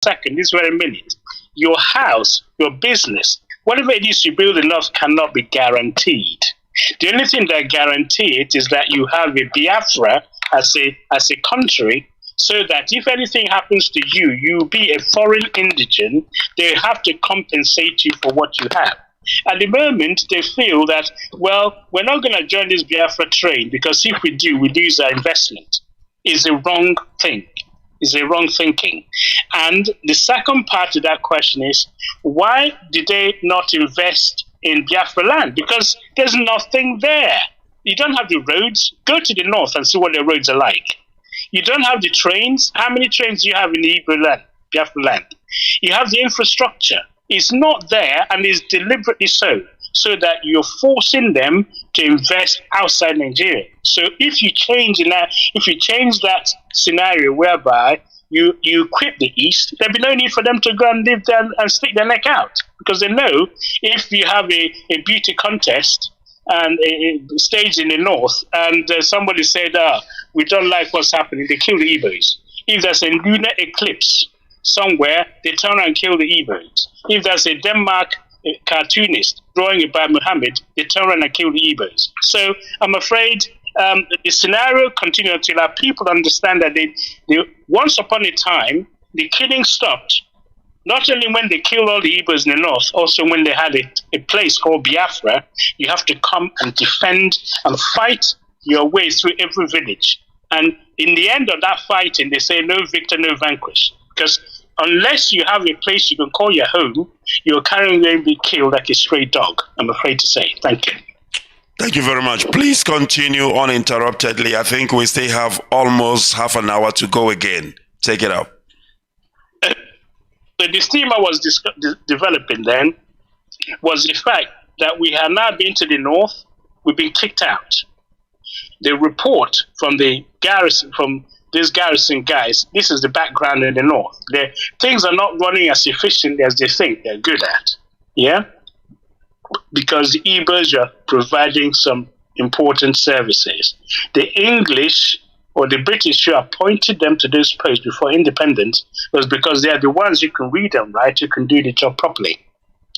second, this very minute, your house, your business, whatever it is you build enough cannot be guaranteed. The only thing that guarantees it is that you have a Biafra as a country, so that if anything happens to you, you be a foreign indigent, they have to compensate you for what you have. At the moment, they feel that, well, we're not going to join this Biafra train because if we do, we lose our investment. It's a wrong thing. It's a wrong thinking. And the second part to that question is, why did they not invest in Biafra land? Because there's nothing there. You don't have the roads. Go to the north and see what the roads are like. You don't have the trains. How many trains do you have in the Biafra land? You have the infrastructure. It's not there, and it's deliberately so that you're forcing them to invest outside Nigeria. So if you change that scenario whereby you quit the East, there'll be no need for them to go and live there and stick their neck out, because they know if you have a beauty contest and a stage in the north, and somebody said, we don't like what's happening, they kill the Igbos. If there's a lunar eclipse somewhere, they turn around and kill the Igbos. If there's a Denmark cartoonist drawing it by Muhammad, they turn around and kill the Igbos. So I'm afraid the scenario continues until our people understand that they once upon a time, the killing stopped. Not only when they killed all the Igbos in the north, also when they had a place called Biafra, you have to come and defend and fight your way through every village. And in the end of that fighting, they say no victor, no vanquish. Because unless you have a place you can call your home, you're carrying going to be killed like a stray dog, I'm afraid to say. Thank you. Thank you very much. Please continue uninterruptedly. I think we still have almost half an hour to go again. Take it up. The theme I was developing then was the fact that we have now been to the north, we've been kicked out. The report from the garrison, from these garrison guys, this is the background in the north. Things are not running as efficiently as they think they're good at. Yeah? Because the Igbos are providing some important services. The English or the British who appointed them to those posts before independence was because they are the ones who can read and write, who can do the job properly.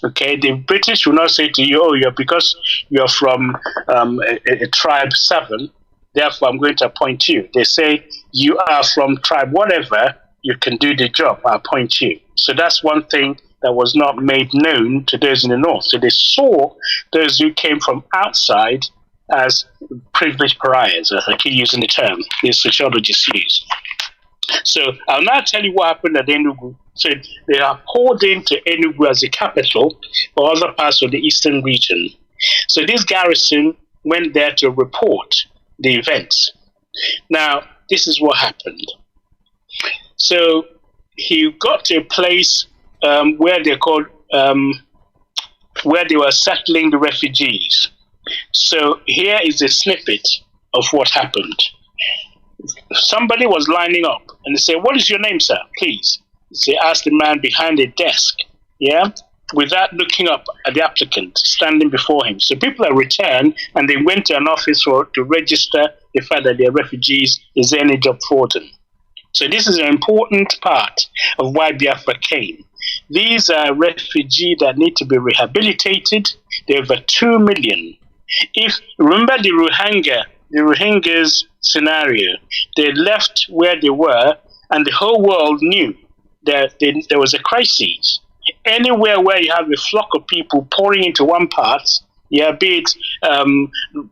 Okay, the British will not say to you, oh, because you're from a tribe 7, therefore I'm going to appoint you. They say, you are from tribe whatever, you can do the job, I appoint you. So that's one thing that was not made known to those in the north. So they saw those who came from outside as privileged pariahs, as I keep using the term the sociologists use. So I'll now tell you what happened at Enugu. So they are poured into Enugu as the capital or other parts of the eastern region. So this garrison went there to report the events. Now, this is what happened. So he got to a place where they called, where they were settling the refugees. So here is a snippet of what happened. Somebody was lining up and they said, what is your name, sir, please? They asked the man behind a desk, yeah, without looking up at the applicant standing before him. So people are returned and they went to an office to register the fact that they're refugees. Is there any job for them? So this is an important part of why Biafra came. These are refugees that need to be rehabilitated. There are over 2 million. If remember the Rohingyas scenario, they left where they were and the whole world knew that there was a crisis. Anywhere where you have a flock of people pouring into one part, yeah, be it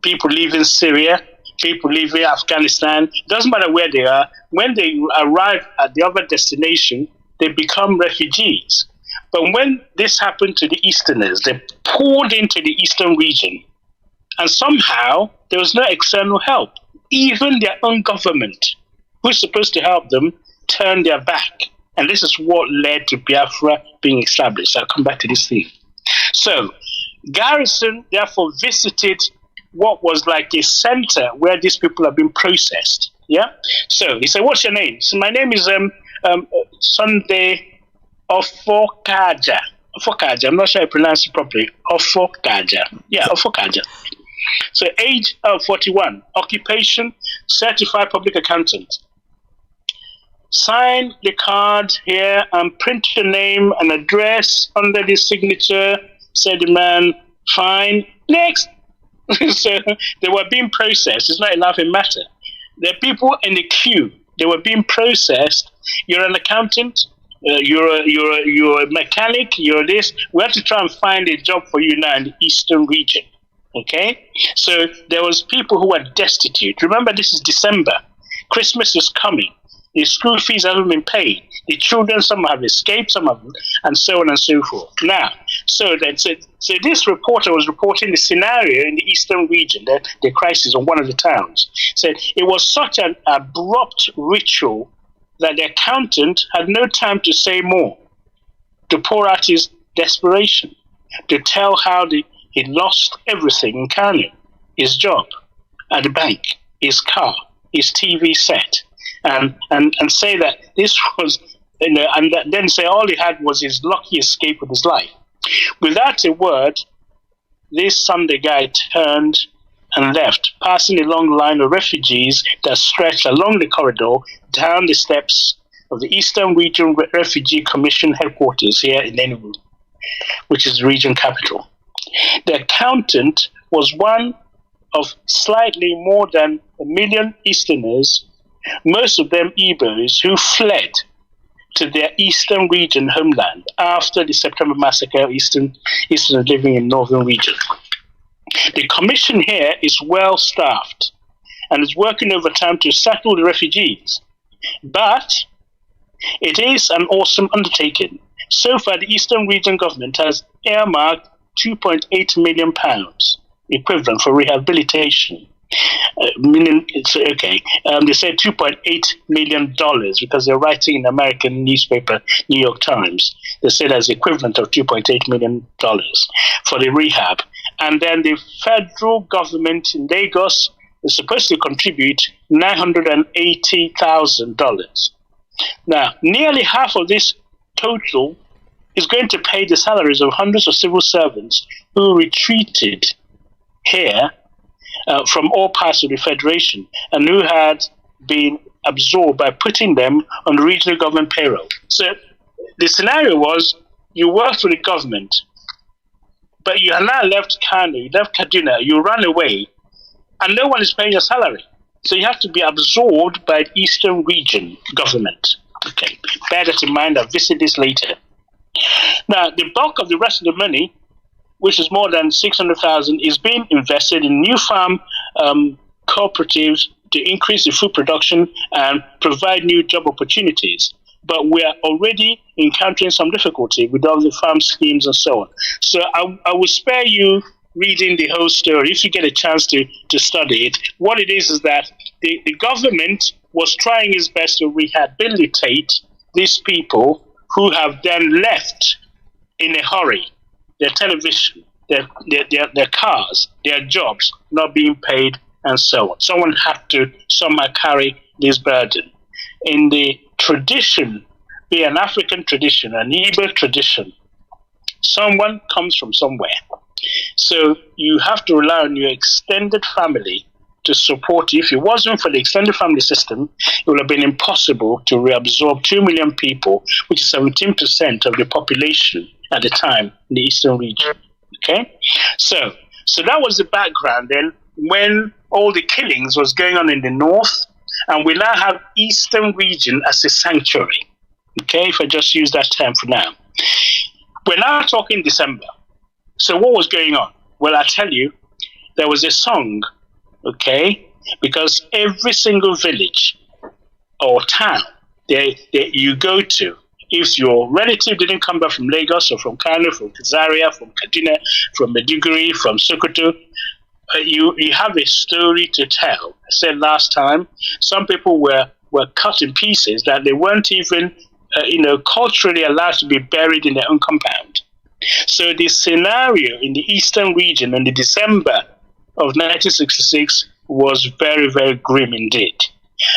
people leaving Syria, people leaving Afghanistan, doesn't matter where they are, when they arrive at the other destination, they become refugees. But when this happened to the Easterners, they poured into the Eastern region. And somehow, there was no external help. Even their own government, who's supposed to help them, turned their back. And this is what led to Biafra being established. I'll come back to this theme. So, Garrison therefore visited what was like a center where these people have been processed. Yeah? So, he said, what's your name? So, my name is Sunday Ofokaja. Ofokaja, I'm not sure I pronounced it properly. Ofokaja. Yeah, Ofokaja. So, age 41, occupation, certified public accountant. sign the card here and print your name and address under the signature, said the man. Fine. Next. So they were being processed. It's not a laughing matter. There are people in the queue. They were being processed. You're an accountant. You're a mechanic. You're this. We have to try and find a job for you now in the eastern region. Okay. So there was people who were destitute. Remember, this is December. Christmas is coming. The school fees haven't been paid. The children, some have escaped, some haven't, and so on and so forth. Now, so this reporter was reporting the scenario in the eastern region, the crisis on one of the towns. Said it was such an abrupt ritual that the accountant had no time to say more, to pour out his desperation, to tell how he lost everything in Kanu, his job at the bank, his car, his TV set. And say that this was, and then say all he had was his lucky escape with his life. Without a word, this Sunday guy turned and left, passing a long line of refugees that stretched along the corridor down the steps of the Eastern Region Refugee Commission headquarters here in Enugu, which is the region capital. The accountant was one of slightly more than 1 million Easterners, most of them Igbos, who fled to their eastern region homeland after the September massacre, Easterners living in northern region. The commission here is well staffed and is working overtime to settle the refugees. But it is an awesome undertaking. So far, the Eastern Region government has earmarked £2.8 million equivalent for rehabilitation. Meaning it's okay. They said $2.8 million because they're writing in American newspaper, New York Times. They said that's equivalent of $2.8 million for the rehab. And then the federal government in Lagos is supposed to contribute $980,000. Now, nearly half of this total is going to pay the salaries of hundreds of civil servants who retreated here from all parts of the Federation and who had been absorbed by putting them on the regional government payroll. So the scenario was you worked for the government, but you are now left Kanu, you left Kaduna, you run away, and no one is paying your salary. So you have to be absorbed by the Eastern Region government. Okay, bear that in mind. I'll visit this later. Now, the bulk of the rest of the money, which is more than 600,000, is being invested in new farm cooperatives to increase the food production and provide new job opportunities. But we are already encountering some difficulty with all the farm schemes and so on. So I will spare you reading the whole story if you get a chance to study it. What it is that the government was trying its best to rehabilitate these people who have then left in a hurry. Their television, their cars, their jobs not being paid, and so on. Someone had to somehow carry this burden. In the tradition, be an African tradition, an Igbo tradition, someone comes from somewhere. So you have to rely on your extended family to support you. If it wasn't for the extended family system, it would have been impossible to reabsorb 2 million people, which is 17% of the population at the time in the Eastern region. Okay? So that was the background then when all the killings was going on in the north, and we now have Eastern region as a sanctuary. Okay, if I just use that term for now. We're now talking December. So what was going on? Well, I tell you, there was a song, okay, because every single village or town that you go to, if your relative didn't come back from Lagos or from Kano, from Zaria, from Kaduna, from Maiduguri, from Sokoto, you have a story to tell. I said last time, some people were cut in pieces that they weren't even, culturally allowed to be buried in their own compound. So the scenario in the Eastern region in the December of 1966 was very, very grim indeed.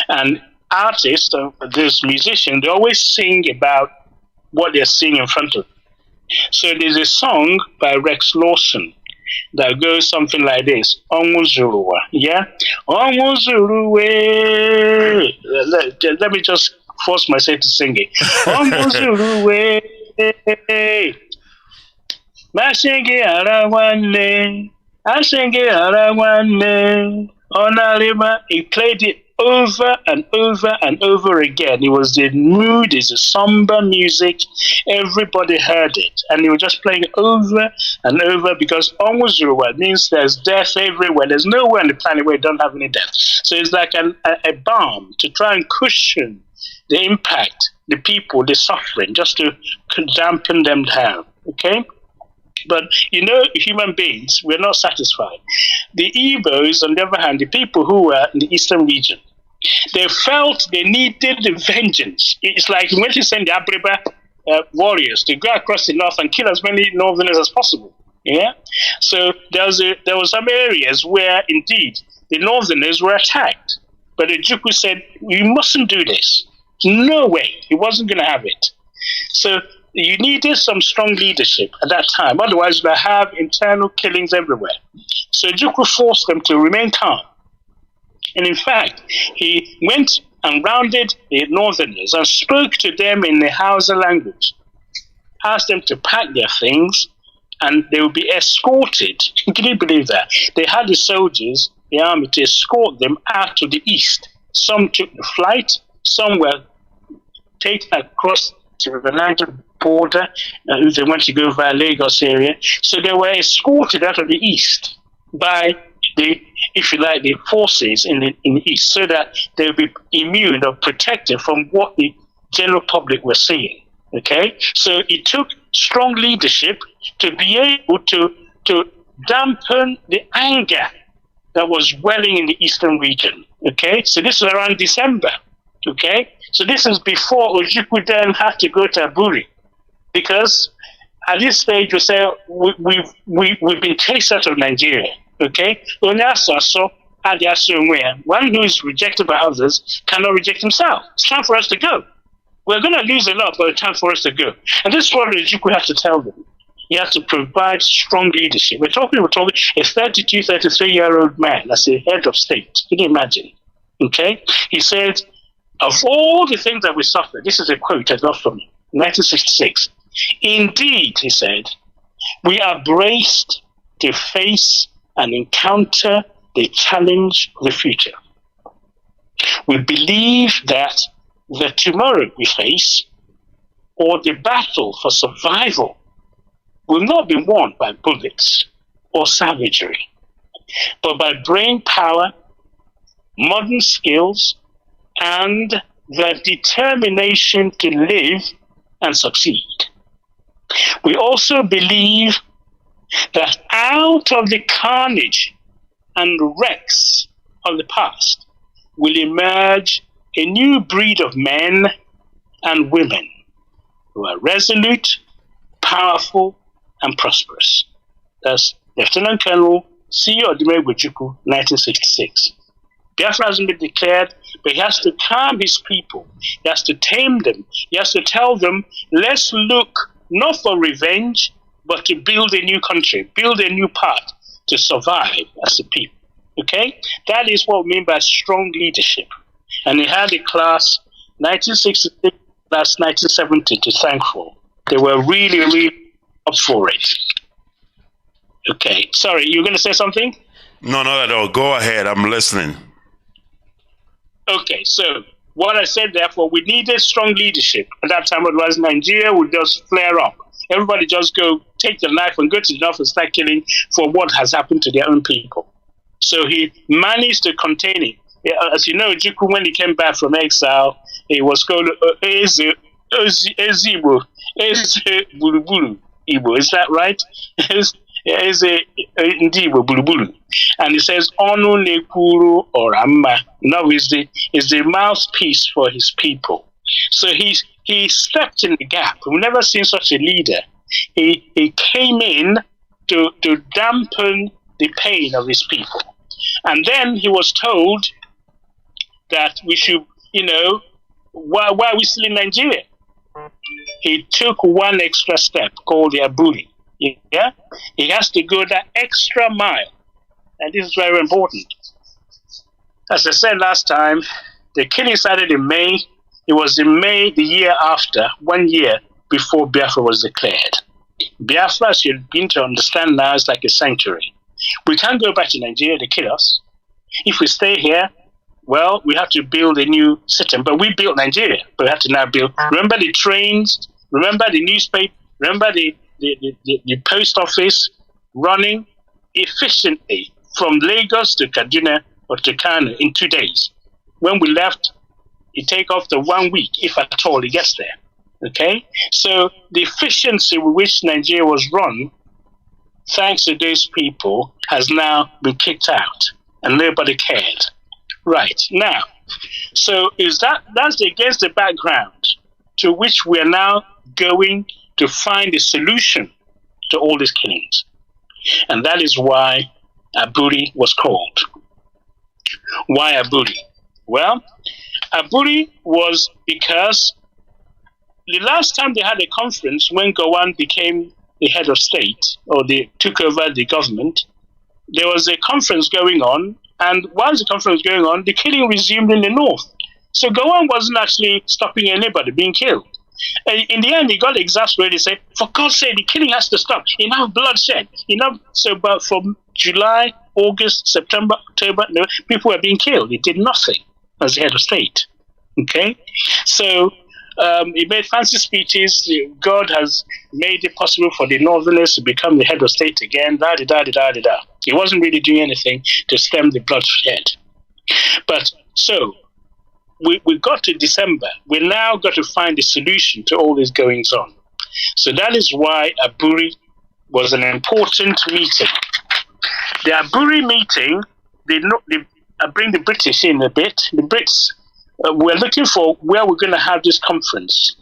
And artists, these musicians, they always sing about what they're seeing in front of them. So there's a song by Rex Lawson that goes something like this. Onwuzuruwa, yeah? Onwuzuruwe. Let me just force myself to sing it. Omuzuruwe, Mashingi Arawane, Ashingi Arawane, Onarima. He played it over and over and over again. It was the mood, it's a somber music. Everybody heard it, and he was just playing it over and over because Onwuzuruwa means there's death everywhere. There's nowhere on the planet where you don't have any death. So it's like a balm to try and cushion the impact, the people, the suffering, just to dampen them down. Okay. But, human beings, we're not satisfied. The Igbos, on the other hand, the people who were in the eastern region, they felt they needed the vengeance. It's like when you send the Abriba warriors to go across the north and kill as many northerners as possible. Yeah? So there was some areas where, indeed, the northerners were attacked. But the Juku said, we mustn't do this. No way. He wasn't going to have it. So you needed some strong leadership at that time. Otherwise, you would have internal killings everywhere. So Juku forced them to remain calm. And in fact, he went and rounded the northerners and spoke to them in the Hausa language, asked them to pack their things, and they would be escorted. Can you believe that? They had the soldiers, the army, to escort them out to the east. Some took the flight, some were taken across to the Niger border, they went to go via Lagos area. So they were escorted out of the east by the forces in the east, so that they would be immune or protected from what the general public were seeing. Okay, so it took strong leadership to be able to dampen the anger that was welling in the eastern region. Okay, so this was around December. Okay, so this is before Ojukwu then had to go to Aburi, because at this stage we say we've been chased out of Nigeria. Okay, one who is rejected by others cannot reject himself. It's time for us to go. We're going to lose a lot, but it's time for us to go. And this is what Ojukwu has to tell them. He has to provide strong leadership. We're talking a 32, 33-year-old man as the head of state. Can you imagine? Okay, he said, of all the things that we suffered, this is a quote I got from 1966. Indeed, he said, we are braced to face and encounter the challenge of the future. We believe that the tomorrow we face, or the battle for survival, will not be won by bullets or savagery, but by brain power, modern skills, and the determination to live and succeed. We also believe that out of the carnage and wrecks of the past will emerge a new breed of men and women who are resolute, powerful, and prosperous. That's Lieutenant Colonel C. Odime Ojukwu, 1966. Biafra hasn't been declared, but he has to calm his people. He has to tame them. He has to tell them, let's look not for revenge, but to build a new country, build a new path to survive as a people. Okay? That is what we mean by strong leadership. And he had a class, 1966, class 1970, to thank for. They were really, really up for it. Okay. Sorry, you were going to say something? No, not at all. Go ahead. I'm listening. Okay, so what I said, therefore, we needed strong leadership. At that time, otherwise Nigeria would just flare up. Everybody just go take the knife and go to the north and start killing for what has happened to their own people. So he managed to contain it. As you know, Ojukwu, when he came back from exile, he was called Eze Bulubulu Igbo. Is that right? Eze Igbo Bulubulu. And he says, Onu Nekuru Orama. Now is the mouthpiece for his people. So he stepped in the gap. We've never seen such a leader. He came in to dampen the pain of his people. And then he was told that we should, why are we still in Nigeria? He took one extra step called the Aburi. Yeah? He has to go that extra mile. And this is very important. As I said last time, the killing started in May. It was in May the year after, 1 year before Biafra was declared. Biafra, as you've been to understand now, is like a sanctuary. We can't go back to Nigeria to kill us. If we stay here, well, we have to build a new system. But we built Nigeria, but we have to now build. Remember the trains, remember the newspaper, remember the post office running efficiently from Lagos to Kaduna or to Kanu in 2 days. When we left, it take off the 1 week, if at all it gets there. Okay? So the efficiency with which Nigeria was run, thanks to those people, has now been kicked out and nobody cared. Right. Now, so that's against the background to which we are now going to find a solution to all these killings. And that is why Aburi was called. Why Aburi? Well, Aburi was because the last time they had a conference when Gowon became the head of state, or they took over the government, there was a conference going on, and whilst the conference was going on, the killing resumed in the north. So Gowon wasn't actually stopping anybody being killed. In the end, he got exasperated and said, for God's sake, the killing has to stop. Enough bloodshed. Enough. So, but from July, August, September, October, no, people were being killed. He did nothing as the head of state. Okay? So, he made fancy speeches. God has made it possible for the Northerners to become the head of state again. Da-da-da-da-da-da. He wasn't really doing anything to stem the bloodshed. But, so, we got to December. We now got to find a solution to all these goings on. So that is why Aburi was an important meeting. The Aburi meeting, I bring the British in a bit. The Brits were looking for where we're going to have this conference.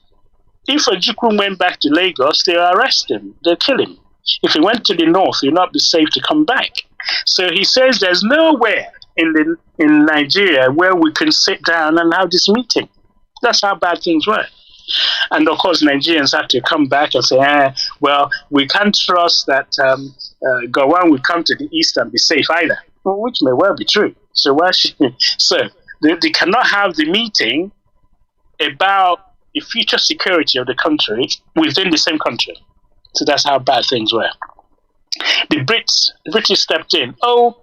If Ojukwu went back to Lagos, they'll arrest him. They'll kill him. If he went to the north, he'll not be safe to come back. So he says there's nowhere in Nigeria where we can sit down and have this meeting. That's how bad things were. And of course, Nigerians had to come back and say, well, we can't trust that Gowon will come to the east and be safe either, which may well be true. So they cannot have the meeting about the future security of the country within the same country. So that's how bad things were. The British stepped in. Oh,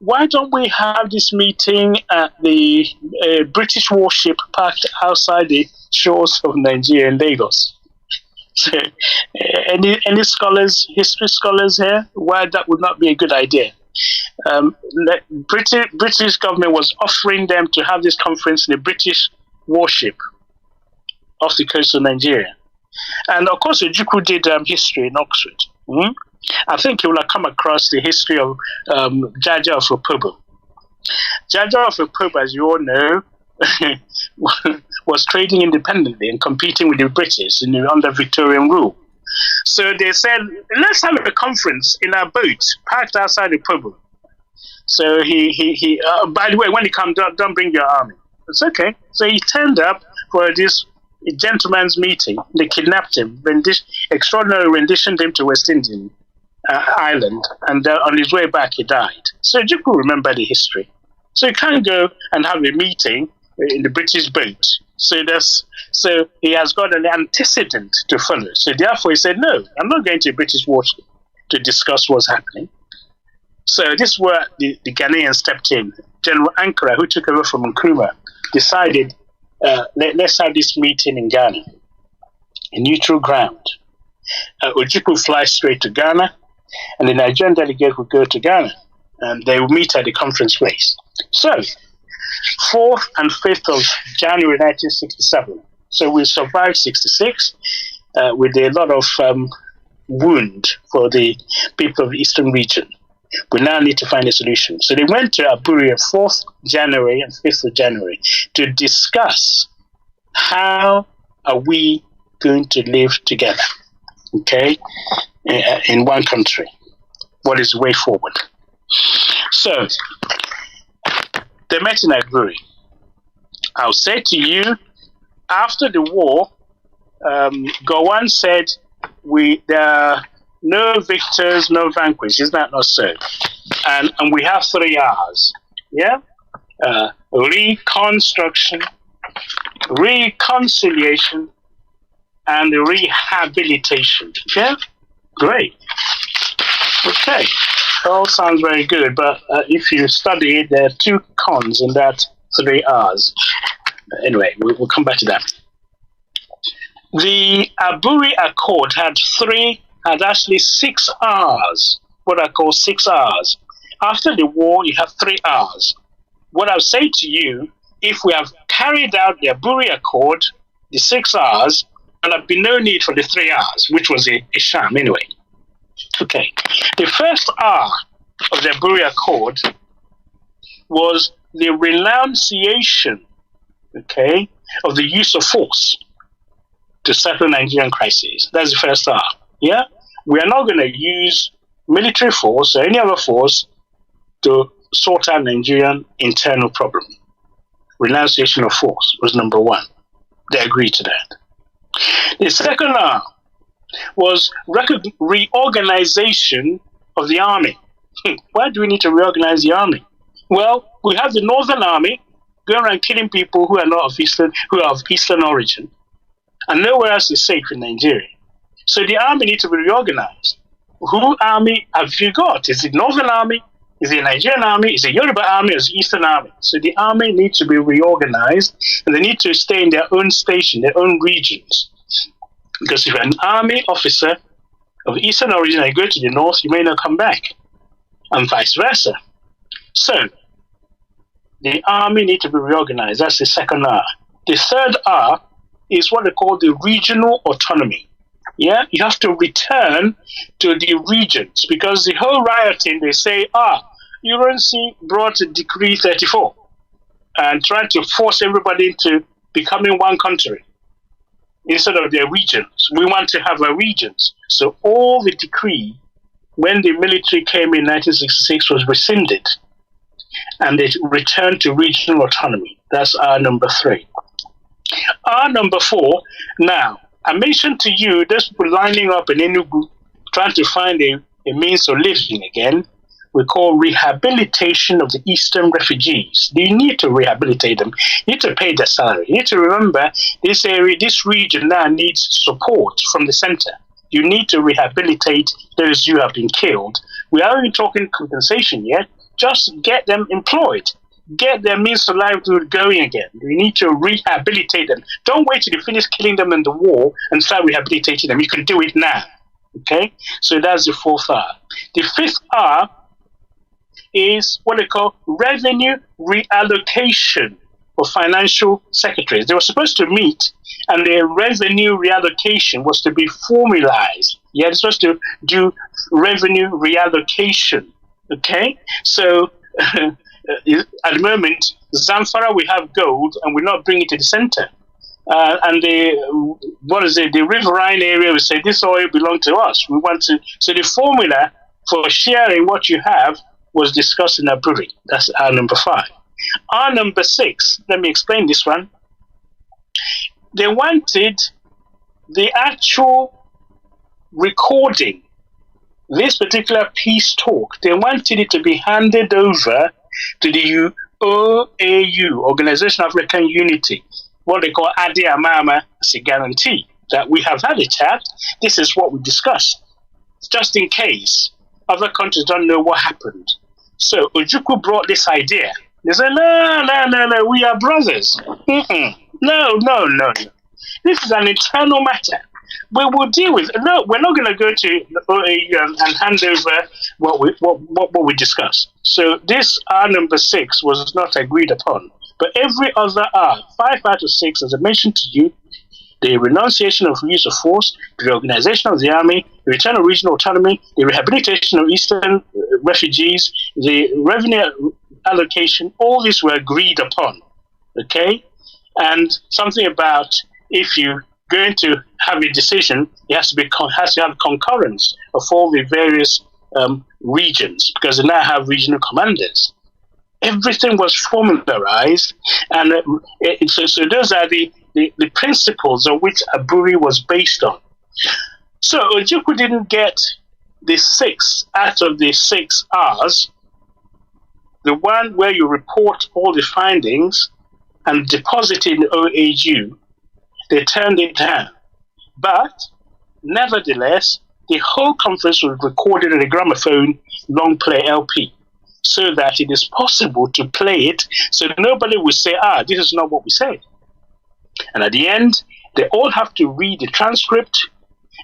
why don't we have this meeting at the British warship parked outside the shores of Nigeria and Lagos? So, any scholars, history scholars here? Why that would not be a good idea? British government was offering them to have this conference in a British warship off the coast of Nigeria. And of course, Ojukwu did history in Oxford. I think you will have come across the history of Jaja of Opobo. Jaja of Opobo, as you all know, was trading independently and competing with the British under Victorian rule. So they said, let's have a conference in our boat parked outside Opobo. So he by the way, when he comes, don't bring your army. It's okay. So he turned up for this gentleman's meeting. They kidnapped him, extraordinary renditioned him to West Indian Island, and on his way back he died. So you could remember the history. So you can't go and have a meeting in the British boat. So he has got an antecedent to follow. So therefore he said, no, I'm not going to a British warship to discuss what's happening. So this is where the Ghanaians stepped in. General Ankara, who took over from Nkrumah, decided, let's have this meeting in Ghana, a neutral ground. Ojukwu fly straight to Ghana, and the Nigerian delegate would go to Ghana, and they would meet at the conference place. So, 4th and 5th of January 1967. So we survived 66 with a lot of wound for the people of the Eastern region. We now need to find a solution. So they went to Aburi on 4th January and 5th of January to discuss how are we going to live together, okay, in one country. What is the way forward? So they met in Aburi. I'll say to you, after the war, Gowon said, there are no victors, no vanquished. Is that not so? And we have 3 R's. Yeah? Reconstruction, reconciliation, and rehabilitation. Yeah? Great. Okay. All sounds very good, but if you study it, there are 2 cons in that 3 R's. Anyway, we'll come back to that. The Aburi Accord had actually 6 R's, what I call 6 R's. After the war, you have 3 R's. What I'll say to you, if we have carried out the Aburi Accord, the 6 R's, there'll have been no need for the 3 R's, which was a sham anyway. Okay. The first R of the Aburi Accord was the renunciation, okay, of the use of force to settle Nigerian crises. That's the first R. Yeah? We are not going to use military force or any other force to sort out Nigerian internal problem. Renunciation of force was number 1. They agreed to that. The second R was reorganization of the army. Why do we need to reorganize the army? Well, we have the Northern Army going around killing people who are not of Eastern origin, and nowhere else is safe in Nigeria. So the army needs to be reorganized. Who army have you got? Is it Northern Army? Is it Nigerian Army? Is it Yoruba Army? Or is it Eastern Army? So the army needs to be reorganized, and they need to stay in their own station, their own regions. Because if you're an army officer of Eastern origin and you go to the north, you may not come back, and vice versa. So the army needs to be reorganized. That's the second R. The third R is what they call the regional autonomy. Yeah, you have to return to the regions, because the whole rioting, they say, UNC brought Decree 34 and tried to force everybody into becoming one country instead of their regions. We want to have our regions. So all the decree, when the military came in 1966, was rescinded, and they returned to regional autonomy. That's R number 3. R number 4, now, I mentioned to you, those people lining up in Enugu, trying to find a means of living again, we call rehabilitation of the Eastern refugees. You need to rehabilitate them. You need to pay their salary. You need to remember this area, this region now needs support from the center. You need to rehabilitate those who have been killed. We aren't even talking compensation yet. Just get them employed. Get their means of livelihood going again. We need to rehabilitate them. Don't wait till you finish killing them in the war and start rehabilitating them. You can do it now. Okay? So that's the 4th R. The 5th R is what they call revenue reallocation for financial secretaries. They were supposed to meet, and the revenue reallocation was to be formalized. Yeah, they're supposed to do revenue reallocation. Okay? So at the moment, Zamfara, we have gold, and we're not bringing it to the center. And the riverine area, we say this oil belongs to us. We want to. So the formula for sharing what you have was discussed in Aburi. That's R number 5. R number 6. Let me explain this one. They wanted the actual recording, this particular peace talk. They wanted it to be handed over to the OAU, Organization of African Unity, what they call Adi Amama, as a guarantee that we have had a chat. This is what we discussed, just in case other countries don't know what happened. So Ojukwu brought this idea. They said, no, we are brothers. No. This is an internal matter. We will deal with it. No, we're not going to go to the OAU and hand over what we discussed. So this R number 6 was not agreed upon. But every other R, 5 out of 6, as I mentioned to you, the renunciation of use of force, the reorganization of the army, the return of regional autonomy, the rehabilitation of Eastern refugees, the revenue allocation, all these were agreed upon. Okay? And something about if you're going to have a decision, it has to have concurrence of all the various regions, because they now have regional commanders. Everything was formalized, and so those are the principles on which Aburi was based on. So Ojukwu didn't get the 6 out of the 6 R's, the one where you report all the findings and deposited in the OAU, they turned it down. But nevertheless, the whole conference was recorded in a gramophone long play LP, so that it is possible to play it, so nobody will say, this is not what we said. And at the end, they all have to read the transcript,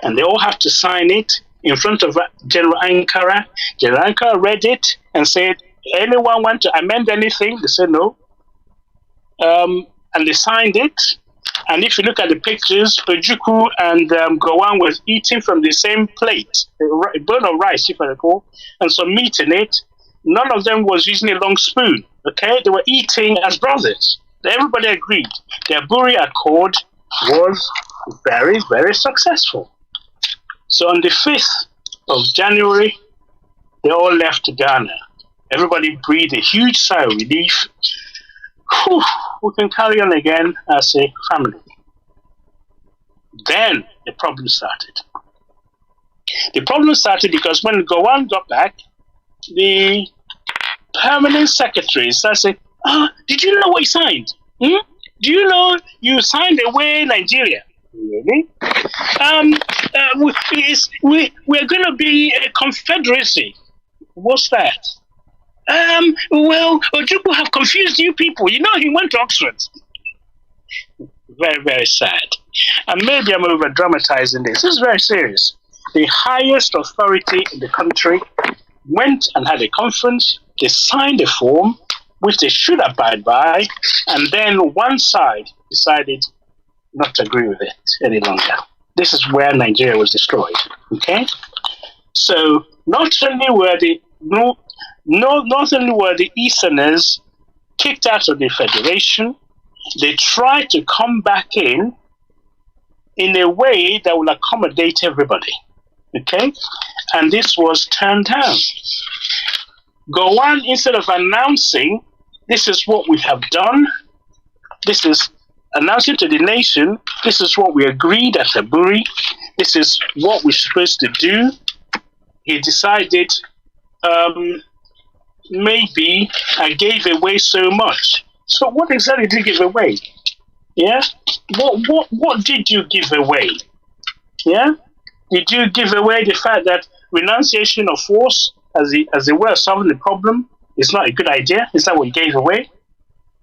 and they all have to sign it in front of General Ankara. General Ankara read it and said, anyone want to amend anything? They said no. And they signed it. And if you look at the pictures, Ojukwu and Gowon was eating from the same plate, a bowl of rice, if I recall, and some meat in it. None of them was using a long spoon, okay? They were eating as brothers. Everybody agreed. The Aburi Accord was very, very successful. So on the 5th of January, they all left Ghana. Everybody breathed a huge sigh of relief. Whew, we can carry on again as a family. Then the problem started. The problem started because when Gowon got back, the permanent secretary said, did you know what he signed? Do you know you signed away Nigeria? Really? We're going to be a confederacy. What's that? Well, Ojukwu have confused you people. You know, he went to Oxford. Very, very sad. And maybe I'm over dramatizing this. This is very serious. The highest authority in the country went and had a conference. They signed a form, which they should abide by, and then one side decided not to agree with it any longer. This is where Nigeria was destroyed. Okay? So not only were the Easterners kicked out of the Federation, they tried to come back in a way that will accommodate everybody. Okay? And this was turned down. Gowon, instead of announcing, this is what we have done, this is announcing to the nation, this is what we agreed at Aburi, this is what we're supposed to do, he decided, maybe I gave away so much. So what exactly did you give away? Yeah? What did you give away? Yeah? Did you give away the fact that renunciation of force as a way of solving the problem is not a good idea? Is that what you gave away?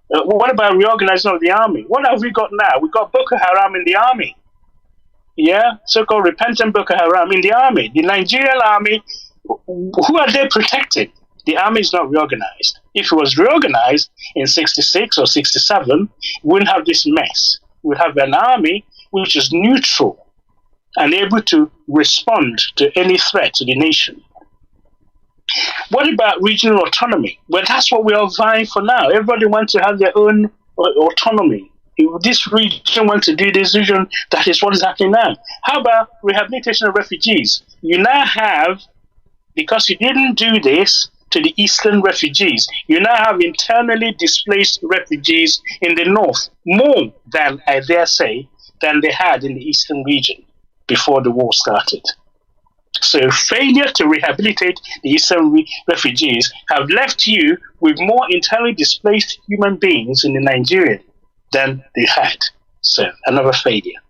What about reorganizing of the army? What have we got now? We got Boko Haram in the army. Yeah? So-called repentant Boko Haram in the army. The Nigerian army, who are they protecting? The army is not reorganized. If it was reorganized in 66 or 67, we wouldn't have this mess. We'd have an army which is neutral and able to respond to any threat to the nation. What about regional autonomy? Well, that's what we are vying for now. Everybody wants to have their own autonomy. If this region wants to do this region, that is what is happening now. How about rehabilitation of refugees? You now have, because you didn't do this to the eastern refugees, you now have internally displaced refugees in the north, more than, I dare say, than they had in the eastern region before the war started. So failure to rehabilitate the eastern refugees have left you with more internally displaced human beings in the Nigerian than they had. So another failure.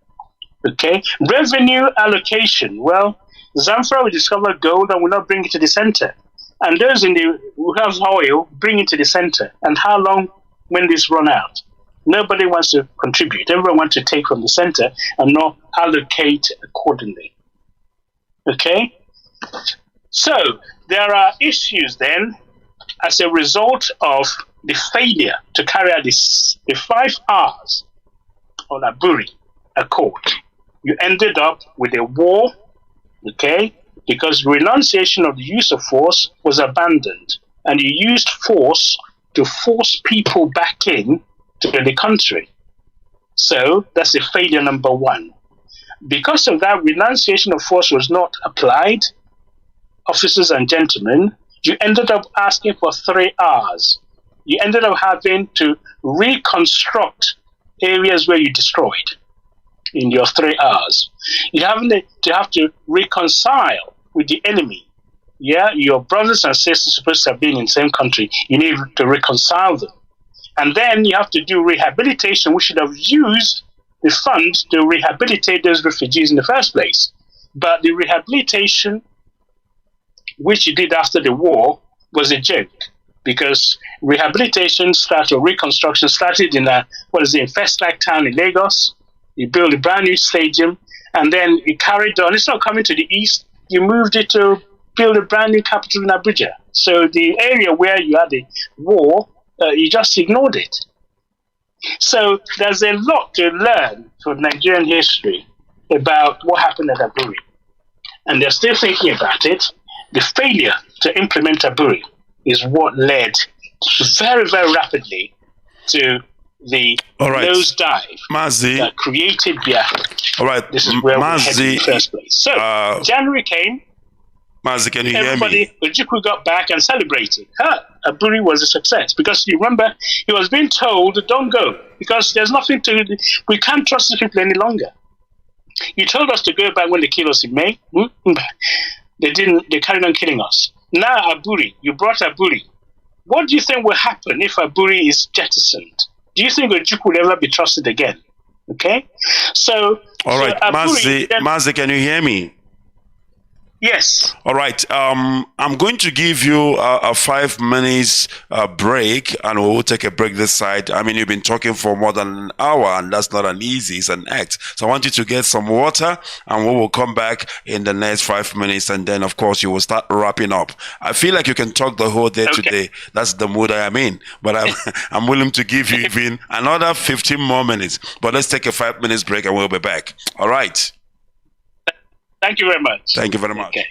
Okay, revenue allocation. Well, Zamfara will discover gold and will not bring it to the center. And those who have oil bring it to the center. And how long when this run out? Nobody wants to contribute. Everyone wants to take from the center and not allocate accordingly. Okay? So, there are issues then as a result of the failure to carry out the 5 R's on Aburi Accord. You ended up with a war, okay? Because renunciation of the use of force was abandoned, and you used force to force people back in to the country. So, that's a failure number 1. Because of that, renunciation of force was not applied. Officers and gentlemen, you ended up asking for 3 R's. You ended up having to reconstruct areas where you destroyed in your 3 R's. You have to reconcile with the enemy. Yeah, your brothers and sisters supposed to have been in the same country. You need to reconcile them. And then you have to do rehabilitation, which should have used the fund to rehabilitate those refugees in the first place. But the rehabilitation, which you did after the war, was a joke, because rehabilitation started, reconstruction started in First town in Lagos. You built a brand new stadium, and then you carried on. It's not coming to the east. You moved it to build a brand new capital in Abuja. So the area where you had the war, you just ignored it. So there's a lot to learn from Nigerian history about what happened at Aburi. And they're still thinking about it. The failure to implement Aburi is what led very, very rapidly to the nosedive Mazi, that created Biafra. All right, this is where we headed in the first place. So January came. Mazi, can you hear me? Everybody, Ojukwu got back and celebrated. Aburi was a success, because you remember he was being told, don't go, because there's nothing to, we can't trust these people any longer. You told us to go back when they killed us in May. They didn't, they carried on killing us. Now Aburi, you brought Aburi. What do you think will happen if Aburi is jettisoned? Do you think Ojukwu will ever be trusted again? Okay? So, all right, Aburi, Mazi, can you hear me? Yes. All right. I'm going to give you a 5 minutes break, and we'll take a break this side. I mean, you've been talking for more than an hour, and that's not an easy, it's an act. So I want you to get some water, and we will come back in the next 5 minutes, and then, of course, you will start wrapping up. I feel like you can talk the whole day today. That's the mood I am in. But I'm willing to give you even another 15 more minutes. But let's take a 5 minutes break, and we'll be back. All right. Thank you very much. Thank you very much. Okay.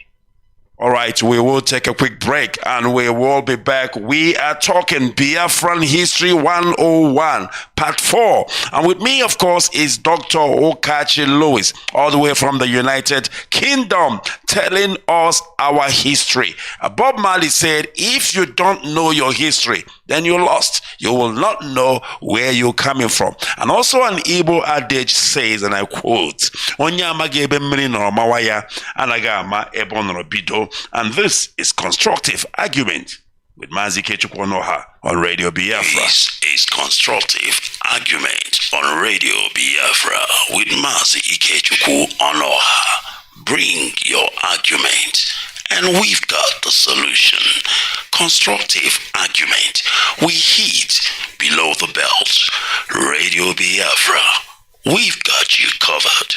All right, we will take a quick break and we will be back. We are talking Biafran History 101, Part 4. And with me, of course, is Dr. Okachi Lewis, all the way from the United Kingdom, telling us our history. Bob Marley said, if you don't know your history, then you're lost. You will not know where you're coming from. And also an Igbo adage says, and I quote, and this is constructive argument with Mazi Kechukwonoha on Radio Biafra. This is constructive argument on Radio Biafra with Mazi Ikechukwu-Onoha. Bring your argument, and we've got the solution. Constructive argument. We hit below the belt. Radio Biafra. We've got you covered.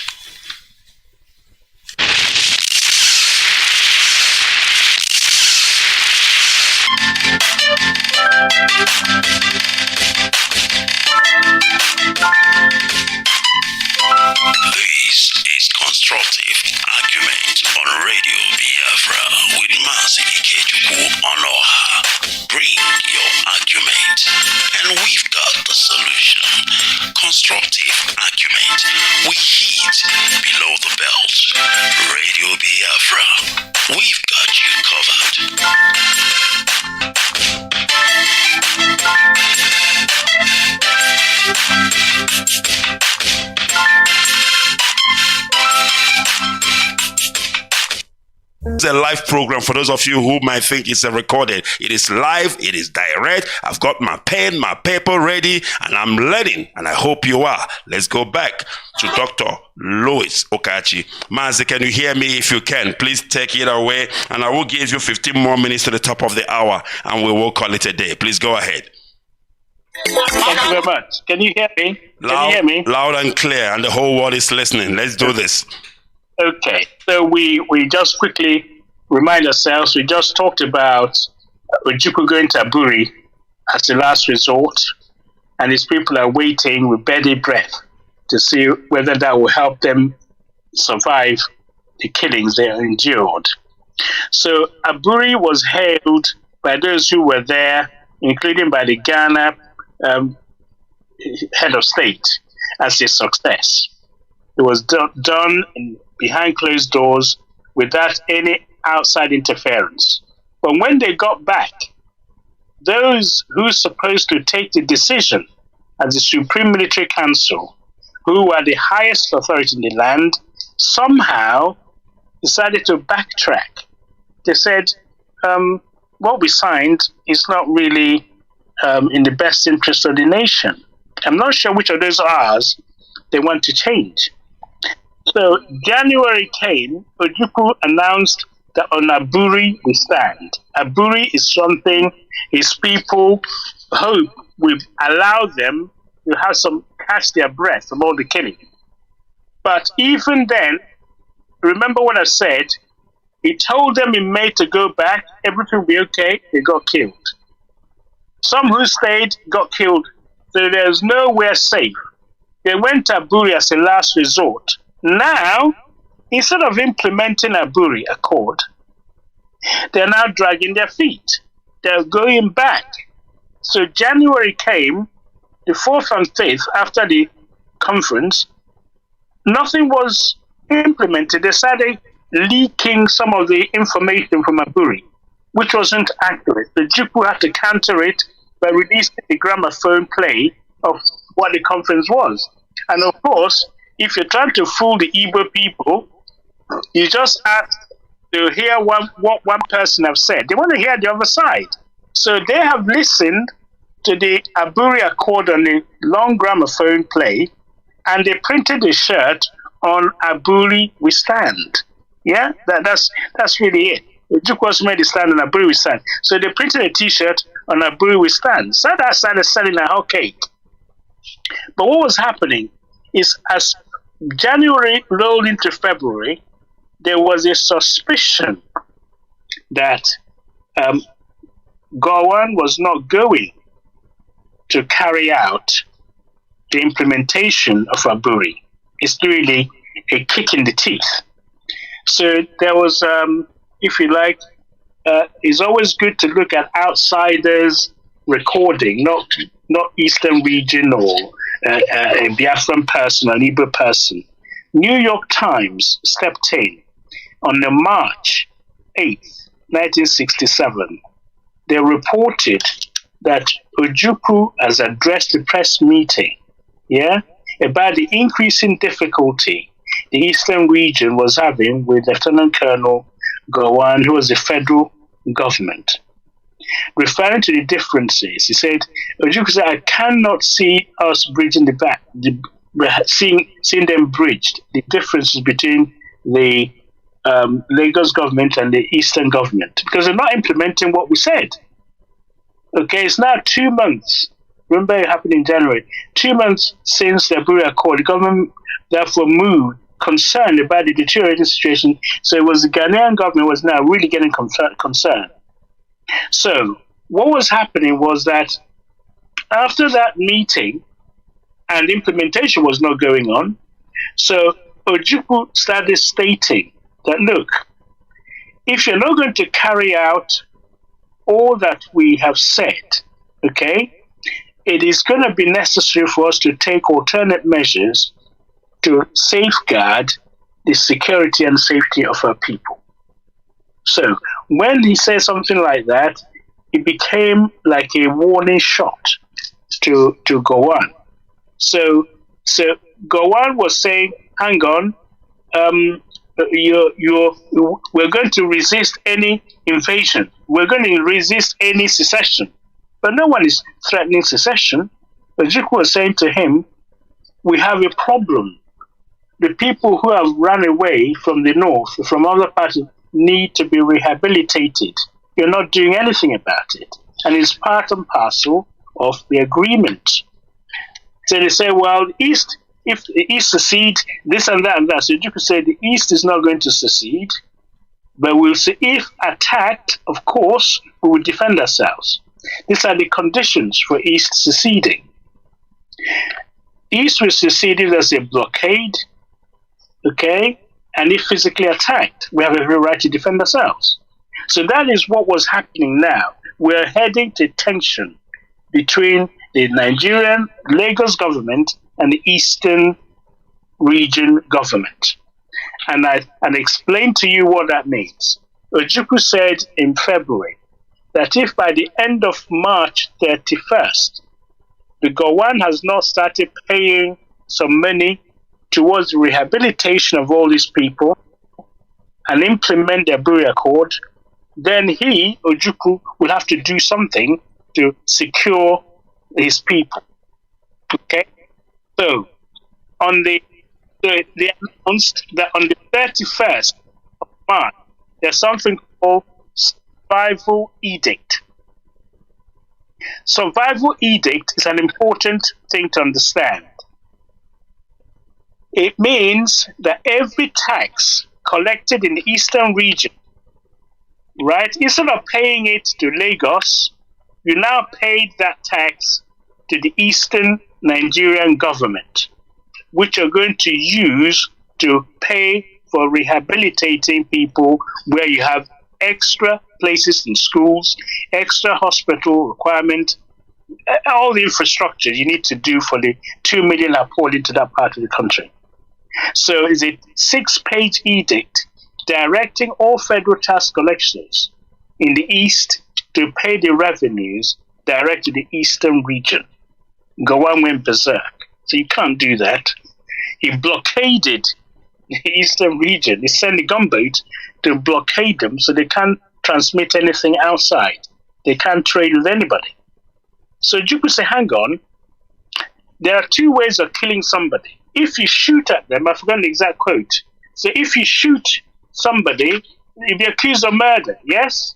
This is constructive argument on Radio Biafra with Mazi Ikechukwu-Onoha. Bring your argument, and we've got the solution. Constructive argument. We hit below the belt. Radio Biafra. We've got you covered. It's a live program for those of you who might think it's a recorded. It is live, it is direct. I've got my pen, my paper ready, and I'm learning, and I hope you are. Let's go back to Dr. Louis Okachi. Mazi, can you hear me? If you can, please take it away, and I will give you 15 more minutes to the top of the hour, and we will call it a day. Please go ahead. Thank you very much. Can you hear me? Can you hear me? Loud and clear, and the whole world is listening. Let's do this. Okay, so we just quickly remind ourselves, we just talked about Ojukwu going to Aburi as a last resort, and his people are waiting with bated breath to see whether that will help them survive the killings they endured. So Aburi was hailed by those who were there, including by the Ghana head of state, as a success. It was done behind closed doors without any outside interference. But when they got back, those who were supposed to take the decision as the Supreme Military Council, who are the highest authority in the land, somehow decided to backtrack. They said, what we signed is not really in the best interest of the nation. I'm not sure which of those R's they want to change. So January came, Ojukwu announced that on Aburi we stand. Aburi is something his people hope will allow them to have some catch their breath from all the killing. But even then, remember what I said, he told them in May to go back, everything will be okay, they got killed. Some who stayed got killed, so there's nowhere safe. They went to Aburi as a last resort. Now, instead of implementing Aburi Accord, they're now dragging their feet. They're going back. So January came, the 4th and 5th, after the conference, nothing was implemented. They started leaking some of the information from Aburi, which wasn't accurate. The Jukwu had to counter it by releasing the gramophone play of what the conference was. And of course, if you're trying to fool the Igbo people, you just ask to hear what one person have said. They want to hear the other side. So they have listened to the Aburi Accord on the long gramophone play, and they printed a shirt on Aburi We Stand. Yeah, that's really it. The Duke was made a stand on Aburi We Stand. So they printed a T-shirt on Aburi We Stand. So that started selling a hot cake. But what was happening is as January rolled into February, there was a suspicion that Gowon was not going to carry out the implementation of Aburi. It's really a kick in the teeth. So there was, if you like, it's always good to look at outsiders' recording, not Eastern region or a Biafran person, an Igbo person. New York Times stepped in on the March 8th, 1967. They reported that Ojukwu has addressed the press meeting, about the increasing difficulty the Eastern region was having with Lieutenant Colonel Gowon, who was the federal government. Referring to the differences, he said, Ojukwu said, I cannot see us bridging seeing them bridged, the differences between the Lagos government and the Eastern government, because they're not implementing what we said. Okay, it's now 2 months. Remember it happened in January. 2 months since the Aburi Accord, the government therefore moved, concerned about the deteriorating situation. So it was the Ghanaian government was now really getting concerned. So what was happening was that after that meeting, and implementation was not going on, so Ojukwu started stating that, look, if you're not going to carry out all that we have said, okay, it is going to be necessary for us to take alternate measures to safeguard the security and safety of our people. So when he said something like that, it became like a warning shot to Gowon. So Gowon was saying, hang on, we're going to resist any invasion. We're going to resist any secession. But no one is threatening secession. Ojukwu was saying to him, we have a problem. The people who have run away from the north, from other parts, need to be rehabilitated. You're not doing anything about it. And it's part and parcel of the agreement. So they say, well, East, if the East secede, this and that and that. So you could say the East is not going to secede, but we'll see if attacked, of course, we will defend ourselves. These are the conditions for East seceding. East will secede if there's a blockade, okay? And if physically attacked, we have every right to defend ourselves. So that is what was happening now. We're heading to tension between the Nigerian Lagos government and the Eastern region government. And I explained to you what that means. Ojukwu said in February that if by the end of March 31st, the Gowon has not started paying some money towards the rehabilitation of all these people and implement the Aburi Accord, then he, Ojukwu, will have to do something to secure his people. Okay? So, they announced that on the 31st of March, there's something called Survival Edict. Survival Edict is an important thing to understand. It means that every tax collected in the eastern region, right, instead of paying it to Lagos, you now paid that tax to the eastern Nigerian government, which are going to use to pay for rehabilitating people where you have extra places in schools, extra hospital requirement, all the infrastructure you need to do for the 2 million are poured into that part of the country. So it's a 6-page edict directing all federal tax collectors in the east to pay the revenues direct to the eastern region. Gowon went berserk. So you can't do that. He blockaded the eastern region. He sent a gunboat to blockade them so they can't transmit anything outside. They can't trade with anybody. So Ojukwu said, hang on, there are 2 ways of killing somebody. If you shoot at them, I forgot the exact quote. So if you shoot somebody, you'll be accused of murder, yes?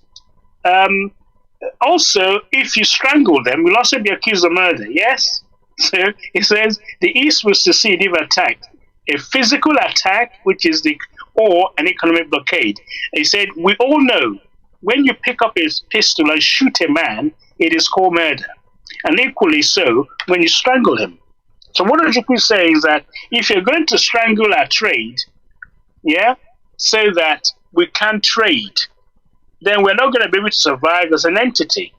Also, if you strangle them, you'll also be accused of murder, yes? So it says the East will succeed if attacked. A physical attack, which is or an economic blockade. He said, we all know when you pick up a pistol and shoot a man, it is called murder. And equally so when you strangle him. So what Ojukwu is saying is that if you're going to strangle our trade, yeah, so that we can't trade, then we're not going to be able to survive as an entity.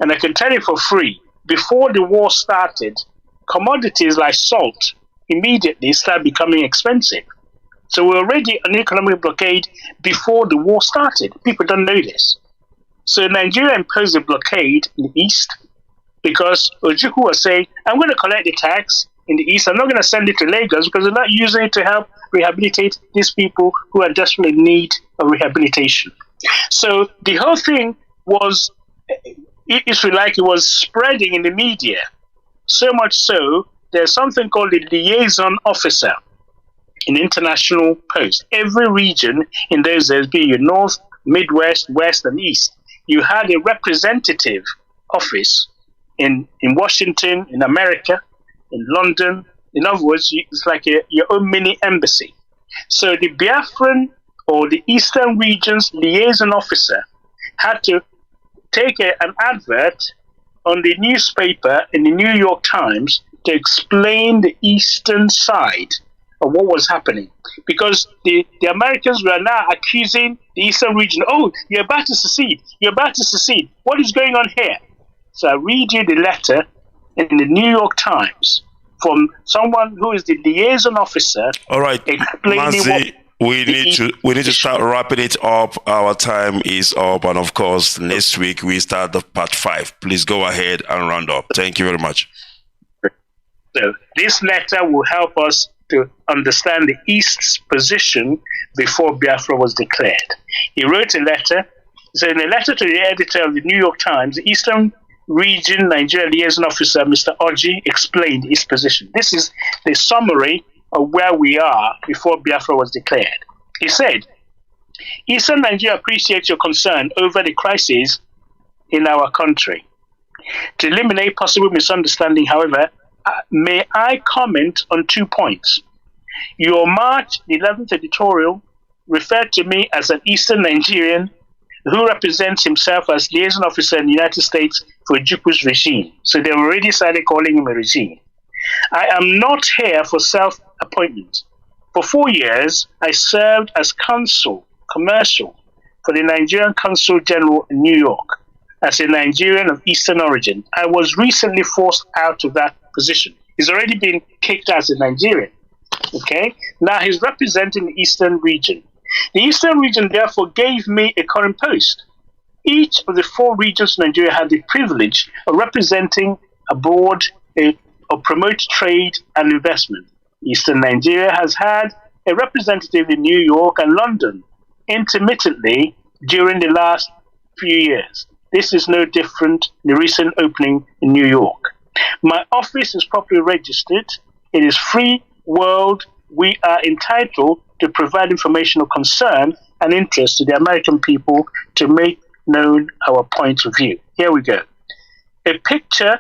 And I can tell you for free, before the war started, commodities like salt immediately started becoming expensive. So we're already on economic blockade before the war started. People don't know this. So Nigeria imposed a blockade in the east because Ojukwu was saying, I'm going to collect the tax in the east. I'm not going to send it to Lagos because they're not using it to help rehabilitate these people who are desperately in need of rehabilitation. So the whole thing was, if you like, it was spreading in the media. So much so, there's something called the Liaison officer in international post. Every region in those days, be it North, Midwest, West, and East, you had a representative office in Washington, in America, in London. In other words, it's like your own mini embassy. So the Biafran or the Eastern Region's liaison officer had to take an advert on the newspaper in the New York Times to explain the eastern side of what was happening. Because the Americans were now accusing the Eastern region, oh, you're about to secede. You're about to secede. What is going on here? So I read you the letter in the New York Times from someone who is the liaison officer. All right, Mazi, we need to start wrapping it up. Our time is up, and of course, next week we start the part 5. Please go ahead and round up. Thank you very much. So this letter will help us to understand the East's position before Biafra was declared. He wrote a letter. So in a letter to the editor of the New York Times, the Eastern Region Nigeria Liaison Officer, Mr. Oji, explained his position. This is the summary of where we are before Biafra was declared. He said, Eastern Nigeria appreciates your concern over the crisis in our country. To eliminate possible misunderstanding, however, may I comment on 2 points. Your March 11th editorial referred to me as an Eastern Nigerian who represents himself as liaison officer in the United States for Ojukwu's regime. So they already started calling him a regime. I am not here for self-appointment. For 4 years, I served as consul, commercial, for the Nigerian Consul General in New York. As a Nigerian of Eastern origin, I was recently forced out of that position. He's already been kicked out as a Nigerian. Okay? Now he's representing the Eastern region. The Eastern region therefore gave me a current post. Each of the 4 regions in Nigeria had the privilege of representing abroad or promote trade and investment. Eastern Nigeria has had a representative in New York and London intermittently during the last few years. This is no different in the recent opening in New York. My office is properly registered. It is free world. We are entitled to provide information of concern and interest to the American people to make known our point of view. Here we go. A picture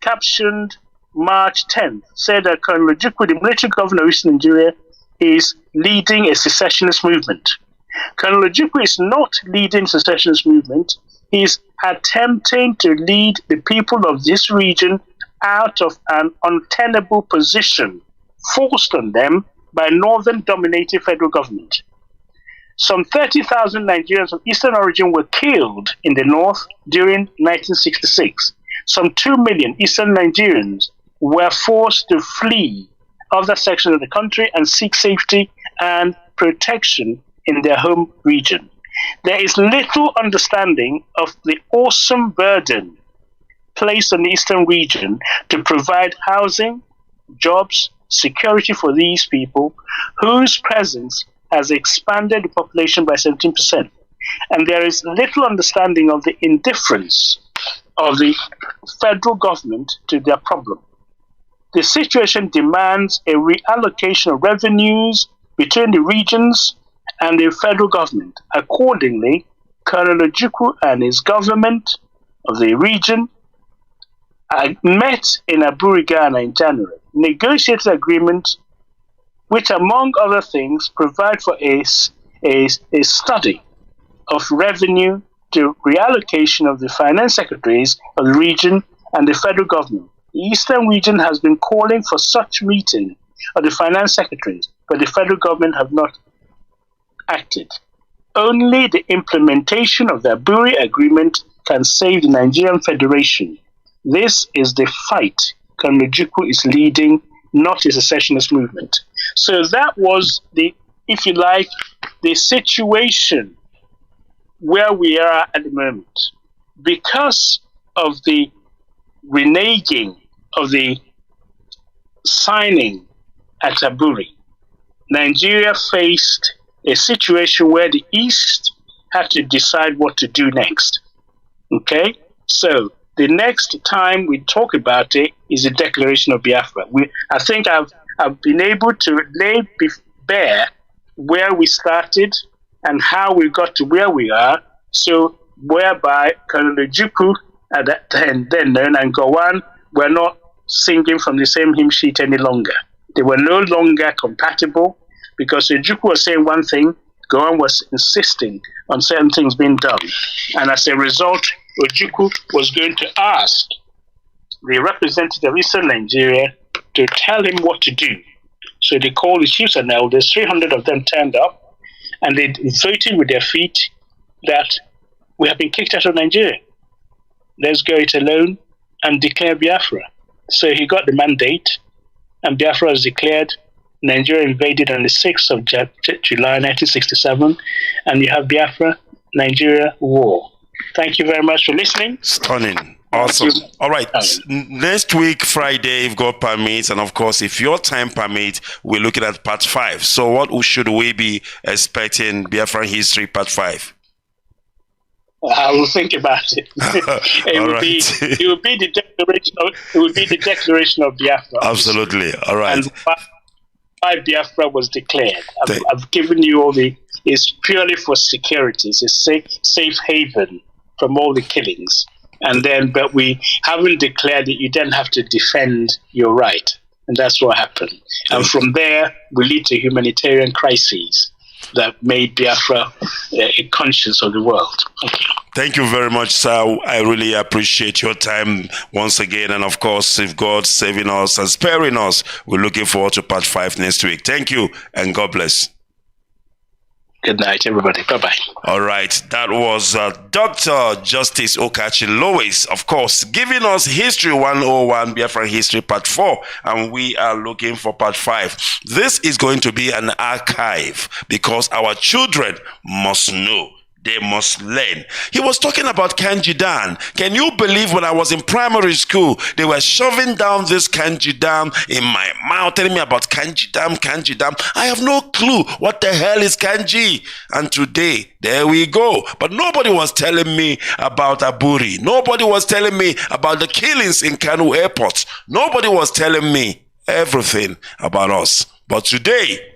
captioned March 10th said that Colonel Ojukwu, the military governor of Eastern Nigeria, is leading a secessionist movement. Colonel Ojukwu is not leading a secessionist movement. He is attempting to lead the people of this region out of an untenable position forced on them by northern-dominated federal government. Some 30,000 Nigerians of Eastern origin were killed in the north during 1966. Some 2 million Eastern Nigerians were forced to flee other sections of the country and seek safety and protection in their home region. There is little understanding of the awesome burden placed on the Eastern region to provide housing, jobs, security for these people, whose presence has expanded the population by 17%. And there is little understanding of the indifference of the federal government to their problem. The situation demands a reallocation of revenues between the regions and the federal government. Accordingly, Colonel Ojukwu and his government of the region met in Aburi, Ghana in January, negotiated agreement which, among other things, provide for a study of revenue to reallocation of the finance secretaries of the region and the federal government. The Eastern region has been calling for such meeting of the finance secretaries, but the federal government have not acted. Only the implementation of the Aburi Agreement can save the Nigerian Federation. This is the fight Colonel Ojukwu is leading, not a secessionist movement. So that was the, if you like, the situation where we are at the moment. Because of the reneging of the signing at Aburi, Nigeria faced a situation where the East had to decide what to do next. Okay? So the next time we talk about it is the declaration of Biafra. I think I've been able to lay bare where we started and how we got to where we are. So whereby Colonel Ojukwu at that time, then known, and Gowon were not singing from the same hymn sheet any longer. They were no longer compatible because Ojukwu was saying one thing, Gowon was insisting on certain things being done. And as a result, Ojukwu was going to ask the representative of Eastern Nigeria to tell him what to do. So they called the chiefs and elders, 300 of them turned up, and they voted with their feet that we have been kicked out of Nigeria. Let's go it alone and declare Biafra. So he got the mandate, and Biafra was declared. Nigeria invaded on the 6th of July 1967, and you have Biafra, Nigeria war. Thank you very much for listening. Stunning. Awesome. All right. Next week, Friday, if God permits, and of course, if your time permits, we're looking at part 5. So what should we be expecting Biafran history part 5? I will think about it. It will be the declaration of Biafra. Absolutely. All right. And why Biafra was declared. I've given you all it's purely for security. It's a safe haven from all the killings. And then, but we haven't declared that you then have to defend your right. And that's what happened. And from there, we lead to humanitarian crises that made Biafra a conscience of the world. Thank you very much, sir. I really appreciate your time once again. And of course, if God's saving us and sparing us, we're looking forward to part 5 next week. Thank you, and God bless. Good night, everybody. Bye-bye. All right. That was Dr. Justice Okachi Lois, of course, giving us History 101, Biafran History Part 4, and we are looking for Part 5. This is going to be an archive because our children must know they must learn. He was talking about Kanjidan. Can you believe when I was in primary school, they were shoving down this Kanjidan in my mouth, telling me about Kanjidan, Kanjidan. I have no clue what the hell is Kanji. And today, there we go. But nobody was telling me about Aburi. Nobody was telling me about the killings in Kanu airport. Nobody was telling me everything about us. But today,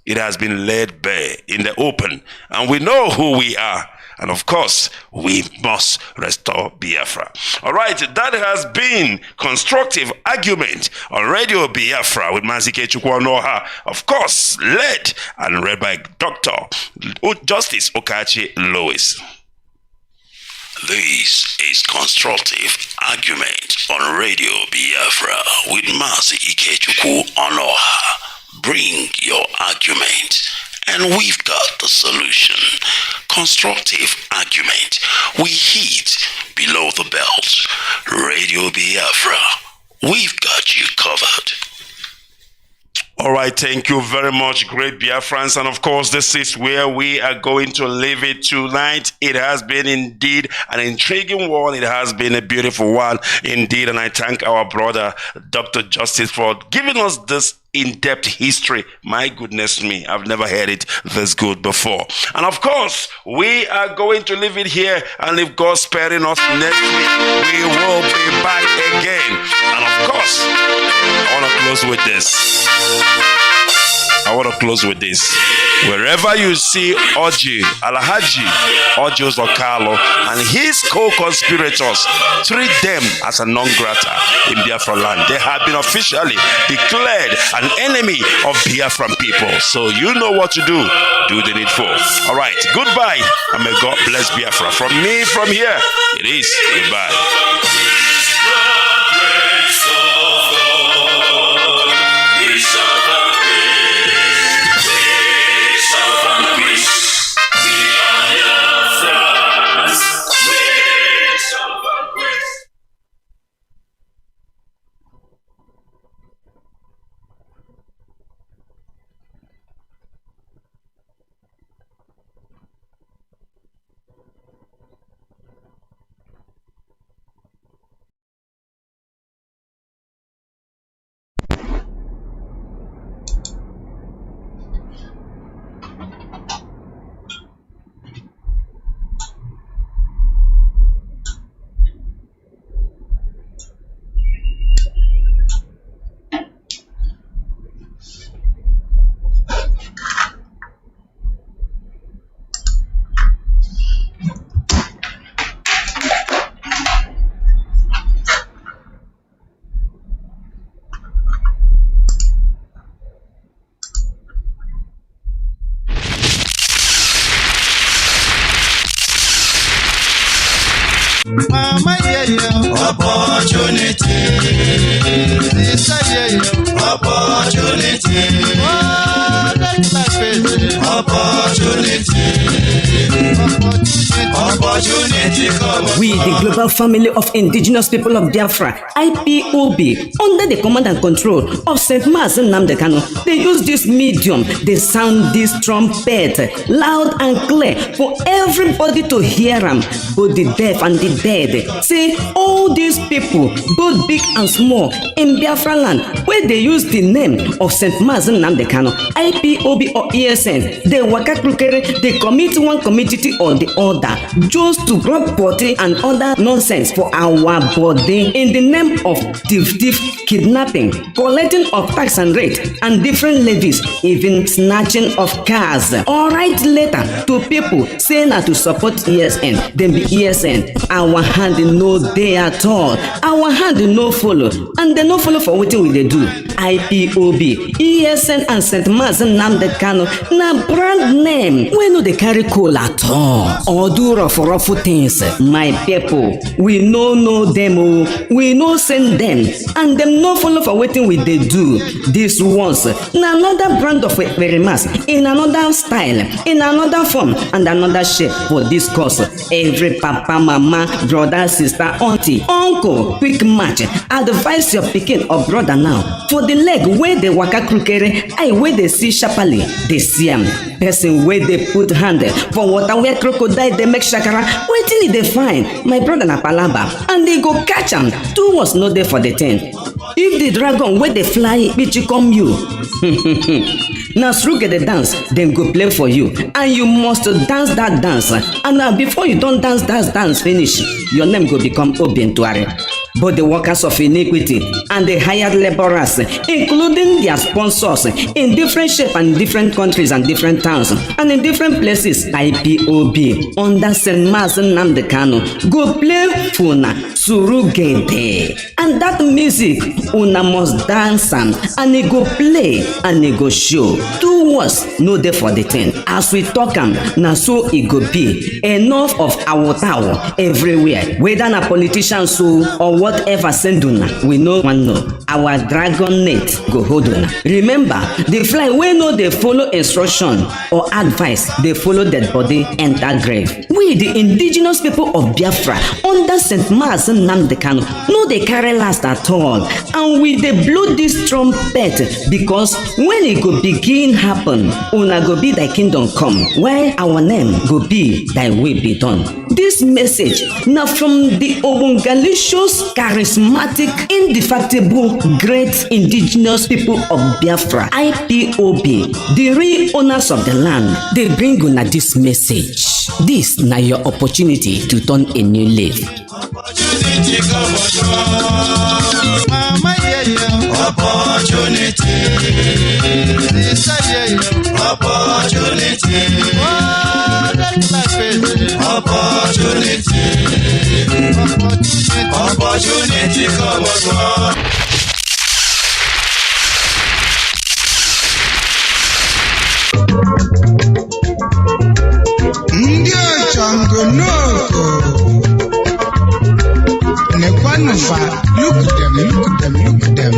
it has been laid bare in the open, and we know who we are. And of course, we must restore Biafra. All right, that has been constructive argument on Radio Biafra with Mazi Chukwu. Of course, led and read by Dr. Justice Okachi Lewis. This is constructive argument on Radio Biafra with Mazi Chukwu. Bring your argument, and we've got the solution. Constructive argument. We hit below the belt. Radio Biafra, we've got you covered. All right, thank you very much, great Biafrans. And of course, this is where we are going to leave it tonight. It has been indeed an intriguing one. It has been a beautiful one indeed. And I thank our brother, Dr. Justice, for giving us this in-depth history. My goodness me, I've never heard it this good before. And of course, we are going to leave it here, and if God's sparing us next week, we will be back again. And of course, I want to close with this. Wherever you see Oji, Alhaji, Ojo Zokalo, and his co-conspirators, treat them as a non-grata in Biafra land. They have been officially declared an enemy of Biafran people. So you know what to do. Do the needful. All right, goodbye, and may God bless Biafra. From me, from here, it is goodbye. We, the global family of indigenous people of Biafra, IPOB, under the command and control of St. Mazi Nnamdi Kanu, they use this medium, they sound this trumpet loud and clear for everybody to hear them, both the deaf and the dead. Say, all these people, both big and small, in Biafra land, where they use the name of St. Mazi Nnamdi Kanu, IPOB or ESN, they waka krukere, they commit one community or the other, just to grab body and other nonsense for our body in the name of thief, kidnapping, collecting of tax and rate, and different levies, even snatching of cars. All right, later to people saying that to support ESN, then be ESN. Our hand no day at all. Our hand no follow, and they no follow for what we they do. IPOB, ESN, and St. Mazi Nnamdi Kanu na brand name. We no they carry cool at all or do rough things. My people, we no know them, we no send them, and them no follow for wetin we dey do. This ones na another brand of experience in another style, in another form and another shape for this course. Every papa, mama, brother, sister, auntie, uncle, quick match, advise your pikin or brother now for the leg wey dey waka krukere, eye wey dey see sharply, dey see am. Person wey dey put hand for water where crocodile dey make shakara, wetin e dey find? My brother na palaba, and they go catch am. 2 words no dey for the thing. If the dragon wey dey fly pichi come you, na through get the dance dem go play for you, and you must dance that dance. And now before you don dance that dance finish, your name go become Obientuare. But the workers of iniquity and the hired laborers, including their sponsors in different shape and different countries and different towns and in different places, IPOB under St. Nnamdi Kanu go play Funa Surugede, and that music una must dance am, and e go play and e go show. 2 words no dey for the thing. As we talk am, na so e go be. Enough of awotawo everywhere, whether na politicians or whatever send una, we no wan know. Our dragon net go hold una. Remember, the fly wey no dey follow instruction or advice dey follow dead body enter grave. We the indigenous people of Biafra under St. Nnamdi Kanu no dey carry last at all, and we dey blow this trumpet because when e go begin happen, una go be thy kingdom come, while our name go be thy will be done. This message na from the Ogungalicious, charismatic, indefatigable, great indigenous people of Biafra, IPOB, the real owners of the land. They bring una this message. This na your opportunity to turn a new leaf. Opportunity. Ndị ọchọngọ n'ogo nekwanufa, look them.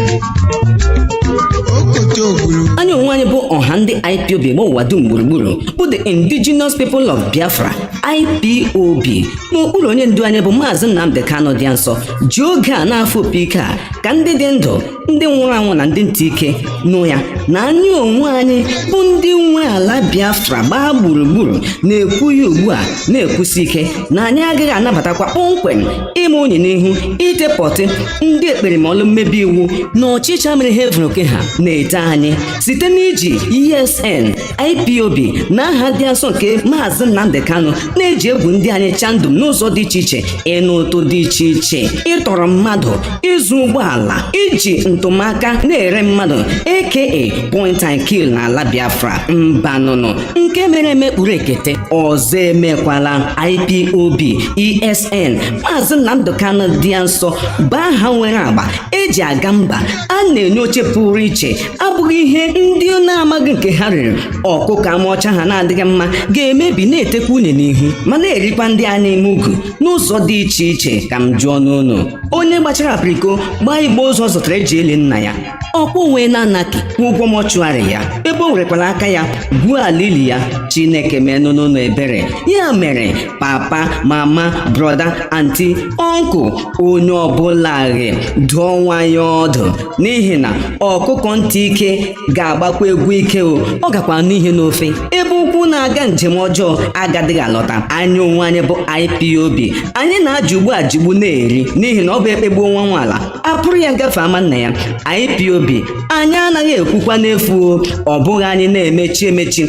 Anyị onwe anyị bụ ọha ndị IPOB ma ụwa dum gburugburu bụ the indigenous people of Biafra, IPOB, n'okpuru onye ndu anyị bụ Mazi Nnamdi Kanu dị nsọ, ji oge a na-afọ opi ike a ka ndị dị ndụ, ndị nwụrụ anwụ na ndị ntị ike nụ ya na anyị onwe anyị bụ ndị nwe ala Biafra gbaa gburugburu na-ekwu ya ugbu a, na-ekwusi ike na anyị agaghị anabatakwa kpọmkwem ime onye n'ihu ite pọtị ndị ekperimọlụ mmebi iwu na ọchịcha mere ha evuru oke ha na-ete anyị site n'iji ESN IPOB na aha dị asọ nke Mazi Nnamdi Kanu na-eji egwu ndị anyị chandum n'ụzọ dị iche iche, ịnụ ụtụ dị iche iche, ịtọrọ mmadụ, ịzụ ụgbọala, iji ntụmaka na-ere mmadụ aka point and kill n'ala Biafra. Mbanụnụ nke mere emekpuru ekete ọzọ emekwala. IPOB ESN Mazi Nnamdi Kanu dị nsọ bụ aha nwere agba eji aga mba, a na-enye oche pụrụ iche, abụghị ihe ndị na-amaghị nke ha riri. Ọkụkọ amaọcha ha na-adịghị mma ga-emebi na-etekwa unye n'ihu ma na-erikwa ndị a na-eme ugu n'ụzọ dị iche iche. Ka m jụọ n'ụlọ, onye gbachara apriko gbaa igbe ụzọ zụtara eji eli nna ya, ọkwa onwe na-anaki ụgwọ mọchụarị ya ebe o werekwara aka ya gwuo ala ili ya. Chineke menụ n'ụlọ ebere. Ya mere papa, mama, broda, anti, ọnkụ, onye ọbụla ghe dụọ nwayọ ọdụ, n'ihi na ọkụkọ ntị ike ga-agbakwa egwu ike o, ọ gakwa n'ihe n'ofe. Ebe ukwu na-aga njem ọjọọ agadịghị alọta. Anyị onwe anyị bụ IPOB, anyị na-ajụ ugbu a jigbu na-eri, n'ihi na ọ bụ ekpegbuo nwa nwaala apụrụ ya gafe ama nna ya. IPOB anyị anaghị ekwukwa n'efu, ọ bụghị anyị na-emechi emechi,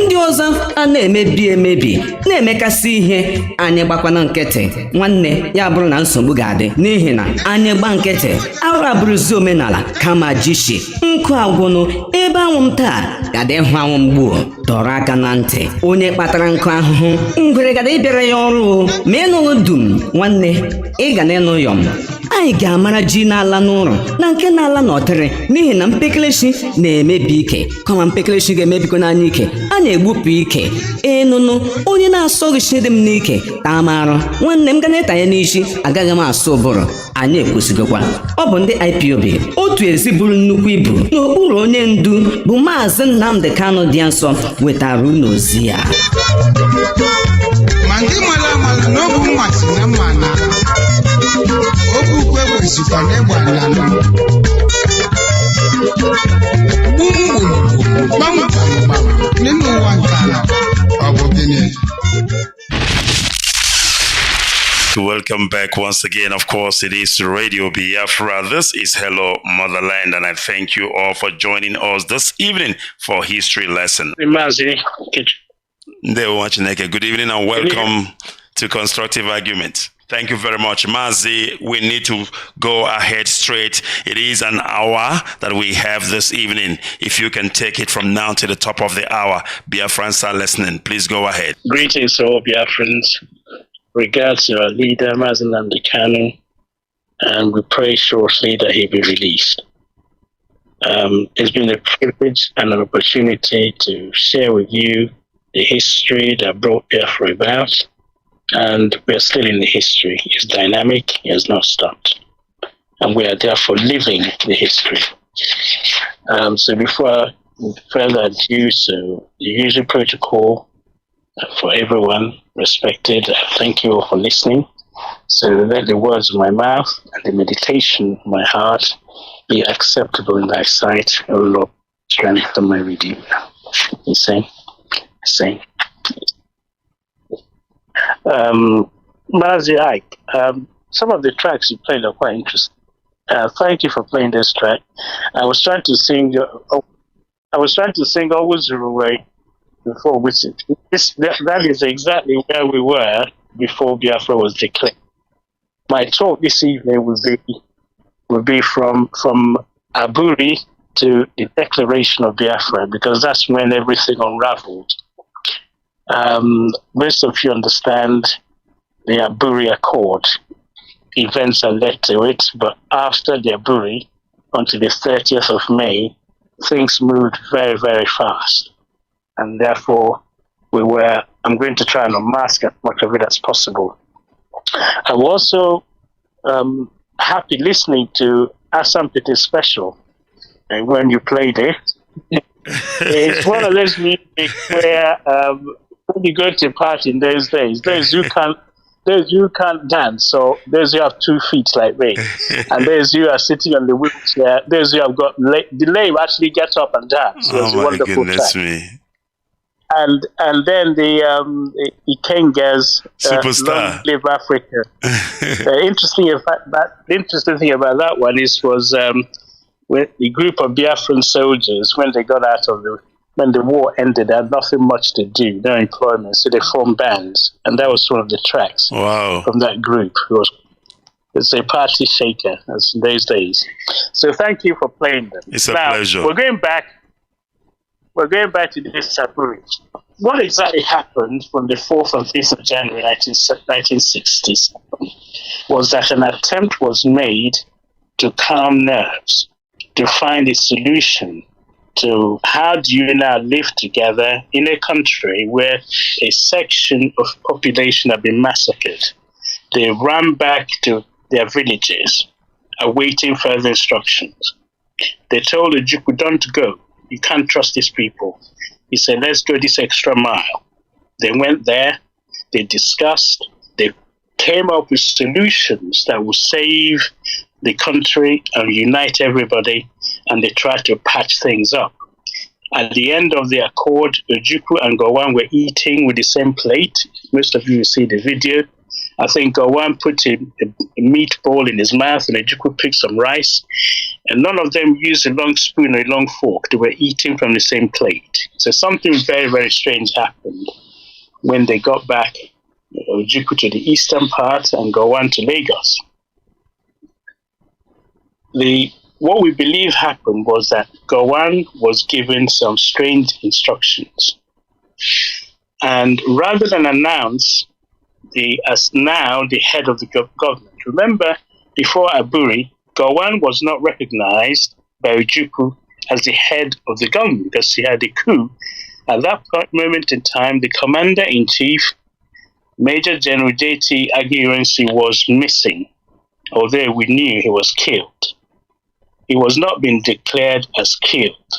ndị ọzọ a na-emebi emebi, na-emekasị ihe, anyị gbakwana nkịtị. Nwanne ya bụrụ na nsogbu ga-adị, n'ihi na anyị gba nkịtị arụ abụrụzi omenala kama jishi. Nkụ agwụnụ ebe anwụ taa gada ịhụ anwụ mgbuo. Dọrọ aka na ntị onye kpatara nkụ ahụhụ, ngwere gada ịbịara ya ọrụ ma ịnụghị dum, nwanne ị ga na ịnụ yọm. anyị ga-amara ji n'ala n'ụlọ na nke n'ala n'ọtịrị n'ihi na mpekelechi na-emebi ike kọma mpekelechi ga-emebikwa n'anya ike a na-egbupụ ike ịnụnụ onye na-asọghị chi dị m n'ike ka a marụ nwanne m ga na-etanye n'isi agaghị m asụ ụbụrụ anyị ekwesịgokwa ọ bụ ndị IPOB otu ezi buru nnukwu ibu n'okpuru onye ndu bụ Maazị Nnamdi Kanu dị nsọ wetara unu ozi ya ma ndị mara amara na ọ bụ mmasị na mma na oge ukwe kwesịkwa na ịgba nlanụ gbamgbamgbam n'ime ụwa nke ala ọ bụ gịnị. Welcome back once again. Of course, it is Radio Biafra. This is Hello Motherland, and I thank you all for joining us this evening for History Lesson. Mazi, good evening and welcome to Constructive Argument. Thank you very much, Mazi. We need to go ahead straight. It is an hour that we have this evening. If you can take it from now to the top of the hour, Biafrans are listening. Please go ahead. Greetings to all Biafrans. Regards to our leader, Mazi Nnamdi Kanu, and we pray shortly that he be released. It's been a privilege and an opportunity to share with you the history that brought Biafra about, and we're still in the history. It's dynamic, it has not stopped, and we are therefore living the history. So before further ado, so the usual protocol for everyone respected, thank you all for listening. So let the words of my mouth and the meditation of my heart be acceptable in thy sight, O Lord, strength of my Redeemer. You sing. Mazi Ike, some of the tracks you played are quite interesting. Thank you for playing this track. I was trying to sing Always Away before, which that is exactly where we were before Biafra was declared. My talk this evening will be from Aburi to the declaration of Biafra, because that's when everything unraveled. Most of you understand the Aburi Accord. Events that led to it, but after the Aburi, until the 30th of May, things moved very, very fast. And therefore, I'm going to try and unmask as much of it as possible. I'm also happy listening to Assam Pete's special, and when you played it. It's one of those music where when you go to a party in those days, those who can't dance, so those who have 2 feet like me, and those who are sitting on the wheelchair, those who have got delay actually get up and dance. So it's a wonderful goodness track. Me. And then the Ikenga's Superstar. Long Live Africa. The interesting thing about that one was with the group of Biafran soldiers, when they got out of when the war ended, they had nothing much to do, no employment, so they formed bands, and that was one of the tracks from that group. It's a party shaker, as in those days. So thank you for playing them. It's a pleasure. We're going back to this Aburi. What exactly happened from the 4th and 5th of January 1960s was that an attempt was made to calm nerves, to find a solution to how do you now live together in a country where a section of population have been massacred. They ran back to their villages, awaiting further instructions. They told the Juku, don't go. You can't trust these people. He said, let's go this extra mile. They went there, they discussed, they came up with solutions that will save the country and unite everybody, and they tried to patch things up. At the end of the accord, Ojukwu and Gowon were eating with the same plate. Most of you will see the video. I think Gowon put a meatball in his mouth, and Ojukwu picked some rice. And none of them used a long spoon or a long fork. They were eating from the same plate. So something very, very strange happened when they got back, Ojukwu to the eastern part and Gowon to Lagos. What we believe happened was that Gowon was given some strange instructions. And rather than announce as now the head of the government, remember, before Aburi, Gowon was not recognized by Ojukwu as the head of the government because he had a coup. At that moment in time, the commander-in-chief, Major General J.T. Aguiyi was missing, although we knew he was killed. He was not being declared as killed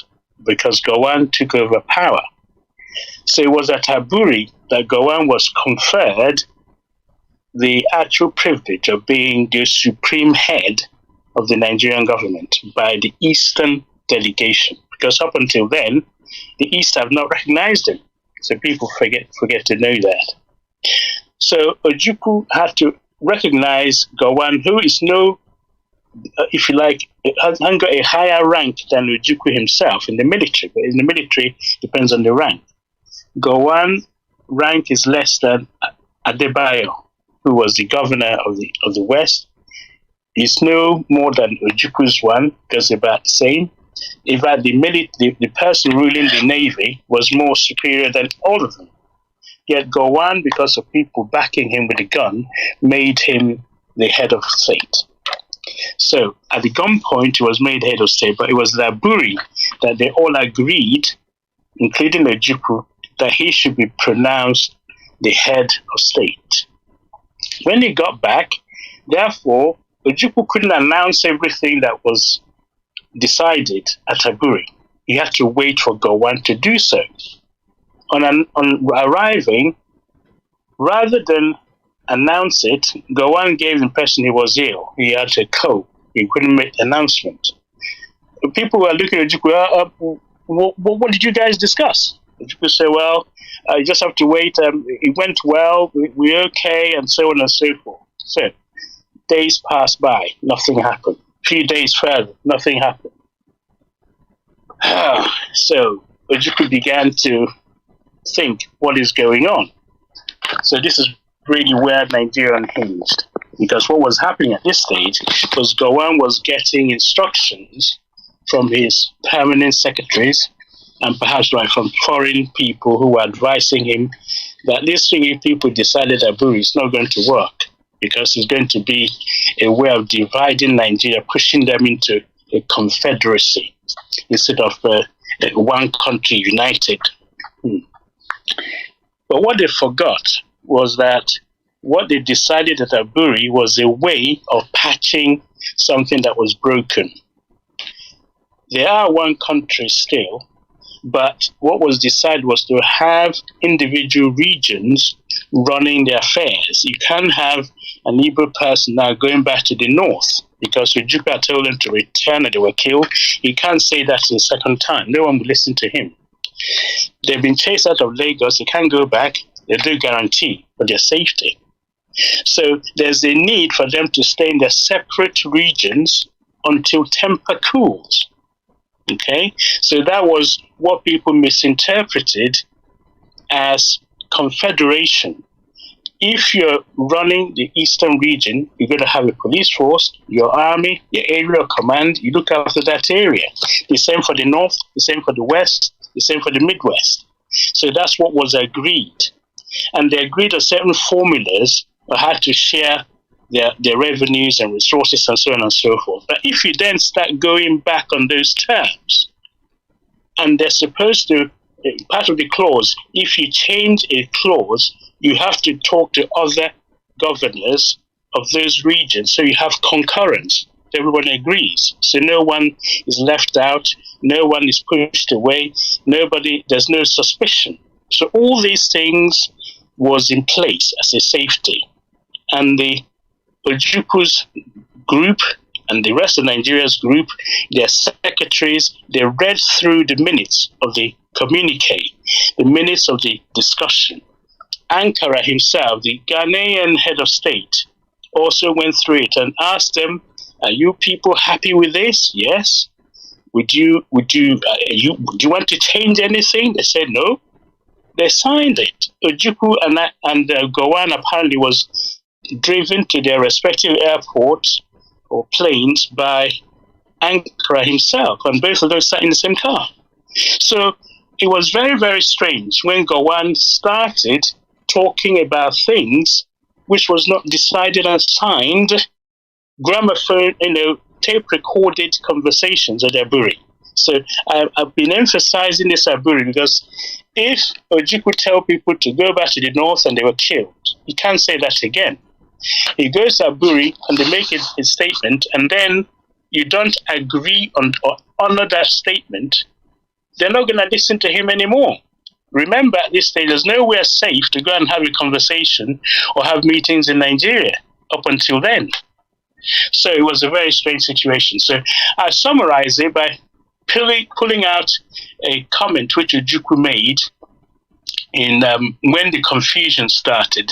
because Gowon took over power. So it was at Aburi that Gowon was conferred the actual privilege of being the supreme head of the Nigerian government by the Eastern delegation. Because up until then, the East have not recognized him. So people forget to know that. So Ojukwu had to recognize Gowon, who is if you like, has got a higher rank than Ojukwu himself in the military. But in the military, depends on the rank. Gowon rank is less than Adebayo, who was the governor of the West. He's no more than Ojukwu's one, because they're about the same. In fact, the person ruling the Navy was more superior than all of them. Yet Gowon, because of people backing him with a gun, made him the head of state. So at the gunpoint, he was made head of state, but it was the Aburi that they all agreed, including Ojukwu, that he should be pronounced the head of state. When he got back, therefore, Ojukwu couldn't announce everything that was decided at Aburi. He had to wait for Gowon to do so. On arriving, rather than announce it, Gowon gave the impression he was ill. He had a cold. He couldn't make the announcement. People were looking at Ojukwu, what did you guys discuss? Ojukwu said, well, you just have to wait. It went well, we're okay, and so on and so forth. So, days passed by, nothing happened. A few days further, nothing happened. So, Ojukwu began to think, what is going on? So this is really where Nigeria unhinged. Because what was happening at this stage was Gowon was getting instructions from his permanent secretaries and perhaps from foreign people who were advising him that these three people decided that Aburi is not going to work because it's going to be a way of dividing Nigeria, pushing them into a confederacy instead of one country united. But what they forgot was that what they decided at Aburi was a way of patching something that was broken. They are one country still, but what was decided was to have individual regions running their affairs. You can't have an Igbo person now going back to the north because Ojukwu told them to return and they were killed. You can't say that a second time. No one will listen to him. They've been chased out of Lagos. They can't go back. There's no guarantee for their safety. So there's a need for them to stay in their separate regions until temper cools. Okay? So that was what people misinterpreted as confederation. If you're running the eastern region, you're going to have a police force, your army, your area of command, you look after that area. The same for the north, the same for the west, the same for the Midwest. So that's what was agreed. And they agreed on certain formulas on how to share their revenues and resources and so on and so forth. But if you then start going back on those terms, and they're supposed to, part of the clause, if you change a clause, you have to talk to other governors of those regions so you have concurrence. Everyone agrees. So no one is left out, no one is pushed away, there's no suspicion. So all these things was in place as a safety. And the Ojukwu's group and the rest of Nigeria's group, their secretaries, they read through the minutes of the communique, the minutes of the discussion. Ankara himself, the Ghanaian head of state, also went through it and asked them, are you people happy with this? Yes. Would you want to change anything? They said no. They signed it. Ojukwu and Gowon apparently was driven to their respective airports or planes by Ankara himself, and both of them sat in the same car. So it was very, very strange when Gowon started talking about things which was not decided and signed gramophone, tape recorded conversations at Aburi. So I've been emphasizing this Aburi because if Ojukwu tell people to go back to the north and they were killed, he can't say that again. He goes to Aburi and they make a statement, and then you don't agree on or honor that statement, they're not going to listen to him anymore. Remember, at this stage, there's nowhere safe to go and have a conversation or have meetings in Nigeria up until then. So it was a very strange situation. So I summarize it by pulling out a comment which Ojukwu made in when the confusion started.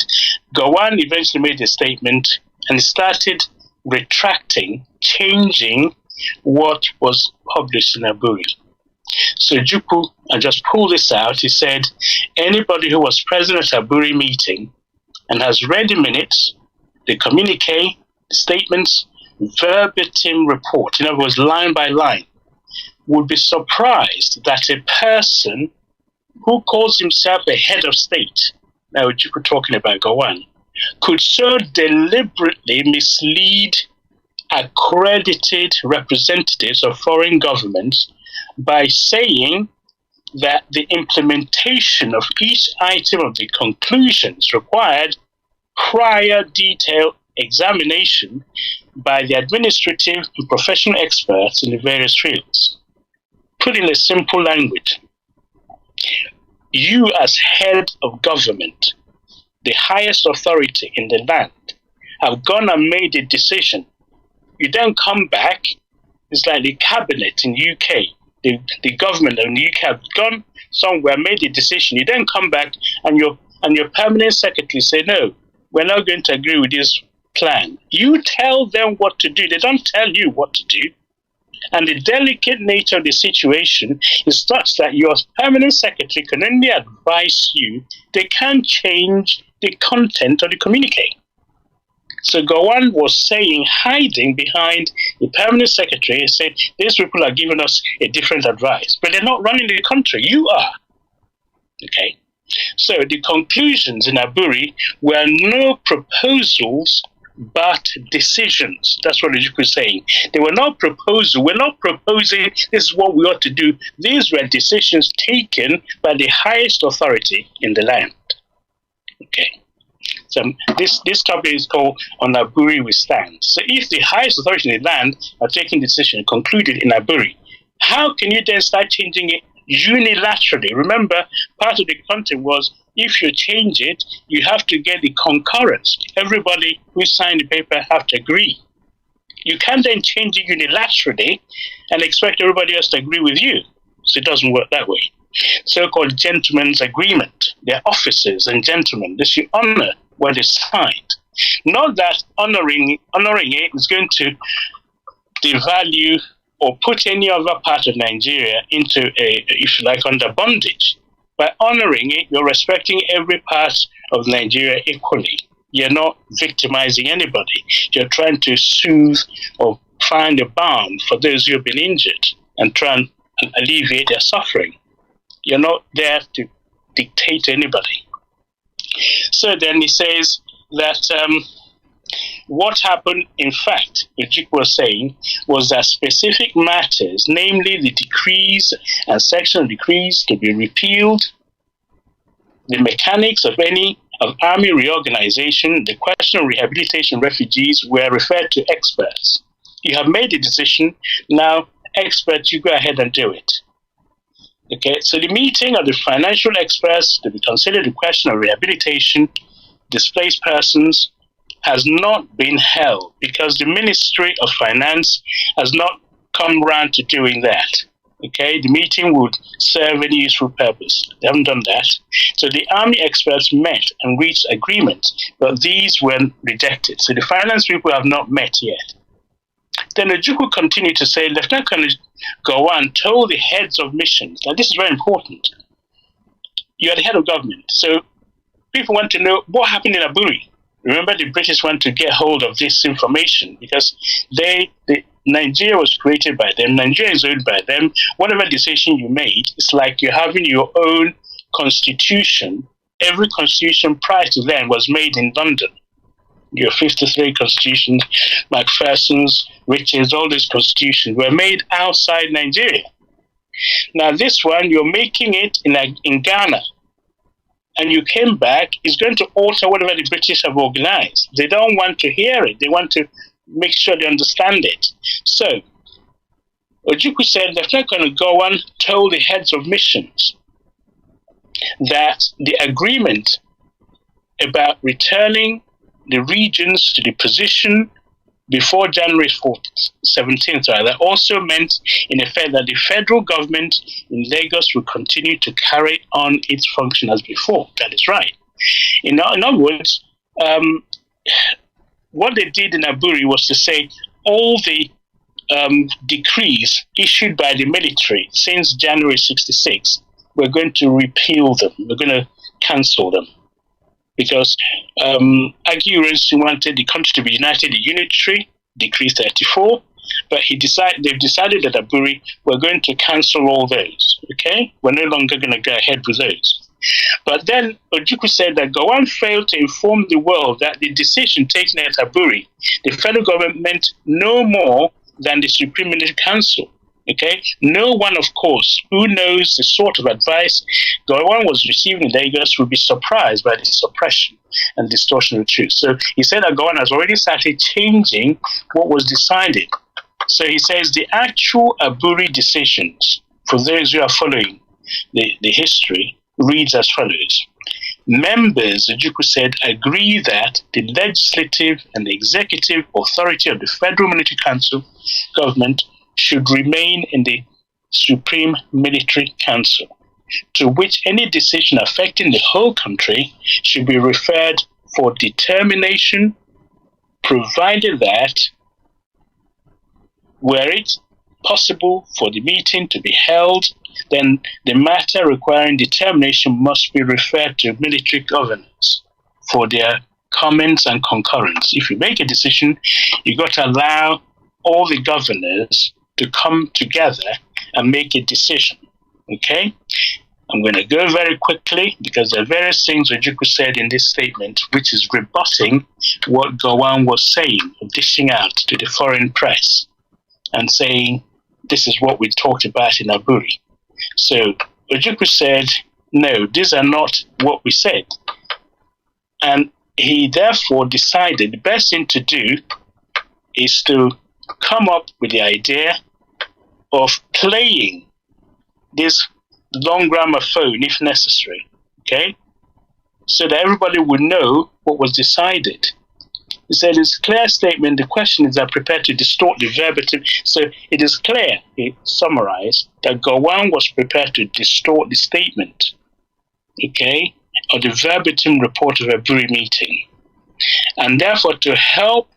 Gowon eventually made a statement and started retracting, changing what was published in Aburi. So Ojukwu, I just pulled this out, he said, anybody who was present at Aburi meeting and has read the minutes, the communique, the statements, verbatim report, in other words, line by line, would be surprised that a person who calls himself a head of state, now Ojukwu talking about Gowon, could so deliberately mislead accredited representatives of foreign governments by saying that the implementation of each item of the conclusions required prior detailed examination by the administrative and professional experts in the various fields. Put in a simple language, you as head of government, the highest authority in the land, have gone and made a decision. You then come back, it's like the cabinet in UK, the government in the UK have gone somewhere, made a decision. You then come back and your permanent secretary say, no, we're not going to agree with this plan. You tell them what to do. They don't tell you what to do. And the delicate nature of the situation is such that your permanent secretary can only advise you. They can't change the content of the communique. So Gowon was saying, hiding behind the permanent secretary, and said, these people are giving us a different advice, but they're not running the country. You are. Okay. So the conclusions in Aburi were no proposals, but decisions. That's what Ojukwu is saying. They were not proposals. We're not proposing this is what we ought to do. These were decisions taken by the highest authority in the land. Okay. So this topic is called On Aburi We Stand. So if the highest authority in the land are taking decision concluded in Aburi, how can you then start changing it unilaterally? Remember, part of the content was if you change it, you have to get the concurrence. Everybody who signed the paper have to agree. You can't then change it unilaterally and expect everybody else to agree with you. So it doesn't work that way. So-called gentleman's agreement. They're officers and gentlemen. They should honor what they signed. Not that honoring it is going to devalue or put any other part of Nigeria into if you like, under bondage. By honoring it, you're respecting every part of Nigeria equally. You're not victimizing anybody. You're trying to soothe or find a balm for those who have been injured and try and alleviate their suffering. You're not there to dictate to anybody. So then he says that what happened, in fact, Ojukwu was saying, was that specific matters, namely the decrees and section of decrees to be repealed, the mechanics of army reorganization, the question of rehabilitation refugees were referred to experts. You have made a decision, now experts, you go ahead and do it. Okay, so the meeting of the financial experts to be considered the question of rehabilitation, displaced persons, has not been held because the Ministry of Finance has not come round to doing that. Okay, the meeting would serve any useful purpose. They haven't done that. So the army experts met and reached agreement, but these were rejected. So the finance people have not met yet. Then Ojukwu continued to say, Lieutenant Colonel Gowon told the heads of missions, now this is very important, you are the head of government, so people want to know what happened in Aburi. Remember, the British want to get hold of this information because Nigeria was created by them, Nigeria is owned by them. Whatever decision you made, it's like you're having your own constitution. Every constitution prior to then was made in London. your 53 constitutions, Macpherson's, Richards, all these constitutions were made outside Nigeria. Now this one, you're making it in Ghana, and you came back, it's going to alter whatever the British have organized. They don't want to hear it. They want to make sure they understand it. So Ojukwu said they're not going to go on, told the heads of missions that the agreement about returning the regions to the position before January 17th, that also meant, in effect, that the federal government in Lagos will continue to carry on its function as before. That is right. In other words, what they did in Aburi was to say all the decrees issued by the military since January 66, we're going to repeal them. We're going to cancel them. Because Aguirre wanted the country to be united and unitary, Decree 34, but they've decided that Aburi, we're going to cancel all those, okay? We're no longer going to go ahead with those. But then Ojukwu said that Gowon failed to inform the world that the decision taken at Aburi, the federal government meant no more than the Supreme Military Council. Okay, no one, of course, who knows the sort of advice Gowon was receiving in Lagos would be surprised by the suppression and distortion of the truth. So he said that Gowon has already started changing what was decided. So he says the actual Aburi decisions, for those who are following the history, reads as follows. Members, Ojukwu said, agree that the legislative and the executive authority of the Federal Military Council government should remain in the Supreme Military Council, to which any decision affecting the whole country should be referred for determination, provided that, were it possible for the meeting to be held, then the matter requiring determination must be referred to military governors for their comments and concurrence. If you make a decision, you've got to allow all the governors to come together and make a decision, okay? I'm going to go very quickly because there are various things Ojukwu said in this statement which is rebutting what Gowon was saying, dishing out to the foreign press and saying, this is what we talked about in Aburi. So Ojukwu said, no, these are not what we said. And he therefore decided the best thing to do is to come up with the idea of playing this long gramophone if necessary, okay? So that everybody would know what was decided. He said it's a clear statement, the question is are prepared to distort the verbatim. So it is clear, he summarized, that Gowon was prepared to distort the statement, okay, or the verbatim report of a Aburi meeting. And therefore to help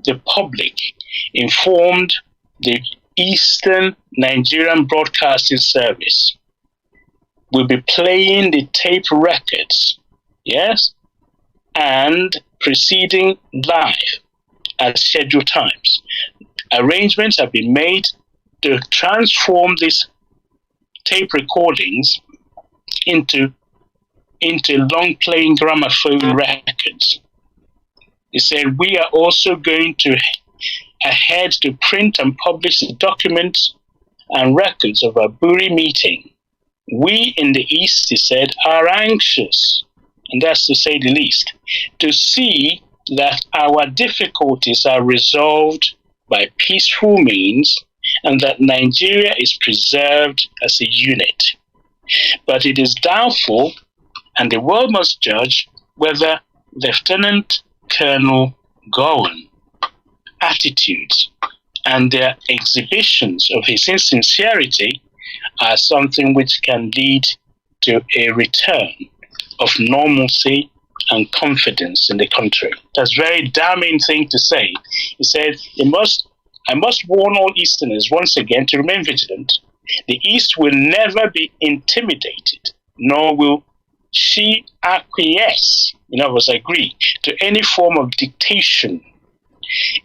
the public informed the Eastern Nigerian Broadcasting Service will be playing the tape records, yes, and proceeding live at scheduled times. Arrangements have been made to transform these tape recordings into long-playing gramophone records. He said, we are also going to ahead to print and publish the documents and records of our Aburi meeting. We in the East, he said, are anxious, and that's to say the least, to see that our difficulties are resolved by peaceful means and that Nigeria is preserved as a unit. But it is doubtful, and the world must judge, whether Lieutenant Colonel Gowon attitudes and their exhibitions of his insincerity are something which can lead to a return of normalcy and confidence in the country. That's a very damning thing to say. He said, I must warn all Easterners once again to remain vigilant. The East will never be intimidated, nor will she acquiesce, in other words, agree, to any form of dictation.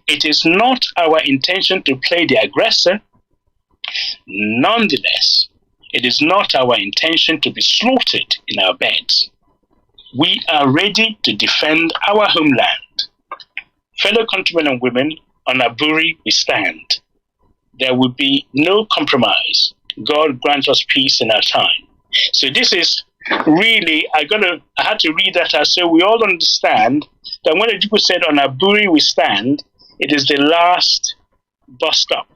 It is not our intention to play the aggressor. Nonetheless, it is not our intention to be slaughtered in our beds. We are ready to defend our homeland fellow countrymen and women, on Aburi we stand. There will be no compromise. God grant us peace in our time. So this is really, I had to read that out so we all understand that when the people said on Aburi we stand, it is the last bus stop.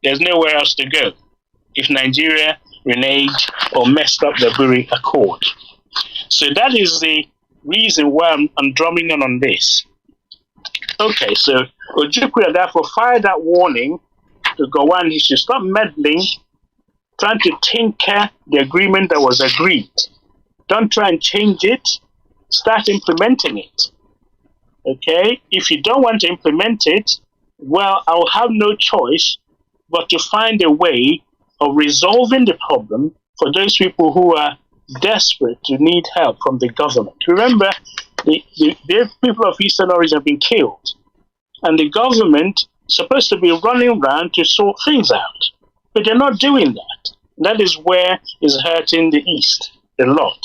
There's nowhere else to go if Nigeria reneged or messed up the Aburi Accord. So that is the reason why I'm drumming on this. Okay, so Ojukwu therefore fired that warning to Gowon. He should stop meddling, trying to tinker the agreement that was agreed. Don't try and change it. Start implementing it. Okay? If you don't want to implement it, well, I'll have no choice but to find a way of resolving the problem for those people who are desperate to need help from the government. Remember, the people of Eastern origin have been killed, and the government is supposed to be running around to sort things out, but they're not doing that. That is where it's hurting the East a lot.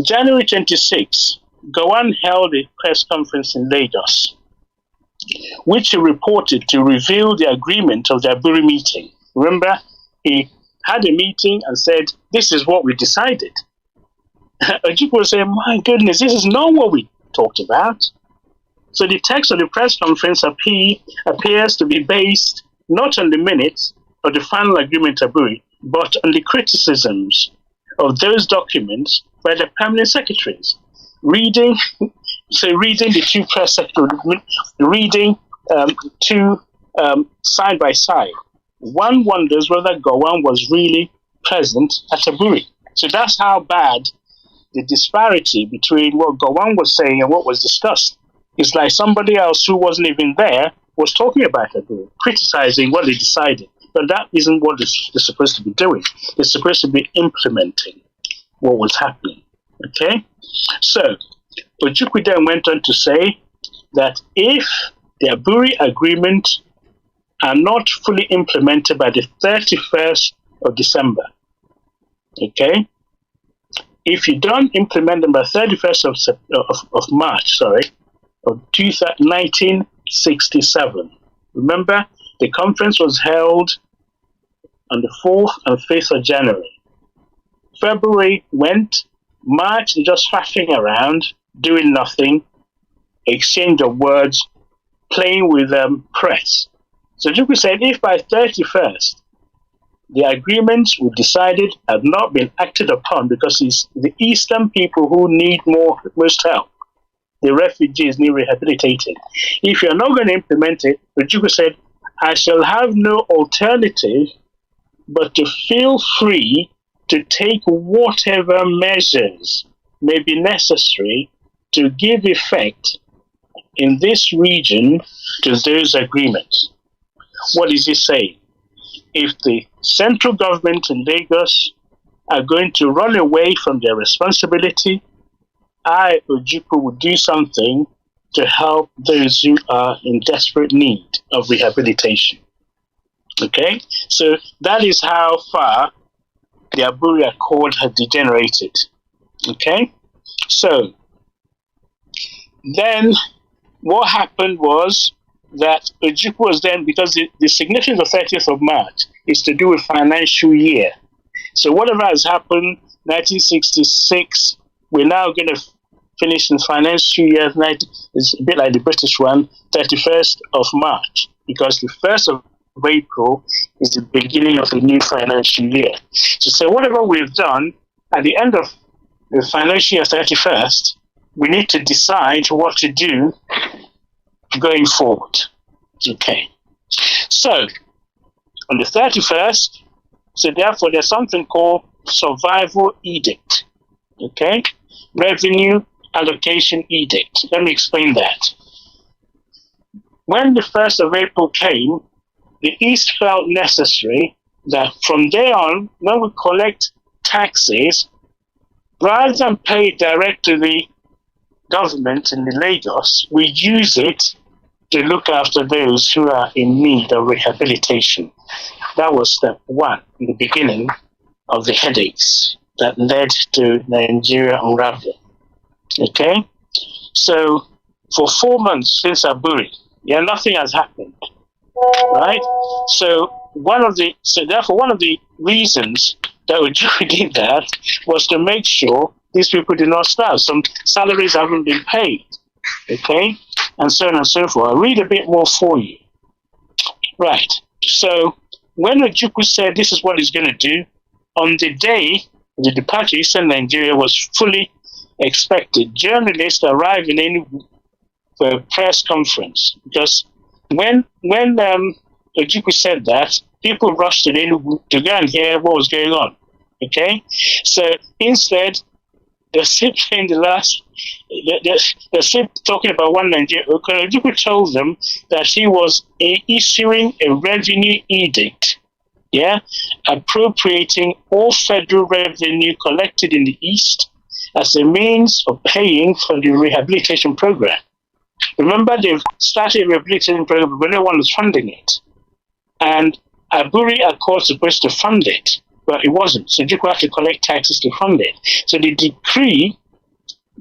January 26, Gowon held a press conference in Lagos, which he reported to reveal the agreement of the Aburi meeting. Remember, he had a meeting and said, this is what we decided. Ojukwu was saying, my goodness, this is not what we talked about. So the text of the press conference appears to be based not on the minutes of the final agreement Aburi, but on the criticisms of those documents by the permanent secretaries. Reading the two press secretaries, reading two side by side, one wonders whether Gowon was really present at Aburi. So that's how bad the disparity between what Gowon was saying and what was discussed. It's like somebody else who wasn't even there was talking about Aburi, criticizing what they decided. But that isn't what they're supposed to be doing. They're supposed to be implementing what was happening. Okay? So, Ojukwu then went on to say that if the Aburi agreement are not fully implemented by the 31st of December, okay? If you don't implement them by 31st of March, of 1967, remember, the conference was held on the 4th and 5th of January. February went, March just faffing around, doing nothing, exchange of words, playing with press. So Ojukwu said if by 31st the agreements we decided have not been acted upon because it's the Eastern people who need most help, the refugees need rehabilitated. If you're not going to implement it, Ojukwu said, I shall have no alternative but to feel free to take whatever measures may be necessary to give effect in this region to those agreements. What is he saying? If the central government in Lagos are going to run away from their responsibility, I, Ojukwu, will do something to help those who are in desperate need of rehabilitation. Okay? So that is how far the Aburi Accord had degenerated. Okay? So then what happened was that Ojukwu was then, because the significance of 30th of March is to do with financial year. So whatever has happened, 1966, we're now going to finish in financial year, it's a bit like the British one, 31st of March, because the 1st of April is the beginning of the new financial year. So whatever we've done, at the end of the financial year 31st, we need to decide what to do going forward. Okay. So, on the 31st, so therefore there's something called survival edict. Okay? Revenue allocation edict. Let me explain that. When the 1st of April came, the East felt necessary that from there on, when we collect taxes, rather than pay it direct to the government in the Lagos, we use it to look after those who are in need of rehabilitation. That was step one, in the beginning of the headaches that led to Nigeria unraveling. Okay? So for 4 months since Aburi. Yeah, nothing has happened, right? So therefore one of the reasons that Ojukwu did that was to make sure these people did not starve. Some salaries haven't been paid, okay, and so on and so forth. I'll read a bit more for you. Right. So when Ojukwu said this is what he's going to do, on the day the departure of Eastern Nigeria was fully expected, journalists arrived in Enugu for a press conference, because when Ojukwu said that, people rushed to Enugu to go and hear what was going on. Okay, so instead, they're simply they're still talking about one Nigeria. Ojukwu told them that he was issuing a revenue edict, yeah, appropriating all federal revenue collected in the East as a means of paying for the rehabilitation program. Remember, they've started a rehabilitation program, but no one was funding it. And Aburi, of course, was supposed to fund it, but it wasn't. So Ojukwu had to collect taxes to fund it. So the decree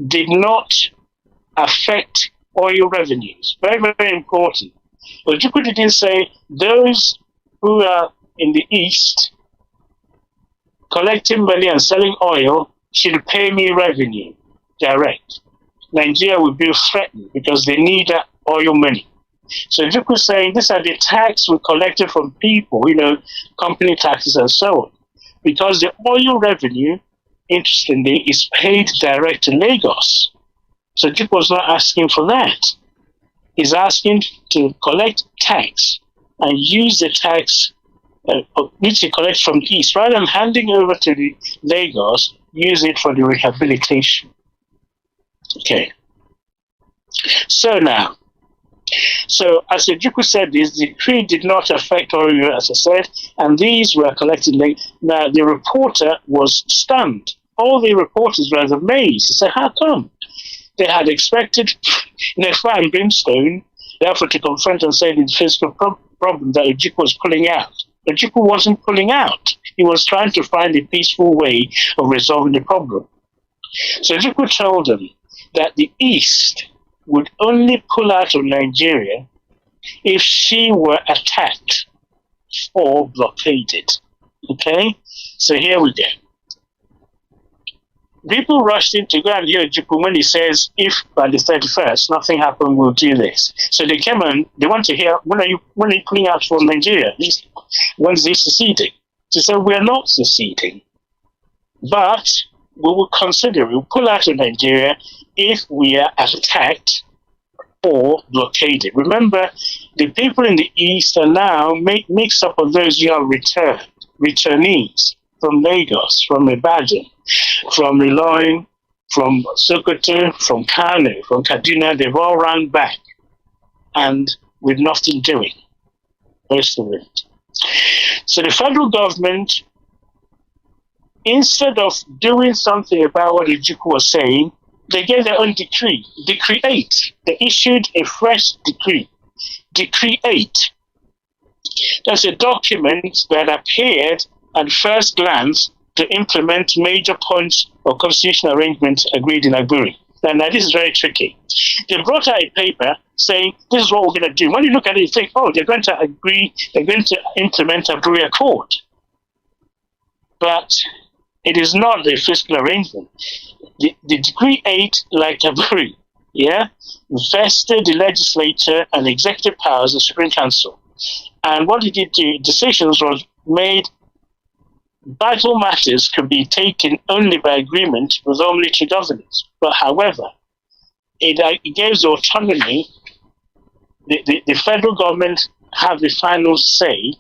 did not affect oil revenues. Very, very important. Ojukwu didn't say those who are in the East collecting money and selling oil should pay me revenue direct. Nigeria will be threatened because they need that oil money. So Ojukwu is saying these are the tax we collected from people, company taxes and so on. Because the oil revenue, interestingly, is paid direct to Lagos. So Ojukwu was not asking for that. He's asking to collect tax and use the tax which he collects from the East, rather than handing over to the Lagos, use it for the rehabilitation. Okay. So now, as Ojukwu said, this decree did not affect oil, as I said, and these were collected. Now, the reporter was stunned. All the reporters were amazed. He said, how come? They had expected fire and brimstone, therefore to confront and say the physical problem that Ojukwu was pulling out. Ojukwu wasn't pulling out. He was trying to find a peaceful way of resolving the problem. So Ojukwu told them that the East would only pull out of Nigeria if she were attacked or blockaded. Okay? So here we go. People rushed in to go and hear Ojukwu when he says, if by the 31st nothing happened, we'll do this. So they came and they want to hear, when are you pulling out from Nigeria? When's he seceding? So they said, we're not seceding, but we will consider, we'll pull out of Nigeria if we are attacked or blockaded. Remember, the people in the East are now mixed up of those who are returnees from Lagos, from Ibadan, from Liaison, from Sokoto, from Kanu, from Kaduna. They've all run back and with nothing doing, most of it. So the federal government, instead of doing something about what Ojukwu was saying, they gave their own decree, Decree 8. They issued a fresh decree, Decree 8. That's a document that appeared at first glance to implement major points of constitutional arrangement agreed in Aburi. Now this is very tricky. They brought out a paper saying, this is what we're going to do. When you look at it, you think, oh, they're going to agree, they're going to implement Aburi Accord. But it is not the fiscal arrangement. The Decree 8, like Aburi, vested the legislature and executive powers of the Supreme Council. And what it did, the decisions was made, vital matters could be taken only by agreement with only two governors. But however, it gives autonomy. The federal government have the final say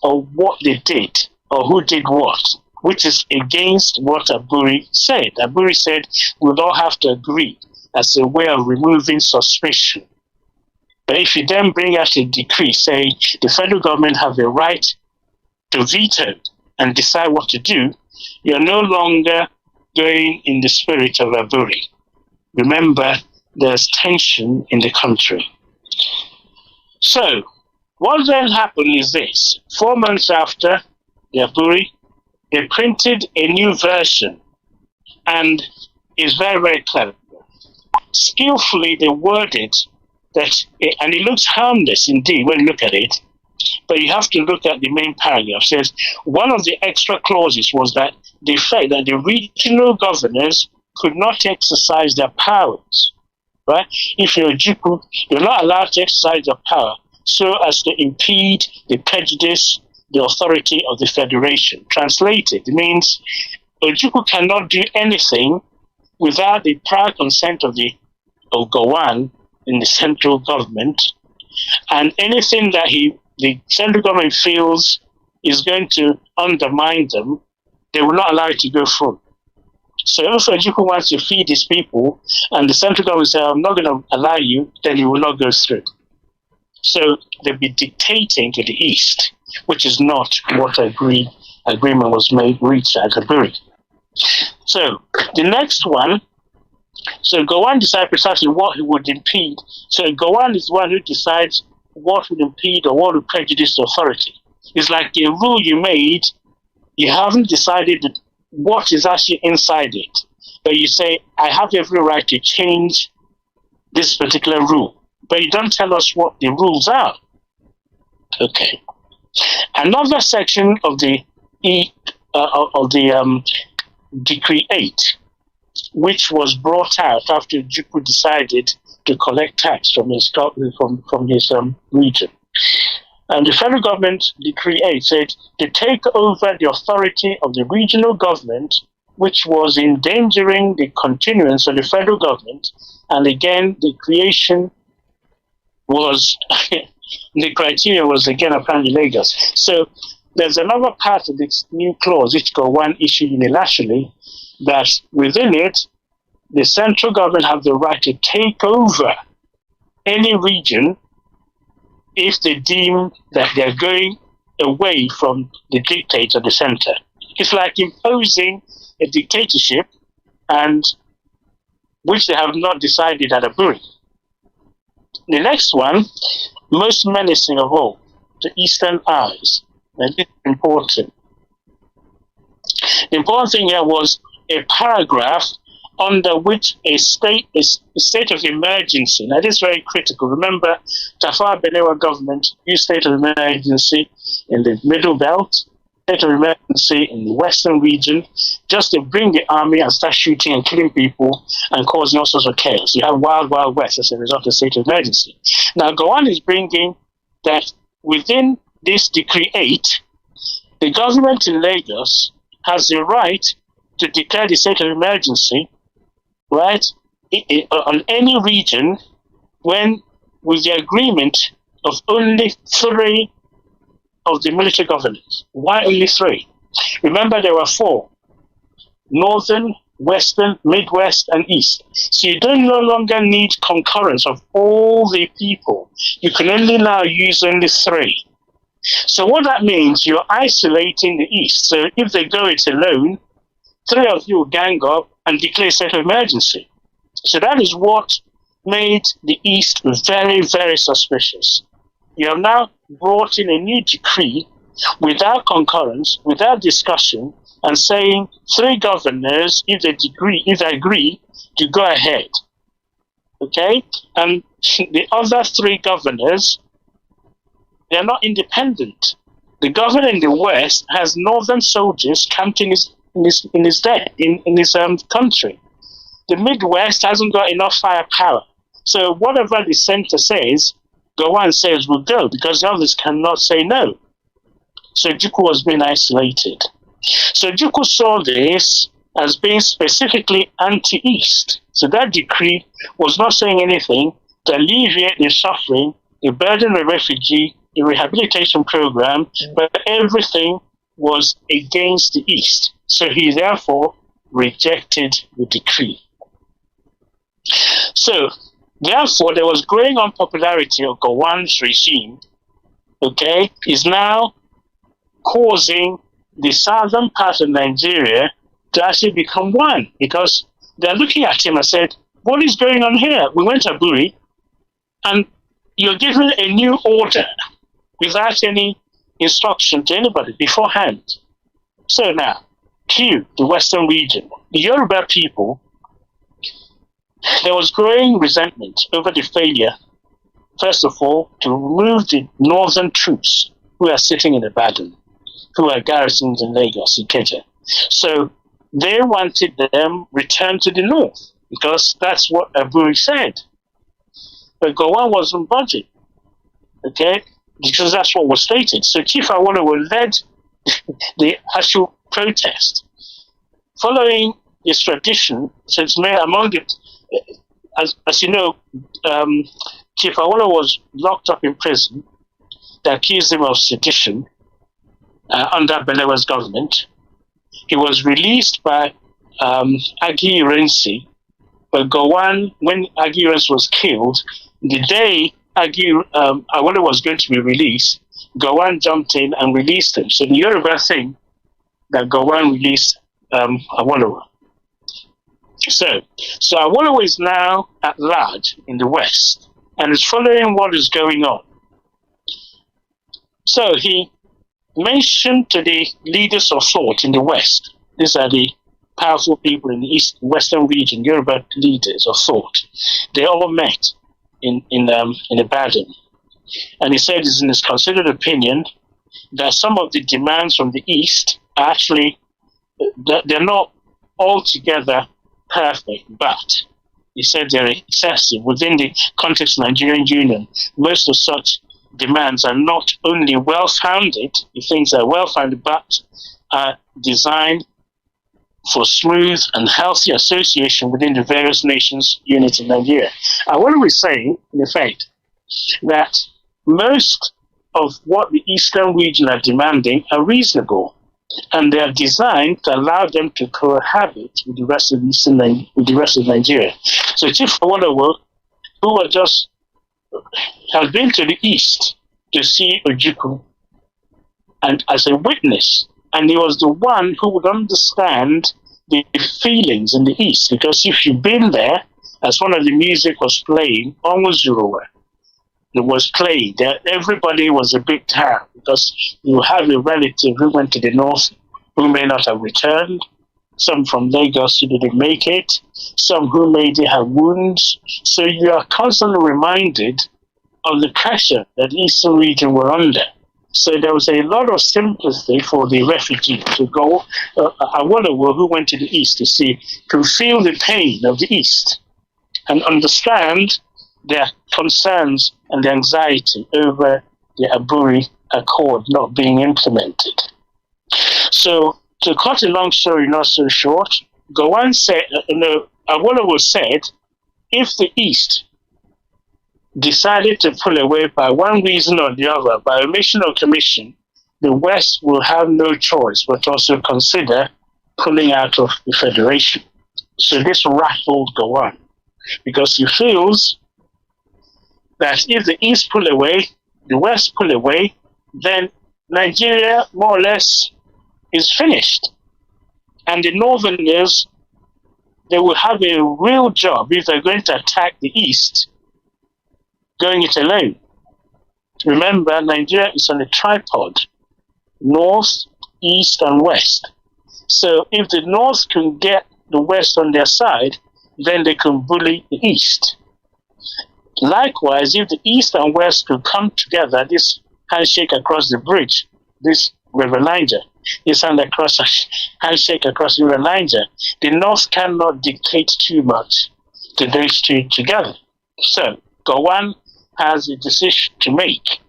of what they did or who did what, which is against what Aburi said. Aburi said we'll all have to agree as a way of removing suspicion. But if you then bring out a decree saying the federal government have the right to veto and decide what to do, you're no longer going in the spirit of Aburi. Remember, there's tension in the country. So, what then happened is this. 4 months after the Aburi, they printed a new version, and it's very, very clever. skillfully they worded that, and it looks harmless indeed when you look at it, but you have to look at the main paragraph. It says one of the extra clauses was that the fact that the regional governors could not exercise their powers. Right? If you're a Juku, you're not allowed to exercise your power so as to impede the prejudice the authority of the federation. Translated, it means Ojukwu cannot do anything without the prior consent of Gowan in the central government, and anything that the central government feels is going to undermine them, they will not allow it to go through. So if Ojukwu wants to feed his people, and the central government says, I'm not going to allow you, then you will not go through. So they'll be dictating to the east, which is not what agreement was reached at Aburi. So the next one, so Gowan decides precisely what he would impede. So Gowan is the one who decides what would impede or what would prejudice the authority. It's like a rule you made, you haven't decided what is actually inside it, but you say, I have every right to change this particular rule, but you don't tell us what the rules are. Okay. Another section of the Decree 8, which was brought out after Juku decided to collect tax from his region. And the federal government, Decree 8, said to take over the authority of the regional government, which was endangering the continuance of the federal government. And again, the creation was, the criteria was again apparently Lagos. So there's another part of this new clause, which Gowan issued unilaterally, that within it, the central government have the right to take over any region if they deem that they're going away from the dictates of the center. It's like imposing a dictatorship, and which they have not decided at Aburi. The next one, most menacing of all, the Eastern Eyes. And this is important. The important thing here was a paragraph under which a state of emergency. Now, this is very critical. Remember, Tafawa Balewa government used state of emergency in the Middle Belt, state of emergency in the Western region, just to bring the army and start shooting and killing people and causing all sorts of chaos. You have Wild Wild West as a result of state of emergency. Now, Gowan is bringing that within this Decree 8, the government in Lagos has the right to declare the state of emergency, right, on any region when, with the agreement of only 3 of the military governors. Why only 3? Remember, there were 4: Northern, Western, Midwest, and East. So you don't no longer need concurrence of all the people. You can only now use only 3. So what that means, you're isolating the East. So if they go it alone, 3 of you will gang up and declare a state of emergency. So that is what made the East very, very suspicious. You have now brought in a new decree without concurrence, without discussion, and saying 3 governors, if they agree, to go ahead. Okay? And the other 3 governors, they are not independent. The governor in the West has northern soldiers camped in his country. The Midwest hasn't got enough firepower. So whatever the center says, Gowan says will go, because the others cannot say no. So Juku was being isolated. So Juku saw this as being specifically anti-East. So that decree was not saying anything to alleviate the suffering, the burden of refugee, the rehabilitation program, but everything was against the East. So he therefore rejected the decree. So therefore, there was growing unpopularity of Gowan's regime, okay, is now causing the southern part of Nigeria to actually become one, because they're looking at him and said, what is going on here? We went to Aburi, and you're giving a new order without any instruction to anybody beforehand. So now, Q, the Western region, the Yoruba people, There was growing resentment over the failure, first of all, to remove the northern troops who are sitting in Ibadan, who are garrisoned in Lagos, Ikeja. So they wanted them returned to the north, because that's what Aburi said. But Gowon wasn't budging, okay? Because that's what was stated. So Chief Awolowo led the actual protest. Following this tradition, since among the, as you know, Chief Awolowo was locked up in prison. They accused him of sedition under Belewa's government. He was released by Agi Irensi, but Gowon, when Agi Irensi was killed, the day Awolowo was going to be released, Gowon jumped in and released him. So the Yoruba thing that Gowon released Awolowo. So Awolowo is now at large in the West and is following what is going on. So he mentioned to the leaders of thought in the West, these are the powerful people in the Western region, Yoruba leaders of thought. They all met in Ibadan. And he said it's in his considered opinion that some of the demands from the East are actually, they're not altogether perfect, but he said they're excessive. Within the context of the Nigerian Union, most of such demands are not only well-founded, he thinks they're well-founded, but are designed for smooth and healthy association within the various nations units in Nigeria. And what are we saying, in effect, that most of what the Eastern region are demanding are reasonable, and they are designed to allow them to cohabit with the rest of Nigeria. So Chief Awolowo, who has been to the East to see Ojukwu, and as a witness, and he was the one who would understand the feelings in the East, because if you've been there, as one of the music was playing, Onwuzuruwa, it was played, everybody was a big town, because you have a relative who went to the north who may not have returned, some from Lagos who didn't make it, some who maybe have wounds. So you are constantly reminded of the pressure that the Eastern region were under. So there was a lot of sympathy for the refugee to go. Awolowo, who went to the East to see, could feel the pain of the East and understand their concerns and the anxiety over the Aburi Accord not being implemented. So to cut a long story not so short, Gowon said, Awolowo said, if the East decided to pull away by one reason or the other, by omission or commission, the West will have no choice but also consider pulling out of the Federation. So this rattled Gowon, because he feels that if the East pull away, the West pull away, then Nigeria more or less is finished. And the Northerners, they will have a real job if they're going to attack the East, going it alone. Remember, Nigeria is on a tripod, North, East, and West. So if the North can get the West on their side, then they can bully the East. Likewise, if the East and West could come together, this handshake across the bridge, this River Niger, this handshake across River Niger, the North cannot dictate too much to those two together. So Gowon has a decision to make.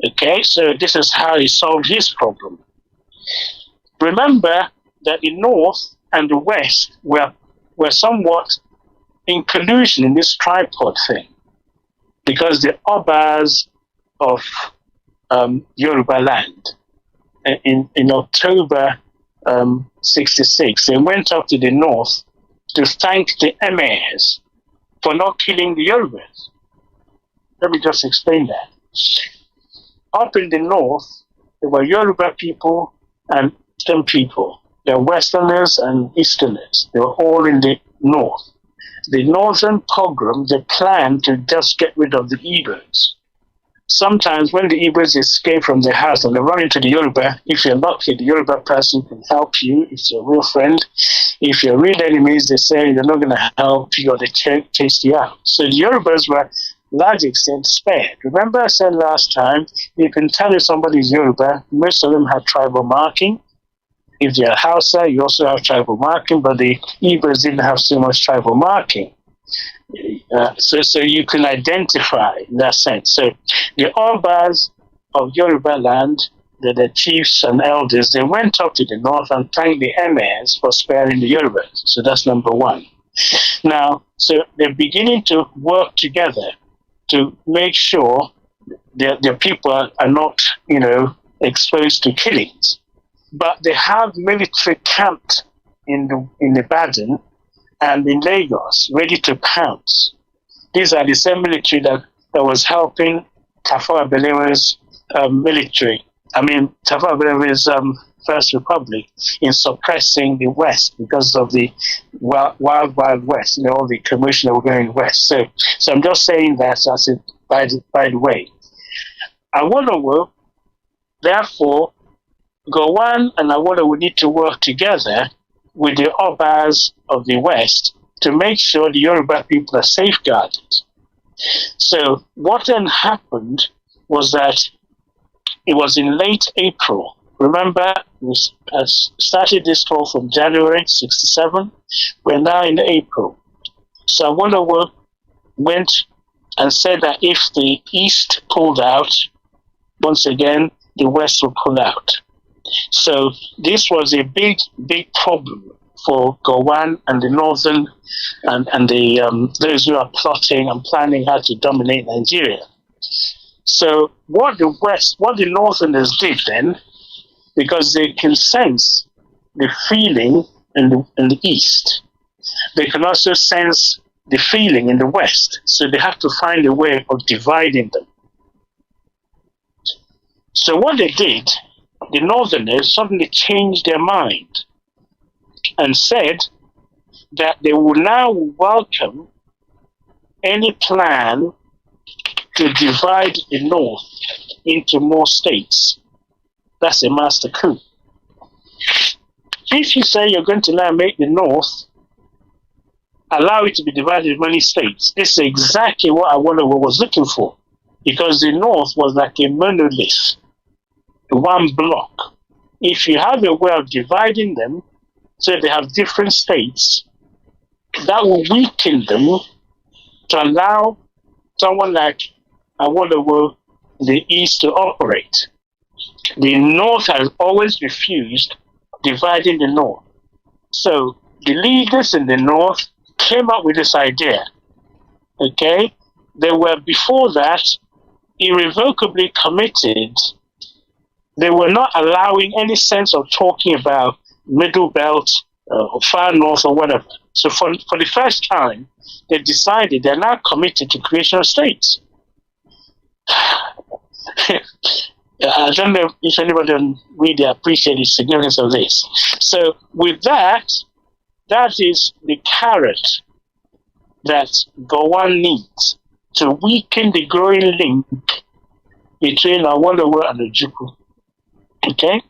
Okay, so this is how he solved his problem. Remember that the North and the West were somewhat in collusion in this tripod thing, because the Obas of Yoruba land in October 66, they went up to the North to thank the emirs for not killing the Yorubas. Let me just explain that. Up in the North, there were Yoruba people and Eastern people. There were Westerners and Easterners. They were all in the North. The Northern pogrom, they planned to just get rid of the Igbos. sometimes when the Igbos escape from their house and they run into the Yoruba, if you're lucky, the Yoruba person can help you. If you're a real friend, if you're real enemies, they say they're not going to help you or they chase you out. So the Yorubas were large extent spared. Remember I said last time, you can tell if somebody's Yoruba, most of them have tribal marking. If they're Hausa, you also have tribal marking, but the Igbos didn't have so much tribal marking. So you can identify in that sense. So the Obas of Yoruba land, the chiefs and elders, they went up to the north and thanked the emirs for sparing the Yorubas. So that's number one. Now, so they're beginning to work together to make sure that their people are not, exposed to killings. But they have military camped in Ibadan and in Lagos, ready to pounce. These are the same military that was helping Tafawa Balewa's military. Tafawa Balewa's First Republic in suppressing the West because of the wild West, all the commotion that were going west. So I'm just saying that as a by the way. Awolowo, therefore, Gowon and Awolowo need to work together with the Obas of the West to make sure the Yoruba people are safeguarded. So what then happened was that it was in late April. Remember, we started this call from January 67. We're now in April. So Awolowo went and said that if the East pulled out, once again, the West will pull out. So this was a big, big problem for Gowon and the Northern and the those who are plotting and planning how to dominate Nigeria. So what the Northerners did then, because they can sense the feeling in the East, they can also sense the feeling in the West. So they have to find a way of dividing them. So what they did, the Northerners suddenly changed their mind and said that they will now welcome any plan to divide the North into more states. That's a master coup. If you say you're going to now make the North, allow it to be divided in many states, this is exactly what Awolowo was looking for, because the North was like a monolith, one block. If you have a way of dividing them so they have different states, that will weaken them to allow someone like Awolowo, the East, to operate. The North has always refused dividing the North. So the leaders in the North came up with this idea. Okay? They were, before that, irrevocably committed. They were not allowing any sense of talking about Middle Belt or Far North or whatever. So for the first time, they decided they're now committed to creation of states. I don't know if anybody really appreciates the significance of this. So with that, that is the carrot that Gowon needs to weaken the growing link between Awolowo and Ojukwu. Okay?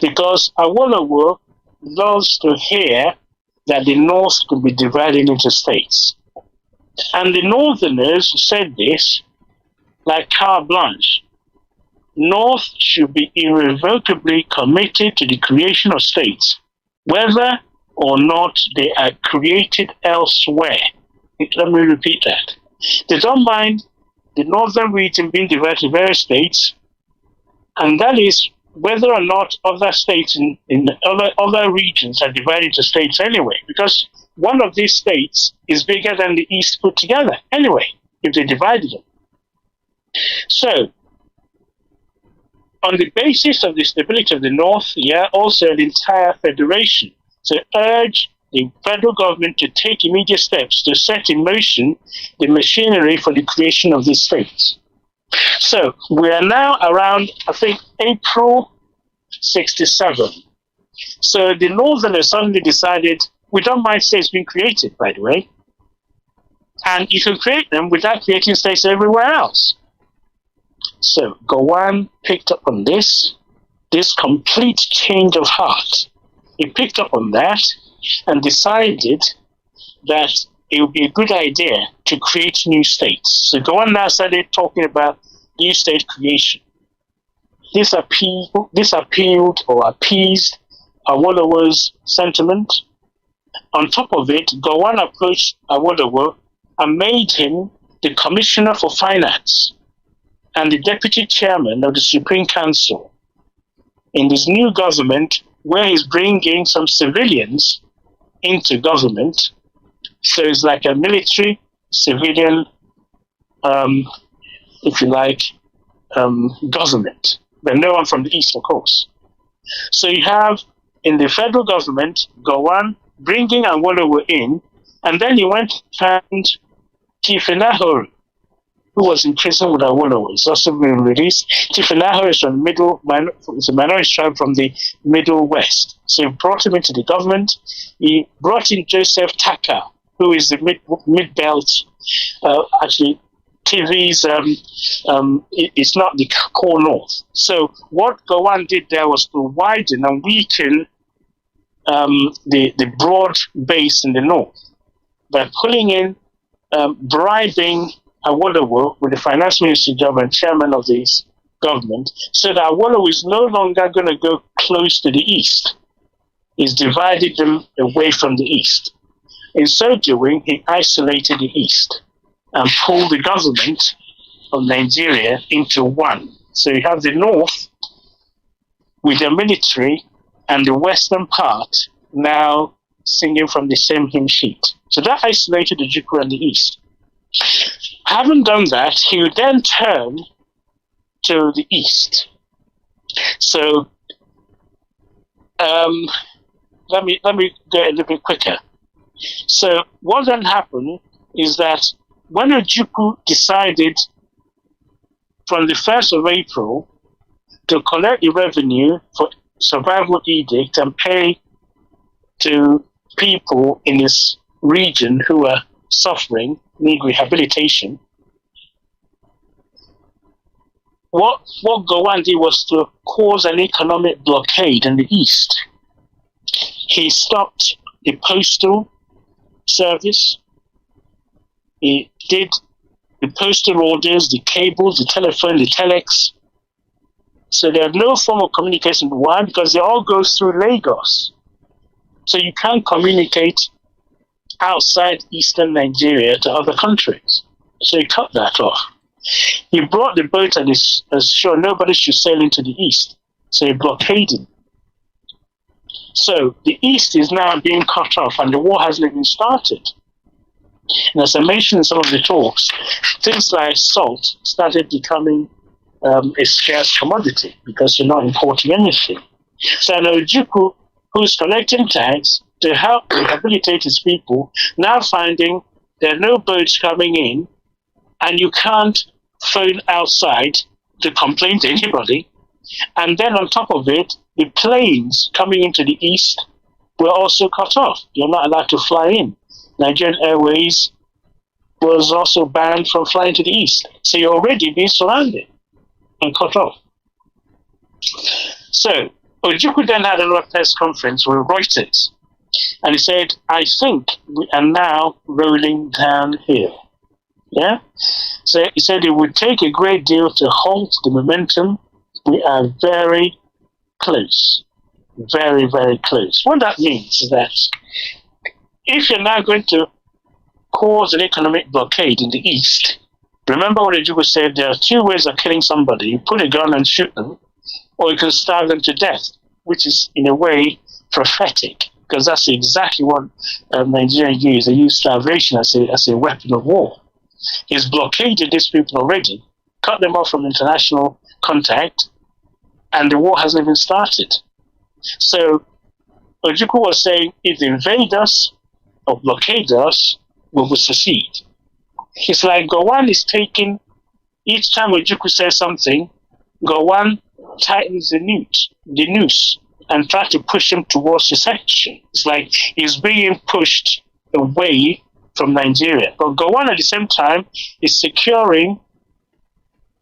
Because Awolowo loves to hear that the North could be divided into states. And the Northerners said this like carte blanche. North should be irrevocably committed to the creation of states, whether or not they are created elsewhere. Let me repeat that. They don't mind the northern region being divided to various states, and that is whether or not other states in other regions are divided into states anyway, because one of these states is bigger than the East put together anyway, if they divided them. So, on the basis of the stability of the North, also the entire federation, to urge the federal government to take immediate steps to set in motion the machinery for the creation of these states. So we are now around, I think, April 67. So the Northerners suddenly decided, we don't mind states being created, by the way. And you can create them without creating states everywhere else. So Gowon picked up on this complete change of heart. He picked up on that and decided that it would be a good idea to create new states. So Gowon now started talking about new state creation. This appealed or appeased Awolowo's sentiment. On top of it, Gowon approached Awolowo and made him the Commissioner for Finance and the Deputy Chairman of the Supreme Council in this new government, where he's bringing some civilians into government. So it's like a military, civilian, if you like, government, but no one from the East, of course. So you have in the federal government, Gowon bringing Awolowo in, and then he went and found Chief Nahor, who was in prison with Awolowo. He's also been released. Chief Nahor is from it's a minority tribe from the Middle West. So he brought him into the government. He brought in Joseph Taka, who is the mid-belt, actually, TV's, it's not the core north. So what Gowon did there was to widen and weaken the broad base in the north by pulling in, bribing Awolowo with the finance ministry job and chairman of this government, so that Awolowo is no longer going to go close to the east. He's divided them away from the east. In so doing, he isolated the east and pulled the government of Nigeria into one. So you have the north with the military and the western part now singing from the same hymn sheet. So that isolated the Ojukwu and the east. Having done that, he would then turn to the east. So let me go a little bit quicker. So what then happened is that when Ojukwu decided from the 1st of April to collect the revenue for survival edict and pay to people in this region who are suffering, need rehabilitation, what Gowon did was to cause an economic blockade in the east. He stopped the postal service. He did the postal orders, the cables, the telephone, the telex. So there are no form of communication. Why? Because it all goes through Lagos. So you can't communicate outside eastern Nigeria to other countries. So he cut that off. He brought the boat and is sure nobody should sail into the east. So he blockaded. So the east is now being cut off and the war hasn't even started. And as I mentioned in some of the talks, things like salt started becoming a scarce commodity because you're not importing anything. So an Ojukwu who's collecting tax to help rehabilitate his people, now finding there are no boats coming in and you can't phone outside to complain to anybody. And then on top of it, the planes coming into the east were also cut off. You're not allowed to fly in. Nigerian Airways was also banned from flying to the east. So you're already being surrounded and cut off. So Ojukwu then had a press conference with Reuters. And he said, I think we are now rolling downhill. Yeah? So he said it would take a great deal to halt the momentum. We are very close. Very, very close. What that means is that if you're now going to cause an economic blockade in the east, remember what Ojukwu said, there are two ways of killing somebody. You put a gun and shoot them, or you can starve them to death, which is in a way prophetic, because that's exactly what Nigerians use. They use starvation as a weapon of war. He's blockaded these people already, cut them off from international contact, and the war hasn't even started. So Ojukwu was saying, if they invade us or blockade us, we will succeed. It's like Gowon is taking, each time Ojukwu says something, Gowon tightens the noose and tries to push him towards secession. It's like he's being pushed away from Nigeria. But Gowon at the same time is securing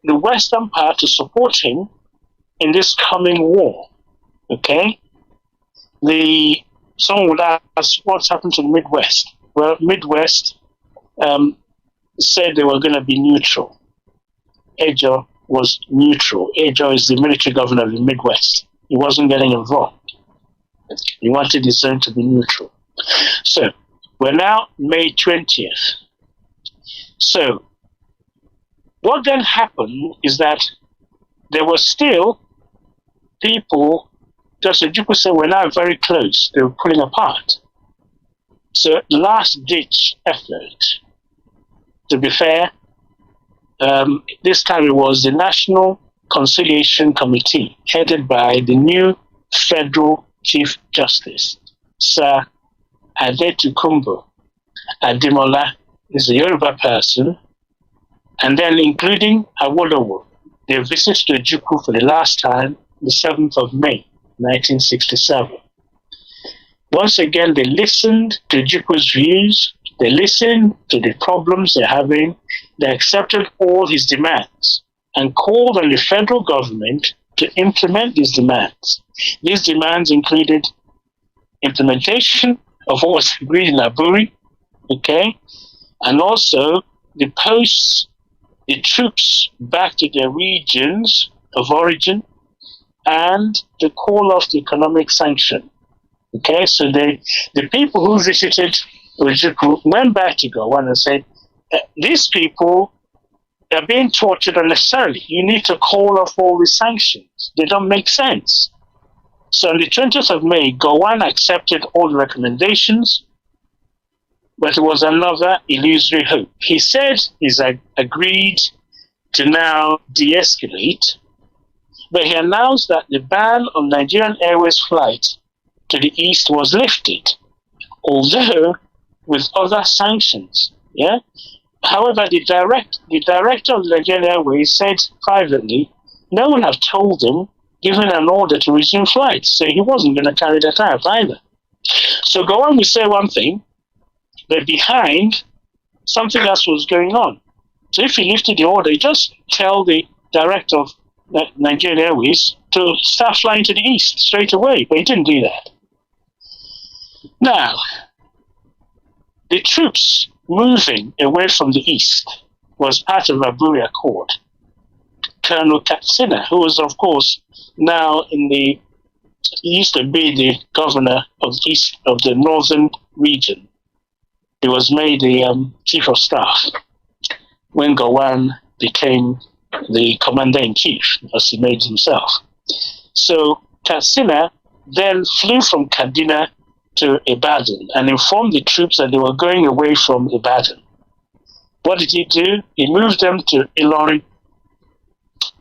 the Western power to support him in this coming war. Okay? Someone would ask, what's happened to the Midwest? Well, Midwest said they were going to be neutral. Ejo was neutral. Ejo is the military governor of the Midwest. He wasn't getting involved. He wanted his zone to be neutral. So, we're now May 20th. So, what then happened is that there were still people, just as you could say, we're now very close. They were pulling apart. So, last-ditch effort, to be fair, this time it was the National Conciliation Committee, headed by the new Federal Chief Justice, Sir Adetokunbo Ademola, is a Yoruba person, and then including Awolowo. They visited Ojukwu for the last time, the 7th of May, 1967. Once again, they listened to Ojukwu's views, they listened to the problems they're having, they accepted all his demands, and called on the federal government to implement these demands. These demands included implementation of what was agreed in Aburi, okay, and also the troops back to their regions of origin, and the call of the economic sanction. Okay, so the people who visited Ojukwu went back to Gowon and said, these people are being tortured unnecessarily. You need to call off all the sanctions. They don't make sense. So on the 20th of May, Gowon accepted all the recommendations, but it was another illusory hope. He said he's agreed to now de-escalate, but he announced that the ban on Nigerian Airways flights to the east was lifted, although with other sanctions. Yeah. However, the director of Nigerian Airways said privately, no one had told him, given an order to resume flights, so he wasn't going to carry that out either. So Gowon will say one thing, but behind, something else was going on. So if he lifted the order, he just tell the director of Nigerian Airways to start flying to the east straight away, but he didn't do that. Now, the troops moving away from the east was part of Aburi Accord. Colonel Katsina, who was, of course, now he used to be the governor of the northern region. He was made the chief of staff when Gowon became the commander-in-chief, as he made himself. So Katsina then flew from Kaduna to Ibadan and informed the troops that they were going away from Ibadan. What did he do? He moved them to Ilorin.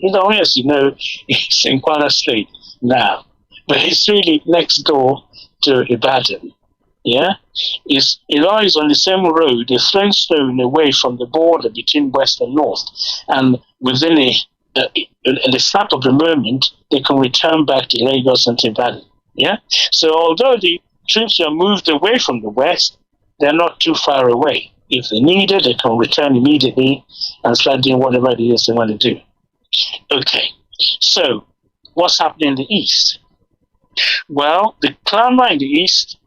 Ilorin, as you know, is in Kwara State now, but it's really next door to Ibadan. Yeah, Ilorin is on the same road, a stone stone away from the border between West and North, and within the snap of the moment, they can return back to Lagos and to Ibadan. Yeah, so although the troops are moved away from the West, they're not too far away. If they need it, they can return immediately and start doing whatever it is they want to do. Okay, so what's happening in the East? Well, the clamor in the East,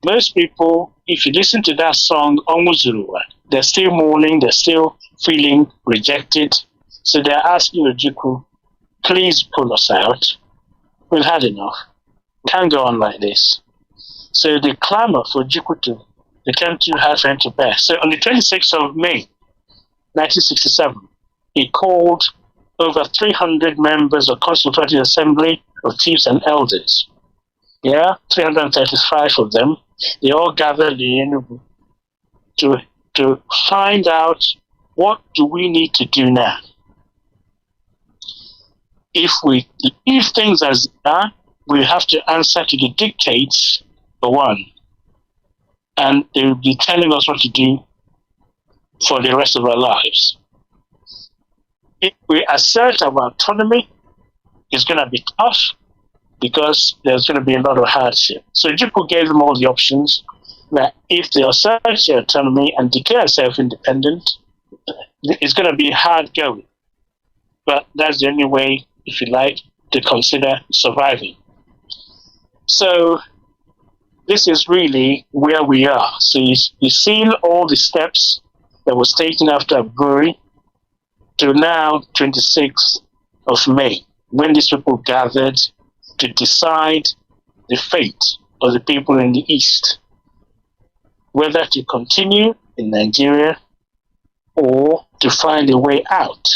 most people, if you listen to that song, Omuzuruwa, they're still mourning, they're still feeling rejected. So they're asking Ojukwu, please pull us out. We've had enough. We can't go on like this. So the clamor for Ojukwu to return to her friend to bear. So on the 26th of May, 1967, he called over 300 members of Constituent Assembly of Chiefs and Elders. Yeah, 335 of them. They all gathered in to find out, what do we need to do now? If we leave things as they are, we have to answer to the dictates, for one, and they will be telling us what to do for the rest of our lives. If we assert our autonomy, it's going to be tough because there's going to be a lot of hardship. So Ojukwu gave them all the options that if they assert their autonomy and declare self-independent, it's going to be hard going. but that's the only way, if you like, to consider surviving. So this is really where we are. So you see all the steps that was taken after Aburi to now 26th of May, when these people gathered to decide the fate of the people in the East, whether to continue in Nigeria or to find a way out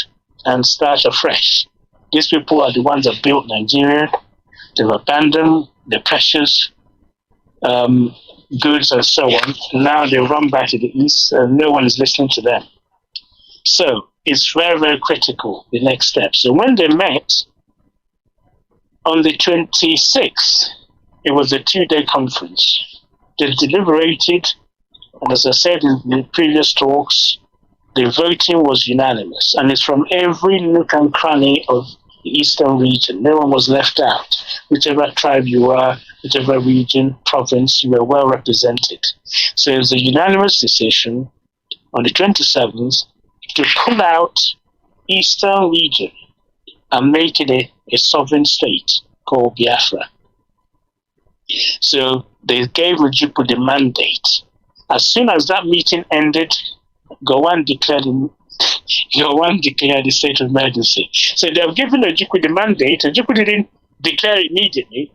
and start afresh. These people are the ones that built Nigeria. They've abandoned their precious goods and so on. Now they run back to the East and no one is listening to them. So it's very, very critical, the next step. So when they met on the 26th, it was a 2-day conference. They deliberated, and as I said in the previous talks, the voting was unanimous, and it's from every nook and cranny of the Eastern region. No one was left out. Whichever tribe you are, whichever region, province, you were well represented. So it was a unanimous decision on the 27th to pull out Eastern region and make it a sovereign state called Biafra. So they gave Ojukwu the mandate. As soon as that meeting ended, Gowon declared the state of emergency. So they have given Ojukwu the mandate. Ojukwu didn't declare immediately.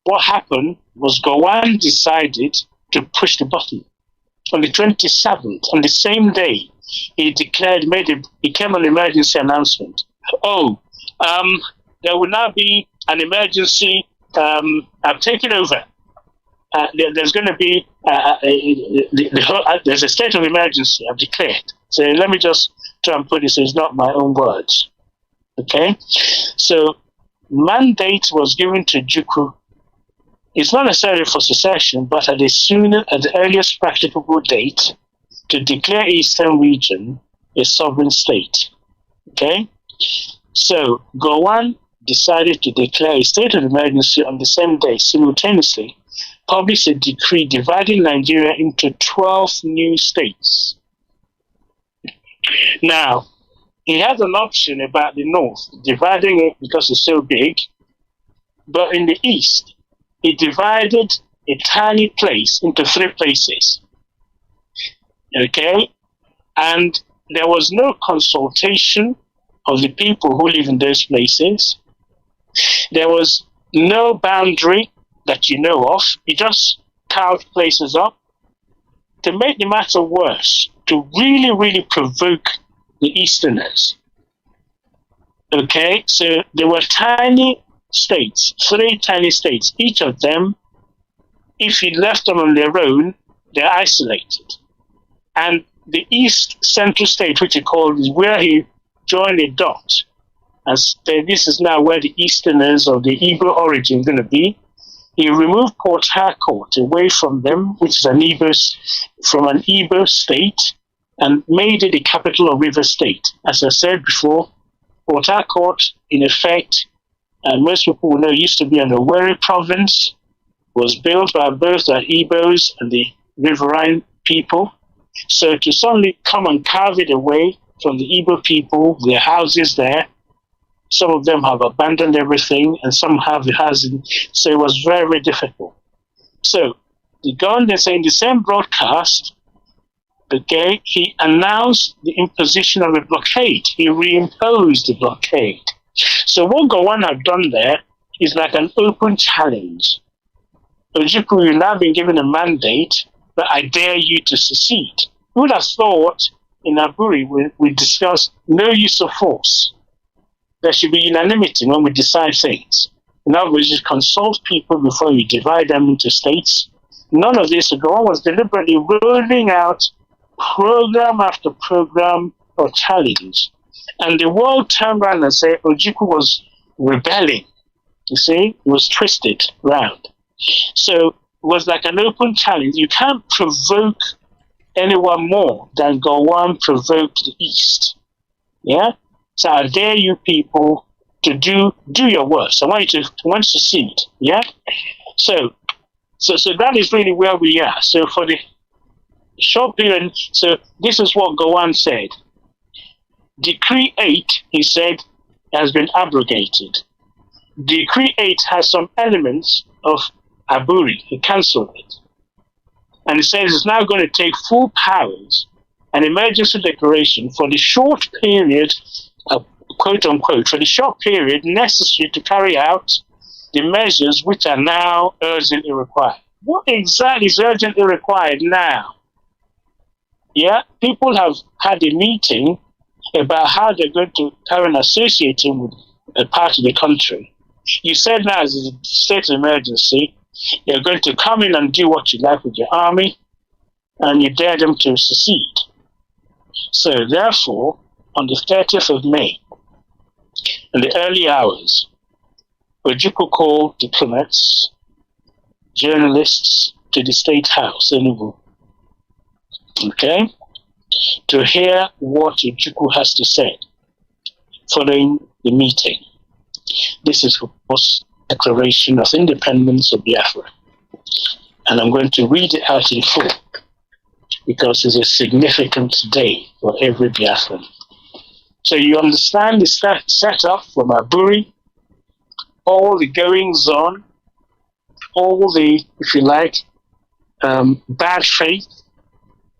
What happened was Gowon decided to push the button. On the 27th, on the same day, he came an emergency announcement. There will now be an emergency. I've taken over. There's going to be there's a state of emergency. I've declared. So let me just try and put this. It's not my own words. Okay. So mandate was given to Ojukwu. It's not necessarily for secession, but at the earliest practicable date, to declare Eastern region a sovereign state. Okay. So Gowon decided to declare a state of emergency on the same day, simultaneously published a decree dividing Nigeria into 12 new states. Now, he had an option about the north, dividing it because it's so big, but in the east, he divided a tiny place into 3 places. Okay? And there was no consultation of the people who live in those places. There was no boundary that you know of. He just carved places up. To make the matter worse, to really, really provoke the Easterners. Okay, so there were tiny states, 3 tiny states. Each of them, if you left them on their own, they're isolated. And the East Central State, which he called, is where he joined a dot and said, this is now where the Easterners of the Igbo origin are going to be. He removed Port Harcourt away from them, which is an Igbo state, and made it the capital of River State. As I said before, Port Harcourt, in effect, and most people will know, used to be an Owerri province, was built by both the Igbos and the riverine people. So to suddenly come and carve it away from the Igbo people, their houses there, some of them have abandoned everything, and some have the housing. So it was very, very difficult. So the government said in the same broadcast, okay, he announced the imposition of a blockade. He reimposed the blockade. So what Gowon had done there is like an open challenge. Ojukwu, you've now been given a mandate, but I dare you to secede. Who would have thought in Aburi we discussed no use of force? There should be unanimity when we decide things. In other words, you consult people before you divide them into states. None of this. Gowon was deliberately rolling out program after program of challenge. And the world turned around and said Ojukwu was rebelling. You see, it was twisted round. So it was like an open challenge. You can't provoke anyone more than Gowon provoked the East. Yeah? So I dare you people to do your worst. I want you to succeed. Yeah? So that is really where we are. So for the short period, so this is what Gowon said. Decree 8, he said, has been abrogated. Decree 8 has some elements of Aburi. He cancelled it. And he says it's now going to take full powers, an emergency declaration for the short period, quote unquote, for the short period necessary to carry out the measures which are now urgently required. What exactly is urgently required now? Yeah, people have had a meeting about how they're going to carry on associating with a part of the country. You said now as a state of emergency, you're going to come in and do what you like with your army, and you dare them to secede. So therefore, on the 30th of May, in the early hours, Ojukwu called diplomats, journalists to the State House, Enugu, okay, to hear what Ojukwu has to say following the meeting. This is, of course, Declaration of Independence of Biafra. And I'm going to read it out in full because it's a significant day for every Biafran. So you understand the setup from Aburi, all the goings on, all the, if you like, bad faith,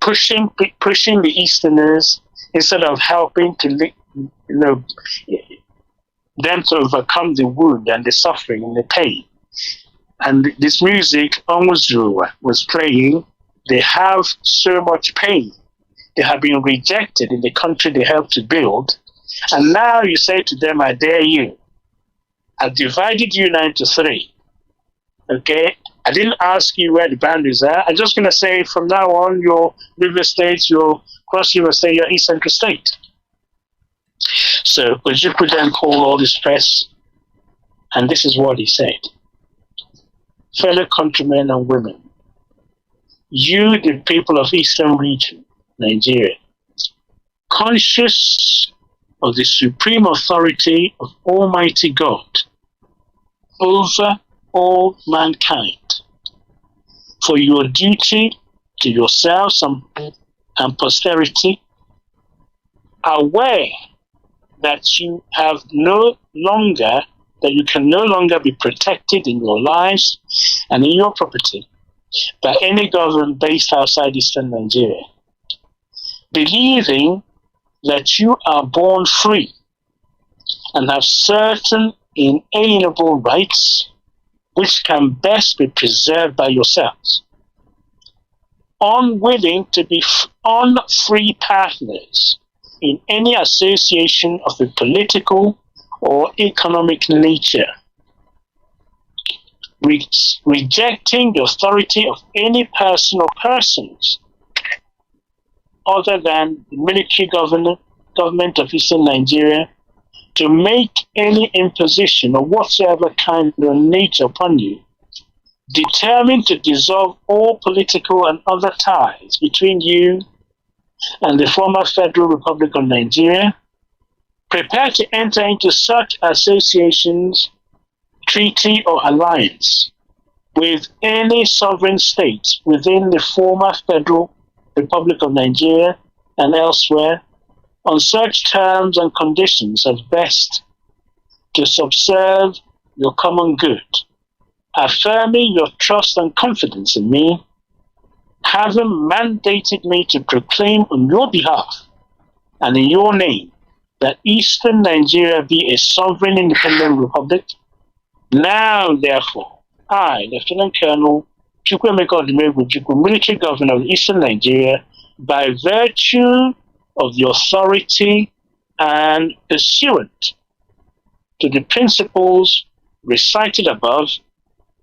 pushing the Easterners instead of helping to, them to overcome the wound and the suffering and the pain. And this music, Onwuzurua, was playing. They have so much pain. They have been rejected in the country they helped to build. And now you say to them, I dare you. I've divided you now into 3. Okay? I didn't ask you where the boundaries are. I'm just going to say from now on, your river states, your cross-river state, your East Central state. So Ojukwu then called all this press, and this is what he said. Fellow countrymen and women, you, the people of Eastern region, Nigeria, conscious of the supreme authority of Almighty God over all mankind, for your duty to yourselves and posterity, aware that you have that you can no longer be protected in your lives and in your property by any government based outside Eastern Nigeria. Believing that you are born free and have certain inalienable rights which can best be preserved by yourselves. Unwilling to be unfree partners in any association of a political or economic nature, rejecting the authority of any person or persons other than the military government of Eastern Nigeria to make any imposition of whatsoever kind or nature upon you, determined to dissolve all political and other ties between you and the former Federal Republic of Nigeria, prepare to enter into such associations, treaty, or alliance with any sovereign state within the former Federal Republic of Nigeria and elsewhere on such terms and conditions as best to subserve your common good, affirming your trust and confidence in me, having mandated me to proclaim on your behalf and in your name that Eastern Nigeria be a sovereign independent republic. Now, therefore, I, Lieutenant Colonel Chukwuemeka Odumegwu Ojukwu, military governor of Eastern Nigeria, by virtue of the authority and pursuant to the principles recited above,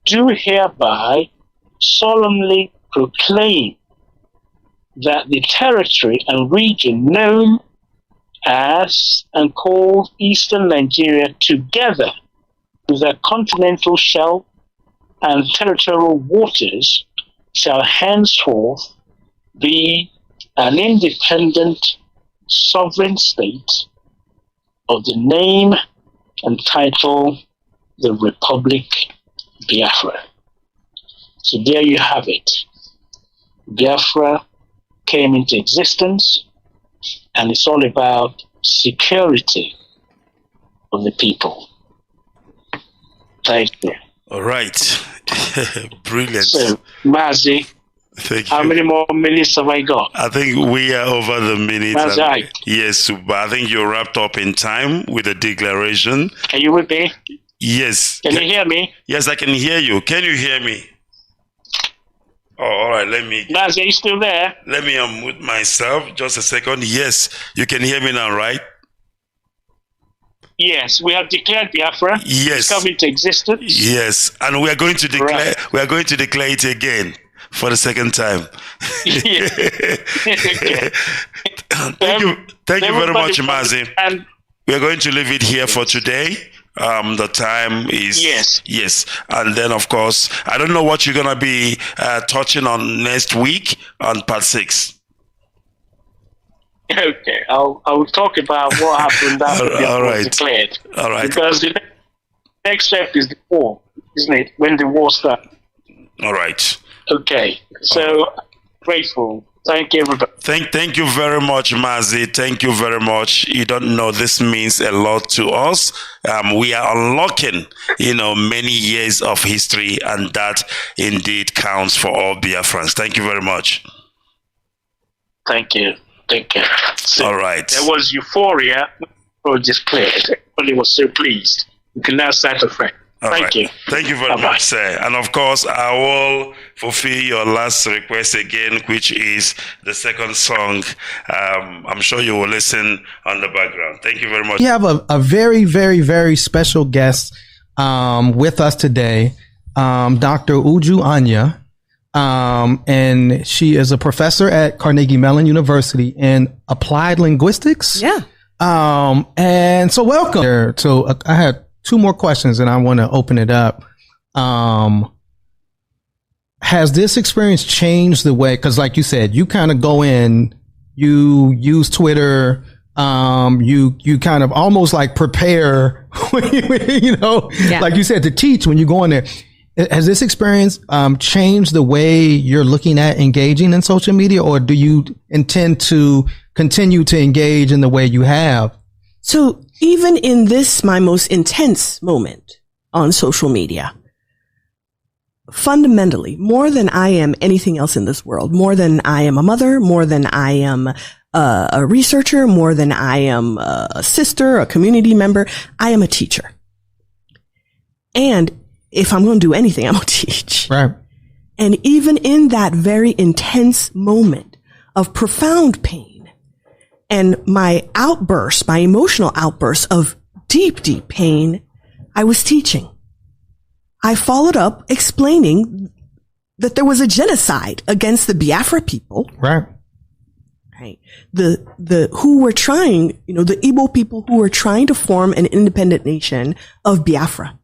do hereby solemnly proclaim that the territory and region known as and called Eastern Nigeria, together with their continental shelf and territorial waters, shall henceforth be an independent sovereign state of the name and title the Republic Biafra. So there you have it. Biafra came into existence, and it's all about security of the people. Thank you. All right. Brilliant. So, Mazi, Thank how you. many more minutes have I got? I think we are over the minute. Mazi, Yes, but I think you wrapped up in time with the declaration. are you with me? Yes. Can you hear me? Yes, I can hear you. Can you hear me? Oh, all right. Mazi, are you still there? Let me unmute myself. Just a second. Yes, you can hear me now, right? Yes, we have declared Biafra. Yes. It's come into existence. Yes, and we are going to declare. Right. We are going to declare it again for the second time. Yeah. Okay. Thank you very much, Everybody- Mazi. And We are going to leave it here for today. The time is yes, and then of course I don't know what you're gonna be touching on next week on part 6. okay, I'll talk about what happened after All Biafra right. was declared. All right. Because the next step is the war, isn't it? When the war starts. All right. Okay, so grateful. Thank you, everybody. Thank you very much, Mazi. Thank you very much. You don't know, this means a lot to us. We are unlocking, many years of history, and that indeed counts for all Biafrans. Thank you very much. Thank you. Thank you. So All right. there was euphoria when it was declared. Everybody was so pleased. We can now start afresh. All Thank right. you. Thank you very Bye-bye. much, sir. And of course, I will fulfill your last request again, which is the second song. I'm sure you will listen on the background. Thank you very much. We have a very, very, very special guest with us today, Dr. Uju Anya. And she is a professor at Carnegie Mellon University in applied linguistics. Yeah. And so welcome. So I had 2 more questions and I want to open it up. Has this experience changed the way, because like you said, you kind of go in, you use Twitter, you kind of almost like prepare, like you said, to teach when you go in there. Has this experience changed the way you're looking at engaging in social media, or do you intend to continue to engage in the way you have? So even in this, my most intense moment on social media, fundamentally, more than I am anything else in this world, more than I am a mother, more than I am a researcher, more than I am a sister, a community member, I am a teacher. And if I'm going to do anything, I'm going to teach. Right. And even in that very intense moment of profound pain, and my outburst, my emotional outburst of deep, deep pain, I was teaching. I followed up explaining that there was a genocide against the Biafra people. Right. Right. Who were trying, the Igbo people who were trying to form an independent nation of Biafra.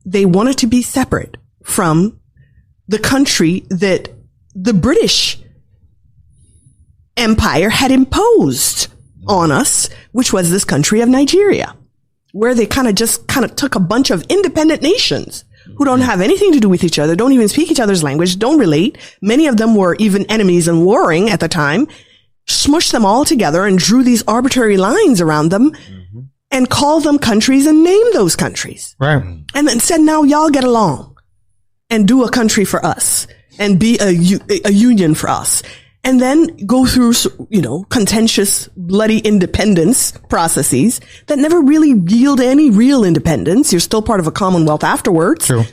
They wanted to be separate from the country that the British Empire had imposed on us, which was this country of Nigeria, where they kind of took a bunch of independent nations who don't have anything to do with each other, don't even speak each other's language, don't relate. Many of them were even enemies and warring at the time, smushed them all together and drew these arbitrary lines around them and called them countries and named those countries. Right. And then said, now y'all get along and do a country for us and be a union for us. And then go through, contentious, bloody independence processes that never really yield any real independence. You're still part of a commonwealth afterwards. True.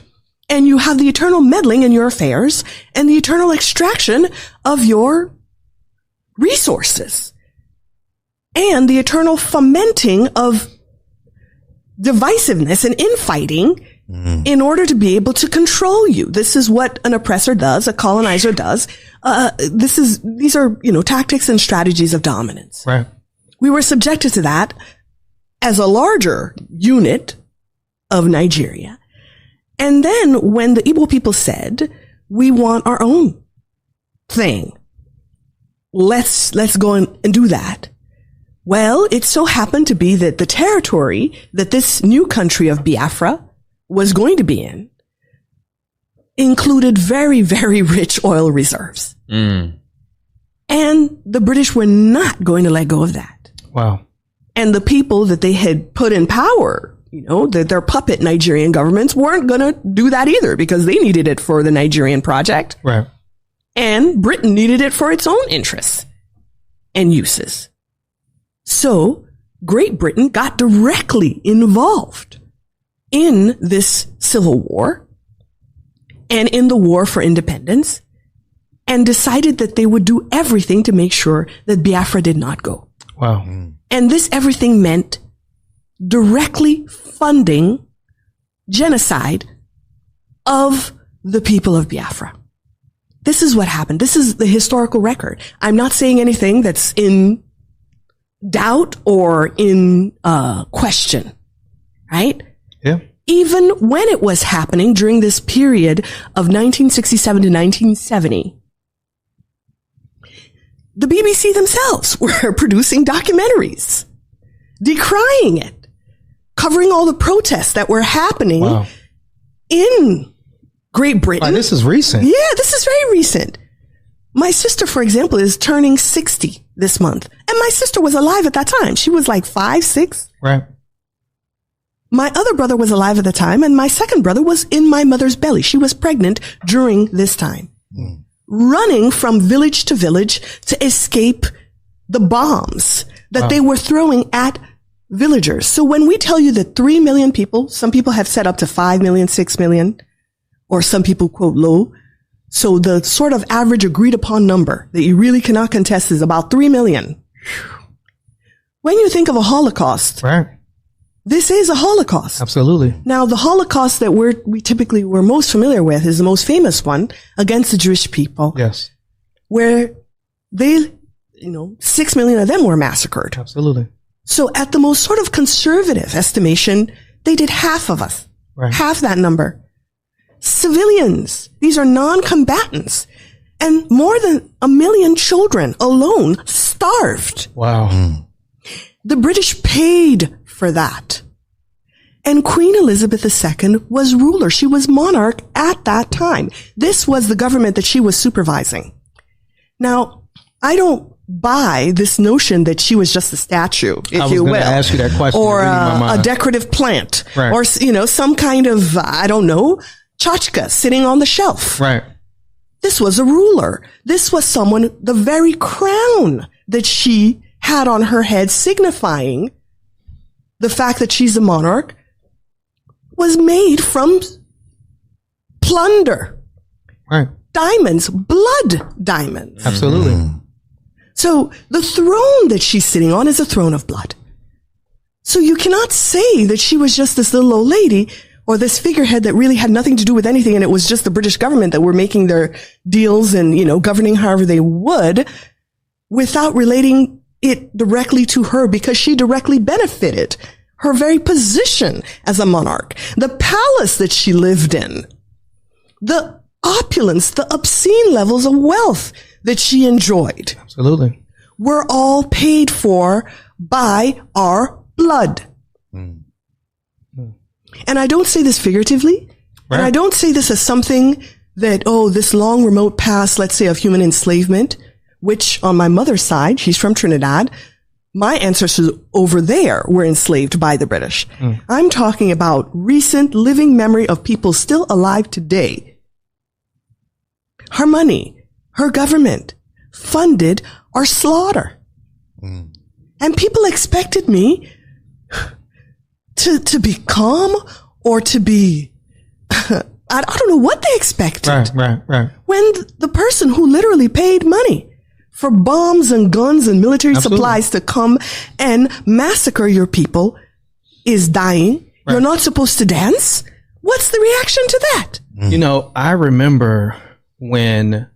And you have the eternal meddling in your affairs and the eternal extraction of your resources and the eternal fomenting of divisiveness and infighting in order to be able to control you. This is what an oppressor does, a colonizer does. These are, tactics and strategies of dominance. Right. We were subjected to that as a larger unit of Nigeria. And then when the Igbo people said, we want our own thing, let's go and do that. Well, it so happened to be that the territory that this new country of Biafra was going to be in included very, very rich oil reserves. And the British were not going to let go of that. Wow. And the people that they had put in power, that their puppet Nigerian governments weren't going to do that either because they needed it for the Nigerian project. Right. And Britain needed it for its own interests and uses. So Great Britain got directly involved in this civil war and in the war for independence and decided that they would do everything to make sure that Biafra did not go. Wow. And this everything meant directly funding genocide of the people of Biafra. This is what happened. This is the historical record. I'm not saying anything that's in doubt or in question, right? Yeah. Even when it was happening during this period of 1967 to 1970, the BBC themselves were producing documentaries decrying it, covering all the protests that were happening in Great Britain. This is recent. Yeah, this is very recent. My sister, for example, is turning 60 this month. And my sister was alive at that time. She was like 5, 6. Right. My other brother was alive at the time, and my second brother was in my mother's belly. She was pregnant during this time. Running from village to village to escape the bombs that they were throwing at villagers. So when we tell you that 3 million people, some people have said up to 5 million, 6 million, or some people quote low. So the sort of average agreed upon number that you really cannot contest is about 3 million. When you think of a Holocaust, right, this is a Holocaust. Absolutely. Now, the Holocaust that we typically were most familiar with is the most famous one against the Jewish people. Yes. Where they, 6 million of them were massacred. Absolutely. So at the most sort of conservative estimation, they did half of us. Right. Half that number. Civilians. These are non-combatants. And more than 1 million children alone starved. Wow. The British paid for that. And Queen Elizabeth II was ruler. She was monarch at that time. This was the government that she was supervising. Now, I don't buy this notion that she was just a statue, if you will. I was going to ask you that question. Or a decorative plant. Right. Or, some kind of, I don't know, tchotchke sitting on the shelf. Right. This was a ruler. This was someone, the very crown that she had on her head, signifying the fact that she's a monarch, was made from plunder. Right. Diamonds, blood diamonds. Absolutely. So the throne that she's sitting on is a throne of blood. So you cannot say that she was just this little old lady or this figurehead that really had nothing to do with anything, and it was just the British government that were making their deals and, governing however they would, without relating it directly to her, because she directly benefited her very position as a monarch, the palace that she lived in, the opulence, the obscene levels of wealth that she enjoyed. Absolutely. Were all paid for by our blood. And I don't say this figuratively. Right. And I don't say this as something that, this long remote past, let's say, of human enslavement, which on my mother's side, she's from Trinidad, my ancestors over there were enslaved by the British. I'm talking about recent living memory of people still alive today. Her money, her government funded our slaughter. And people expected me to be calm or to be, I don't know what they expected. Right. When the person who literally paid money for bombs and guns and military supplies to come and massacre your people is dying. Right. You're not supposed to dance. What's the reaction to that? I remember when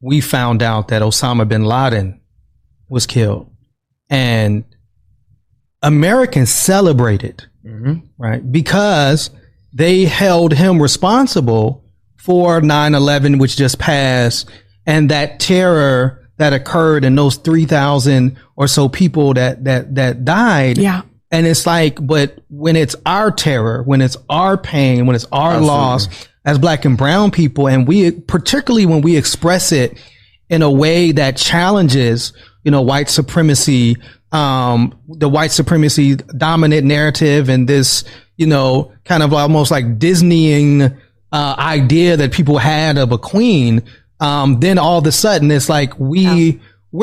we found out that Osama bin Laden was killed, and Americans celebrated, right? Because they held him responsible for 9/11, which just passed, and that terror that occurred and those 3,000 or so people that died. Yeah. And it's like, but when it's our terror, when it's our pain, when it's our loss as Black and brown people, and we, particularly when we express it in a way that challenges white supremacy, the white supremacy dominant narrative, and this, kind of almost like Disneying idea that people had of a queen. Then all of a sudden it's like we're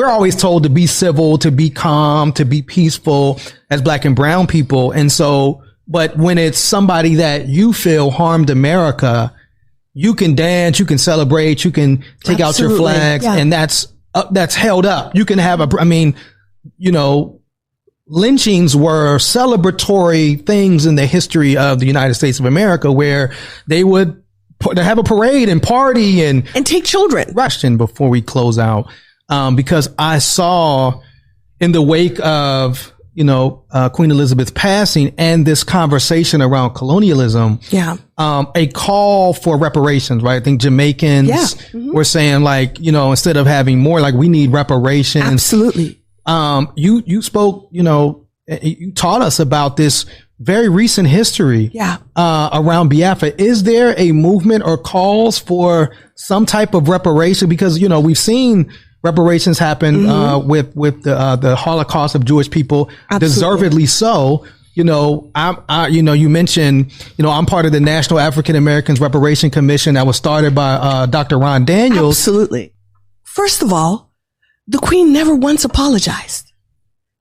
always told to be civil, to be calm, to be peaceful as Black and brown people. And so, but when it's somebody that you feel harmed America, you can dance, you can celebrate, you can take out your flags, and that's held up. You can have lynchings were celebratory things in the history of the United States of America, where they would have a parade and party and take children. Question before we close out, because I saw in the wake of Queen Elizabeth's passing and this conversation around colonialism, a call for reparations, right? I think Jamaicans were saying, like, instead of having more, like, we need reparations. Absolutely. You spoke, you taught us about this very recent history around Biafra. Is there a movement or calls for some type of reparation? Because, we've seen reparations happen with the Holocaust of Jewish people. Absolutely. Deservedly so. You mentioned, I'm part of the National African Americans Reparation Commission that was started by Dr. Ron Daniels. Absolutely. First of all, the Queen never once apologized.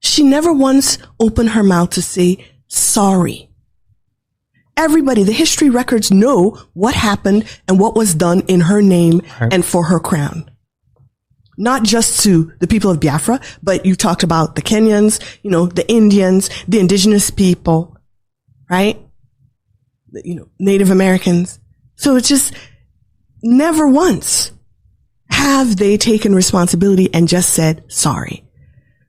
She never once opened her mouth to say sorry. Everybody, the history records know what happened and what was done in her name and for her crown. Not just to the people of Biafra, but you talked about the Kenyans, the Indians, the indigenous people, right? Native Americans. So it's just never once have they taken responsibility and just said sorry.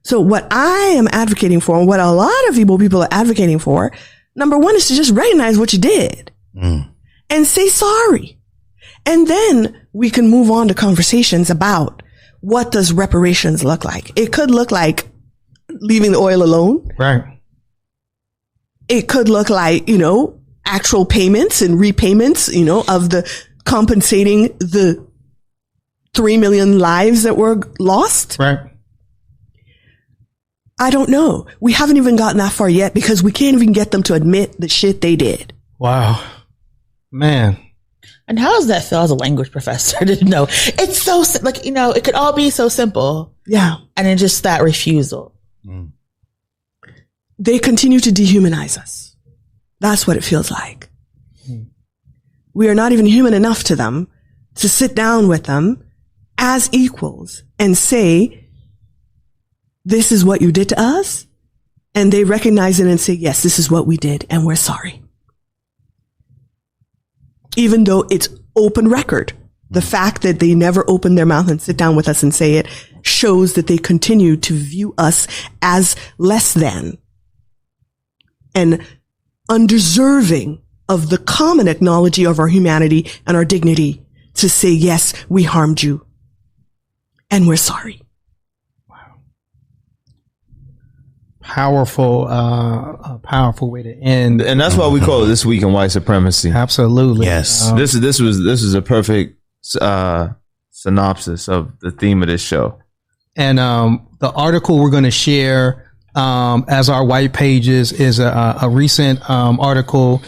So what I am advocating for, and what a lot of Igbo people are advocating for, number one is to just recognize what you did and say sorry. And then we can move on to conversations about what does reparations look like. It could look like leaving the oil alone. Right. It could look like, actual payments and repayments, of the compensating the 3 million lives that were lost. Right. I don't know. We haven't even gotten that far yet because we can't even get them to admit the shit they did. Wow. Man. And how does that feel as a language professor to know? It's so, it could all be so simple. Yeah. And then just that refusal. They continue to dehumanize us. That's what it feels like. We are not even human enough to them to sit down with them as equals and say, this is what you did to us. And they recognize it and say, yes, this is what we did. And we're sorry. Even though it's open record, the fact that they never open their mouth and sit down with us and say it shows that they continue to view us as less than and undeserving of the common acknowledgement of our humanity and our dignity to say, yes, we harmed you and we're sorry. Powerful way to end, and that's why we call it This Week in White Supremacy. Absolutely, yes. This is a perfect synopsis of the theme of this show. And the article we're going to share as our white pages is a recent article.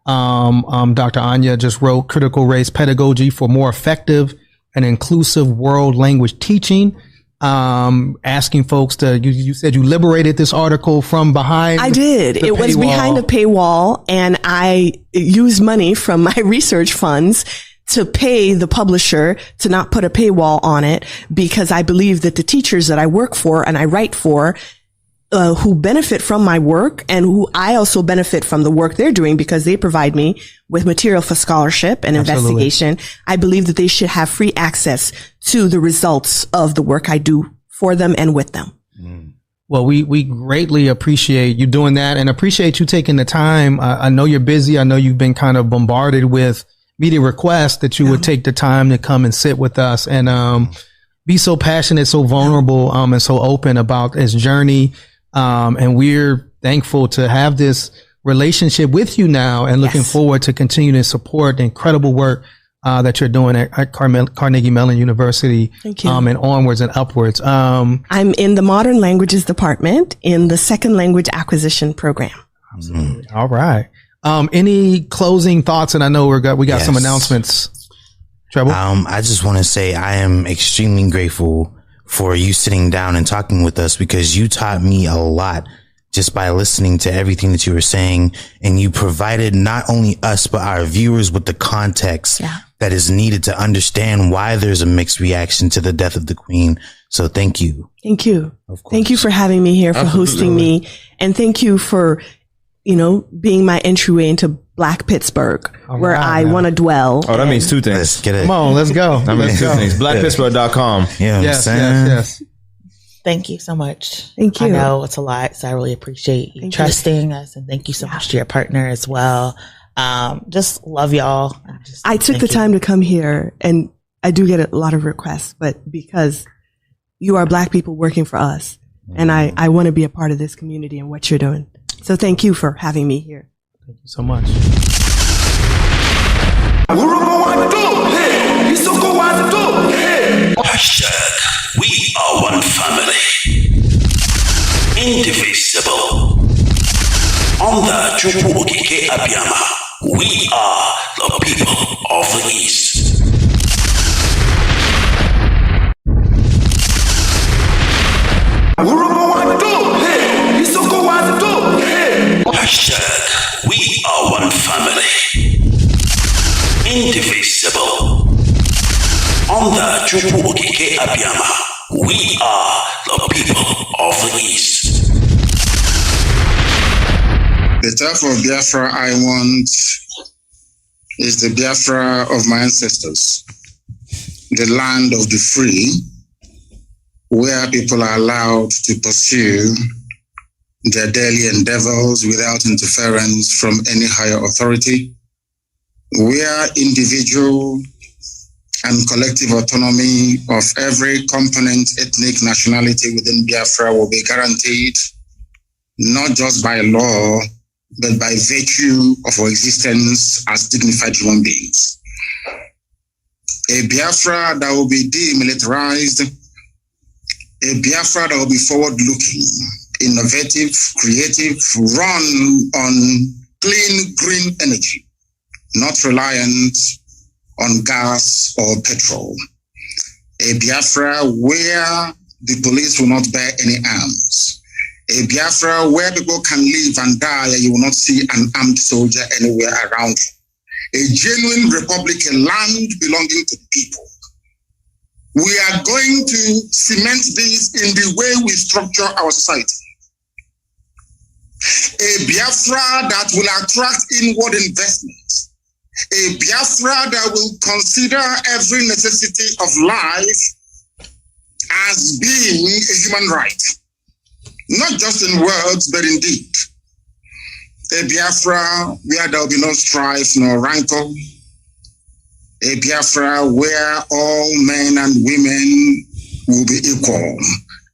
Dr. Anya just wrote "Critical Race Pedagogy for More Effective and Inclusive World Language Teaching." Asking folks to, you said you liberated this article from behind. I did. It was behind a paywall, and I used money from my research funds to pay the publisher to not put a paywall on it, because I believe that the teachers that I work for and I write for, who benefit from my work and who I also benefit from the work they're doing because they provide me with material for scholarship and investigation. I believe that they should have free access to the results of the work I do for them and with them. Well, we greatly appreciate you doing that and appreciate you taking the time. I know you're busy. I know you've been kind of bombarded with media requests that you would take the time to come and sit with us and be so passionate, so vulnerable, and so open about his journey. And we're thankful to have this relationship with you now and looking forward to continuing to support the incredible work that you're doing at Carnegie Mellon University. Thank you. And onwards and upwards. I'm in the Modern Languages Department in the Second Language Acquisition Program. All right. Any closing thoughts? And I know we got some announcements. Treble? I just want to say I am extremely grateful for you sitting down and talking with us, because you taught me a lot just by listening to everything that you were saying, and you provided not only us but our viewers with the context that is needed to understand why there's a mixed reaction to the death of the Queen. So thank you. Thank you. Thank you for having me here, for hosting me, and thank you for, being my entryway into Black Pittsburgh, where I want to dwell. Oh, that means two things. Let's get it. Come on, let's go. That means two things. BlackPittsburgh.com. Yeah, Yes. Thank you so much. Thank you. I know it's a lot, so I really appreciate you trusting us, and thank you so much to your partner as well. Just love y'all. I took the time to come here, and I do get a lot of requests, but because you are Black people working for us, and I want to be a part of this community and what you're doing. So thank you for having me here. Thank you so much. We are one family, indivisible. Under Chukwu Okike Abiyama, we are the people of the East. We are one family, indivisible. Under Chukwu Okike Abiyama, we are the people of the East. The type of Biafra I want is the Biafra of my ancestors, the land of the free, where people are allowed to pursue their daily endeavors without interference from any higher authority, where individual and collective autonomy of every component, ethnic, nationality within Biafra will be guaranteed, not just by law, but by virtue of our existence as dignified human beings. A Biafra that will be demilitarized, a Biafra that will be forward-looking, innovative, creative, run on clean, green energy, not reliant on gas or petrol. A Biafra where the police will not bear any arms. A Biafra where people can live and die and you will not see an armed soldier anywhere around you. A genuine republic, a land belonging to the people. We are going to cement this in the way we structure our society. A Biafra that will attract inward investments. A Biafra that will consider every necessity of life as being a human right. Not just in words, but in deed. A Biafra where there will be no strife nor rancor. A Biafra where all men and women will be equal,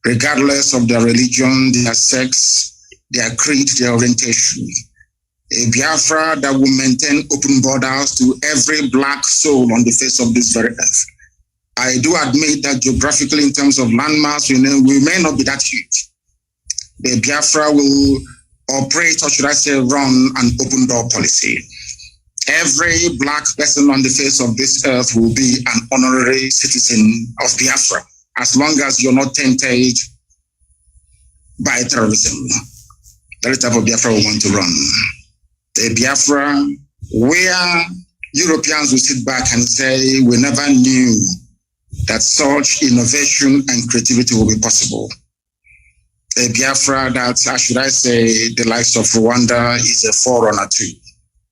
regardless of their religion, their sex, their creed, their orientation. A Biafra that will maintain open borders to every Black soul on the face of this very earth. I do admit that geographically, in terms of landmass, we may not be that huge. The Biafra will operate, or should I say, run an open door policy. Every Black person on the face of this earth will be an honorary citizen of Biafra, as long as you're not tainted by terrorism. That is the type of Biafra we want to run. A Biafra where Europeans will sit back and say, we never knew that such innovation and creativity will be possible. A Biafra that, should I say, the likes of Rwanda is a forerunner to,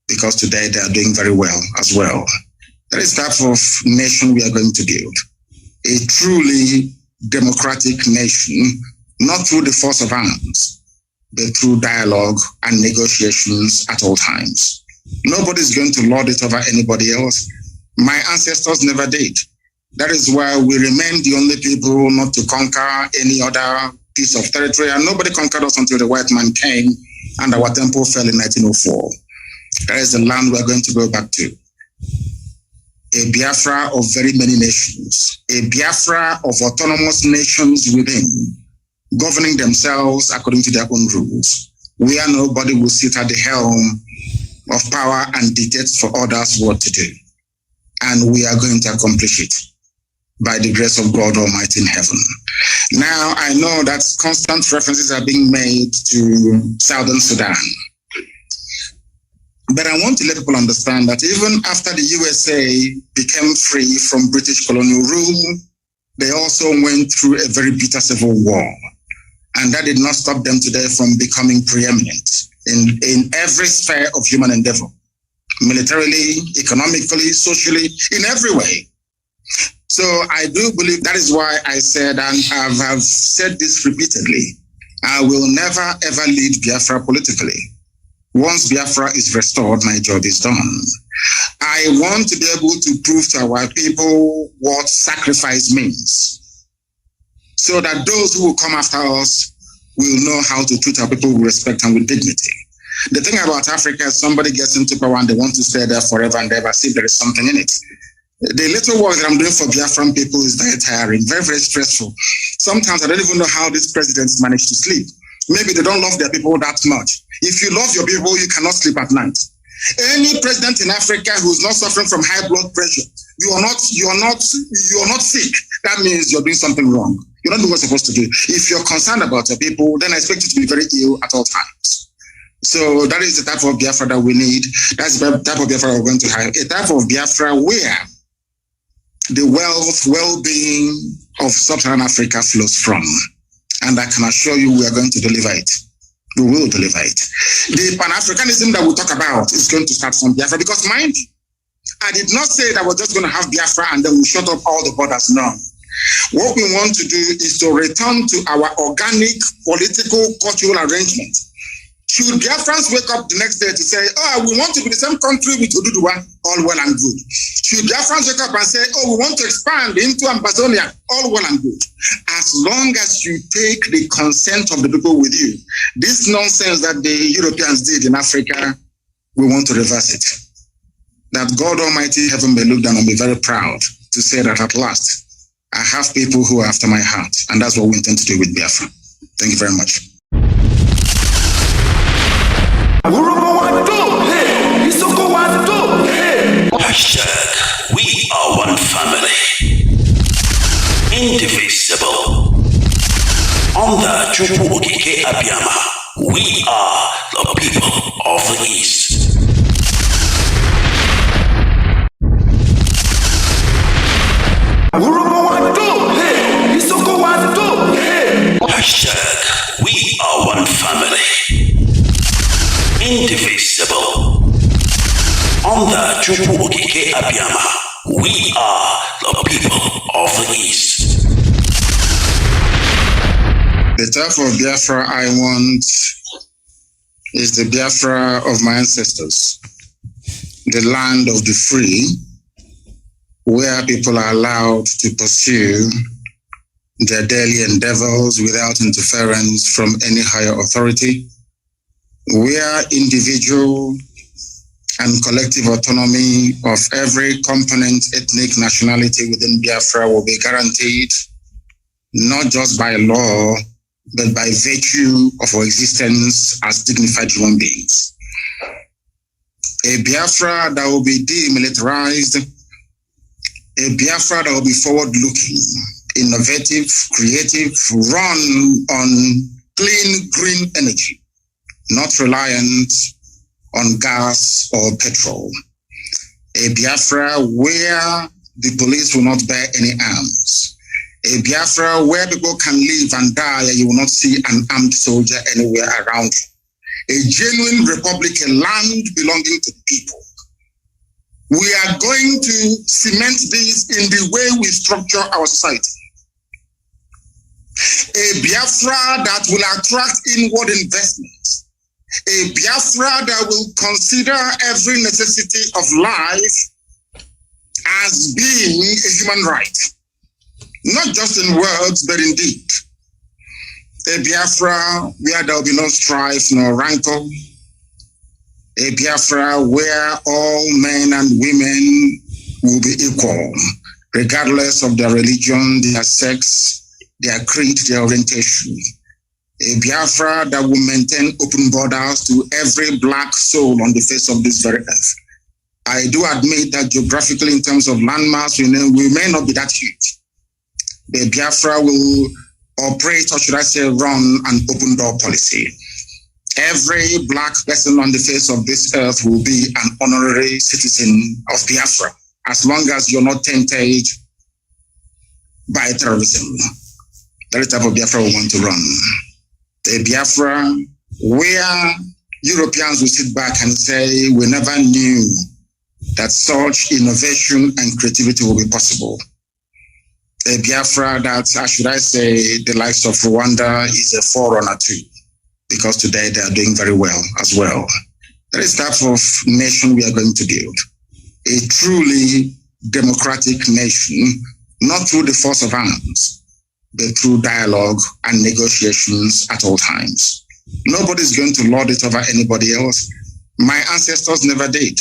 because today they are doing very well as well. That is the type of nation we are going to build. A truly democratic nation, not through the force of arms, but through dialogue and negotiations at all times. Nobody's going to lord it over anybody else. My ancestors never did. That is why we remain the only people not to conquer any other piece of territory, and nobody conquered us until the white man came and our temple fell in 1904. That is the land we're going to go back to. a Biafra of very many nations, a Biafra of autonomous nations within, governing themselves according to their own rules, where nobody will sit at the helm of power and dictate for others what to do. And we are going to accomplish it by the grace of God Almighty in heaven. Now, I know that constant references are being made to Southern Sudan. But I want to let people understand that even after the USA became free from British colonial rule, they also went through a very bitter civil war. And that did not stop them today from becoming preeminent in every sphere of human endeavor, militarily, economically, socially, in every way. So I do believe that is why I said, and I have said this repeatedly, I will never ever lead Biafra politically. Once Biafra is restored, my job is done. I want to be able to prove to our people what sacrifice means, so that those who will come after us will know how to treat our people with respect and with dignity. The thing about Africa is somebody gets into power and they want to stay there forever and ever, see if there is something in it. The little work that I'm doing for Biafran people is very tiring, very, very stressful. Sometimes I don't even know how these presidents manage to sleep. Maybe they don't love their people that much. If you love your people, you cannot sleep at night. Any president in Africa who is not suffering from high blood pressure, you are not sick. That means you're doing something wrong. You're not doing what you're supposed to do. If you're concerned about your people, then I expect you to be very ill at all times. So that is the type of Biafra that we need. That's the type of Biafra we're going to have. A type of Biafra where the wealth, well-being of Sub-Saharan Africa flows from. And I can assure you we are going to deliver it. We will deliver it. The Pan-Africanism that we talk about is going to start from Biafra, because mind you, I did not say that we're just going to have Biafra and then we shut up all the borders. No. What we want to do is to return to our organic political cultural arrangement. Should Biafrans wake up the next day to say, oh, we want to be the same country with Oduduwa, all well and good. Should Biafrans wake up and say, oh, we want to expand into Amazonia, all well and good. As long as you take the consent of the people with you, this nonsense that the Europeans did in Africa, we want to reverse it. That God Almighty heaven may look down and be very proud to say that at last, I have people who are after my heart. And that's what we intend to do with Biafra. Thank you very much. Hashtag, we are one family, indivisible. Under Chukwu Okike Abiyama, we are the people of the East. Hashtag, we are one family, indivisible. Under Chukwu Okike Abiyama, we are the people of the East. The type of Biafra I want is the Biafra of my ancestors, the land of the free, where people are allowed to pursue their daily endeavors without interference from any higher authority, where individual and collective autonomy of every component, ethnic, nationality within Biafra will be guaranteed, not just by law, but by virtue of our existence as dignified human beings. A Biafra that will be demilitarized, a Biafra that will be forward-looking, innovative, creative, run on clean, green energy, not reliant on gas or petrol. A Biafra where the police will not bear any arms. A Biafra where people can live and die and you will not see an armed soldier anywhere around you. A genuine republic, a land belonging to the people. We are going to cement this in the way we structure our society. A Biafra that will attract inward investments. A Biafra that will consider every necessity of life as being a human right. Not just in words, but in deed. A Biafra where there will be no strife nor rancor. A Biafra where all men and women will be equal, regardless of their religion, their sex, their creed, their orientation. A Biafra that will maintain open borders to every black soul on the face of this very earth. I do admit that geographically, in terms of landmass, we may not be that huge. The Biafra will operate, or should I say, run an open door policy. Every black person on the face of this earth will be an honorary citizen of Biafra, as long as you're not tainted by terrorism. That is the type of Biafra we want to run. A Biafra where Europeans will sit back and say, we never knew that such innovation and creativity will be possible. A Biafra that, should I say, the likes of Rwanda is a forerunner to, because today they are doing very well as well. That is the type of nation we are going to build. A truly democratic nation, not through the force of arms, but through dialogue and negotiations at all times. Nobody's going to lord it over anybody else. My ancestors never did.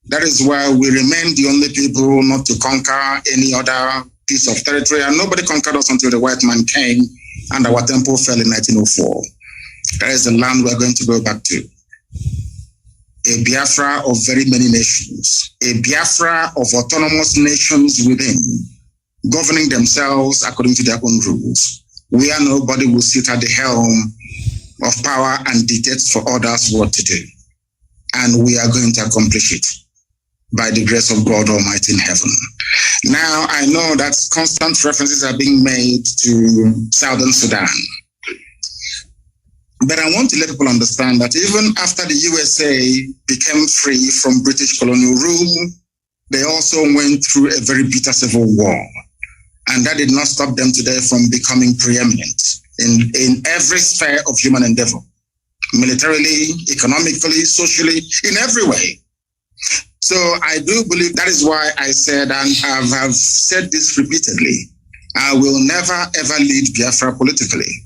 That is why we remain the only people not to conquer any other piece of territory, and nobody conquered us until the white man came and our temple fell in 1904. That is the land we're going to go back to. A Biafra of very many nations, a Biafra of autonomous nations within, governing themselves according to their own rules, where nobody will sit at the helm of power and dictate for others what to do. And we are going to accomplish it by the grace of God Almighty in heaven. Now, I know that constant references are being made to Southern Sudan. But I want to let people understand that even after the USA became free from British colonial rule, they also went through a very bitter civil war. And that did not stop them today from becoming preeminent in every sphere of human endeavor, militarily, economically, socially, in every way. So I do believe that is why I said, and I have said this repeatedly, I will never ever lead Biafra politically.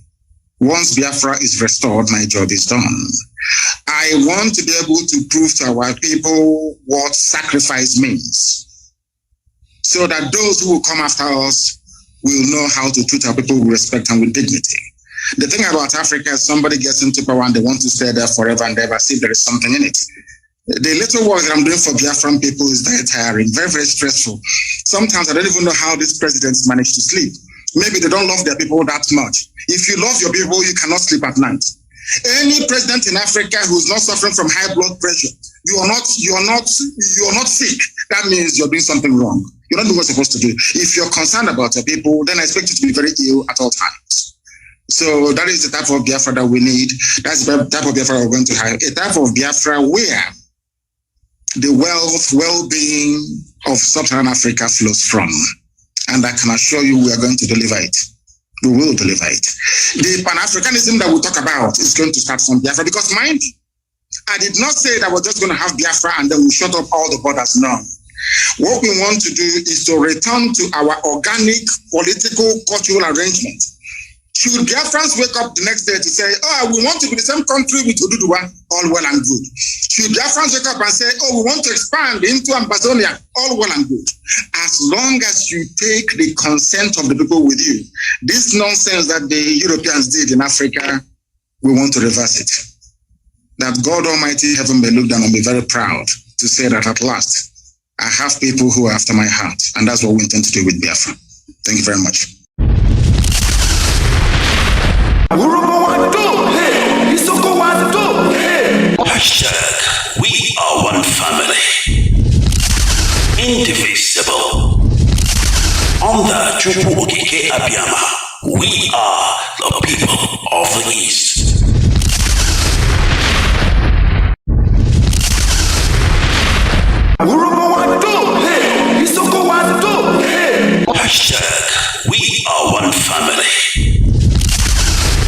Once Biafra is restored, my job is done. I want to be able to prove to our people what sacrifice means, so that those who will come after us will know how to treat our people with respect and with dignity. The thing about Africa is somebody gets into power and they want to stay there forever and ever, see if there is something in it. The little work that I'm doing for Biafran people is very tiring, very, very stressful. Sometimes I don't even know how these presidents manage to sleep. Maybe they don't love their people that much. If you love your people, you cannot sleep at night. Any president in Africa who's not suffering from high blood pressure, you are not sick. That means you're doing something wrong. You're not doing what you're supposed to do. If you're concerned about your people, then I expect you to be very ill at all times. So that is the type of Biafra that we need. That's the type of Biafra we're going to have. A type of Biafra where the wealth, well-being of Sub-Saharan Africa flows from. And I can assure you we are going to deliver it. We will deliver it. The Pan-Africanism that we talk about is going to start from Biafra, because mind you, I did not say that we're just going to have Biafra and then we shut up all the borders. No. What we want to do is to return to our organic political cultural arrangement. Should Biafrans wake up the next day to say, we want to be the same country with Oduduwa, all well and good. Should Biafrans wake up and say, we want to expand into Amazonia, all well and good. As long as you take the consent of the people with you, this nonsense that the Europeans did in Africa, we want to reverse it. That God Almighty heaven may look down and be very proud to say that at last, I have people who are after my heart. And that's what we intend to do with Biafra. Thank you very much. Hashtag, we are one family, indivisible. Under Chukwu Okike Abiyama, we are the people of the East. Hashtag, we are one family,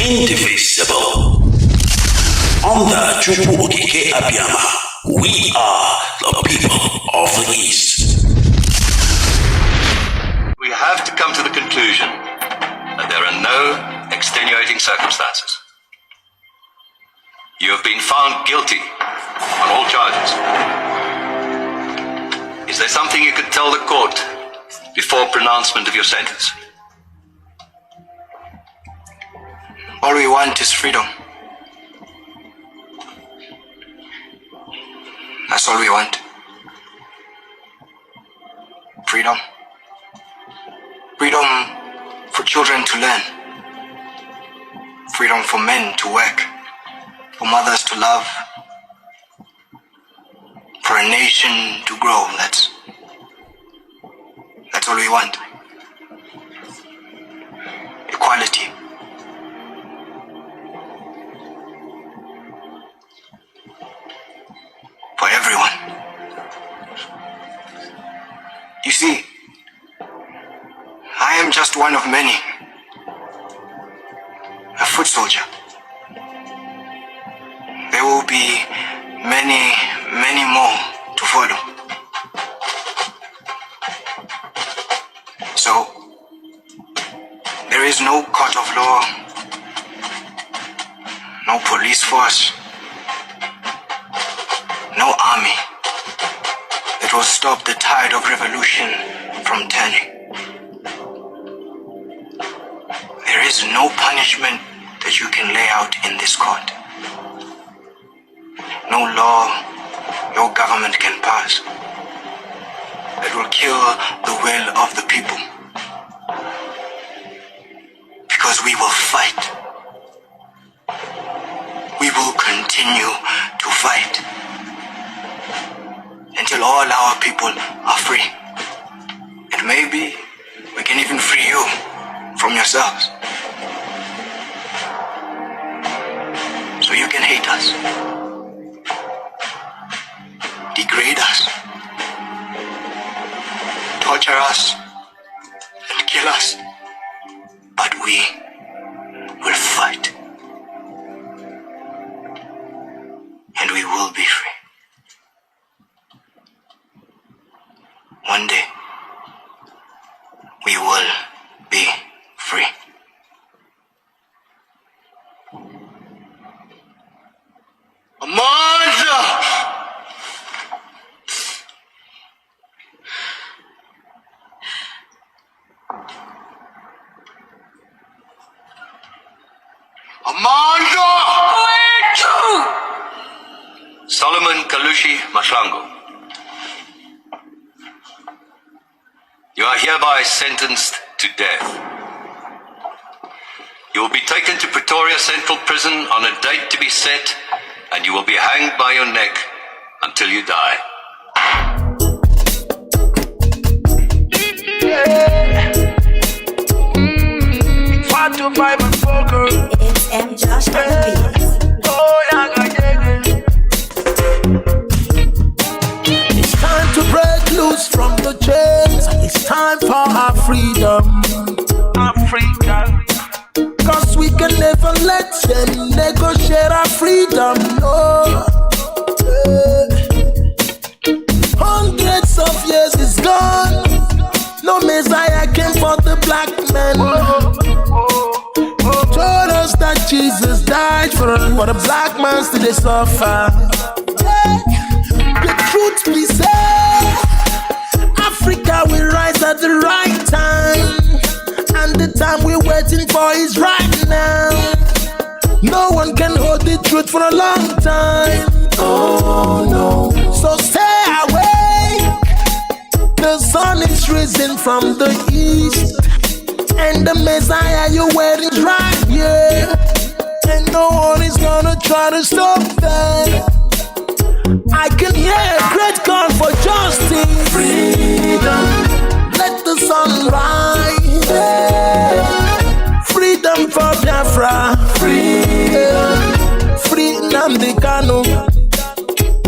indivisible. Under Chukwu Okike Abiyama, we are the people of the East. We have to come to the conclusion that there are no extenuating circumstances. You have been found guilty on all charges. Is there something you could tell the court before pronouncement of your sentence? All we want is freedom. That's all we want. Freedom. Freedom for children to learn. Freedom for men to work. For mothers to love. For a nation to grow. That's all we want. Equality. For everyone. You see, I am just one of many. A foot soldier. There will be many, many more to follow. So, there is no court of law, no police force, no army that will stop the tide of revolution from turning. There is no punishment that you can lay out in this court. No law your government can pass that will kill the will of the people. Because we will fight. We will continue to fight until all our people are free. And maybe we can even free you from yourselves. So you can hate us, degrade us, torture us, and kill us. But we will fight. And we will be free. One day, we will be free. Amanda! Amanda! Solomon Kalushi Mashlango. You are hereby sentenced to death. You will be taken to Pretoria Central Prison on a date to be set, and you will be hanged by your neck until you die. It's M. Josh on the beat. It's time to break loose from the chains. It's time for our freedom. Africa. Cause we can never let them negotiate our freedom. No. Hundreds of years is gone. No Messiah came for the black man. Told us that Jesus died for the black man still they suffer. The truth be said, Africa will rise at the right time. And the time we're waiting for is right now. No one can hold the truth for a long time. Oh no. So stay awake. The sun is risen from the east. And the Messiah you're waiting is right here. And no one is gonna try to stop that. I can hear a great call for justice. Freedom. Let the sun rise. Freedom for Biafra. Freedom. Free Nnamdi Kanu.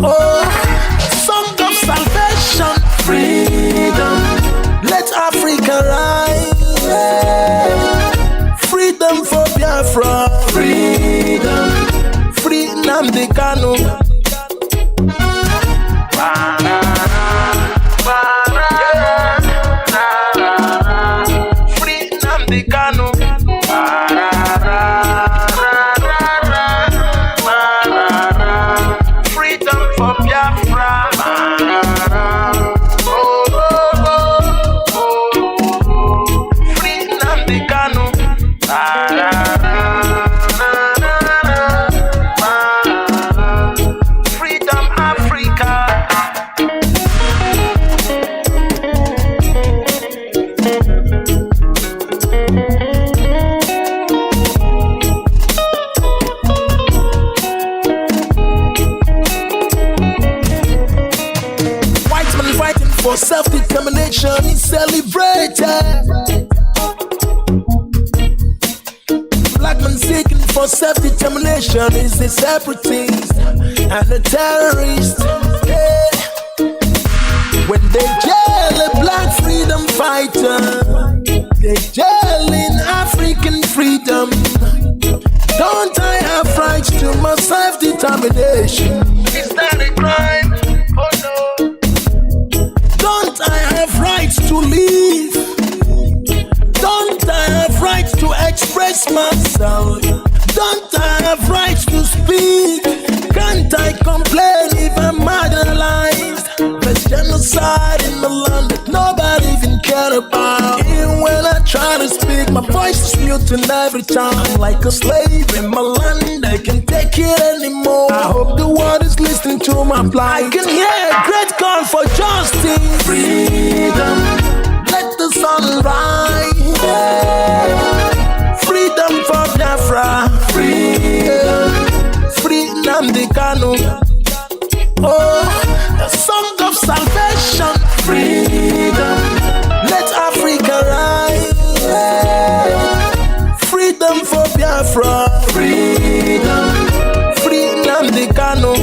Oh, song of salvation. Freedom. Let Africa rise. Freedom for Biafra. Freedom. Free Nnamdi Kanu. Free Nnamdi Kanu. self-determination is celebrated. Black man seeking for self-determination is a separatist and a terrorist. Yeah. When they jail a black freedom fighter, they jail in African freedom. Don't I have rights to my self-determination? Is that a crime? Oh no. Don't I have rights to live? Don't I have rights to express myself? Don't I have rights to speak? Can't I complain if I'm marginalized? There's genocide in the land that nobody even cared about. Even when I try to speak, my voice is muted every time. I'm like a slave in my land, I can't take it anymore. I hope the world is listening to my plight. I can hear a great call for justice. Freedom, let the sun rise. Freedom for Biafra. Freedom, free Nnamdi Kanu. Oh, the song of salvation. Freedom, let Africa rise. Freedom for Biafra. Freedom, free Nnamdi Kanu.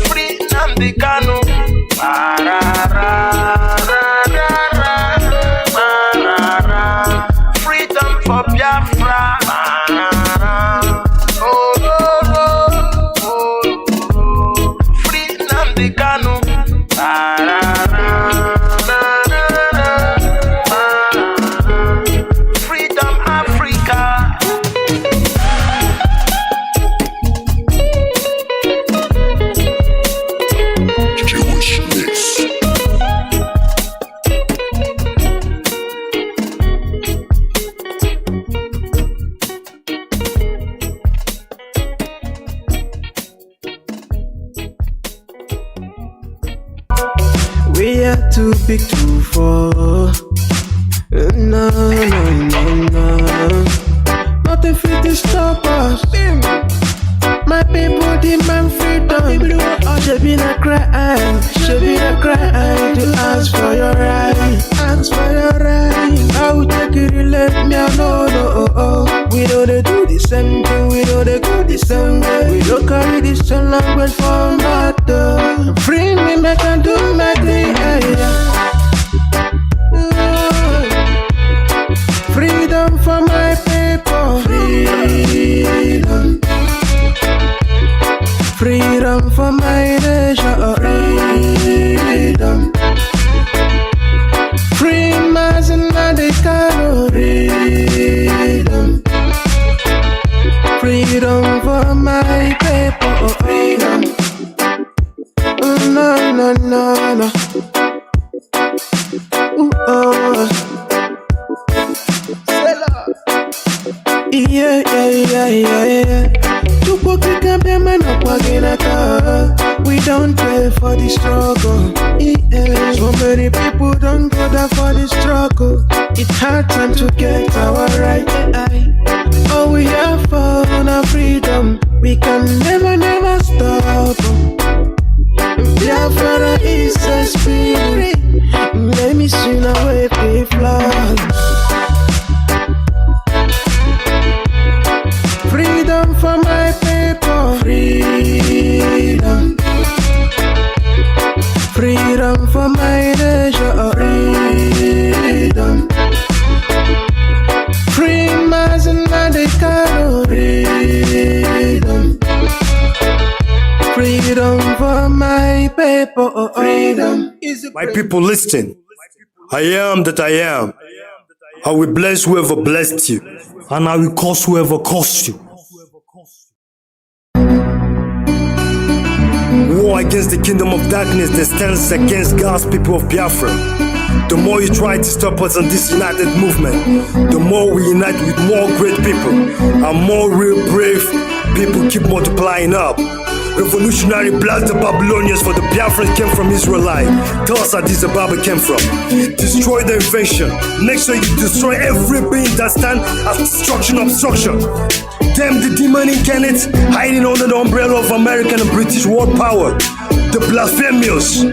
Free Nnamdi Kanu. Freedom for Biafra. Oh, oh, oh, oh. Free Nnamdi Kanu. Freedom Africa. Jewishness. We are too big to fall. No, no, no, no. Nothing fit to stop us. My people demand freedom. Should be a crime. Should be a crime to ask for your right. Ask for your right. I will take it and let me know. No, we know they do the same thing. We know they go the same way. We don't carry this same language for matter. Free me, make I do my thing. Freedom for my people. Freedom. Freedom for my nation. Freedom. Free Mazi Nnamdi Kanu. Freedom. Freedom for my people. Freedom. No, no, no, no. Ooh, oh. Yeah, yeah, yeah, yeah, yeah. We don't pay for the struggle. Yeah. So many people don't go there for the struggle. It's hard time to get our right. All we have for our freedom, we can never, never stop. Biafra is a spirit. Let me swing away the flag. Freedom for my people. Freedom. Freedom for my nation. Freedom. Free Mazi Nnamdi Kanu. Freedom. Freedom for my people. Freedom. My people, listen. I am that I am. I will bless whoever blessed you, and I will curse whoever cursed you. War against the kingdom of darkness that stands against God's people of Biafra. The more you try to stop us in this united movement, the more we unite with more great people, and more real brave people keep multiplying up. Revolutionary blast the Babylonians, for the Biafrans came from Israelite. Tell us how Addis Ababa came from. Destroy the invention. Make sure you destroy every being that stand as destruction obstruction. Damn the demon incarnate hiding under the umbrella of American and British world power. The blasphemous.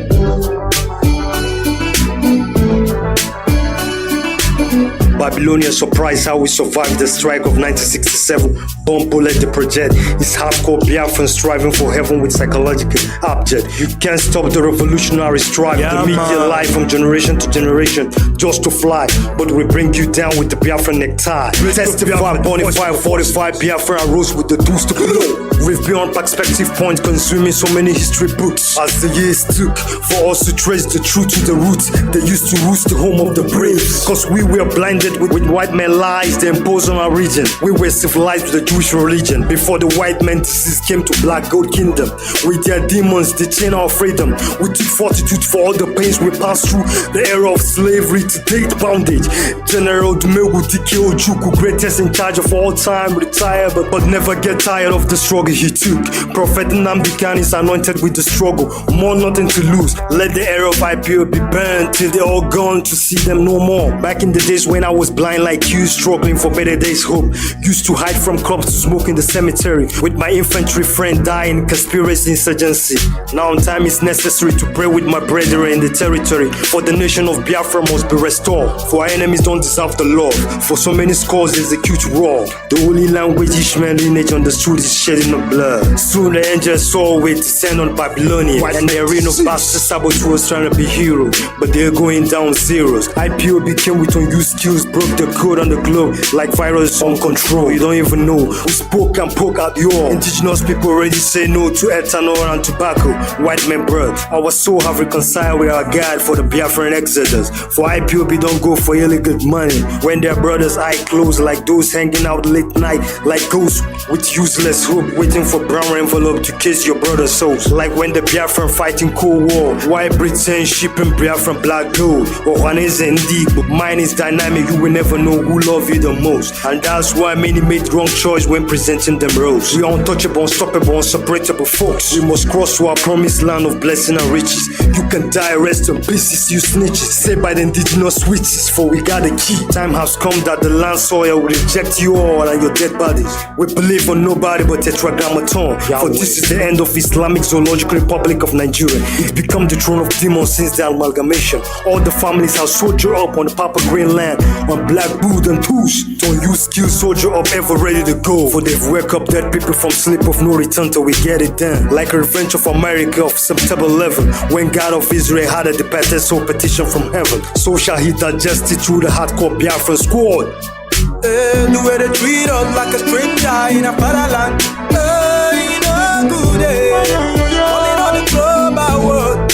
Babylonians surprised how we survived the strike of 1967. Bomb bullet the project. It's hardcore Biafran striving for heaven with psychological object. You can't stop the revolutionary strive. The media life from generation to generation just to fly. But we bring you down with the Biafran necktie. Testify, bonify, 45 Biafran rose with the tools to blow. We've beyond perspective point, consuming so many history books. As the years took for us to trace the truth to the roots, they used to roost the home of the brave. Cause we were blinded with white men lies they imposed on our region. We were civilized with the Jewish religion before the white men disease came to Black Gold Kingdom. With their demons, they chained our freedom. We took fortitude for all the pains we passed through. The era of slavery to date bondage. General Dumegu Dike Ojukwu, greatest in charge of all time, retired but never get tired of the struggle he took. Prophet Nnamdi is anointed with the struggle. More nothing to lose. Let the era of IPOB be burned till they're all gone to see them no more. Back in the days when I was blind like you, struggling for better days hope. Used to hide from cops to smoke in the cemetery. With my infantry friend dying in conspiracy insurgency. Now time is necessary to pray with my brethren in the territory. For the nation of Biafra must be restored. For our enemies don't deserve the love. For so many scores execute raw. The only language Ishmael lineage understood is shedding of blood. Soon the angels saw we descend on Babylonia. And the arena of bastard saboteurs trying to be heroes. But they're going down zeros. IPOB came with unused skills, broke the code on the globe like virus on control. You don't even know. We spoke and poke out your indigenous people already say no to ethanol and tobacco. White men blood. Our soul have reconciled with our God for the Biafran exodus. For IPOB don't go for illegal money. When their brothers' eye closed like those hanging out late night like ghosts with useless hope, waiting for brown envelope to kiss your brother's souls. Like when the Biafran fighting Cold War. White Britain shipping Biafran black gold. Or Nnamdi, but mine is dynamic. You will never know who love you the most. And that's why many made wrong choice when presenting them roles. We are untouchable, unstoppable, unseparable folks. We must cross to our promised land of blessing and riches. You can die, rest in pieces, you snitches. Saved by the indigenous witches, for we got a key. Time has come that the land soil will reject you all and your dead bodies. We believe on nobody but Tetragrammaton. For this is the end of Islamic Zoological Republic of Nigeria. It's become the throne of demons since the amalgamation. All the families have soldiered up on the Papa Green land, on Black Boot and Touche. Don't use skills, soldier up, ever ready to go. For they've wake up dead people from sleep of no return till we get it done. Like a revenge of America of September 11, when God of Israel had a departed soul petition from heaven. So shall he digest it through the hardcore Biafran squad. The way they treat us like a stranger in a fatherland. In a good day. Calling on the global world.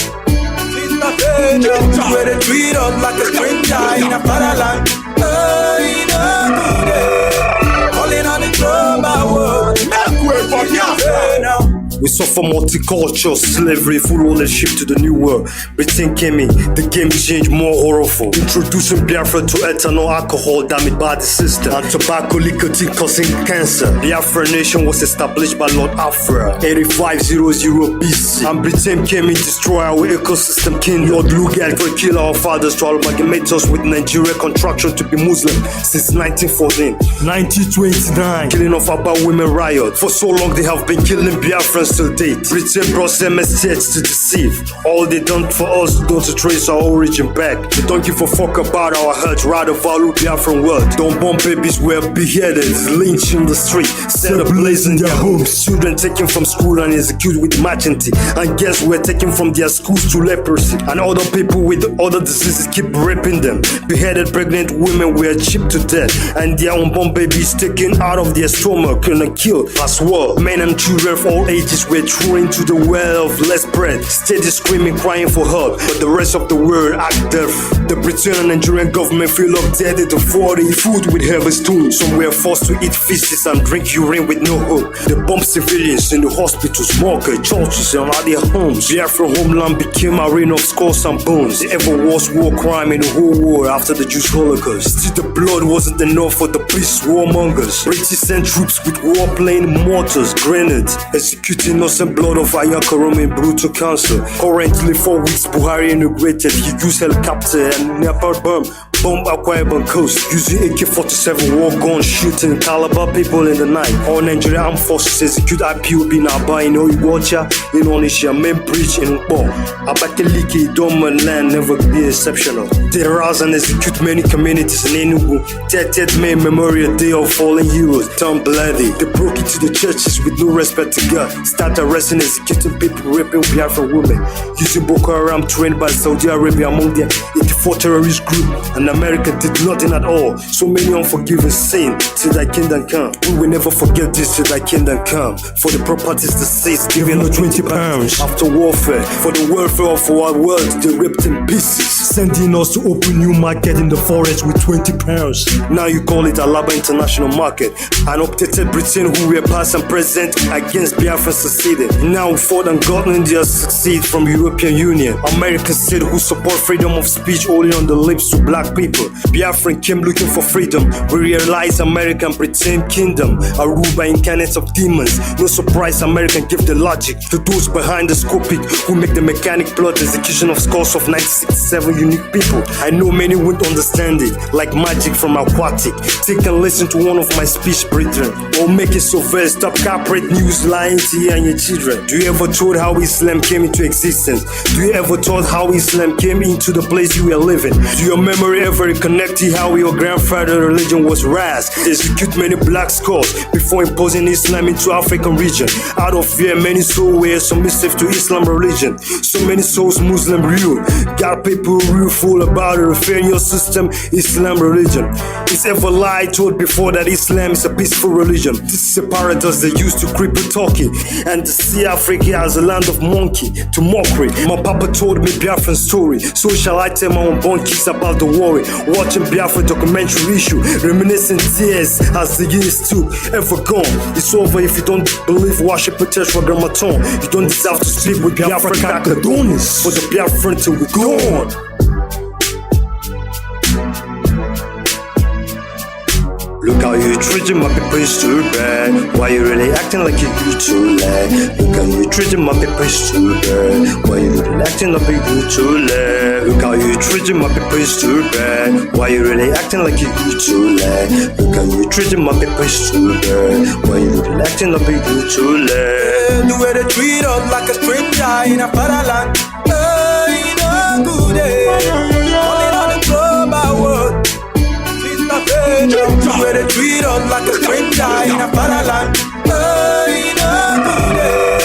The way they treat us like a stranger in a fatherland. In a good day. Calling on the global world. Make way for Biafra. We suffer multicultural slavery, full ownership to the new world. Britain came in, the game changed, more horrible. Introducing Biafra to ethanol, alcohol, damaged by the system, and tobacco, nicotine causing cancer. Biafra nation was established by Lord Afra, 8500 BC. And Britain came in, destroy our ecosystem king. Lord Lugard to kill our fathers, to amalgamate us with Nigeria contraction to be Muslim since 1914. 1929, killing of about women riot. For so long they have been killing Biafrans till date. Britain brought MSTs to deceive. All they done for us don't to trace our origin back. They don't give a fuck about our hurt, rather value Biafran world. Don't bomb babies were beheaded, lynched in the street, set ablaze in their homes. Children taken from school and executed with impunity. And guests were taken from their schools to leprosy. And other people with other diseases keep raping them. Beheaded pregnant women were chipped to death. And their unborn babies taken out of their stomach and killed as well. Men and children of all ages were thrown into the well of less bread, steady screaming, crying for help, but the rest of the world act deaf. The British and Nigerian government feel up dead to afford food with heavy stones. Some were forced to eat fishes and drink urine with no hope. They bombed civilians in the hospitals, markets, churches, and at their homes. Biafra homeland became a arena of skulls and bones. The ever worst war crime in the whole world after the Jewish Holocaust. Still, the blood wasn't enough for the beast warmongers. British sent troops with warplane mortars, grenades, executing innocent blood of Ayakorom in brutal council. Currently 4 weeks Buhari integrated. He used helicopter and napalm bomb Akwa Ibom coast using AK-47 war guns shooting Calabar people in the night. All Nigerian armed forces execute IPOB in Aba in Oiwacha in Onitsha main bridge in Ukpo. Abakaliki, Dorman land never be exceptional. They rouse and execute many communities in Enugu. 30th May Memorial Day of Fallen Heroes. Tom bloody. They broke into the churches with no respect to God. Start arresting and executing people, raping Biafran women. Using Boko Haram trained by Saudi Arabia among their 84 terrorist group. And America did nothing at all. So many unforgiving sin till thy kingdom come. We will never forget this till thy kingdom come. For the properties the states giving us 20 pounds. After warfare, for the welfare of our world, they ripped in pieces. Sending us to open new market in the forest with 20 pounds. Now you call it Alaba International Market. An updated Britain who were past and present against Biafra succeeded. Now fought and gotten India succeed from European Union. America said who support freedom of speech only on the lips to black people. Biafran came looking for freedom. We realized American pretend kingdom are ruled by incarnates of demons. No surprise America give the logic to those behind the scopic who make the mechanic plot execution of scores of 967 unique people. I know many won't understand it, like magic from aquatic. Take and listen to one of my speech brethren, or make it so fair. Stop corporate news lying to you and your children. Do you ever thought how Islam came into existence? Do you ever thought how Islam came into the place you were living? Do your memory ever reconnect to how your grandfather's religion was raised? Execute many black scholars before imposing Islam into African region. Out of fear, many souls were submissive to Islam religion. So many souls Muslim rule. Got people real fool about the referendum system, Islam religion. It's ever lied told before that Islam is a peaceful religion. This is a paradox they use to cripple Turkey and to see Africa as a land of monkey to mockery. My papa told me Biafran story, so shall I tell my unborn kids about the worry. Watching Biafra documentary issue, reminiscing tears as the years took. Ever gone, it's over if you don't believe worship a tetragrammaton. You don't deserve to sleep with Biafra Kakadonis. For the Biafran till we're gone. Look how you treating my people is too bad. Why you really acting like you too late? Look how you treating my people is too bad. Why you really acting like you too late? Look how you treating my people is too bad. Why you really acting like you too late? Look how you treating my people is too bad. Why you really acting like you too late? The way they treat us like a stranger in a fatherland. Hey, no good day. Only on the global world. The way they treat us like a stranger in a fatherland. Hey, no good day.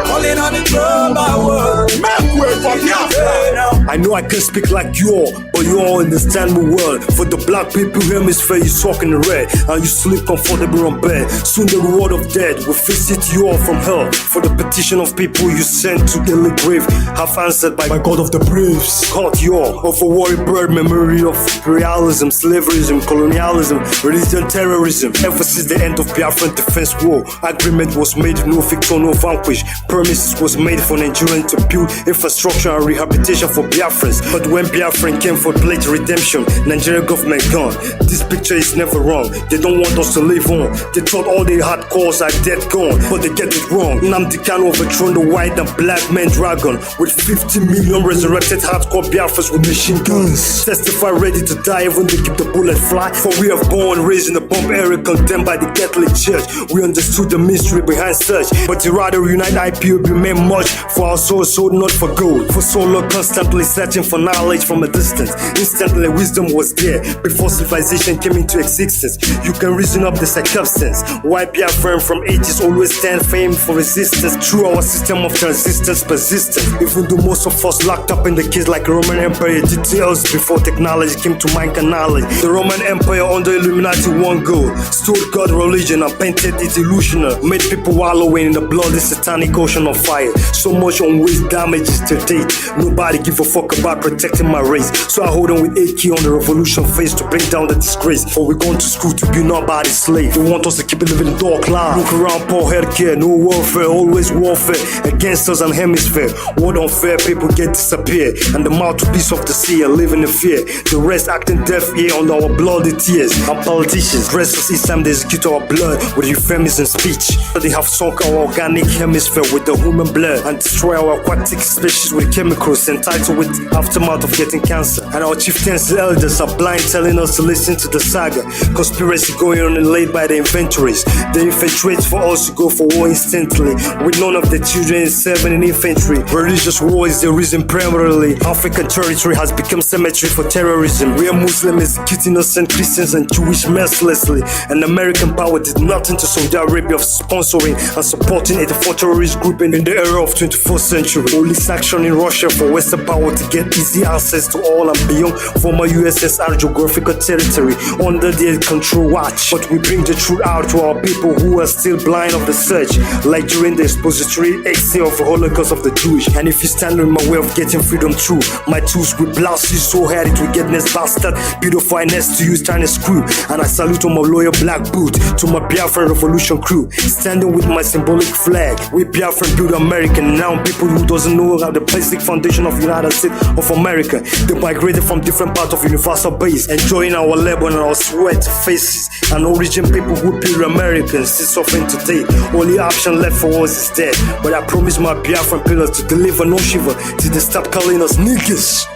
Calling on the global world. Make way for Biafra. I know I can't speak like you all, but you all understand me well. For the black people hemisphere, you talk in the red, and you sleep comfortable on bed. Soon the reward of death will visit you all from hell. For the petition of people you sent to the grave, have answered by God of the braves. Caught you all of a warrior bird, memory of imperialism, slaverism, colonialism, religion, terrorism. Ever since the end of Biafran defense war, agreement was made, no victor, no vanquish. Promises was made for Nigerians to build infrastructure and rehabilitation for Biafrans. But when Biafran came for pledge redemption, Nigerian government gone. This picture is never wrong. They don't want us to live on. They thought all the hard cores are dead gone, but they get it wrong. Nnamdi Kanu overthrown the white and black man dragon with 50 million resurrected hardcore Biafrans with machine guns. Testify ready to die even they keep the bullet fly. For we have born raised in the bomb era condemned by the Catholic Church. We understood the mystery behind such, but to rather unite IPOB made much for our souls sold not for gold. For so long constantly searching for knowledge from a distance. Instantly wisdom was there before civilization came into existence. You can reason up the circumstance why Biafran from ages always stand famed for resistance. Through our system of transistence persistence. Even though most of us locked up in the cage like a Roman Empire details before technology came to mankind knowledge. The Roman Empire under Illuminati one goal stood God religion and painted it illusional. Made people wallowing in the bloody satanic ocean of fire. So much unwaste damages to date. Nobody give a fuck about by protecting my race. So I hold on with AK on the revolution face to bring down the disgrace. For we're going to school to be nobody's slave. They want us to keep it living in dark life. Look around, poor healthcare, no warfare, always warfare against us and hemisphere. What unfair, people get disappeared, and the mouthpiece of the sea are living in fear. The rest acting deaf ear on our bloody tears. Our politicians dress us each time they execute our blood with euphemism speech. They have sunk our organic hemisphere with the human blood and destroy our aquatic species with chemicals entitled with aftermath of getting cancer. And our chieftains, the elders, are blind, telling us to listen to the saga. Conspiracy going on and laid by the inventories. They infiltrate for us to go for war instantly, with none of the children serving in infantry. Religious war is the reason primarily. African territory has become cemetery for terrorism. We are Muslims executing innocent Christians and Jewish mercilessly. And American power did nothing to Saudi Arabia of sponsoring and supporting a terrorist group in the era of 21st century. Only sanction in Russia for Western power to get easy access to all and beyond former USSR geographical territory under their control watch. But we bring the truth out to our people who are still blind of the search, like during the expository essay of the Holocaust of the Jewish. And if you stand in my way of getting freedom through, my tools will blast you so hard it will get next bastard. Beautiful finesse to use trying to screw. And I salute on my loyal black boot to my Biafran revolution crew, standing with my symbolic flag. We Biafran build America. Now people who doesn't know how the basic foundation of United States of America, they migrated from different parts of universal base, enjoying our labor and our sweat faces. And origin people who build Americans still suffering today. Only option left for us is dead. But I promise my Biafran pillars to deliver no shiver till they stop calling us niggas.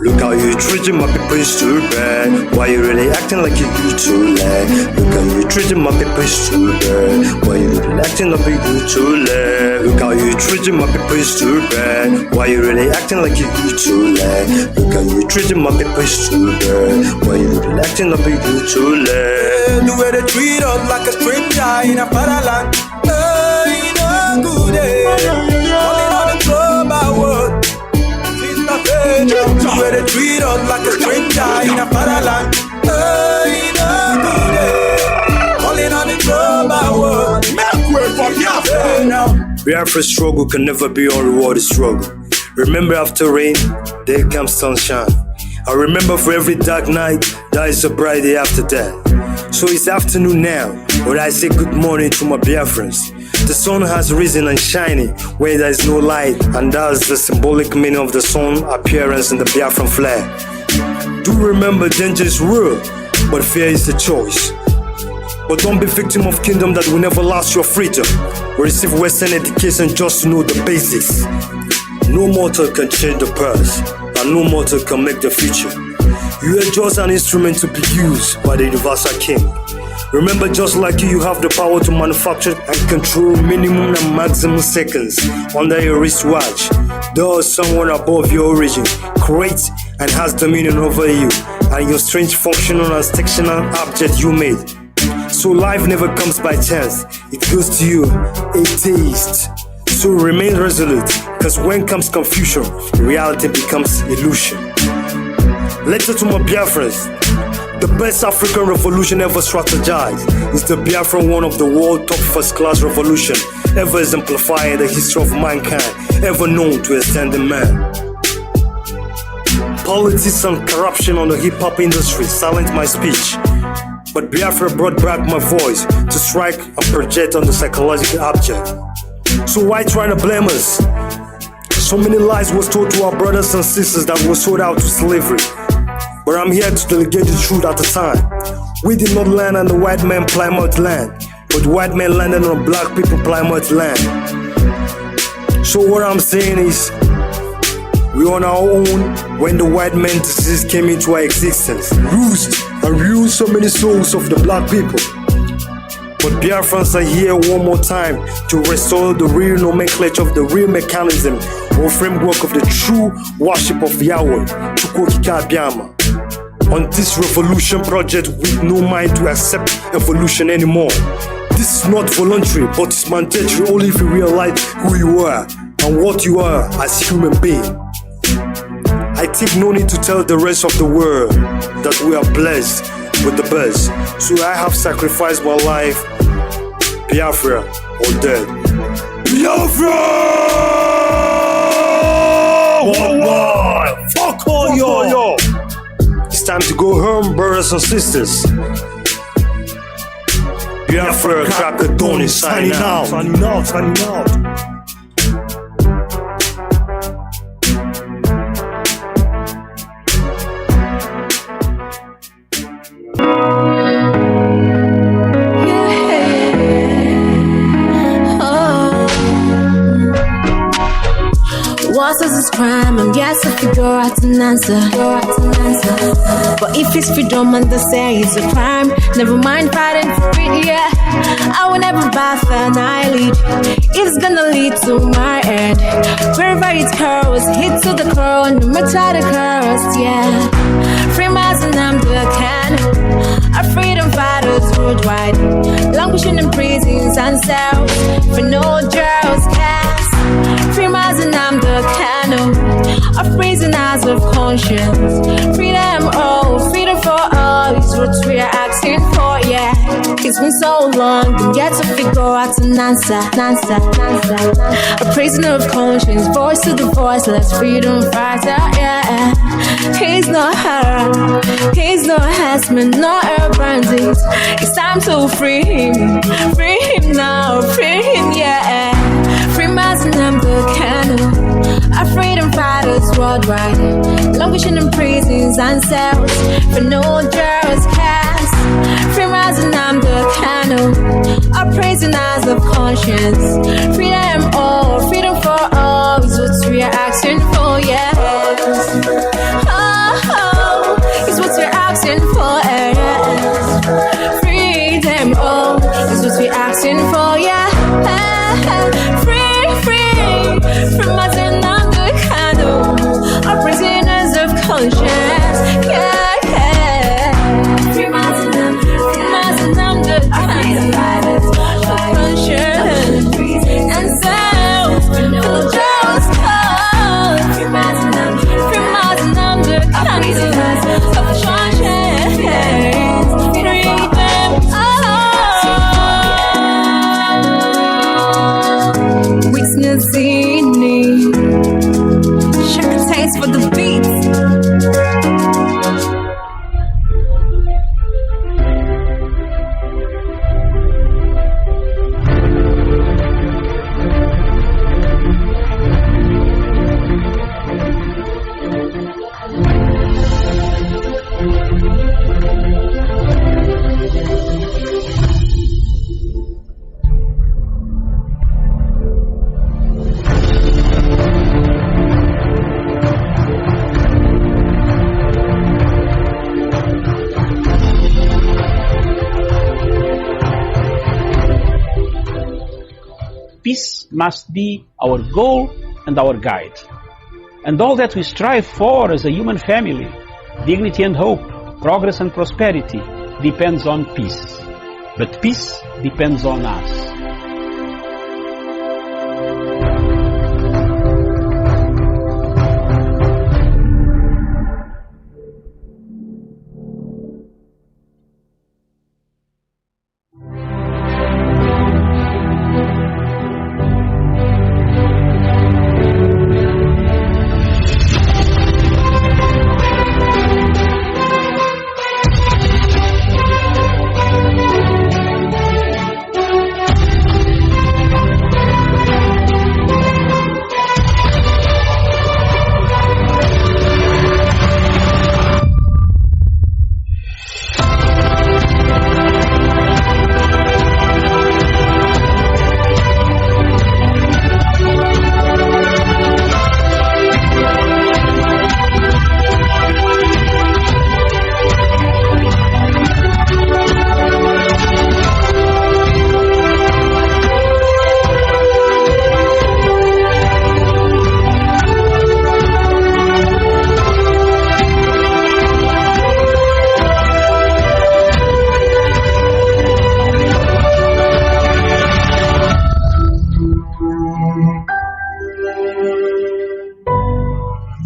Look how you treating my people is too bad. Why you really acting like you too late? Look how you treating my people is too bad. Why you really acting like you too late? Look how you treating my people is too bad. Why you really acting like you too late? Look how you treating my people is too bad. Why you really acting like you too late? The way they treat us like a stranger in a foreign land. Hey, no good day. Only on the global world. The way they treat us like a stranger in a foreign land. Hey, no good day. Only on the global world. Make way for Biafra now. Biafra's struggle can never be unrewarded struggle. Remember, after rain, there comes sunshine. I remember for every dark night, there is a bright day after that. So it's afternoon now, but I say good morning to my Biafrans. The sun has risen and shining where there is no light, and that's the symbolic meaning of the sun appearance in the Biafran flag. Do remember, danger is real, but fear is the choice. But don't be victim of kingdom that will never last your freedom. Receive Western education just to know the basics. No mortal can change the past, and no mortal can make the future. You are just an instrument to be used by the Universal King. Remember, just like you have the power to manufacture and control minimum and maximum seconds under your wristwatch. There is someone above your origin, creates and has dominion over you, and your strange functional and sectional object you made. So life never comes by chance, it goes to you, a taste. So remain resolute, because when comes confusion, reality becomes illusion. Letter to my Biafrans. The best African revolution ever strategized is the Biafran one of the world top first-class revolution ever exemplified in the history of mankind, ever known to extend the man. Politics and corruption on the hip-hop industry silent my speech, but Biafra brought back my voice to strike and project on the psychological object. So why try to blame us? So many lies was told to our brothers and sisters that were sold out to slavery. But I'm here to delegate the truth at the time. We did not land on the white man Plymouth land, but white man landed on black people Plymouth land. So what I'm saying is, we on our own when the white man disease came into our existence, ruined so many souls of the black people. But Biafrans are here one more time to restore the real nomenclature of the real mechanism or framework of the true worship of Yahweh, Chukwokika Abiyama. On this revolution project with no mind to accept evolution anymore. This is not voluntary, but it's mandatory only if you realize who you are and what you are as a human being. I think no need to tell the rest of the world that we are blessed with the best. So I have sacrificed my life, Biafra or dead. Biafra! Worldwide. Fuck all y'all. It's time to go home, brothers and sisters. Biafra, crack a dawn is signing out. Signing out, signing out. What is this crime? I'm yet to figure out an answer. But if it's freedom and they say it's a crime, never mind fighting for it, yeah. I will never bath and I lead. It's gonna lead to my end. Wherever it curls, hit to the core, no matter the curse, yeah. Free Mazi Nnamdi Kanu, our freedom fighters worldwide, languishing in prisons and cells for no jails cast. Free Mazi Nnamdi Kanu, our prisoners of conscience. Freedom, oh, freedom for all is what we are asking for, yeah. It's been so long, been yet to figure out an answer. A prisoner of conscience, voice to the voiceless, freedom fighter, yeah. He's not her, he's no harassment, no urban disease. It's time to free him now, free him, yeah. Free Mazi Nnamdi Kanu, our freedom fighters worldwide, languishing in prisons and cells for no jails cast. Free Mazi Nnamdi Kanu, our prisoners of conscience. Freedom, oh, freedom for all is what we are asking for, yes. Oh, is what we're asking for, yes. Freedom, oh, is what we're asking for, yeah. From Mazi Nnamdi Kanu, our prisoners of conscience, yeah, yeah. Free Mazi Nnamdi Kanu, conscience, and cells for the jails call. Free Mazi Nnamdi Kanu, of conscience, freedom, oh. Witnessing me, shake a taste for the beats. Peace must be our goal and our guide. And all that we strive for as a human family, dignity and hope, progress and prosperity, depends on peace. But peace depends on us.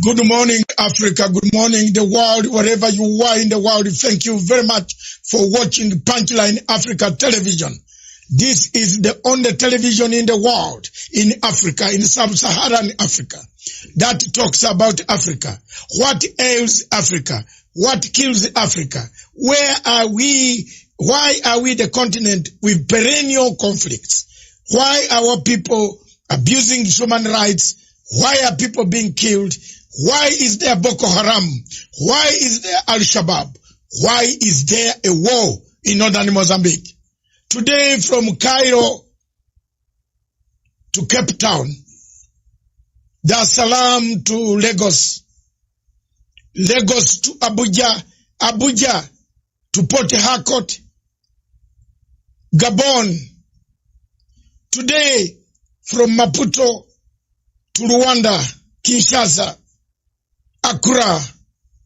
Good morning, Africa. Good morning, the world, wherever you are in the world. Thank you very much for watching Punchline Africa Television. This is the only television in the world, in Africa, in sub-Saharan Africa, that talks about Africa. What ails Africa? What kills Africa? Where are we? Why are we the continent with perennial conflicts? Why are our people abusing human rights? Why are people being killed? Why is there Boko Haram? Why is there Al-Shabaab? Why is there a war in northern Mozambique? Today from Cairo to Cape Town, Dar es Salaam to Lagos, Lagos to Abuja, Abuja to Port Harcourt, Gabon. Today from Maputo to Rwanda, Kinshasa, Accra,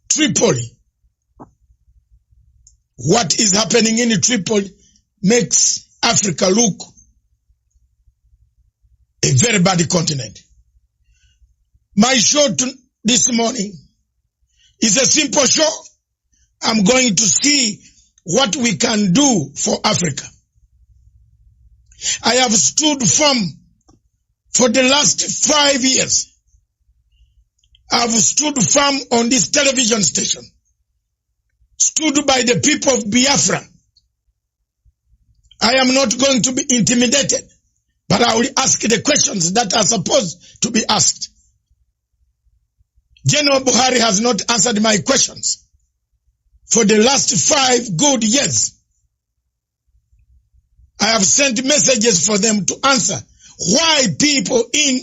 Tripoli. What is happening in Tripoli makes Africa look a very bad continent. My show this morning is a simple show. I'm going to see what we can do for Africa. I have stood firm for the last 5 years. I've stood firm on this television station, stood by the people of Biafra. I am not going to be intimidated, but I will ask the questions that are supposed to be asked. General Buhari has not answered my questions for the last 5 good years. I have sent messages for them to answer why people in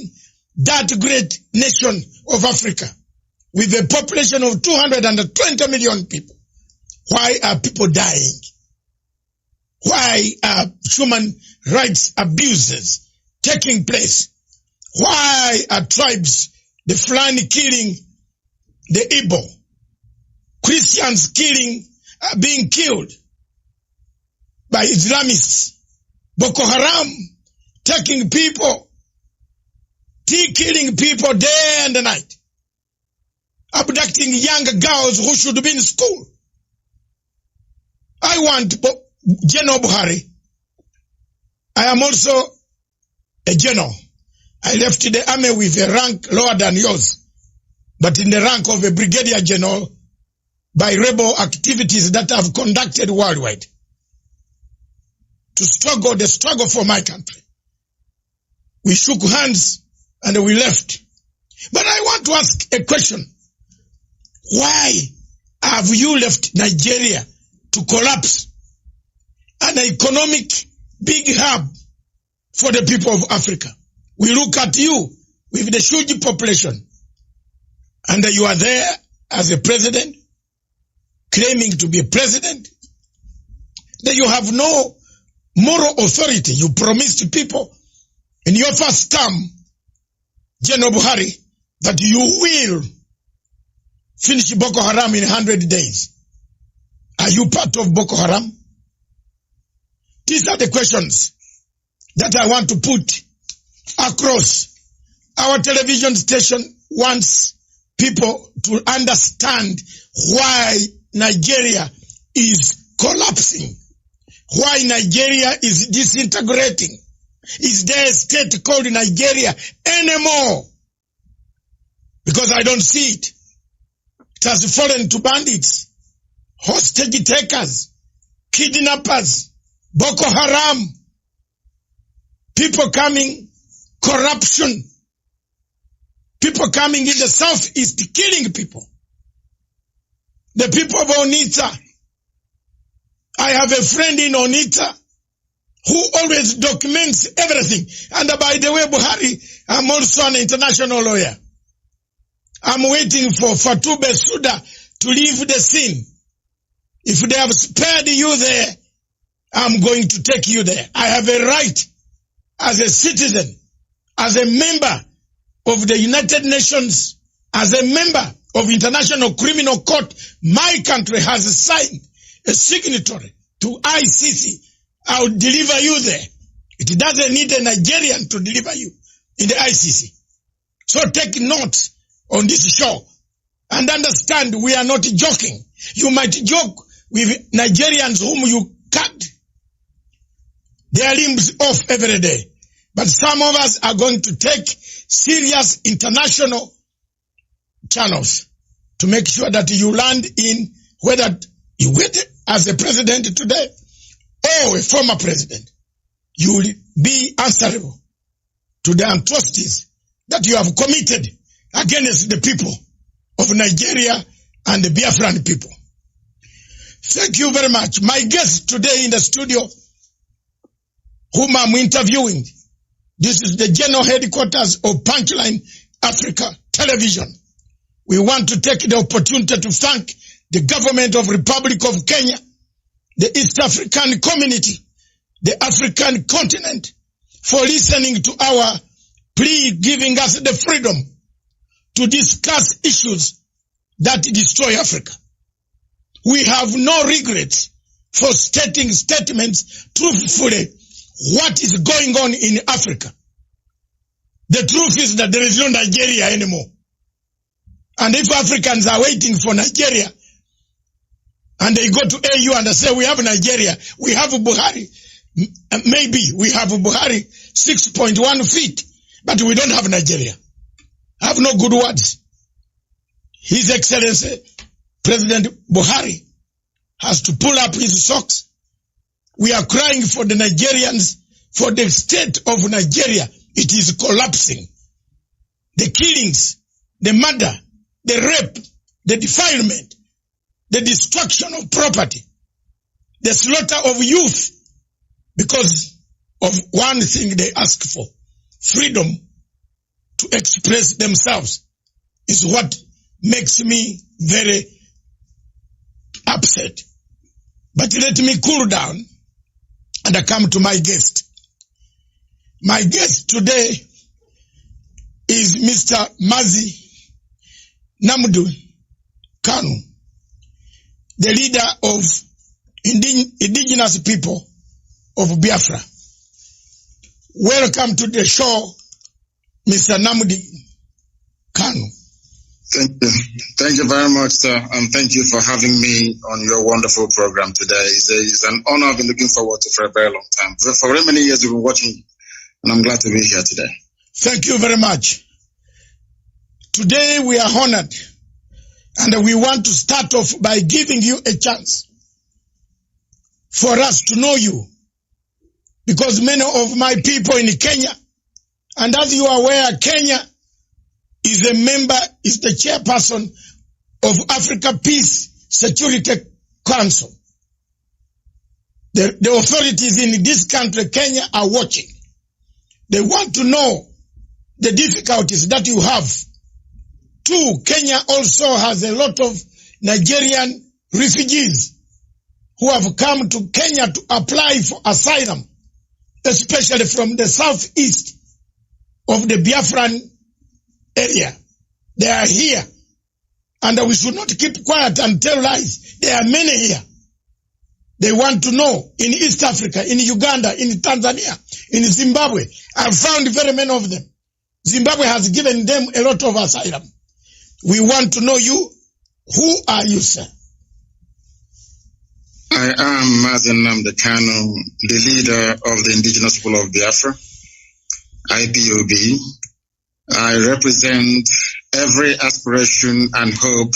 that great nation of Africa, with a population of 220 million people, why are people dying? Why are human rights abuses taking place? Why are tribes, the Fulani killing the Igbo, Christians being killed by Islamists, Boko Haram taking people, killing people day and night, abducting young girls who should be in school? I want General Buhari. I am also a general. I left the army with a rank lower than yours, but in the rank of a brigadier general by rebel activities that I've conducted worldwide to struggle the struggle for my country. We shook hands and we left. But I want to ask a question. Why have you left Nigeria to collapse, an economic big hub for the people of Africa? We look at you with the huge population, and you are there as a president, claiming to be a president, that you have no moral authority. You promised people in your first term, General Buhari, that you will finish Boko Haram in 100 days. Are you part of Boko Haram? These are the questions that I want to put across. Our television station wants people to understand why Nigeria is collapsing, why Nigeria is disintegrating. Is there a state called Nigeria anymore? Because I don't see it. It has fallen to bandits, hostage takers, kidnappers, Boko Haram, people coming, corruption, people coming in the southeast killing people. The people of Onitsha. I have a friend in Onitsha who always documents everything. And by the way, Buhari, I'm also an international lawyer. I'm waiting for Fatou Bensouda to leave the scene. If they have spared you there, I'm going to take you there. I have a right as a citizen, as a member of the United Nations, as a member of International Criminal Court. My country has signed a signatory to ICC. I'll deliver you there. It doesn't need a Nigerian to deliver you in the ICC. So take note on this show and understand we are not joking. You might joke with Nigerians whom you cut. their limbs off every day. But some of us are going to take serious international channels to make sure that you land in whether you wait as a president today or a former president. You will be answerable to the atrocities that you have committed against the people of Nigeria and the Biafran people. Thank you very much. My guest today in the studio, whom I'm interviewing, this is the general headquarters of Punchline Africa Television. We want to take the opportunity to thank the government of Republic of Kenya, the East African community, the African continent, for listening to our plea, giving us the freedom to discuss issues that destroy Africa. We have no regrets for stating statements truthfully what is going on in Africa. The truth is that there is no Nigeria anymore. And if Africans are waiting for Nigeria, and they go to AU and they say, we have Nigeria, we have Buhari, maybe we have Buhari 6.1 feet, but we don't have Nigeria. I have no good words. His Excellency, President Buhari, has to pull up his socks. We are crying for the Nigerians, for the state of Nigeria. It is collapsing. The killings, the murder, the rape, the defilement, the destruction of property, the slaughter of youth, because of one thing they ask for, freedom to express themselves, is what makes me very upset. But let me cool down and I come to my guest. My guest today is Mr. Mazi Nnamdi Kanu, the leader of indigenous people of Biafra. Welcome to the show, Mr. Nnamdi Kanu. Thank you. Thank you very much, sir, and thank you for having me on your wonderful program today. It's an honor. I've been looking forward to for a very long time. For very many years, we've been watching, and I'm glad to be here today. Thank you very much. Today, we are honored, and we want to start off by giving you a chance for us to know you, because many of my people in Kenya, and as you are aware, Kenya is the chairperson of Africa Peace Security Council. The authorities in this country, Kenya, are watching. They want to know the difficulties that you have. Two, Kenya also has a lot of Nigerian refugees who have come to Kenya to apply for asylum, especially from the southeast of the Biafran area. They are here. And we should not keep quiet and tell lies. There are many here. They want to know in East Africa, in Uganda, in Tanzania, in Zimbabwe. I've found very many of them. Zimbabwe has given them a lot of asylum. We want to know you. Who are you, sir? I am Mazi Nnamdi Kanu, the leader of the indigenous people of Biafra, IPOB. I represent every aspiration and hope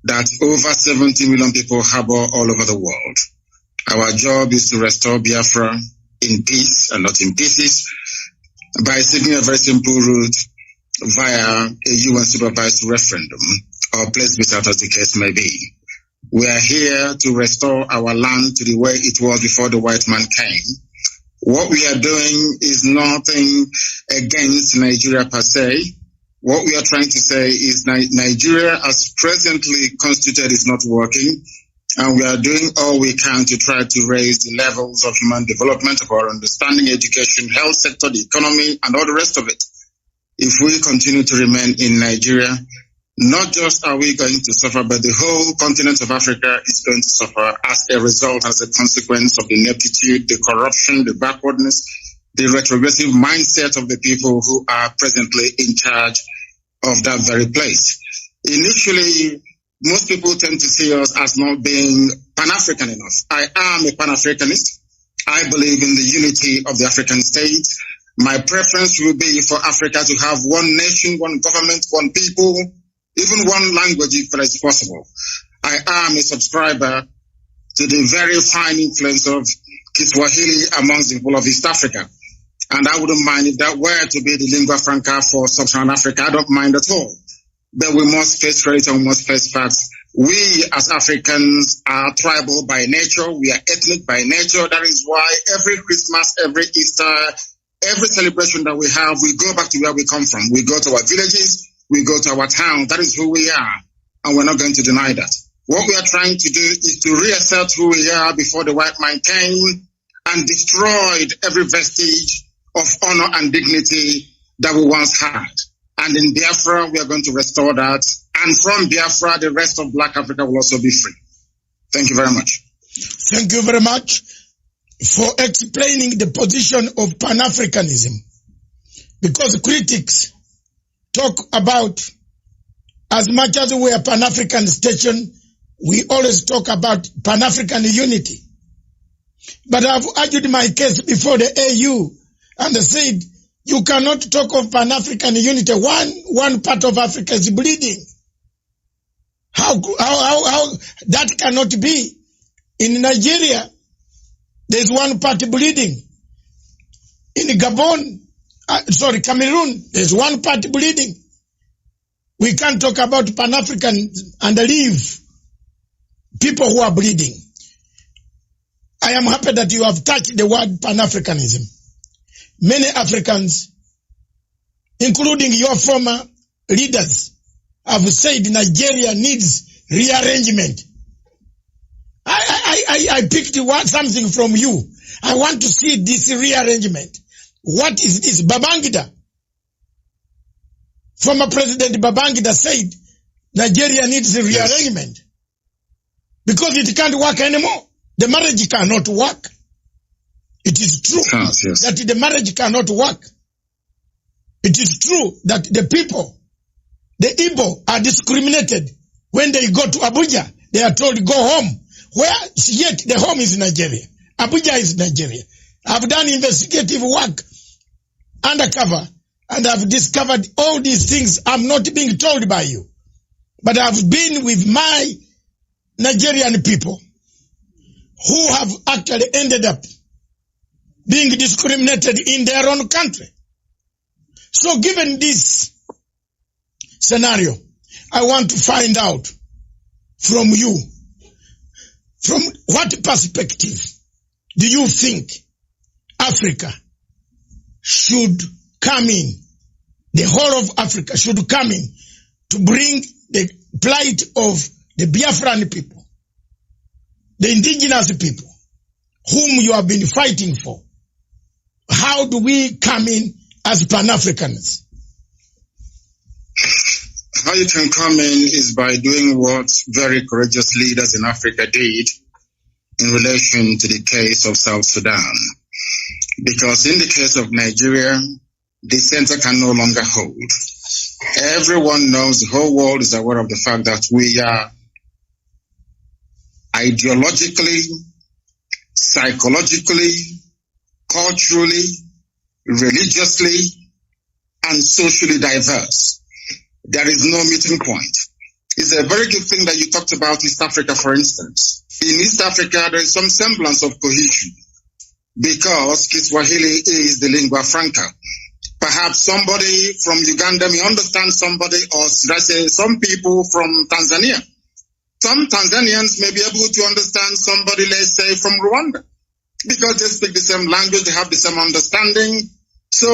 that over 70 million people harbor all over the world. Our job is to restore Biafra in peace and not in pieces by seeking a very simple route via a UN-supervised referendum or plebiscite, as the case may be. We are here to restore our land to the way it was before the white man came. What we are doing is nothing against Nigeria per se. What we are trying to say is Nigeria as presently constituted is not working, and we are doing all we can to try to raise the levels of human development, of our understanding, education, health sector, the economy, and all the rest of it. If we continue to remain in Nigeria, not just are we going to suffer, but the whole continent of Africa is going to suffer as a result, as a consequence of the ineptitude, the corruption, the backwardness, the retrogressive mindset of the people who are presently in charge of that very place. Initially, most people tend to see us as not being Pan-African enough. I am a Pan-Africanist. I believe in the unity of the African states. My preference will be for Africa to have one nation, one government, one people, even one language if it is possible. I am a subscriber to the very fine influence of Kiswahili amongst the people of East Africa. And I wouldn't mind if that were to be the lingua franca for sub-Saharan Africa. I don't mind at all. But we must face reality and we must face facts. We as Africans are tribal by nature. We are ethnic by nature. That is why every Christmas, every Easter, every celebration that we have, we go back to where we come from. We go to our villages. We go to our town. That is who we are. And we're not going to deny that. What we are trying to do is to reassert who we are before the white man came and destroyed every vestige of honor and dignity that we once had. And in Biafra, we are going to restore that. And from Biafra, the rest of Black Africa will also be free. Thank you very much. Thank you very much for explaining the position of Pan-Africanism. Because critics talk about, as much as we are Pan-African station, we always talk about Pan-African unity. But I've argued my case before the AU and said, you cannot talk of Pan-African unity. One part of Africa is bleeding. How that cannot be. In Nigeria, there's one party bleeding. In Gabon, Cameroon, there's one party bleeding. We can't talk about Pan-African and leave people who are bleeding. I am happy that you have touched the word Pan-Africanism. Many Africans, including your former leaders, have said Nigeria needs rearrangement. I picked something from you. I want to see this rearrangement. What is this? Babangida. Former President Babangida said Nigeria needs a rearrangement. Because it can't work anymore. The marriage cannot work. It is true that the marriage cannot work. It is true that the people, the Igbo, are discriminated. When they go to Abuja, they are told go home. Where yet the home is Nigeria. Abuja is Nigeria. I've done investigative work undercover and I've discovered all these things. I'm not being told by you. But I've been with my Nigerian people who have actually ended up being discriminated in their own country. So given this scenario, I want to find out from you, from what perspective do you think Africa should come in, the whole of Africa should come in to bring the plight of the Biafran people, the indigenous people, whom you have been fighting for? How do we come in as Pan-Africans? How you can come in is by doing what very courageous leaders in Africa did in relation to the case of South Sudan. Because in the case of Nigeria, the center can no longer hold. Everyone knows, the whole world is aware of the fact that we are ideologically, psychologically, culturally, religiously, and socially diverse. There is no meeting point. It's a very good thing that you talked about East Africa, for instance. In East Africa, there is some semblance of cohesion because Kiswahili is the lingua franca. Perhaps somebody from Uganda may understand somebody, or should I say some people from Tanzania. Some Tanzanians may be able to understand somebody, let's say, from Rwanda, because they speak the same language, they have the same understanding. So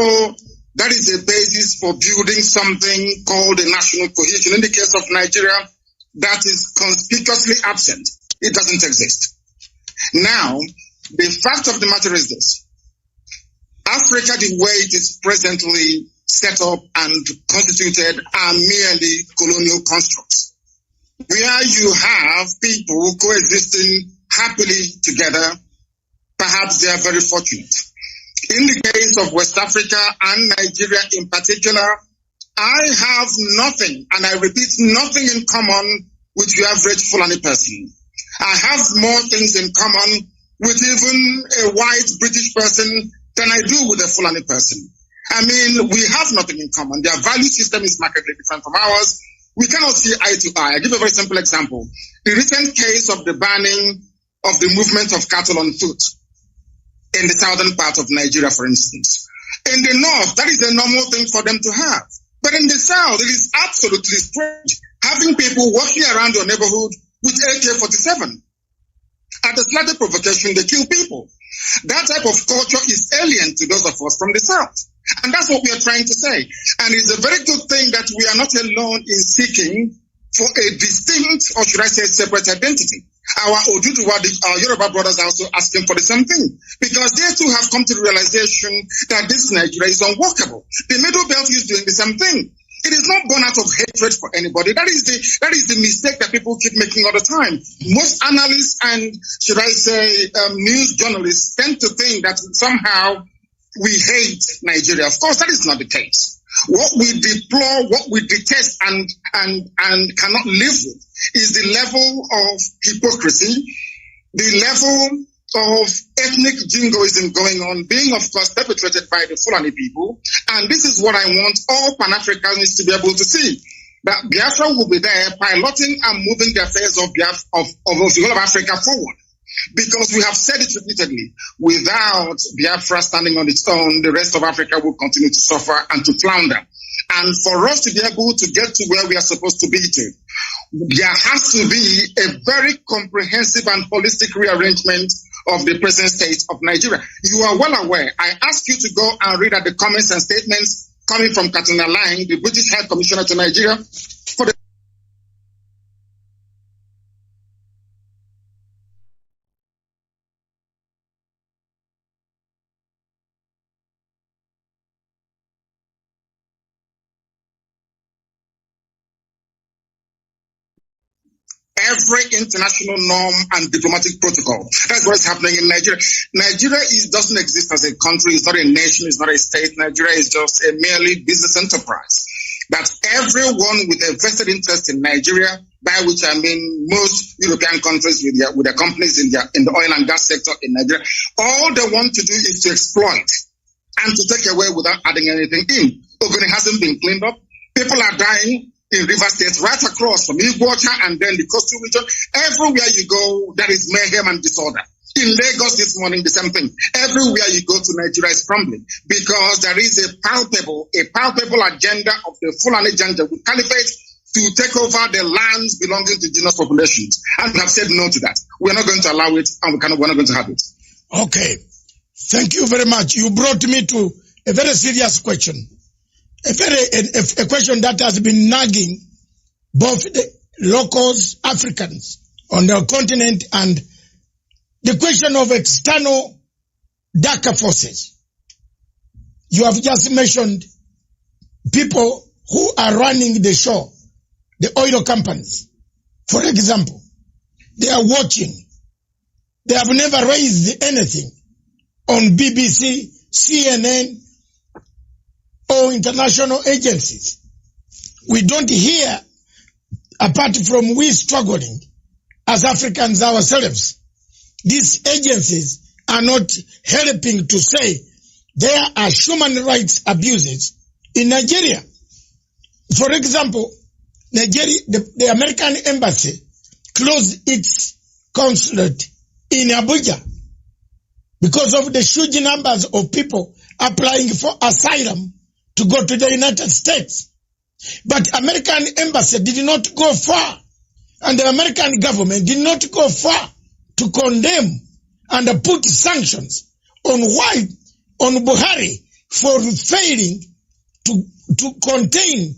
that is the basis for building something called a national cohesion. In the case of Nigeria, that is conspicuously absent. It doesn't exist. Now, the fact of the matter is this. Africa, the way it is presently set up and constituted, are merely colonial constructs, where you have people coexisting happily together. Perhaps they are very fortunate. In the case of West Africa and Nigeria in particular, I have nothing, and I repeat, nothing in common with your average Fulani person. I have more things in common with even a white British person than I do with a Fulani person. I mean, we have nothing in common. Their value system is markedly different from ours. We cannot see eye to eye. I give a very simple example. The recent case of the banning of the movement of cattle on foot in the southern part of Nigeria, for instance. In the north, that is a normal thing for them to have. But in the south, it is absolutely strange having people walking around your neighborhood with AK-47. At the slightest provocation, they kill people. That type of culture is alien to those of us from the south. And that's what we are trying to say. And it's a very good thing that we are not alone in seeking for a distinct, or should I say, separate identity. Our Oduduwa, our Yoruba brothers are also asking for the same thing, because they too have come to the realization that this Nigeria is unworkable. The Middle Belt is doing the same thing. It is not born out of hatred for anybody. That is the mistake that people keep making all the time. Most analysts and, should I say, news journalists tend to think that somehow we hate Nigeria. Of course, that is not the case. What we deplore, what we detest and cannot live with is the level of hypocrisy, the level of ethnic jingoism going on, being, of course, perpetrated by the Fulani people. And this is what I want all Pan-Africans to be able to see, that Biafra will be there piloting and moving the affairs of the whole of Africa forward. Because we have said it repeatedly, without Biafra standing on its own, the rest of Africa will continue to suffer and to flounder. And for us to be able to get to where we are supposed to be to, there has to be a very comprehensive and holistic rearrangement of the present state of Nigeria. You are well aware. I asked you to go and read at the comments and statements coming from Katrina Lang, the British High Commissioner to Nigeria, for the every international norm and diplomatic protocol. That's what's happening in Nigeria. Nigeria doesn't exist as a country. It's not a nation. It's not a state. Nigeria is just a merely business enterprise. That everyone with a vested interest in Nigeria, by which I mean most European countries with their companies in the oil and gas sector in Nigeria, all they want to do is to exploit and to take away without adding anything in. Ogoni hasn't been cleaned up. People are dying in River State, right across from Iguacha and then the coastal region. Everywhere you go, there is mayhem and disorder. In Lagos this morning, the same thing. Everywhere you go to, Nigeria is crumbling because there is a palpable agenda of the Fulani Janja with caliphate to take over the lands belonging to indigenous populations. And we have said no to that. We're not going to allow it, and we're not going to have it. Okay. Thank you very much. You brought me to a very serious question. A question that has been nagging both the locals, Africans on the continent, and the question of external darker forces. You have just mentioned people who are running the show, the oil companies, for example. They are watching. They have never raised anything on BBC, CNN, or international agencies. We don't hear, apart from we struggling as Africans ourselves, these agencies are not helping to say there are human rights abuses in Nigeria. For example, Nigeria, the American embassy closed its consulate in Abuja because of the huge numbers of people applying for asylum to go to the United States. But American embassy did not go far, and the American government did not go far to condemn and put sanctions on Buhari for failing to contain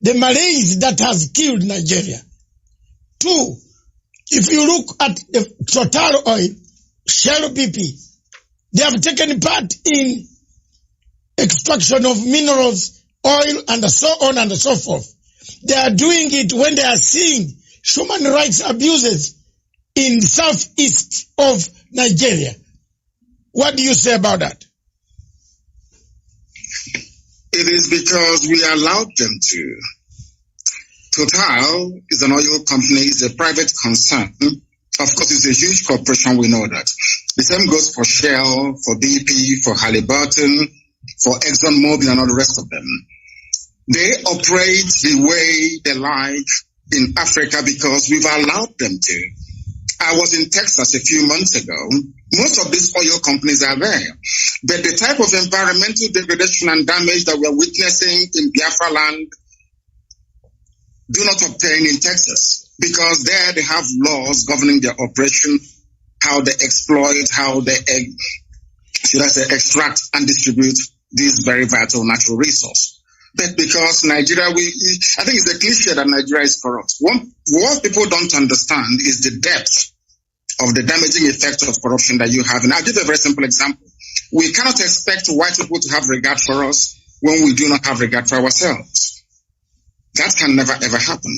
the malaise that has killed Nigeria. Two, if you look at the Total Oil, Shell BP, they have taken part in extraction of minerals, oil, and so on and so forth. They are doing it when they are seeing human rights abuses in southeast of Nigeria. What do you say about that? It is because we allowed them to. Total is an oil company, it's a private concern. Of course, it's a huge corporation, we know that. The same goes for Shell, for BP, for Halliburton, for ExxonMobil and all the rest of them. They operate the way they like in Africa because we've allowed them to. I was in Texas a few months ago. Most of these oil companies are there. But the type of environmental degradation and damage that we're witnessing in Biafra land do not obtain in Texas because there they have laws governing their operation, how they exploit, how they, extract and distribute this very vital natural resource. But because Nigeria, I think it's a cliche that Nigeria is corrupt. What people don't understand is the depth of the damaging effect of corruption that you have. And I'll give a very simple example. We cannot expect white people to have regard for us when we do not have regard for ourselves. That can never ever happen.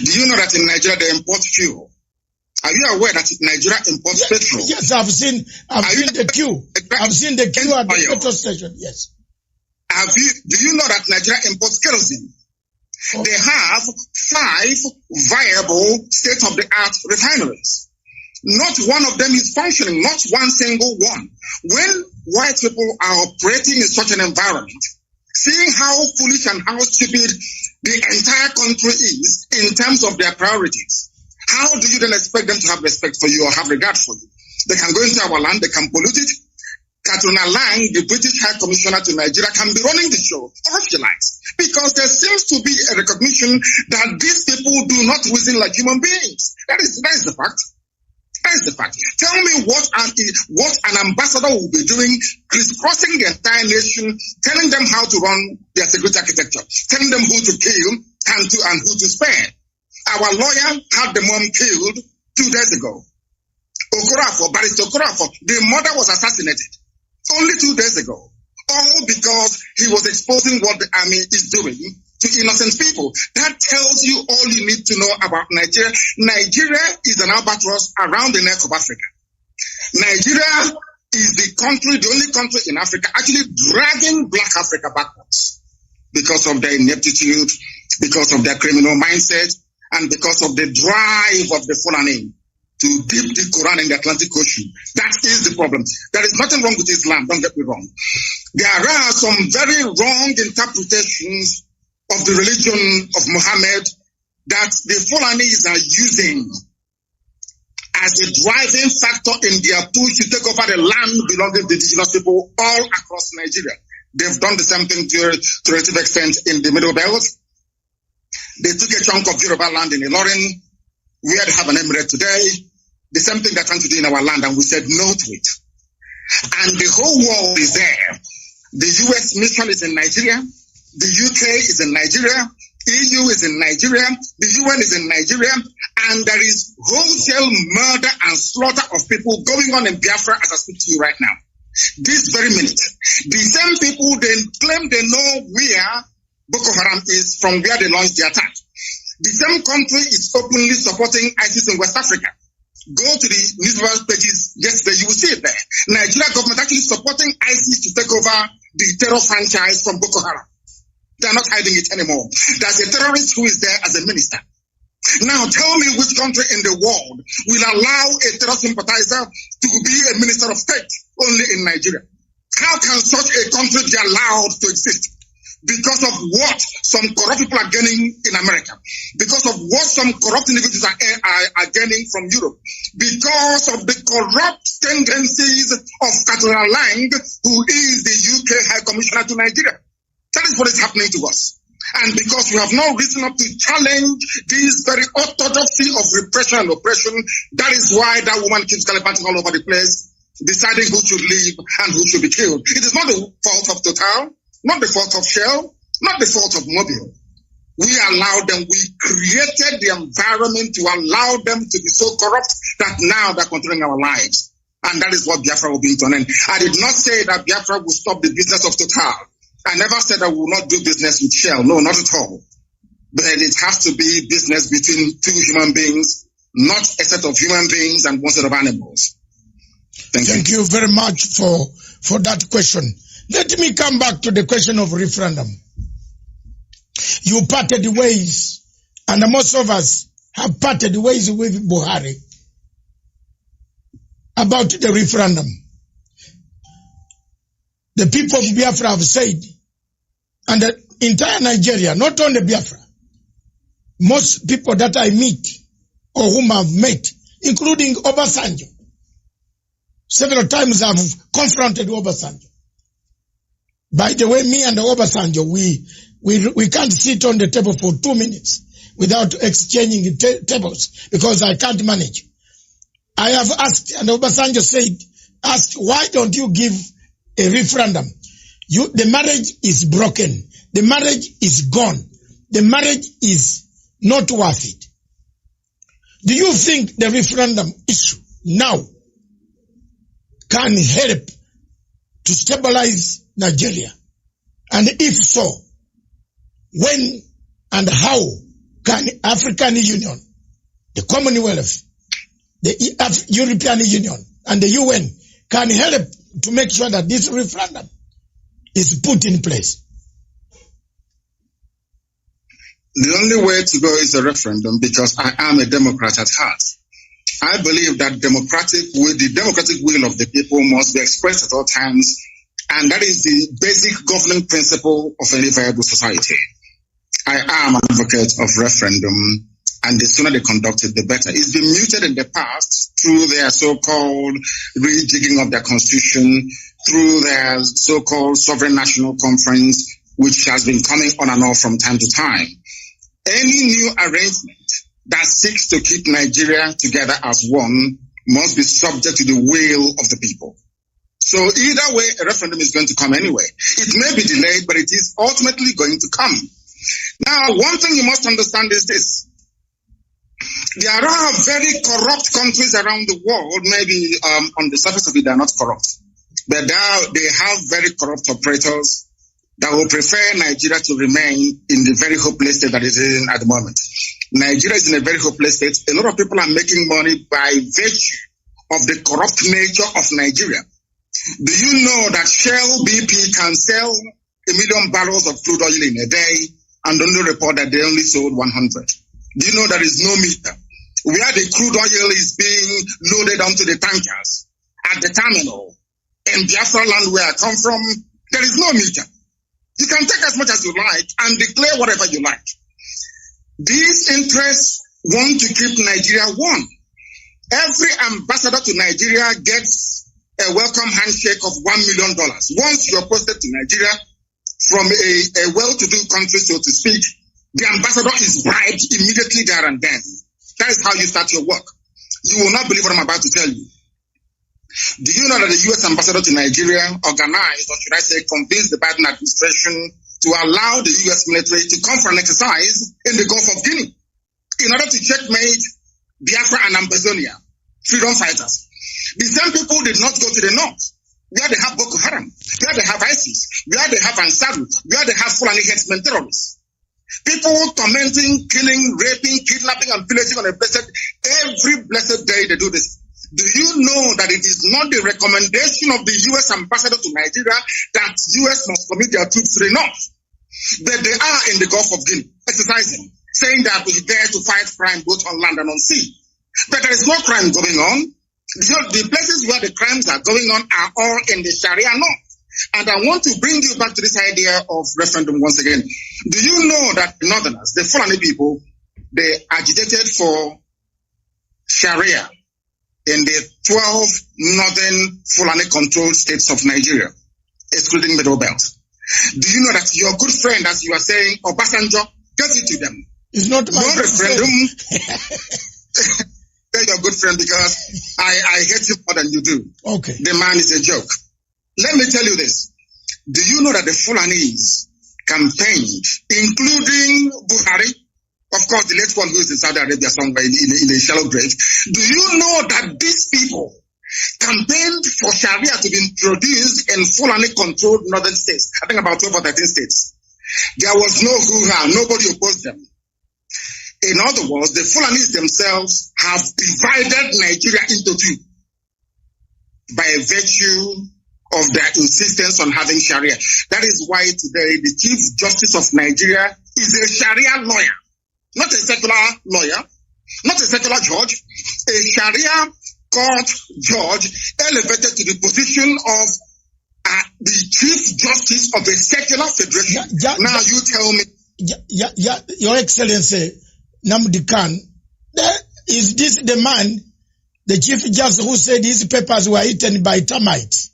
Do you know that in Nigeria they import fuel? Are you aware that Nigeria imports petrol? Yes, I've seen the queue. I've seen the queue at the petrol station. Yes. Do you know that Nigeria imports kerosene? Oh. They have 5 viable state-of-the-art refineries. Not one of them is functioning, not one single one. When white people are operating in such an environment, seeing how foolish and how stupid the entire country is in terms of their priorities, how do you then expect them to have respect for you or have regard for you? They can go into our land, they can pollute it. Katrina Lang, the British High Commissioner to Nigeria, can be running the show, or if you like, because there seems to be a recognition that these people do not reason like human beings. That is the fact. That is the fact. Tell me what an ambassador will be doing, crisscrossing the entire nation, telling them how to run their security architecture, telling them who to kill and who to spare. Our lawyer had the mom killed 2 days ago. Barrister Okorafor, the mother was assassinated only 2 days ago. All because he was exposing what the army is doing to innocent people. That tells you all you need to know about Nigeria. Nigeria is an albatross around the neck of Africa. Nigeria is the only country in Africa actually dragging Black Africa backwards because of their ineptitude, because of their criminal mindset, and because of the drive of the Fulani to dip the Quran in the Atlantic Ocean. That is the problem. There is nothing wrong with Islam, don't get me wrong. There are some very wrong interpretations of the religion of Muhammad that the Fulanis are using as a driving factor in their push to take over the land belonging to the indigenous people all across Nigeria. They've done the same thing to a relative extent in the Middle Belt. They took a chunk of Yoruba land in Ilorin, where they have an emirate today. The same thing they're trying to do in our land, and we said no to it. And the whole world is there. The US mission is in Nigeria. The UK is in Nigeria. EU is in Nigeria. The UN is in Nigeria. And there is wholesale murder and slaughter of people going on in Biafra as I speak to you right now. This very minute. The same people, they claim they know where Boko Haram is from where they launched the attack. The same country is openly supporting ISIS in West Africa. Go to the newspaper pages yesterday, you will see it there. Nigeria government actually supporting ISIS to take over the terror franchise from Boko Haram. They are not hiding it anymore. There's a terrorist who is there as a minister. Now tell me which country in the world will allow a terror sympathizer to be a minister of state only in Nigeria. How can such a country be allowed to exist? Because of what some corrupt people are gaining in America. Because of what some corrupt individuals are gaining from Europe. Because of the corrupt tendencies of Katrina Lang, who is the UK High Commissioner to Nigeria. That is what is happening to us. And because we have no reason up to challenge this very orthodoxy of repression and oppression, that is why that woman keeps gallivanting all over the place, deciding who should live and who should be killed. It is not the fault of Total, not the fault of Shell, not the fault of Mobile. We allowed them, we created the environment to allow them to be so corrupt that now they're controlling our lives. And that is what Biafra will be to an end. I did not say that Biafra will stop the business of Total. I never said that we will not do business with Shell. No, not at all. But it has to be business between two human beings, not a set of human beings and one set of animals. Thank you very much for that question. Let me come back to the question of referendum. You parted ways, and most of us have parted ways with Buhari. about the referendum. The people of Biafra have said, and the entire Nigeria, not only Biafra, most people that I meet or whom I've met, including Obasanjo, several times I've confronted Obasanjo. By the way, me and Obasanjo, we can't sit on the table for 2 minutes without exchanging tables because I can't manage. I have asked, and Obasanjo asked, why don't you give a referendum? The marriage is broken. The marriage is gone. The marriage is not worth it. Do you think the referendum issue now can help to stabilize Nigeria? And if so, when and how can African Union, the Commonwealth, the European Union, and the UN can help to make sure that this referendum is put in place? The only way to go is a referendum, because I am a Democrat at heart. I believe that the democratic will of the people must be expressed at all times, and that is the basic governing principle of any viable society. I am an advocate of referendum, and the sooner they conduct it, the better. It's been muted in the past through their so-called rejigging of their constitution, through their so-called sovereign national conference, which has been coming on and off from time to time. Any new arrangement that seeks to keep Nigeria together as one must be subject to the will of the people. So either way, a referendum is going to come anyway. It may be delayed, but it is ultimately going to come. Now, one thing you must understand is this. There are very corrupt countries around the world. Maybe on the surface of it, they are not corrupt. But they have very corrupt operators that will prefer Nigeria to remain in the very hopeless state that it is in at the moment. Nigeria is in a very hopeless state. A lot of people are making money by virtue of the corrupt nature of Nigeria. Do you know that Shell BP can sell 1 million barrels of crude oil in a day and only report that they only sold 100? Do you know there is no meter? Where the crude oil is being loaded onto the tankers at the terminal in Biafra land where I come from, there is no meter. You can take as much as you like and declare whatever you like. These interests want to keep Nigeria one. Every ambassador to Nigeria gets a welcome handshake of $1 million. Once you're posted to Nigeria from a well-to-do country, so to speak, the ambassador is bribed immediately there and then. That is how you start your work. You will not believe what I'm about to tell you. Do you know that the U.S. ambassador to Nigeria organized, or should I say convinced the Biden administration to allow the U.S. military to come for an exercise in the Gulf of Guinea in order to checkmate Biafra and Ambazonia, freedom fighters? The same people did not go to the north, where they have Boko Haram, where they have ISIS, where they have Ansaru, where they have Fulani herdsmen terrorists. People tormenting, killing, raping, kidnapping, and pillaging on a every blessed day they do this. Do you know that it is not the recommendation of the U.S. ambassador to Nigeria that U.S. must commit their troops to the north? That they are in the Gulf of Guinea, exercising, saying that we are there to fight crime both on land and on sea. But there is no crime going on. The places where the crimes are going on are all in the Sharia north. And I want to bring you back to this idea of referendum once again. Do you know that the Northerners, the Fulani people, they agitated for Sharia in the 12 northern Fulani-controlled states of Nigeria, excluding Middle Belt? Do you know that your good friend, as you are saying, Obasanjo, get it to them? It's not my referendum. They're your good friend because I hate him more than you do. Okay. The man is a joke. Let me tell you this. Do you know that the Fulanis campaigned, including Buhari, of course, the late one who is in Saudi Arabia somewhere in a shallow grave? Do you know that these people campaigned for Sharia to be introduced in Fulani-controlled northern states? I think about 12 or 13 states. There was no hoo-ha. Nobody opposed them. In other words, the Fulanis themselves have divided Nigeria into two by virtue of their insistence on having Sharia. That is why today the Chief Justice of Nigeria is a Sharia lawyer. Not a secular lawyer, not a secular judge, a Sharia court judge elevated to the position of the Chief Justice of a secular federation. Now you tell me. Your Excellency, Nnamdi Kanu, is this the man, the Chief Justice, who said his papers were eaten by termites?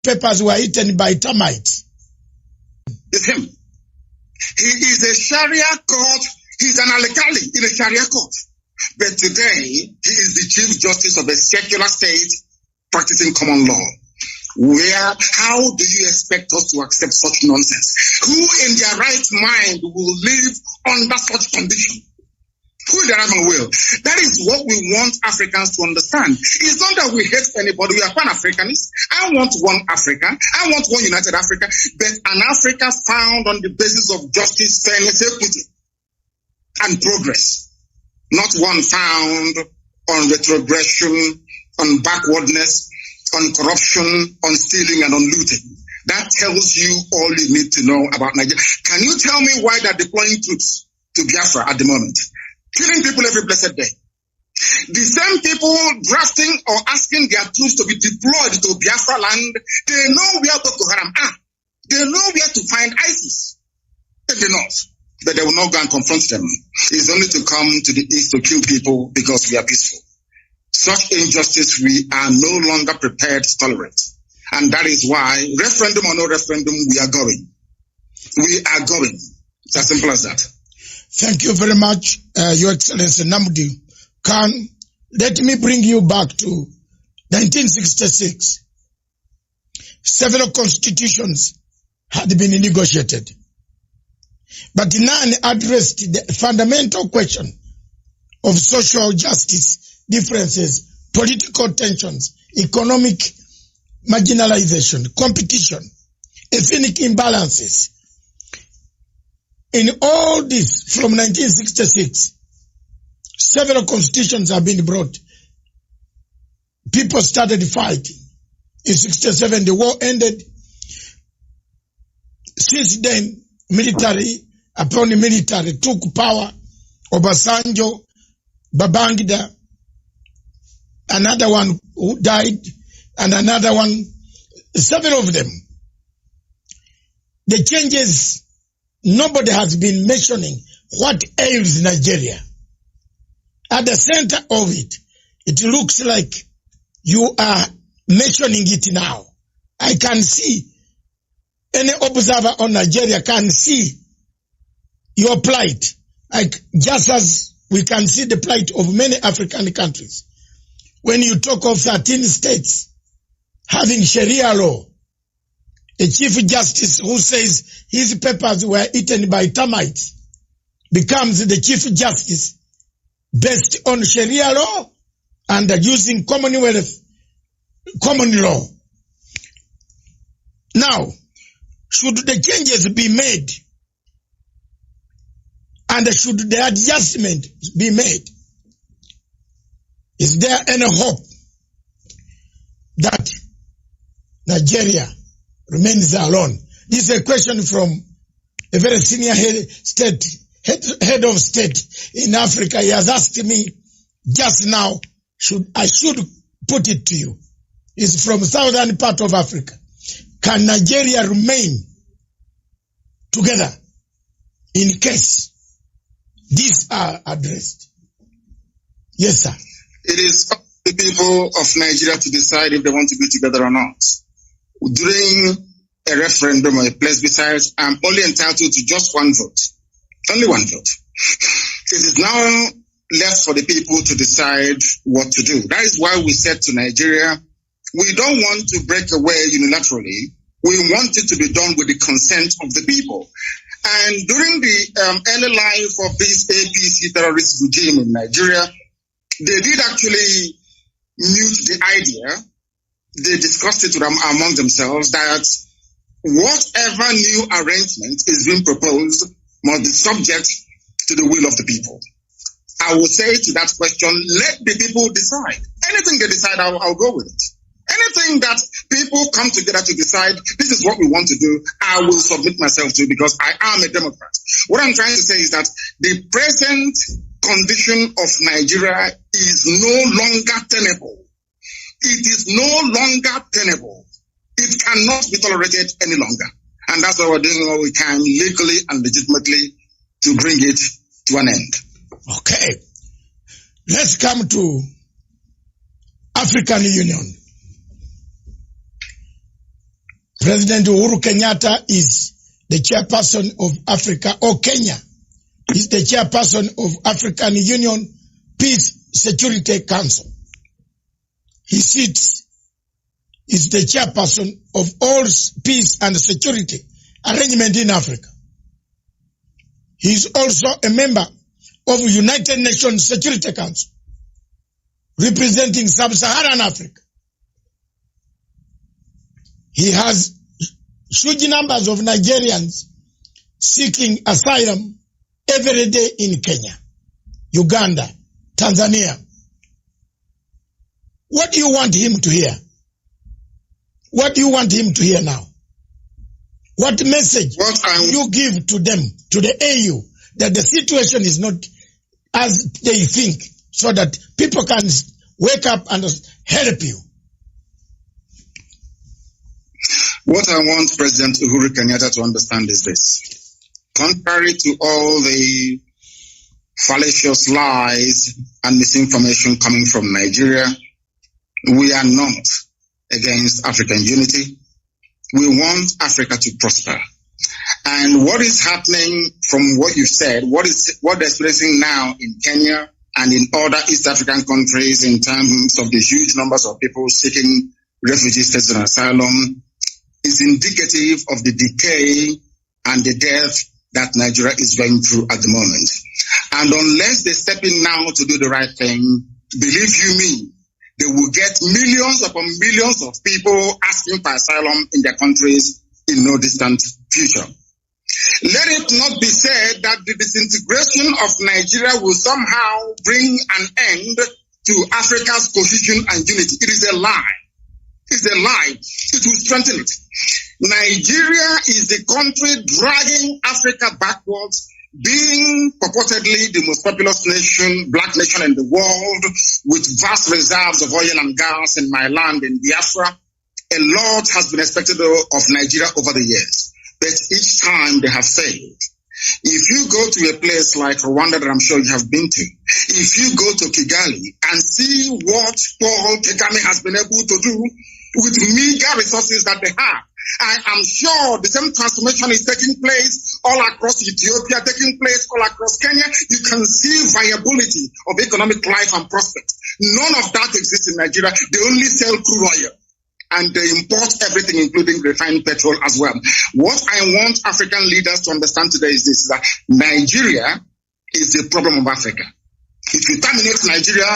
Papers were eaten by termites. It's him. He is a Sharia court. He's an alkali in a Sharia court. But today, he is the Chief Justice of a secular state practicing common law. How do you expect us to accept such nonsense? Who in their right mind will live under such condition? Who in their right mind will? That is what we want Africans to understand. It's not that we hate anybody. We are Pan-Africanists. I want one Africa. I want one united Africa. But an Africa found on the basis of justice, fairness, equity, and progress. Not one found on retrogression, on backwardness, on corruption, on stealing, and on looting. That tells you all you need to know about Nigeria. Can you tell me why they're deploying troops to Biafra at the moment? Killing people every blessed day. The same people drafting or asking their troops to be deployed to Biafra land, they know where Boko Haram are. They know where to find ISIS in the north. But they will not go and confront them. It's only to come to the east to kill people because we are peaceful. Such injustice we are no longer prepared to tolerate. And that is why, referendum or no referendum, we are going. We are going. It's as simple as that. Thank you very much, Your Excellency Nnamdi Kanu. Let me bring you back to 1966. Several constitutions had been negotiated. But none addressed the fundamental question of social justice differences, political tensions, economic marginalization, competition, ethnic imbalances. In all this, from 1966, several constitutions have been brought. People started fighting. In 67, the war ended. Since then, military took power. Obasanjo, Babangida, another one who died, and another one, several of them. The changes, nobody has been mentioning what ails Nigeria. At the center of it, it looks like you are mentioning it now. I can see, any observer on Nigeria can see your plight, like just as we can see the plight of many African countries. When you talk of 13 states having Sharia law, a Chief Justice who says his papers were eaten by termites becomes the Chief Justice based on Sharia law and using Commonwealth common law. Now, should the changes be made and should the adjustment be made? Is there any hope that Nigeria remains alone? This is a question from a very senior head of state in Africa. He has asked me just now, I should put it to you. It's from southern part of Africa. Can Nigeria remain together in case these are addressed? Yes, sir. It is up to the people of Nigeria to decide if they want to be together or not. During a referendum or a plebiscite, I'm only entitled to just one vote. Only one vote. It is now left for the people to decide what to do. That is why we said to Nigeria, we don't want to break away unilaterally. We want it to be done with the consent of the people. And during the early life of this APC terrorist regime in Nigeria, they did actually mute the idea. They discussed it among themselves that whatever new arrangement is being proposed must be subject to the will of the people. I will say to that question, let the people decide. Anything they decide, I'll go with it. Anything that people come together to decide, this is what we want to do, I will submit myself to because I am a Democrat. What I'm trying to say is that the present condition of Nigeria is no longer tenable. It is no longer tenable. It cannot be tolerated any longer. And that's why we're doing what we can legally and legitimately to bring it to an end. Okay. Let's come to African Union. President Uhuru Kenyatta is the chairperson of Africa, or Kenya is the chairperson of African Union Peace Security Council. He sits, is the chairperson of all peace and security arrangement in Africa. He is also a member of United Nations Security Council, representing Sub-Saharan Africa. He has huge numbers of Nigerians seeking asylum every day in Kenya, Uganda, Tanzania. What do you want him to hear? What do you want him to hear now? What message do you give to them, to the AU, that the situation is not as they think, so that people can wake up and help you? What I want President Uhuru Kenyatta to understand is this. Contrary to all the fallacious lies and misinformation coming from Nigeria, we are not against African unity. We want Africa to prosper. And what is happening from what you said, what they're experiencing now in Kenya and in other East African countries in terms of the huge numbers of people seeking refugee status and asylum is indicative of the decay and the death that Nigeria is going through at the moment. And unless they step in now to do the right thing, believe you me, they will get millions upon millions of people asking for asylum in their countries in no distant future. Let it not be said that the disintegration of Nigeria will somehow bring an end to Africa's cohesion and unity. It is a lie. It's a lie. It will strengthen it. Nigeria is the country dragging Africa backwards, being purportedly the most populous nation, black nation in the world, with vast reserves of oil and gas in my land in Biafra. A lot has been expected of Nigeria over the years, but each time they have failed. If you go to a place like Rwanda that I'm sure you have been to, if you go to Kigali and see what Paul Kagame has been able to do with meager resources that they have, I am sure the same transformation is taking place all across Ethiopia, taking place all across Kenya. You can see viability of economic life and prospects. None of that exists in Nigeria. They only sell crude oil and they import everything, including refined petrol as well. What I want African leaders to understand today is this, that Nigeria is the problem of Africa. If you terminate Nigeria,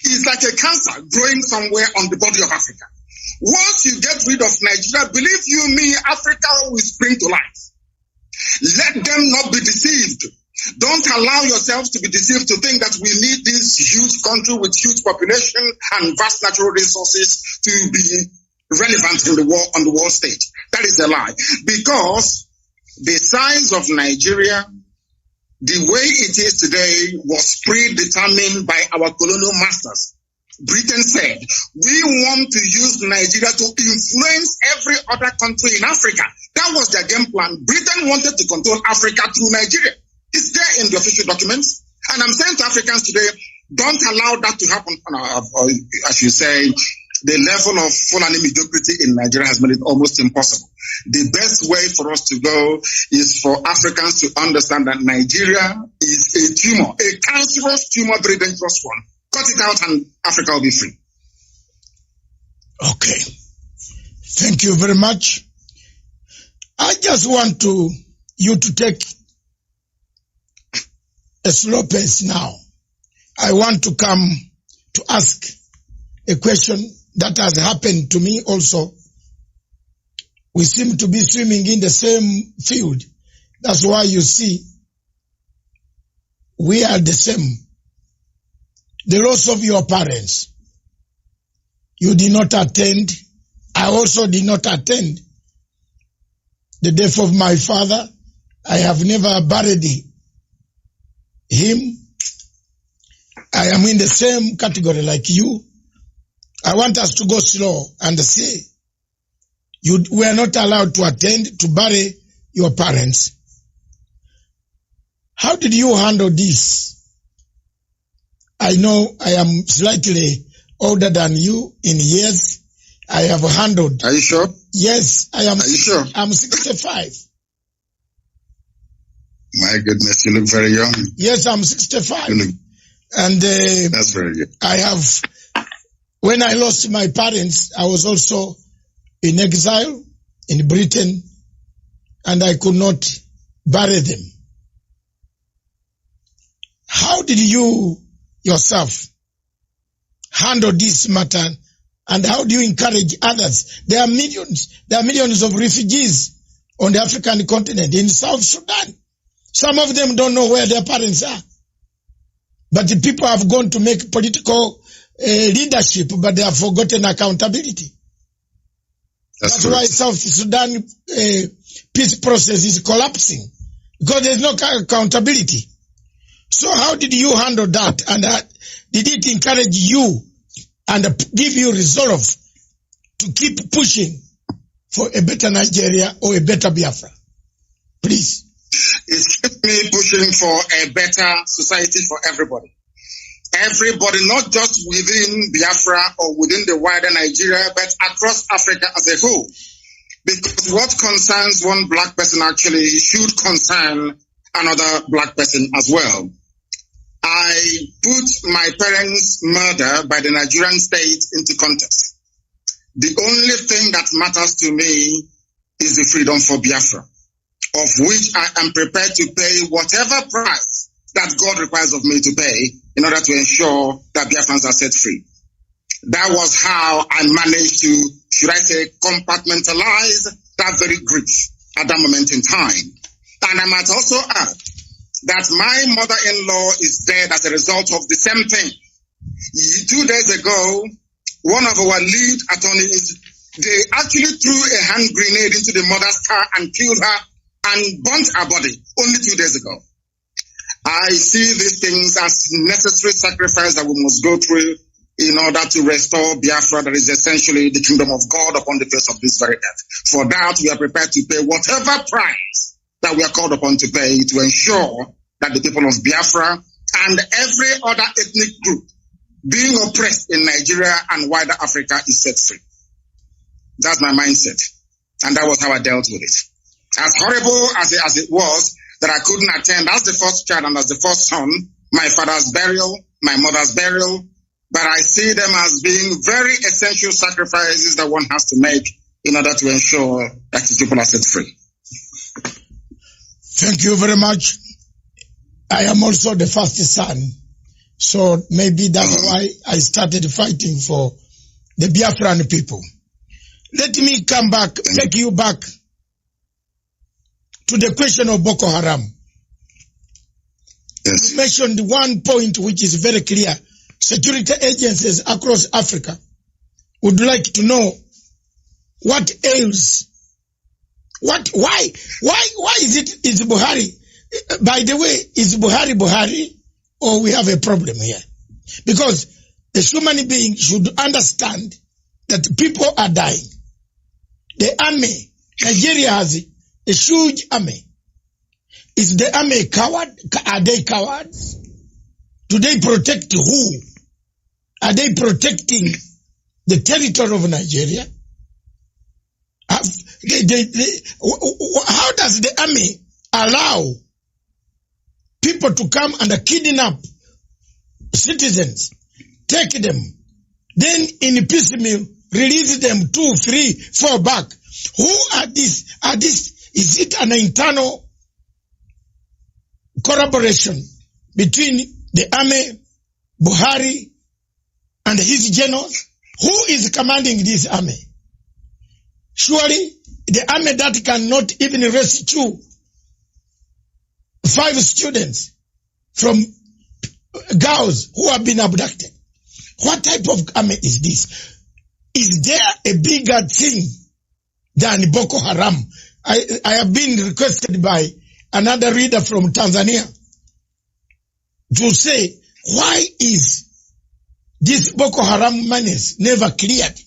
it's like a cancer growing somewhere on the body of Africa. Once you get rid of Nigeria, believe you me, Africa will spring to life. Let them not be deceived. Don't allow yourselves to be deceived to think that we need this huge country with huge population and vast natural resources to be relevant in the world, on the world stage. That is a lie. Because the size of Nigeria, the way it is today, was predetermined by our colonial masters. Britain said, we want to use Nigeria to influence every other country in Africa. That was their game plan. Britain wanted to control Africa through Nigeria. It's there in the official documents. And I'm saying to Africans today, don't allow that to happen. As you say, the level of Fulani mediocrity in Nigeria has made it almost impossible. The best way for us to go is for Africans to understand that Nigeria is a tumor, a cancerous tumor, very dangerous one. Cut it out and Africa will be free. Okay. Thank you very much. I just want you to take a slow pace now. I want to come to ask a question that has happened to me also. We seem to be swimming in the same field. That's why you see we are the same. The loss of your parents, you did not attend. I also did not attend. The death of my father, I have never buried him. I am in the same category like you. I want us to go slow and say, you were not allowed to attend to bury your parents. How did you handle this? I know I am slightly older than you in years. I have handled. Are you sure? Yes, I am. Are you sure? I'm 65. My goodness, you look very young. Yes, I'm 65. And that's very good. I have, when I lost my parents, I was also in exile in Britain, and I could not bury them. How did you yourself handle this matter, and how do you encourage others? There are millions of refugees on the African continent, in South Sudan. Some of them don't know where their parents are. But the people have gone to make political leadership, but they have forgotten accountability. That's why South Sudan peace process is collapsing, because there's no accountability. So how did you handle that? And did it encourage you and give you resolve to keep pushing for a better Nigeria or a better Biafra? Please. It's kept me pushing for a better society for everybody. Everybody, not just within Biafra or within the wider Nigeria, but across Africa as a whole. Because what concerns one black person actually should concern another black person as well. I put my parents' murder by the Nigerian state into context. The only thing that matters to me is the freedom for Biafra, of which I am prepared to pay whatever price that God requires of me to pay in order to ensure that Biafrans are set free. That was how I managed to, should I say, compartmentalize that very grief at that moment in time. And I might also add that my mother-in-law is dead as a result of the same thing. 2 days ago, one of our lead attorneys, they actually threw a hand grenade into the mother's car and killed her and burnt her body only 2 days ago. I see these things as necessary sacrifice that we must go through in order to restore Biafra, that is essentially the kingdom of God upon the face of this very earth. For that, we are prepared to pay whatever price that we are called upon to pay to ensure that the people of Biafra and every other ethnic group being oppressed in Nigeria and wider Africa is set free. That's my mindset. And that was how I dealt with it. As horrible as it was that I couldn't attend as the first child and as the first son, my father's burial, my mother's burial, but I see them as being very essential sacrifices that one has to make in order to ensure that his people are set free. Thank you very much. I am also the first son, so maybe that's why I started fighting for the Biafran people. Let me come back, take you back to the question of Boko Haram. Yes. You mentioned one point which is very clear. Security agencies across Africa would like to know what ails. Why is Buhari? By the way, is Buhari, or we have a problem here? Because a human being should understand that people are dying. The army, Nigeria has a huge army. Is the army a coward? Are they cowards? Do they protect who? Are they protecting the territory of Nigeria? How does the army allow people to come and kidnap citizens, take them, then in piecemeal release them 2, 3, 4 back? Who are these? Is it an internal collaboration between the army, Buhari, and his generals? Who is commanding this army? Surely the army that cannot even rescue 5 students from girls who have been abducted. What type of army is this? Is there a bigger thing than Boko Haram? I have been requested by another reader from Tanzania to say Why is this Boko Haram menace never cleared?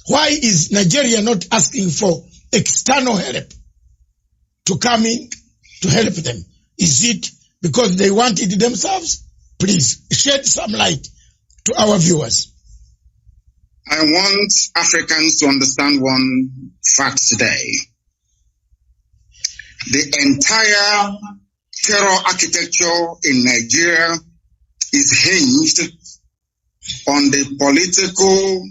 Why is Nigeria not asking for external help to come in to help them? Is it because they want it themselves? Please shed some light to our viewers. I want Africans to understand one fact today. The entire terror architecture in Nigeria is hinged on the political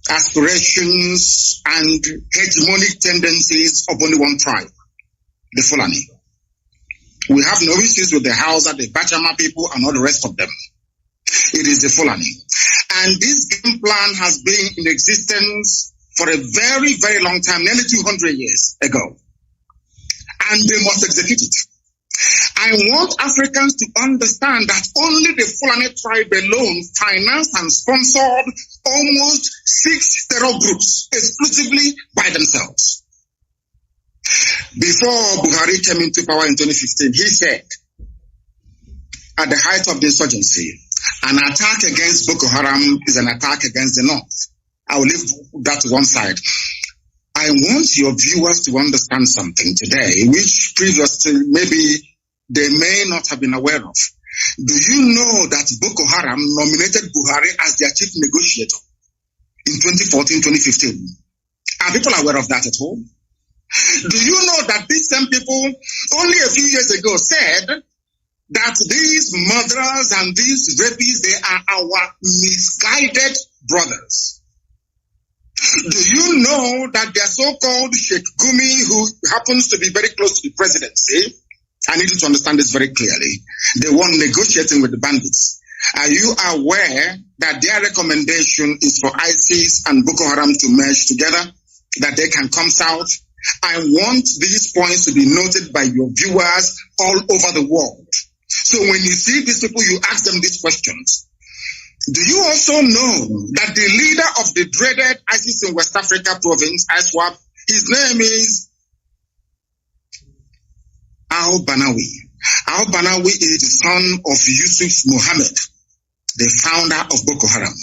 aspirations and hegemonic tendencies of only one tribe, the Fulani. We have no issues with the Hausa, the Bachama people, and all the rest of them. It is the Fulani. And this game plan has been in existence for a very, very long time, nearly 200 years ago. And they must execute it. I want Africans to understand that only the Fulani tribe alone financed and sponsored almost 6 terror groups exclusively by themselves. Before Buhari came into power in 2015, he said, at the height of the insurgency, an attack against Boko Haram is an attack against the North. I will leave that to one side. I want your viewers to understand something today, which previously maybe they may not have been aware of. Do you know that Boko Haram nominated Buhari as their chief negotiator in 2014-2015? Are people aware of that at all? Do you know that these same people only a few years ago said that these murderers and these rapists, they are our misguided brothers? Do you know that their so-called Sheikh Gumi, who happens to be very close to the presidency, I need you to understand this very clearly, they were negotiating with the bandits. Are you aware that their recommendation is for ISIS and Boko Haram to merge together, that they can come south? I want these points to be noted by your viewers all over the world. So when you see these people, you ask them these questions. Do you also know that the leader of the dreaded ISIS in West Africa province, ISWAP, his name is Al-Banawi. Al-Banawi is the son of Yusuf Mohammed, the founder of Boko Haram.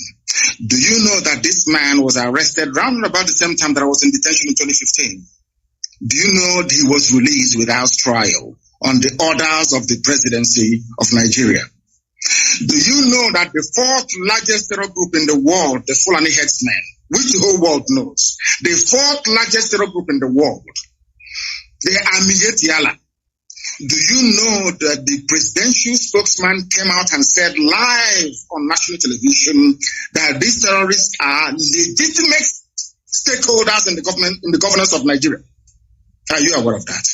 Do you know that this man was arrested round about the same time that I was in detention in 2015? Do you know that he was released without trial on the orders of the presidency of Nigeria? Do you know that the 4th largest terror group in the world, the Fulani headsmen, which the whole world knows, the 4th largest terror group in the world, they are Miyetiala. Do you know that the presidential spokesman came out and said live on national television that these terrorists are legitimate stakeholders in the government, in the governance of Nigeria? Are you aware of that?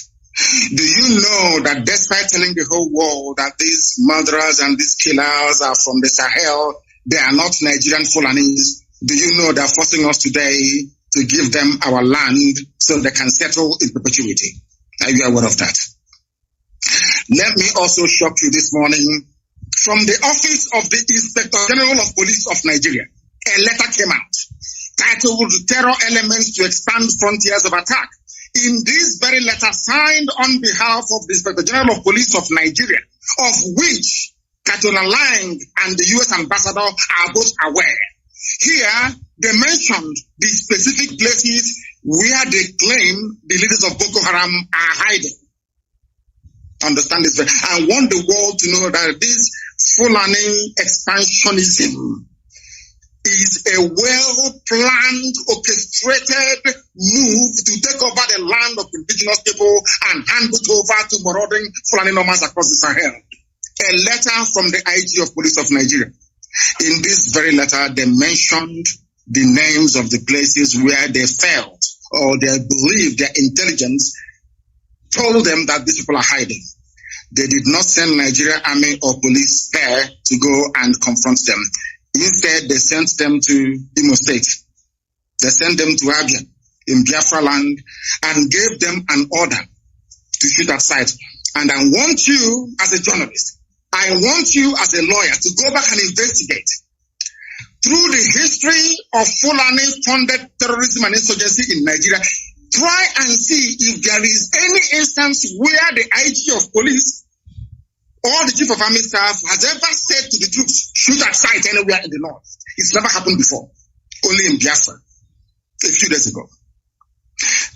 Do you know that despite telling the whole world that these murderers and these killers are from the Sahel, they are not Nigerian Fulanis? Do you know they're forcing us today to give them our land so they can settle in perpetuity? Are you aware of that? Let me also shock you this morning. From the office of the Inspector General of Police of Nigeria, a letter came out titled Terror Elements to Expand Frontiers of Attack. In this very letter signed on behalf of the Inspector General of Police of Nigeria, of which Katona Lang and the U.S. Ambassador are both aware. Here, they mentioned the specific places where they claim the leaders of Boko Haram are hiding. Understand this. I want the world to know that this Fulani expansionism is a well-planned, orchestrated move to take over the land of indigenous people and hand it over to marauding Fulani nomads across the Sahel. A letter from the IG of Police of Nigeria. In this very letter, they mentioned the names of the places where they felt or they believed their intelligence told them that these people are hiding. They did not send Nigerian army or police there to go and confront them. Instead, they sent them to Imo State. They sent them to Abia in Biafra land and gave them an order to shoot at sight. And I want you as a journalist, I want you as a lawyer to go back and investigate through the history of Fulani-funded terrorism and insurgency in Nigeria. Try and see if there is any instance where the IG of police all the chief of army staff has ever said to the troops, shoot at sight anywhere in the north. It's never happened before. Only in Biafra, a few days ago.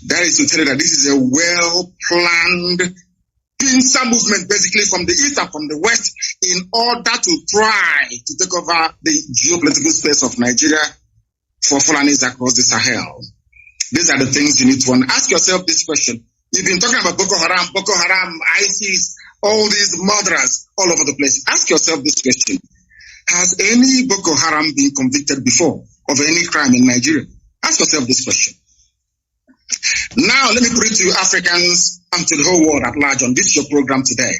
That is to tell you that this is a well-planned pincer movement, basically from the east and from the west, in order to try to take over the geopolitical space of Nigeria for Fulanis across the Sahel. These are the things you need to ask yourself this question. You've been talking about Boko Haram, ISIS, all these murderers all over the place. Ask yourself this question. Has any Boko Haram been convicted before of any crime in Nigeria? Ask yourself this question. Now, let me put it to you Africans and to the whole world at large on this your program today.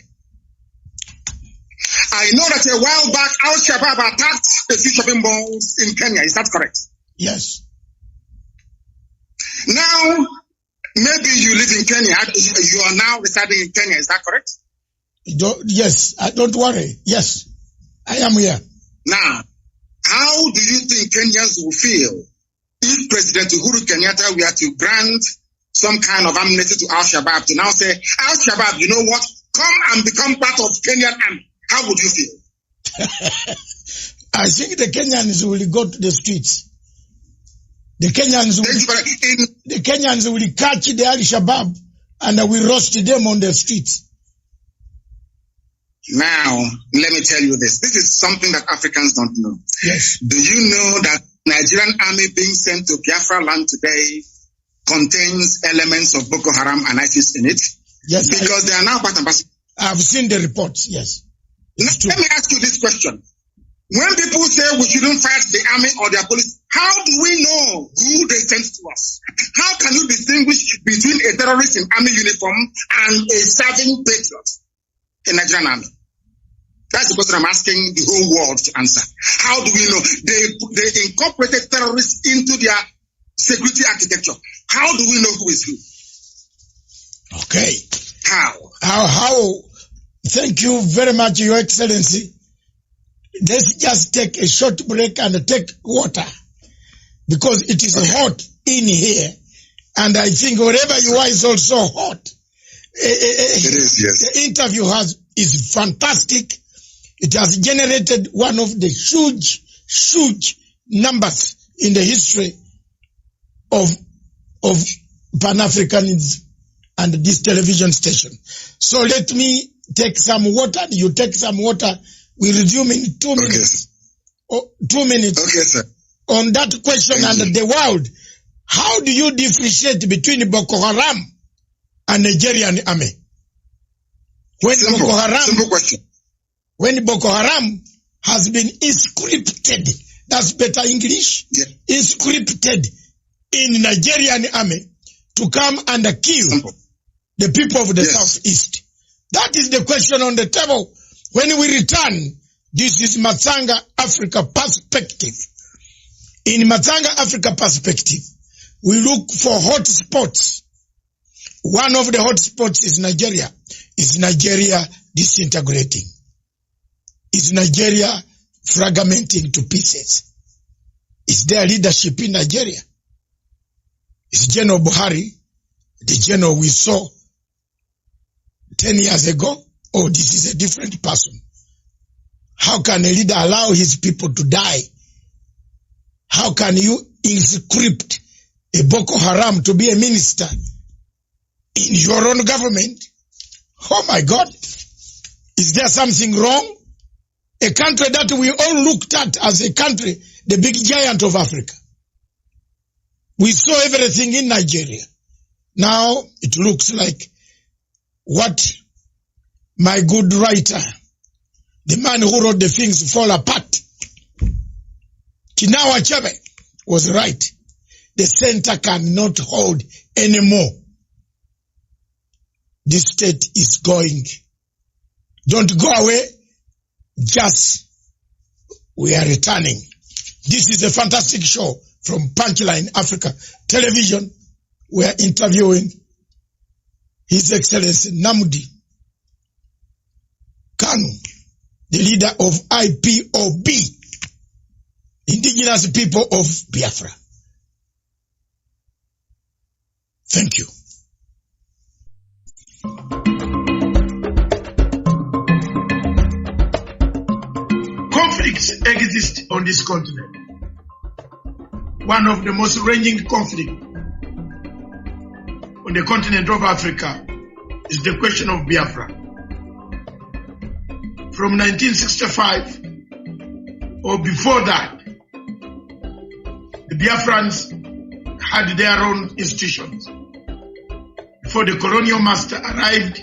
I know that a while back, Al-Shabaab attacked a few shopping malls in Kenya. Is that correct? Yes. Now, maybe you live in Kenya. You are now residing in Kenya. Is that correct? Yes. Don't worry. Yes. I am here. Now, how do you think Kenyans will feel if President Uhuru Kenyatta were to grant some kind of amnesty to Al-Shabaab to now say, Al-Shabaab, you know what? Come and become part of Kenyan army. How would you feel? I think the Kenyans will go to the streets. The Kenyans will catch the Al-Shabaab and will roast them on the streets. Now, let me tell you this. This is something that Africans don't know. Yes. Do you know that Nigerian army being sent to Biafra land today contains elements of Boko Haram and ISIS in it? Yes. Because they are now part and parcel. I've seen the reports, yes. Let me ask you this question. When people say we shouldn't fight the army or their police, how do we know who they sent to us? How can you distinguish between a terrorist in army uniform and a serving patriot in Nigerian army? That's the question I'm asking the whole world to answer. How do we know? They incorporated terrorists into their security architecture. How do we know who is who? Okay. How? Thank you very much, Your Excellency. Let's just take a short break and take water because it is hot in here. And I think wherever you are is also hot. It is, yes. The interview is fantastic. It has generated one of the huge numbers in the history of Pan-Africanism and this television station. So let me take some water. You take some water. We resume in 2 minutes. Okay. 2 minutes. Okay, sir. On that question and the world, how do you differentiate between Boko Haram and Nigerian army? Simple question. When Boko Haram has been inscripted, that's better English, inscripted in Nigerian army to come and kill the people of the southeast. That is the question on the table. When we return, this is Matsanga Africa perspective. In Matsanga Africa perspective, we look for hot spots. One of the hot spots is Nigeria. Is Nigeria disintegrating? Is Nigeria fragmenting to pieces? Is there leadership in Nigeria? Is General Buhari the general we saw 10 years ago? Or this is a different person? How can a leader allow his people to die? How can you inscript a Boko Haram to be a minister in your own government? Oh my God. Is there something wrong? A country that we all looked at as a country, the big giant of Africa. We saw everything in Nigeria. Now it looks like what my good writer, the man who wrote the things fall apart, Chinua Achebe, was right. The center cannot hold anymore. This state is going. Don't go away. Just, we are returning. This is a fantastic show from Punchline Africa Television. We are interviewing His Excellency Nnamdi Kanu, the leader of IPOB, indigenous people of Biafra. Thank you. Conflicts exist on this continent. One of the most raging conflicts on the continent of Africa is the question of Biafra. From 1965 or before that, the Biafrans had their own institutions. Before the colonial master arrived,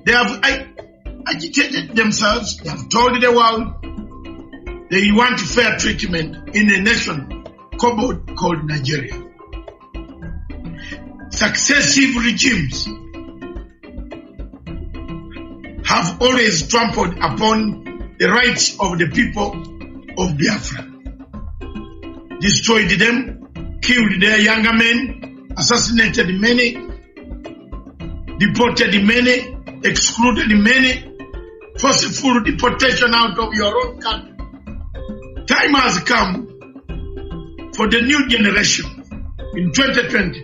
they have agitated themselves, they have told the world they want fair treatment in a nation called Nigeria. Successive regimes have always trampled upon the rights of the people of Biafra, destroyed them, killed their younger men, assassinated many, deported many, excluded many, forceful deportation out of your own country. Time has come for the new generation in 2020,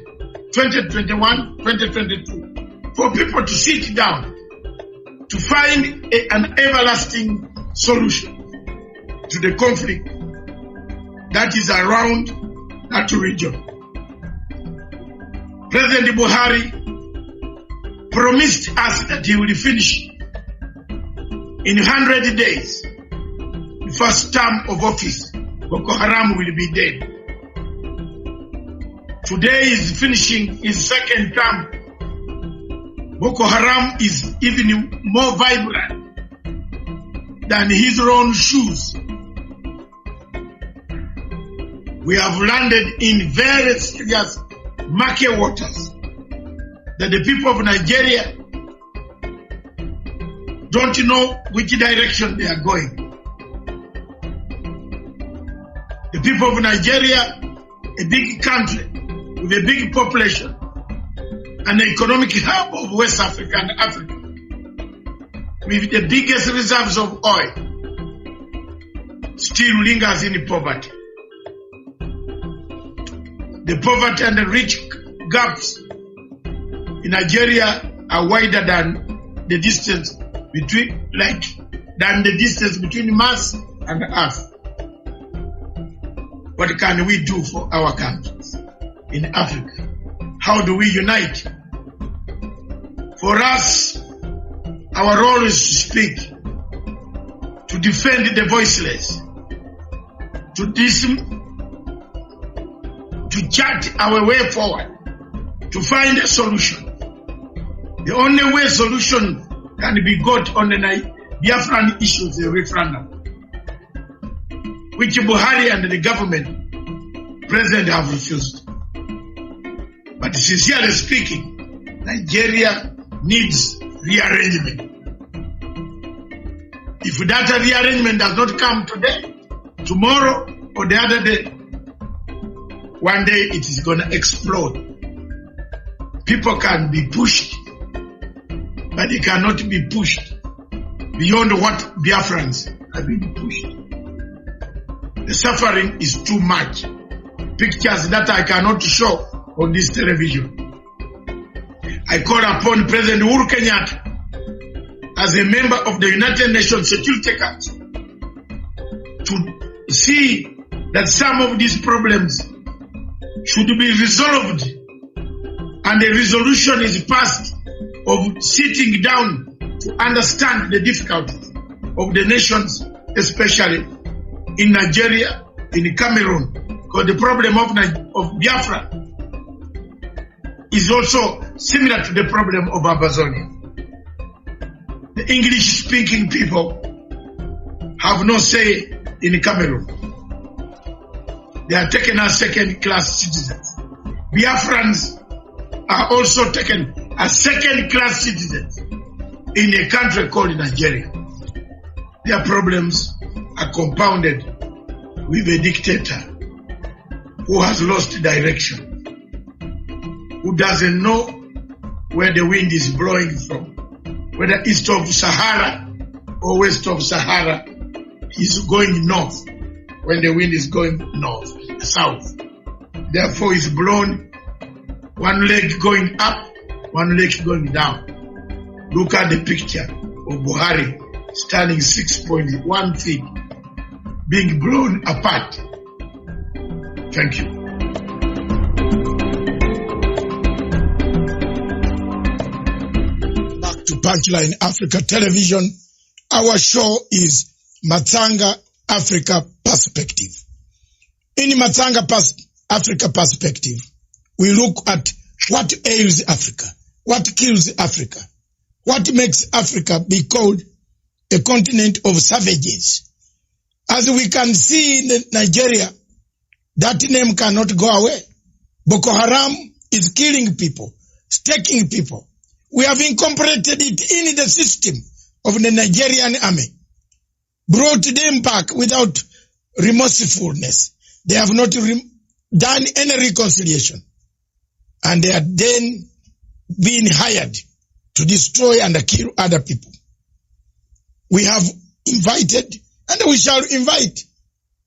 2021, 2022, for people to sit down to find an everlasting solution to the conflict that is around that region. President Buhari promised us that he will finish in 100 days the first term of office. Boko Haram will be dead. Today is finishing his second term. Boko Haram is even more vibrant than his own shoes. We have landed in very serious murky waters that the people of Nigeria don't know which direction they are going. The people of Nigeria, a big country with a big population, an economic hub of West Africa and Africa, with the biggest reserves of oil, still lingers in poverty. The poverty and the rich gaps in Nigeria are wider than the distance between Mars and Earth. What can we do for our countries in Africa? How do we unite? For us, our role is to speak, to defend the voiceless, to chart our way forward, to find a solution. The only way solution can be got on the Biafran issues, the referendum, which Buhari and the government, president, have refused. But sincerely speaking, Nigeria needs rearrangement. If that rearrangement does not come today, tomorrow, or the other day, one day it is going to explode. People can be pushed, but they cannot be pushed beyond what Biafrans have been pushed. The suffering is too much. Pictures that I cannot show on this television. I call upon President Uhuru Kenyatta as a member of the United Nations Security Council to see that some of these problems should be resolved and a resolution is passed of sitting down to understand the difficulties of the nations, especially in Nigeria, in Cameroon, because the problem of Biafra is also similar to the problem of Amazonia. The English-speaking people have no say in Cameroon. They are taken as second-class citizens. Biafrans are also taken as second-class citizens in a country called Nigeria. Their problems are compounded with a dictator who has lost direction, who doesn't know where the wind is blowing from, whether east of Sahara or west of Sahara. He's going north when the wind is going south. Therefore, it's blown, one leg going up, one leg going down. Look at the picture of Buhari standing 6.1 feet, being blown apart. Thank you. Back to Punchline Africa Television. Our show is Matanga Africa Perspective. In Matanga Africa Perspective, we look at what ails Africa, what kills Africa, what makes Africa be called a continent of savages. As we can see in Nigeria, that name cannot go away. Boko Haram is killing people, taking people. We have incorporated it in the system of the Nigerian army, brought them back without remorsefulness. They have not done any reconciliation. And they are then being hired to destroy and kill other people. We have invited, and we shall invite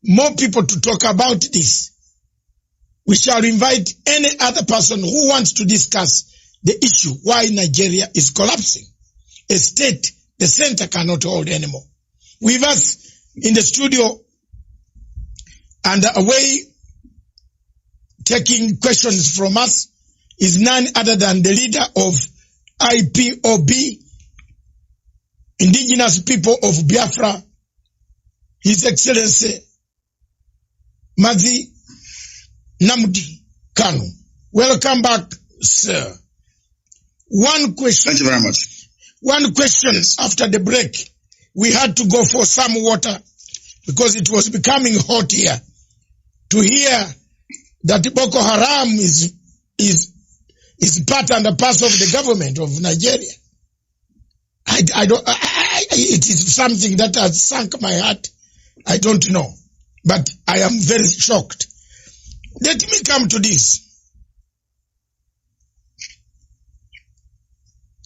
more people to talk about this. We shall invite any other person who wants to discuss the issue why Nigeria is collapsing. A state the center cannot hold anymore. With us in the studio and away taking questions from us is none other than the leader of IPOB, Indigenous People of Biafra, His Excellency Mazi Nnamdi Kanu. Welcome back, sir. One question. Thank you very much. One question after the break. We had to go for some water because it was becoming hot here. To hear that Boko Haram is part and a parcel of the government of Nigeria. It is something that has sunk my heart. I don't know. But I am very shocked. Let me come to this.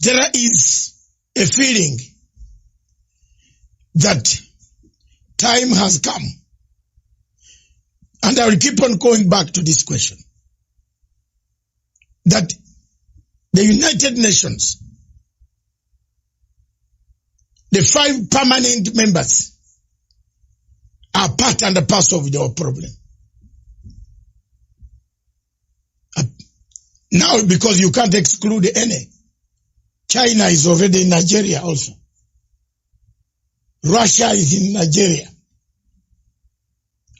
There is a feeling that time has come. And I will keep on going back to this question. That the United Nations, the 5 permanent members, are part and a parcel of our problem. Now, because you can't exclude any, China is already in Nigeria also. Russia is in Nigeria.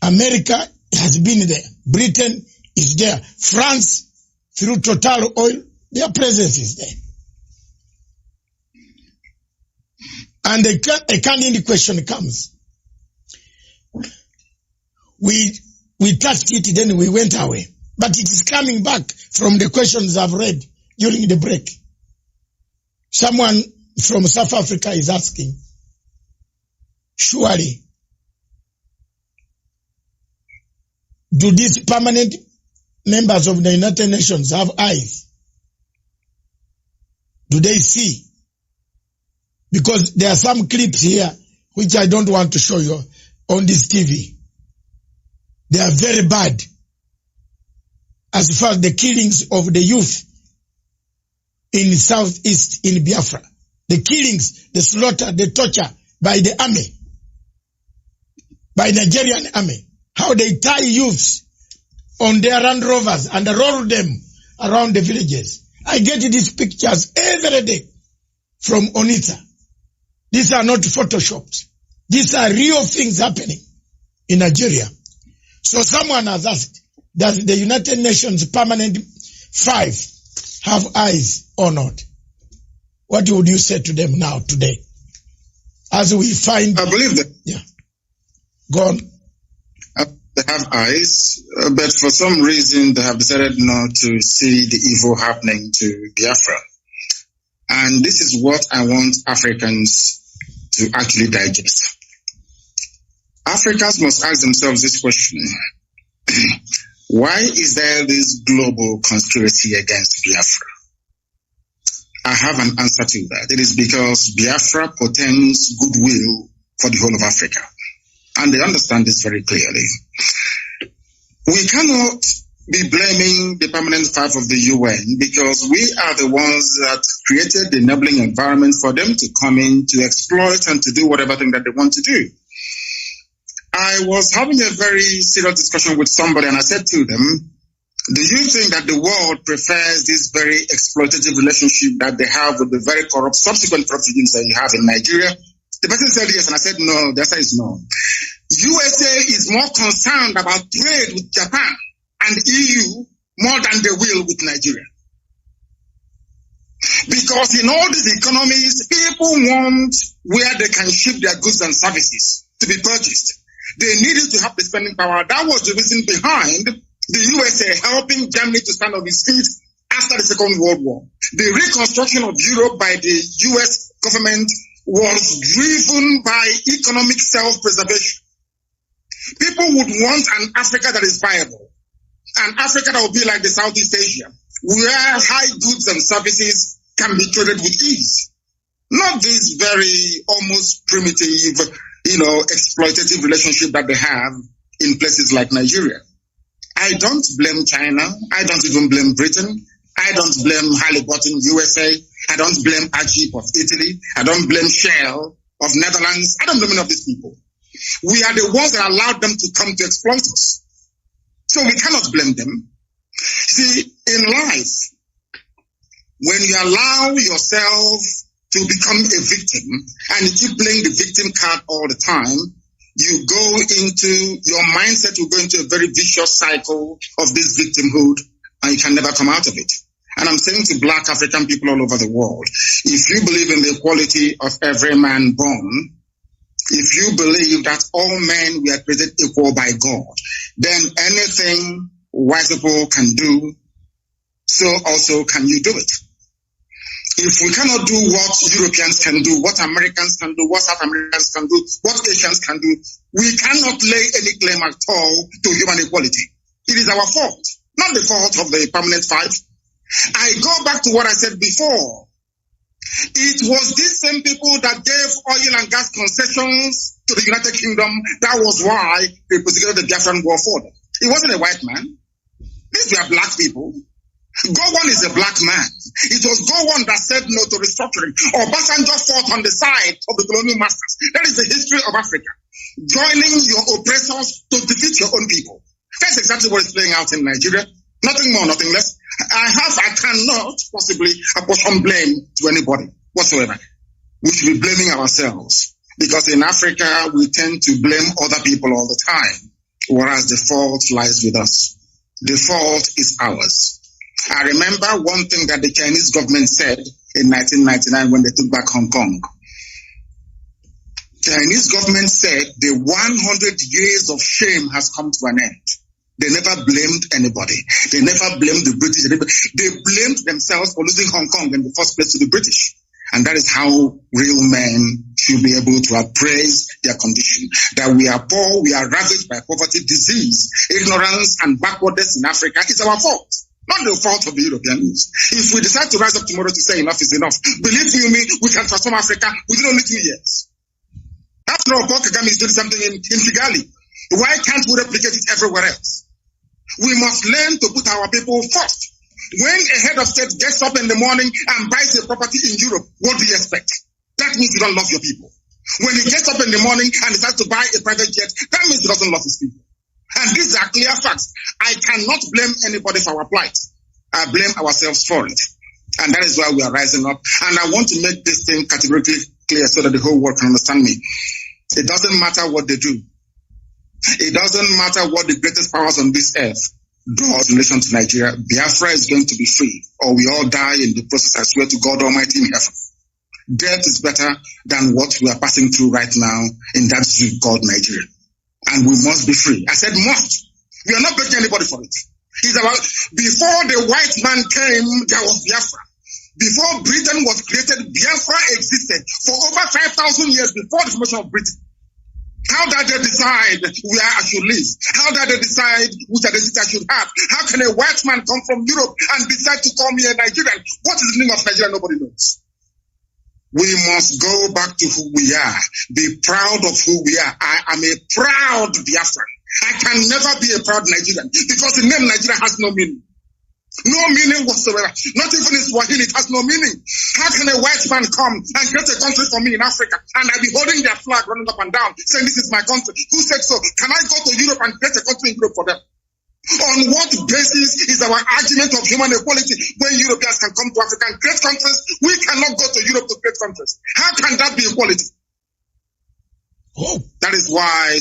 America has been there. Britain is there. France, through Total Oil, their presence is there. And a candid question comes. We touched it, then we went away. But it is coming back from the questions I've read during the break. Someone from South Africa is asking, surely, do these permanent members of the United Nations have eyes? Do they see? Because there are some clips here which I don't want to show you on this TV. They are very bad. As far as the killings of the youth in Southeast in Biafra, the killings, the slaughter, the torture by the army, by Nigerian army, how they tie youths on their Land Rovers and roll them around the villages. I get these pictures every day from Onitsha. These are not photoshopped. These are real things happening in Nigeria. So someone has asked, does the United Nations permanent 5 have eyes or not? What would you say to them now, today? As we find... I believe that. Yeah. Go on. They have eyes, but for some reason they have decided not to see the evil happening to Biafra. And this is what I want Africans to actually digest. Africans must ask themselves this question. Why is there this global conspiracy against Biafra? I have an answer to that. It is because Biafra portends goodwill for the whole of Africa. And they understand this very clearly. We cannot be blaming the permanent staff of the UN because we are the ones that created the enabling environment for them to come in, to exploit and to do whatever thing that they want to do. I was having a very serious discussion with somebody and I said to them, do you think that the world prefers this very exploitative relationship that they have with the very corrupt, subsequent corrupt regimes that you have in Nigeria? The person said yes, and I said no. The answer is no. USA is more concerned about trade with Japan and EU more than they will with Nigeria. Because in all these economies, people want where they can ship their goods and services to be purchased. They needed to have the spending power. That was the reason behind the USA helping Germany to stand on its feet after the Second World War. The reconstruction of Europe by the US government was driven by economic self-preservation. People would want an Africa that is viable, an Africa that will be like the Southeast Asia, where high goods and services can be traded with ease. Not this very almost primitive, exploitative relationship that they have in places like Nigeria. I don't blame China. I don't even blame Britain. I don't blame Halliburton, USA. I don't blame Ajib of Italy. I don't blame Shell of Netherlands. I don't blame any of these people. We are the ones that allowed them to come to exploit us. So we cannot blame them. See, in life, when you allow yourself to become a victim and you keep playing the victim card all the time, your mindset will go into a very vicious cycle of this victimhood and you can never come out of it. And I'm saying to Black African people all over the world, if you believe in the equality of every man born, if you believe that all men were created equal by God, then anything white people can do, so also can you do it. If we cannot do what Europeans can do, what Americans can do, what South Americans can do, what Asians can do, we cannot lay any claim at all to human equality. It is our fault, not the fault of the permanent five. I go back to what I said before. It was these same people that gave oil and gas concessions to the United Kingdom. That was why they prosecuted the Biafran war for them. It wasn't a white man. These were black people. Gowon is a black man. It was Gowon that said no to restructuring. Obasanjo fought on the side of the colonial masters. That is the history of Africa. Joining your oppressors to defeat your own people. That's exactly what is playing out in Nigeria. Nothing more, nothing less. I cannot possibly apportion blame to anybody whatsoever. We should be blaming ourselves. Because in Africa, we tend to blame other people all the time. Whereas the fault lies with us. The fault is ours. I remember one thing that the Chinese government said in 1999 when they took back Hong Kong. Chinese government said the 100 years of shame has come to an end. They never blamed anybody. They never blamed the British. They blamed themselves for losing Hong Kong in the first place to the British. And that is how real men should be able to appraise their condition. That we are poor, we are ravaged by poverty, disease, ignorance, and backwardness in Africa is our fault. Not the fault of the Europeans. If we decide to rise up tomorrow to say enough is enough, believe you me, we can transform Africa within only 2 years. After all, Paul Kagame is doing something in Kigali. Why can't we replicate it everywhere else? We must learn to put our people first. When a head of state gets up in the morning and buys a property in Europe, what do you expect? That means you don't love your people. When he gets up in the morning and decides to buy a private jet, that means he doesn't love his people. And these are clear facts. I cannot blame anybody for our plight. I blame ourselves for it. And that is why we are rising up. And I want to make this thing categorically clear so that the whole world can understand me. It doesn't matter what they do. It doesn't matter what the greatest powers on this earth do in relation to Nigeria. Biafra is going to be free, or we all die in the process. I swear to God Almighty in heaven. Death is better than what we are passing through right now in that zoo called Nigeria. And we must be free. I said must. We are not begging anybody for it. Before the white man came, there was Biafra. Before Britain was created, Biafra existed for over 5,000 years before the formation of Britain. How did they decide where I should live? How did they decide which identity I should have? How can a white man come from Europe and decide to call me a Nigerian? What is the meaning of Nigeria? Nobody knows. We must go back to who we are. Be proud of who we are. I am a proud Biafran. I can never be a proud Nigerian because the name Nigeria has no meaning. No meaning whatsoever. Not even in Swahili, it has no meaning. How can a white man come and create a country for me in Africa and I be holding their flag running up and down saying this is my country? Who said so? Can I go to Europe and create a country in Europe for them? On what basis is our argument of human equality when Europeans can come to Africa and create countries? We cannot go to Europe to create countries. How can that be equality? Oh, that is why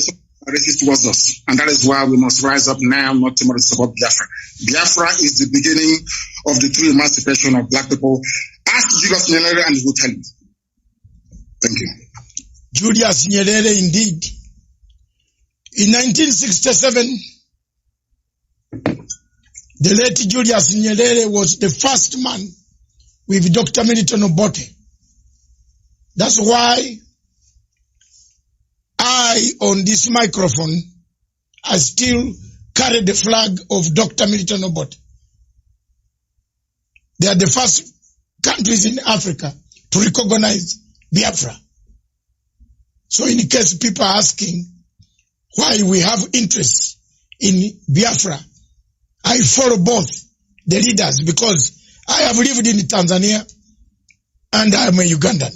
racist towards us. And that is why we must rise up now, not tomorrow, to support Biafra. Biafra is the beginning of the true emancipation of black people. Ask Julius Nyerere and he will tell you. Thank you. Julius Nyerere, indeed. In 1967, the late Julius Nyerere was the first man with Dr. Milton Obote. That's why I, on this microphone, I still carry the flag of Dr. Milton Obote. They are the first countries in Africa to recognize Biafra. So in case people are asking why we have interest in Biafra, I follow both the leaders because I have lived in Tanzania and I am a Ugandan.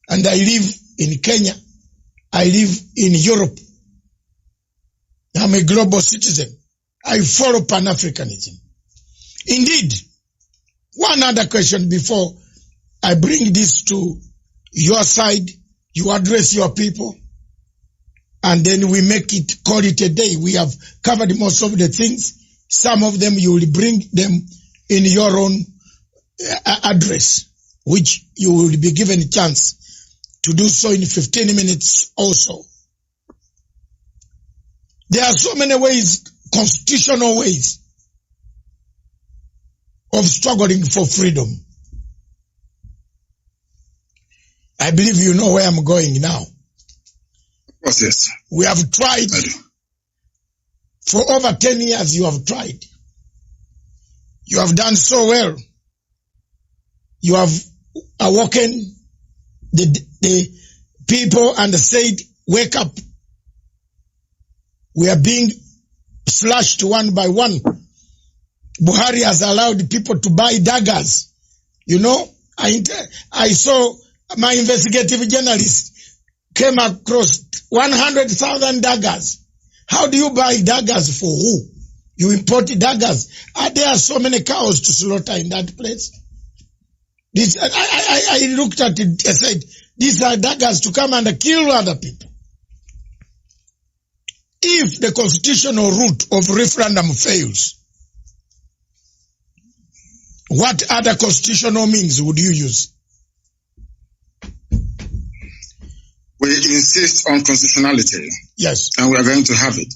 And I live in Kenya. I live in Europe. I'm a global citizen. I follow Pan-Africanism. Indeed, one other question before I bring this to your side, you address your people, and then we make it, call it a day. We have covered most of the things. Some of them you will bring them in your own address, which you will be given a chance to do so in 15 minutes also. There are so many ways, constitutional ways, of struggling for freedom. I believe you know where I'm going now. What's this? We have tried. For over 10 years you have tried. You have done so well. You have awoken the people and said, wake up. We are being slashed one by one. Buhari has allowed people to buy daggers. You know, I saw my investigative journalist came across 100,000 daggers. How do you buy daggers for who? You import daggers. Are there so many cows to slaughter in that place? This, I looked at it and said, these are daggers to come and kill other people. If the constitutional route of referendum fails, what other constitutional means would you use? We insist on constitutionality. Yes. And we are going to have it.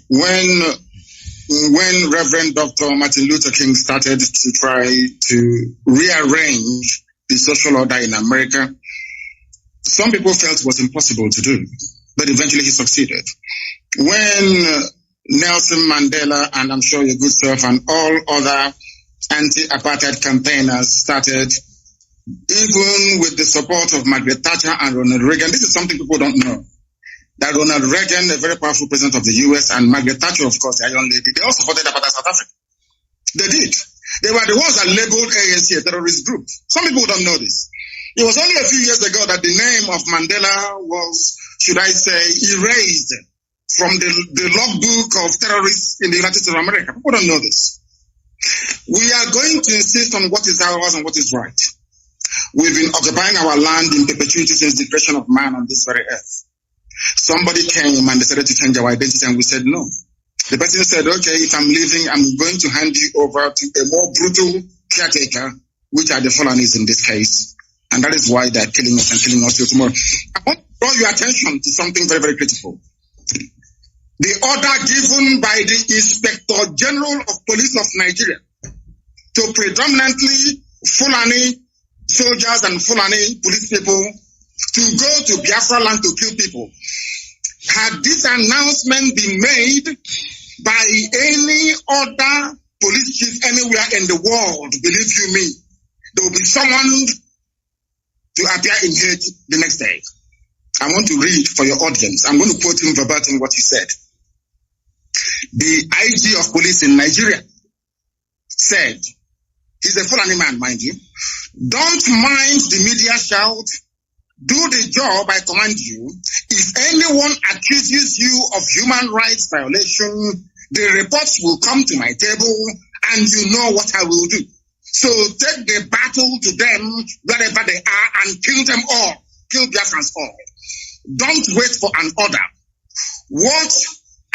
When Reverend Dr. Martin Luther King started to try to rearrange the social order in America, some people felt it was impossible to do, but eventually he succeeded. When Nelson Mandela, and I'm sure your good self, and all other anti-apartheid campaigners started, even with the support of Margaret Thatcher and Ronald Reagan, this is something people don't know, that Ronald Reagan, a very powerful president of the US, and Margaret Thatcher, of course, the young lady, they all supported apartheid South Africa. They did. They were the ones that labeled ANC a terrorist group. Some people don't know this. It was only a few years ago that the name of Mandela was, should I say, erased from the logbook of terrorists in the United States of America. People don't know this. We are going to insist on what is ours and what is right. We've been occupying our land in perpetuity since the creation of man on this very earth. Somebody came and decided to change our identity, and we said no. The person said, okay, if I'm leaving, I'm going to hand you over to a more brutal caretaker, which are the Fulanis in this case. And that is why they're killing us and killing us till tomorrow. I want to draw your attention to something very, very critical. The order given by the Inspector General of Police of Nigeria to predominantly Fulani soldiers and Fulani police people to go to Biafra land to kill people. Had this announcement been made by any other police chief anywhere in the world, believe you me, there will be someone to appear in hate the next day. I want to read for your audience. I'm going to quote him verbatim what he said. The IG of police in Nigeria said, he's a Fulani man, mind you, don't mind the media shout, do the job I command you. If anyone accuses you of human rights violation, the reports will come to my table and you know what I will do. So take the battle to them wherever they are and kill them all. Kill Biafrans all. Don't wait for an order. What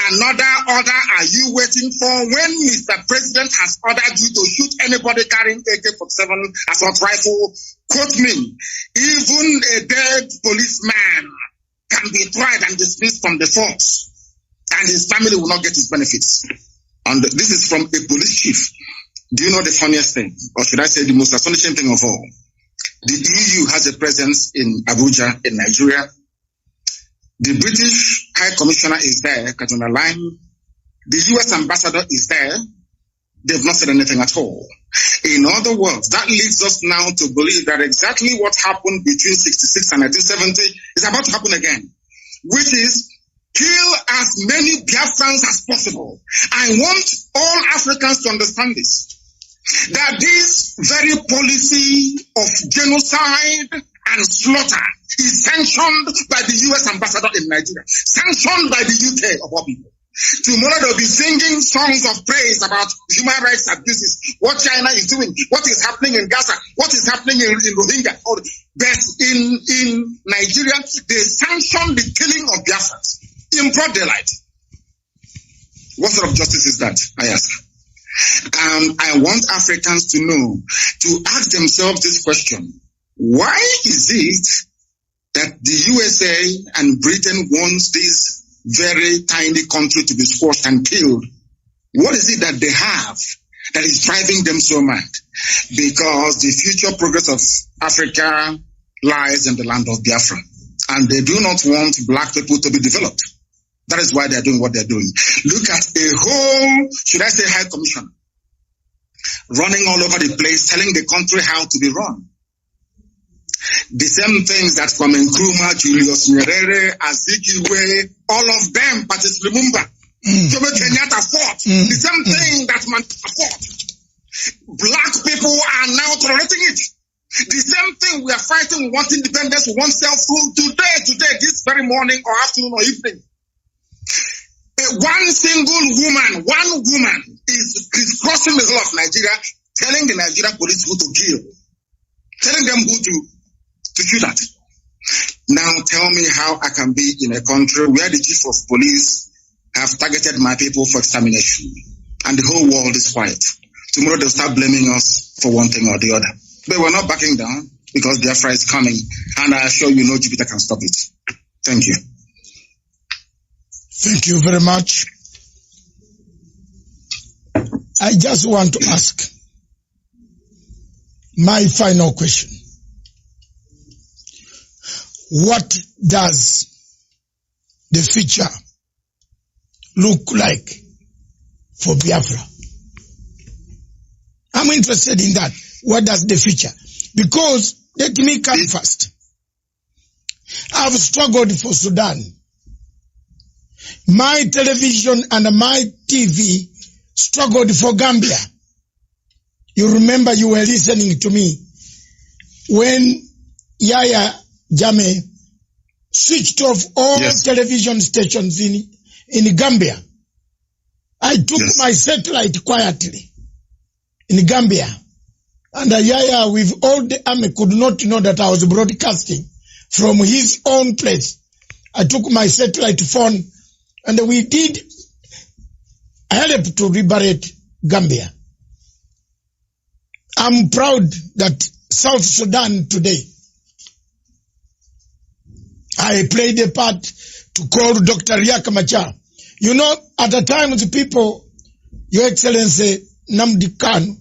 another order are you waiting for when Mr. President has ordered you to shoot anybody carrying AK-47 assault rifle? Quote me, even a dead policeman can be tried and dismissed from the force, and his family will not get his benefits. And this is from a police chief. Do you know the funniest thing, or should I say the most astonishing thing of all? The EU has a presence in Abuja, in Nigeria. The British High Commissioner is there, Katuna Line. The US Ambassador is there. They've not said anything at all. In other words, that leads us now to believe that exactly what happened between 66 and 1970 is about to happen again, which is kill as many Biafrans as possible. I want all Africans to understand this, that this very policy of genocide and slaughter is sanctioned by the US Ambassador in Nigeria, sanctioned by the UK of all people. Tomorrow they'll be singing songs of praise about human rights abuses, what China is doing, what is happening in Gaza, what is happening in Rohingya. But in Nigeria, they sanction the killing of Biafrans in broad daylight. What sort of justice is that, I ask? I want Africans to know, to ask themselves this question. Why is it that the USA and Britain wants this very tiny country to be squashed and killed? What is it that they have that is driving them so mad? Because the future progress of Africa lies in the land of Biafra, and they do not want black people to be developed. That is why they are doing what they are doing. Look at a whole, should I say, high commission running all over the place, telling the country how to be run. The same things that from Nkrumah, Julius Nyerere, Azikiwe, all of them, Patrice Lumumba, Jomo Kenyatta fought. The same thing that Mandela fought. Black people are now tolerating it. The same thing we are fighting. We want independence, we want self-rule. Today, this very morning or afternoon or evening, one single woman, is crossing the whole of Nigeria, telling the Nigerian police who to kill, telling them who to shoot at. Now tell me how I can be in a country where the chief of police have targeted my people for extermination and the whole world is quiet. Tomorrow they'll start blaming us for one thing or the other. But we're not backing down because Biafra is coming, and I assure you no Jupiter can stop it. Thank you. Thank you very much. I just want to ask my final question. What does the future look like for Biafra? I'm interested in that. What does the future? Because let me come first. I've struggled for Sudan. My television and my TV struggled for Gambia. You remember you were listening to me when Yaya Jammeh switched off all television stations in Gambia. I took my satellite quietly in Gambia. And Yaya, with all the army, could not know that I was broadcasting from his own place. I took my satellite phone and we did help to liberate Gambia. I'm proud that South Sudan today, I played a part to call Dr. Riek Machar. You know, at the time the people, Your Excellency Nnamdi Kanu,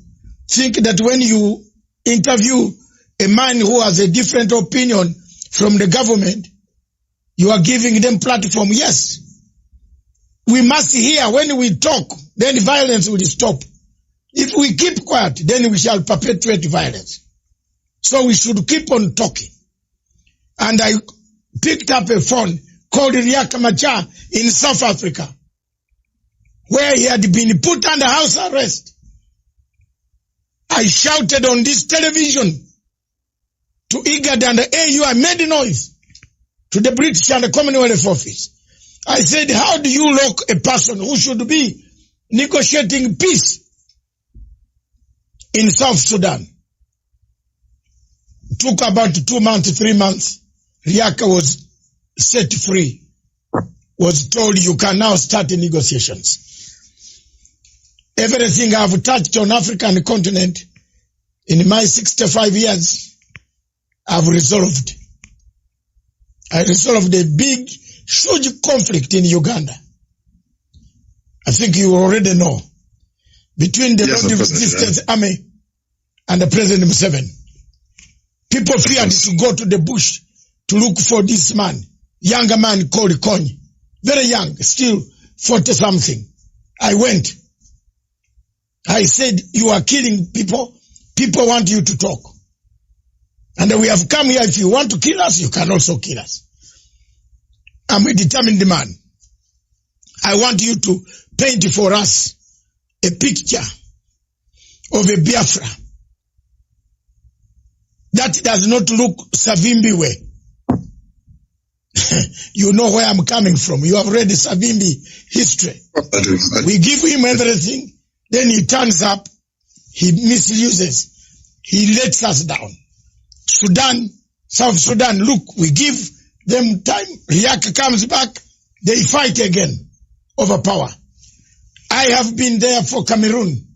think that when you interview a man who has a different opinion from the government, you are giving them platform. Yes. We must hear. When we talk, then violence will stop. If we keep quiet, then we shall perpetuate violence. So we should keep on talking. And I picked up a phone called Riek Machar in South Africa. where he had been put under house arrest. I shouted on this television to IGAD and the AU. I made noise to the British and the Commonwealth office. I said, how do you lock a person who should be negotiating peace in South Sudan? Took about 2 months, 3 months. Riaka was set free, was told you can now start the negotiations. Everything I've touched on African continent in my 65 years, I've resolved. I resolved a big, huge conflict in Uganda. I think you already know. Between the Lord Resistance Army and the President Museveni. People feared to go to the bush to look for this man, younger man called Kanu. Very young, still 40-something. I went. I said, you are killing people. People want you to talk. And we have come here. If you want to kill us, you can also kill us. I'm a determined man. I want you to paint for us a picture of a Biafra that does not look Savimbi way. You know where I'm coming from. You have read the Savimbi history. I do. We give him everything, then he turns up, he misuses, he lets us down. Sudan, South Sudan, look, we give them time, Riak comes back, they fight again over power. I have been there for Cameroon,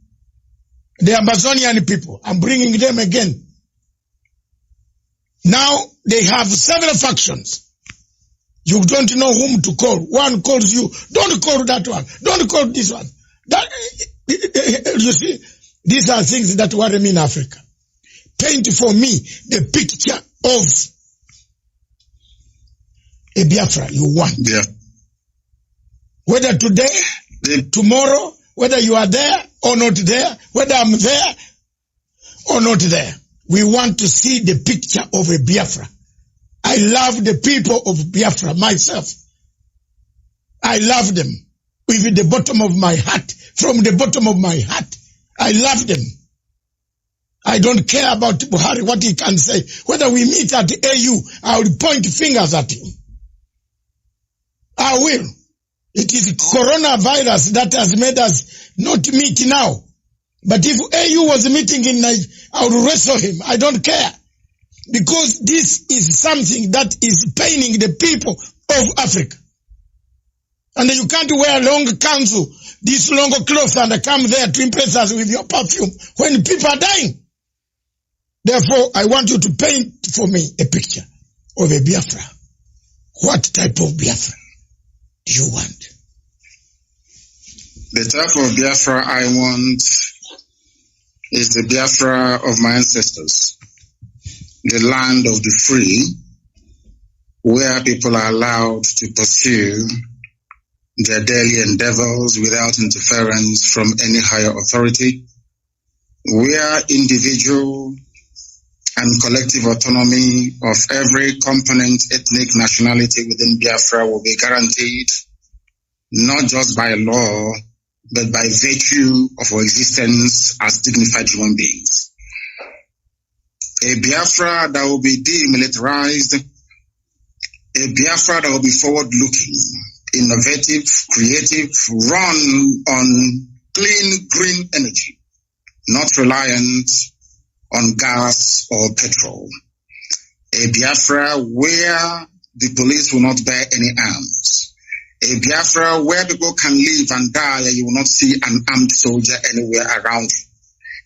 the Amazonian people. I'm bringing them again. Now they have several factions. You don't know whom to call. One calls you, don't call that one, don't call this one. That, you see, these are things that worry me in Africa. Paint for me the picture of a Biafra you want. Yeah. Whether today, tomorrow, whether you are there or not there, whether I'm there or not there, we want to see the picture of a Biafra. I love the people of Biafra myself. I love them with the bottom of my heart. From the bottom of my heart, I love them. I don't care about Buhari, what he can say. Whether we meet at the AU, I will point fingers at him. I will. It is coronavirus that has made us not meet now. But if AU was meeting in Nigeria, I would wrestle him. I don't care. Because this is something that is paining the people of Africa. And you can't wear long kanzu, this long clothes, and come there to impress us with your perfume when people are dying. Therefore, I want you to paint for me a picture of a Biafra. What type of Biafra do you want? The type of Biafra I want is the Biafra of my ancestors. The land of the free, where people are allowed to pursue their daily endeavors without interference from any higher authority, where individual and collective autonomy of every component, ethnic, nationality within Biafra will be guaranteed, not just by law, but by virtue of our existence as dignified human beings. A Biafra that will be demilitarized, a Biafra that will be forward-looking, innovative, creative, run on clean, green energy, not reliant on gas or petrol. A Biafra where the police will not bear any arms. A Biafra where people can live and die and you will not see an armed soldier anywhere around you.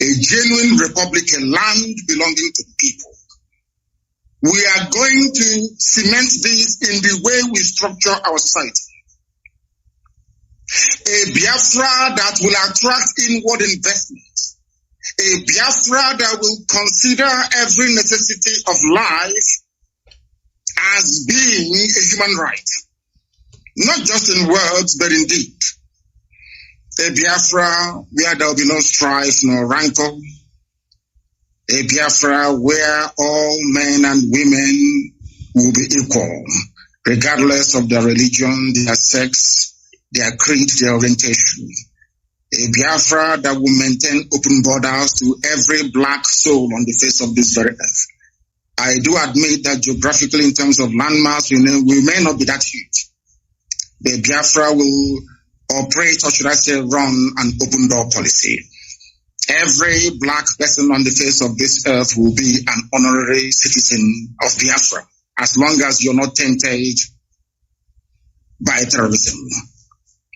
A genuine republic, a land belonging to the people. We are going to cement this in the way we structure our society. A Biafra that will attract inward investments. A Biafra that will consider every necessity of life as being a human right. Not just in words, but in deed. A Biafra where there will be no strife, no rancor. A Biafra where all men and women will be equal, regardless of their religion, their sex, their creed, their orientation. A Biafra that will maintain open borders to every black soul on the face of this very earth. I do admit that geographically, in terms of landmass, we may not be that huge. The Biafra will operate, or should I say, run an open door policy. Every black person on the face of this earth will be an honorary citizen of Biafra, as long as you're not tainted by terrorism.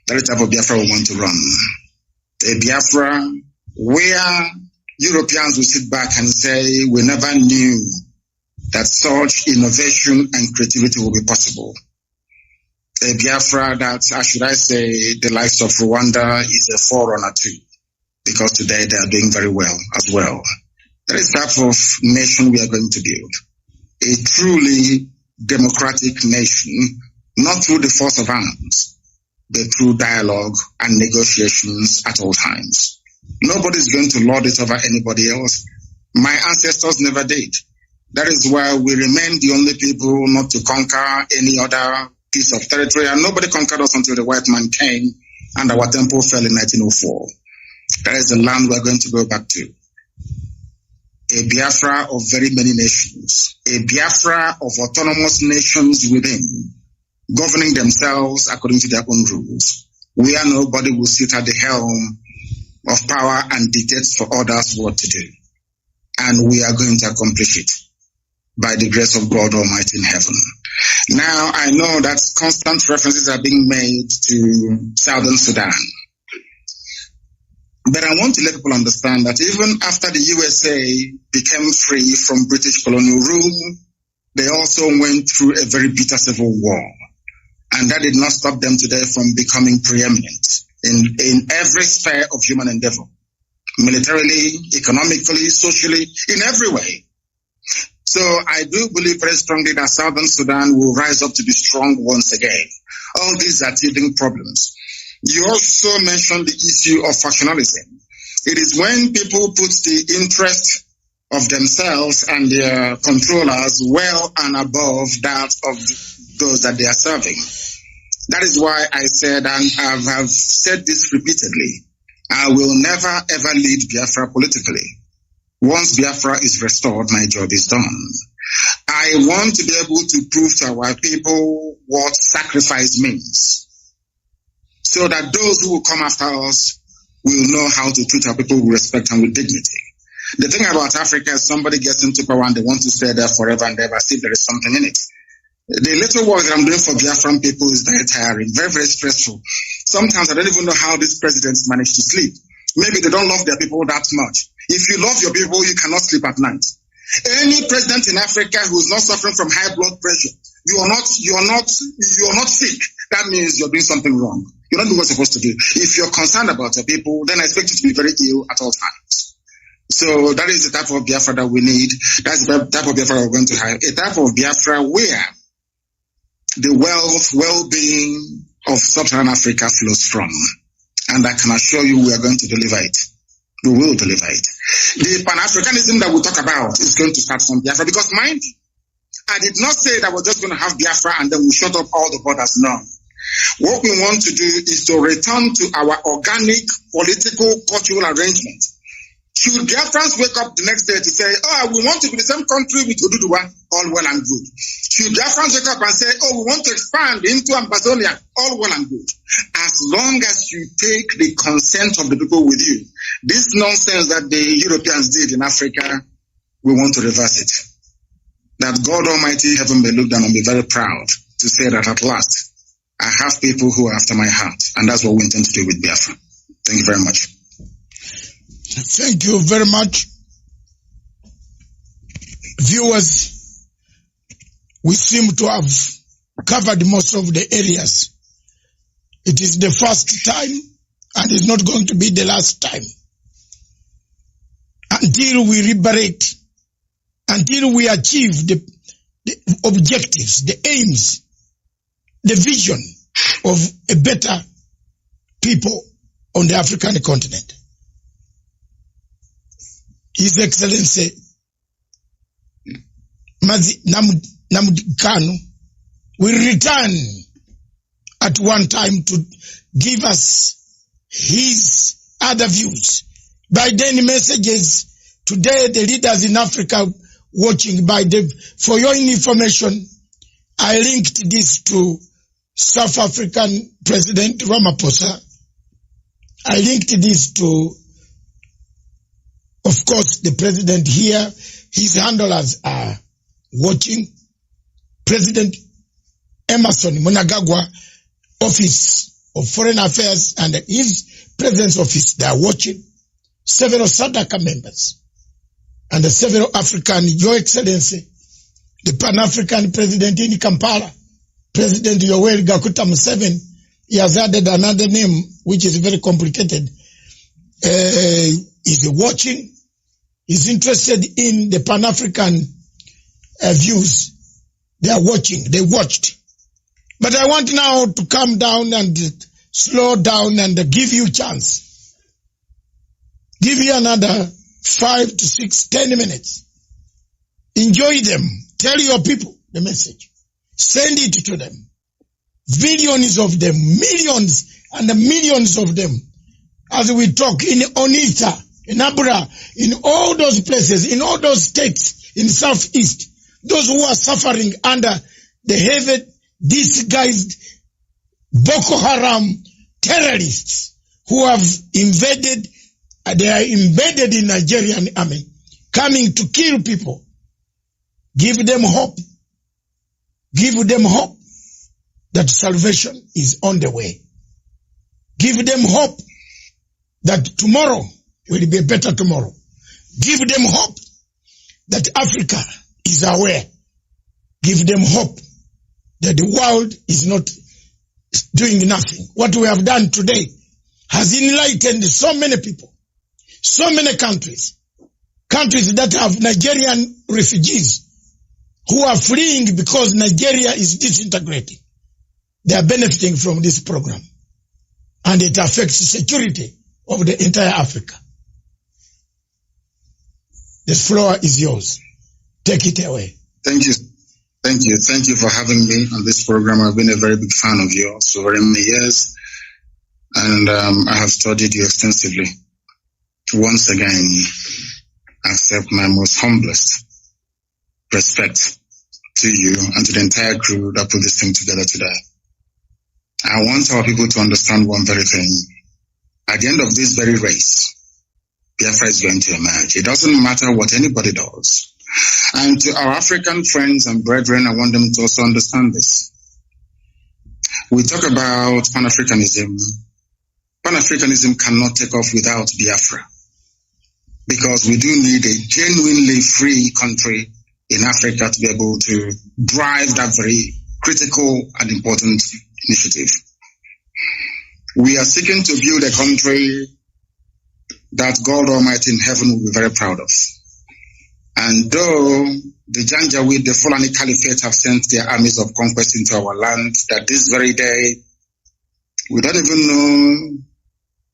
That is the type of Biafra we want to run. A Biafra where Europeans will sit back and say, we never knew that such innovation and creativity will be possible. A Biafra that, should I say, the likes of Rwanda is a forerunner to, because today they are doing very well as well. That is the type of nation we are going to build. A truly democratic nation, not through the force of arms, but through dialogue and negotiations at all times. Nobody's going to lord it over anybody else. My ancestors never did. That is why we remain the only people not to conquer any other piece of territory, and nobody conquered us until the white man came and our temple fell in 1904. That is the land we're going to go back to. A Biafra of very many nations. A Biafra of autonomous nations within, governing themselves according to their own rules, where nobody will sit at the helm of power and dictate for others what to do. And we are going to accomplish it by the grace of God Almighty in heaven. Now, I know that constant references are being made to Southern Sudan. But I want to let people understand that even after the USA became free from British colonial rule, they also went through a very bitter civil war. And that did not stop them today from becoming preeminent in every sphere of human endeavor. Militarily, economically, socially, in every way. So I do believe very strongly that Southern Sudan will rise up to be strong once again. All these are teething problems. You also mentioned the issue of factionalism. It is when people put the interest of themselves and their controllers well and above that of those that they are serving. That is why I said, and I have said this repeatedly, I will never ever lead Biafra politically. Once Biafra is restored, my job is done. I want to be able to prove to our people what sacrifice means, so that those who will come after us will know how to treat our people with respect and with dignity. The thing about Africa is somebody gets into power and they want to stay there forever and ever, see if there is something in it. The little work that I'm doing for Biafran people is very tiring, very, very stressful. Sometimes I don't even know how these presidents manage to sleep. Maybe they don't love their people that much. If you love your people, you cannot sleep at night. Any president in Africa who is not suffering from high blood pressure, you are not sick. That means you're doing something wrong. You're not doing what you're supposed to do. If you're concerned about your people, then I expect you to be very ill at all times. So that is the type of Biafra that we need. That's the type of Biafra we're going to have. A type of Biafra where the wealth, well-being of sub-Saharan Africa flows from. And I can assure you we are going to deliver it. We will deliver it. The Pan-Africanism that we talk about is going to start from Biafra, because mind you, I did not say that we're just going to have Biafra and then we shut up all the borders. No. What we want to do is to return to our organic political, cultural arrangement. Should Biafrans wake up the next day to say, we want to be the same country with Oduduwa, all well and good. Should Biafrans wake up and say, we want to expand into Amazonia, all well and good. As long as you take the consent of the people with you, this nonsense that the Europeans did in Africa, we want to reverse it. That God Almighty heaven may look down and be very proud to say that at last, I have people who are after my heart, and that's what we intend to do with Biafra. Thank you very much. Thank you very much. Viewers, we seem to have covered most of the areas. It is the first time and it's not going to be the last time. Until we liberate, until we achieve the objectives, the aims, the vision of a better people on the African continent. His Excellency Mazi Nnamdi Kanu will return at one time to give us his other views. By then messages, today the leaders in Africa watching for your information, I linked this to South African President Ramaphosa. I linked this to, of course, the president here. His handlers are watching. President Emerson Mnangagwa, Office of Foreign Affairs, and his President's Office, they are watching. Several SADC members and several African, Your Excellency, the Pan-African President in Kampala, President Yoweri Kaguta Museveni, he has added another name, which is very complicated. Is watching, is interested in the Pan-African views. They are watching, they watched. But I want now to calm down and slow down and give you a chance. Give you another 5 to 6, 10 minutes. Enjoy them. Tell your people the message. Send it to them. Billions of them, millions and millions of them. As we talk in Onitsha, in Abura, in all those places, in all those states, in Southeast, those who are suffering under the heavy, disguised Boko Haram terrorists who have invaded, they are embedded in Nigerian army, coming to kill people. Give them hope. Give them hope that salvation is on the way. Give them hope that tomorrow will be a better tomorrow. Give them hope that Africa is aware. Give them hope that the world is not doing nothing. What we have done today has enlightened so many people, so many countries that have Nigerian refugees who are fleeing because Nigeria is disintegrating. They are benefiting from this program. And it affects the security of the entire Africa. The floor is yours. Take it away. Thank you. Thank you. Thank you for having me on this program. I've been a very big fan of yours for very many years. And I have studied you extensively. Once again, accept my most humblest respect to you and to the entire crew that put this thing together today. I want our people to understand one very thing. At the end of this very race, Biafra is going to emerge. It doesn't matter what anybody does. And to our African friends and brethren, I want them to also understand this. We talk about Pan-Africanism. Pan-Africanism cannot take off without Biafra, because we do need a genuinely free country in Africa to be able to drive that very critical and important initiative. We are seeking to build a country that God Almighty in heaven will be very proud of. And though the Janjaweed, the Fulani Caliphate, have sent their armies of conquest into our land, that this very day, we don't even know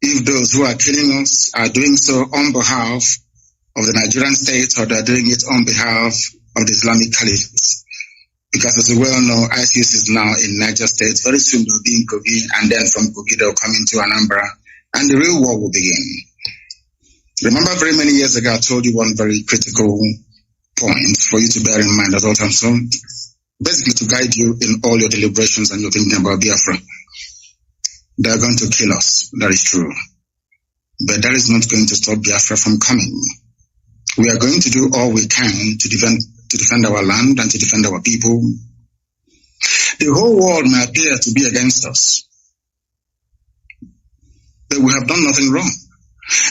if those who are killing us are doing so on behalf of the Nigerian state or they're doing it on behalf of the Islamic Caliphate. Because as we well know, ISIS is now in Niger State. Very soon they'll be in Kogi, and then from Kogi they'll come into Anambra, and the real war will begin. Remember, very many years ago, I told you one very critical point for you to bear in mind at all times. So basically to guide you in all your deliberations and your thinking about Biafra. They are going to kill us. That is true. But that is not going to stop Biafra from coming. We are going to do all we can to defend our land and to defend our people. The whole world may appear to be against us, but we have done nothing wrong.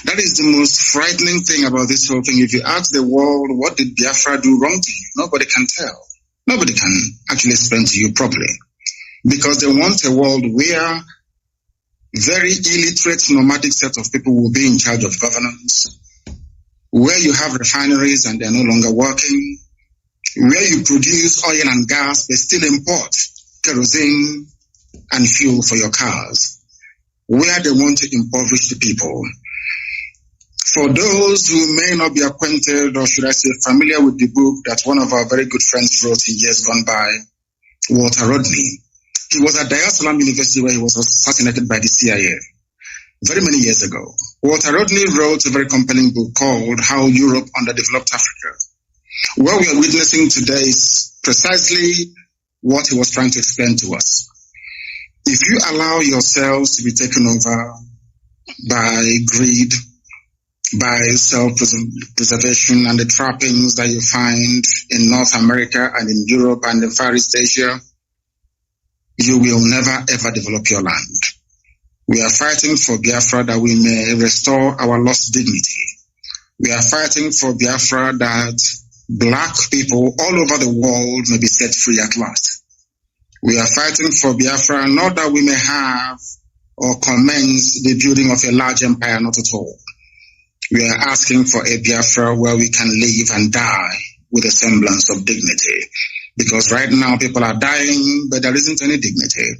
That is the most frightening thing about this whole thing. If you ask the world, what did Biafra do wrong to you? Nobody can tell. Nobody can actually explain to you properly. Because they want a world where very illiterate, nomadic set of people will be in charge of governance, where you have refineries and they're no longer working, where you produce oil and gas but still import kerosene and fuel for your cars, where they want to impoverish the people. For those who may not be acquainted, or should I say familiar with the book that one of our very good friends wrote in years gone by, Walter Rodney, He was at Dar es Salaam University where he was assassinated by the CIA very many years ago. Walter Rodney wrote a very compelling book called How Europe Underdeveloped Africa. What we are witnessing today is precisely what he was trying to explain to us. If you allow yourselves to be taken over by greed, by self-preservation and the trappings that you find in North America and in Europe and in Far East Asia, you will never ever develop your land. We are fighting for Biafra that we may restore our lost dignity. We are fighting for Biafra that black people all over the world may be set free at last. We are fighting for Biafra not that we may have or commence the building of a large empire, not at all. We are asking for a Biafra where we can live and die with a semblance of dignity. Because right now people are dying, but there isn't any dignity.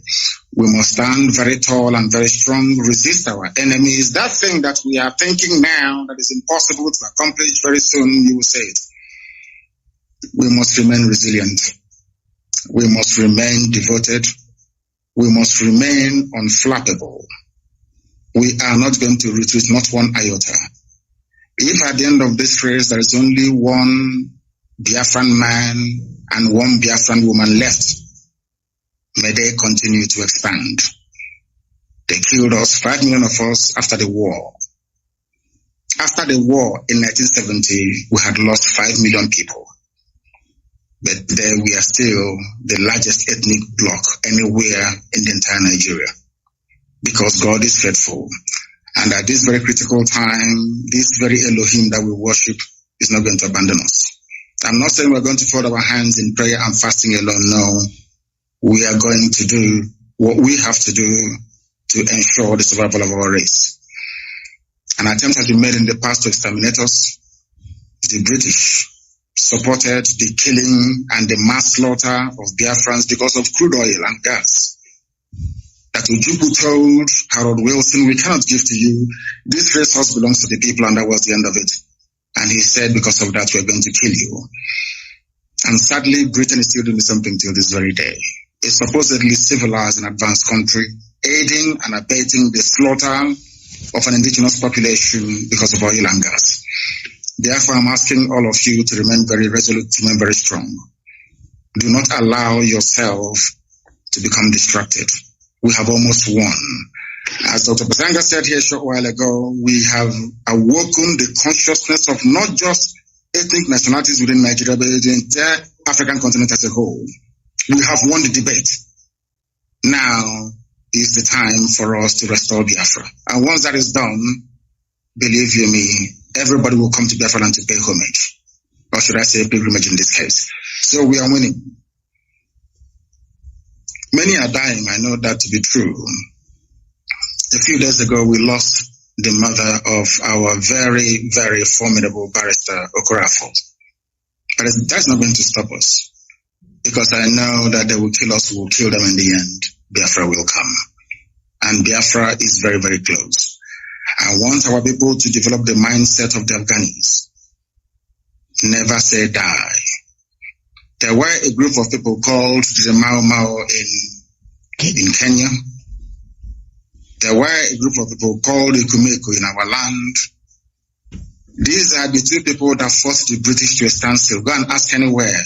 We must stand very tall and very strong, resist our enemies. That thing that we are thinking now that is impossible to accomplish very soon, you will say it. We must remain resilient. We must remain devoted. We must remain unflappable. We are not going to retreat, not one iota. If at the end of this race there is only one Biafran man and one Biafran woman left, may they continue to expand. They killed us, 5 million of us, after the war. After the war in 1970, we had lost 5 million people. But there we are still the largest ethnic bloc anywhere in the entire Nigeria. Because God is faithful. And at this very critical time, this very Elohim that we worship is not going to abandon us. I'm not saying we're going to fold our hands in prayer and fasting alone. No, we are going to do what we have to do to ensure the survival of our race. An attempt has been made in the past to exterminate us. The British supported the killing and the mass slaughter of Biafrans because of crude oil and gas. That Ojukwu told Harold Wilson, we cannot give to you. This resource belongs to the people, and that was the end of it. And he said, because of that, we're going to kill you. And sadly, Britain is still doing something till this very day. A supposedly civilized and advanced country, aiding and abating the slaughter of an indigenous population because of oil and gas. Therefore, I'm asking all of you to remain very resolute, to remain very strong. Do not allow yourself to become distracted. We have almost won. As Dr. Bazanga said here a short while ago, we have awoken the consciousness of not just ethnic nationalities within Nigeria, but the entire African continent as a whole. We have won the debate. Now is the time for us to restore Biafra. And once that is done, believe you me, everybody will come to Biafra and to pay homage. Or should I say pilgrimage in this case. So we are winning. Many are dying, I know that to be true. A few days ago, we lost the mother of our very, very formidable barrister, Okorafor. But that's not going to stop us. Because I know that they will kill us, we will kill them in the end. Biafra will come. And Biafra is very, very close. I want our people to develop the mindset of the Afghanis. Never say die. There were a group of people called the Mau Mau in Kenya. There were a group of people called the Kumeko in our land. These are the two people that forced the British to a standstill. Go and ask anywhere.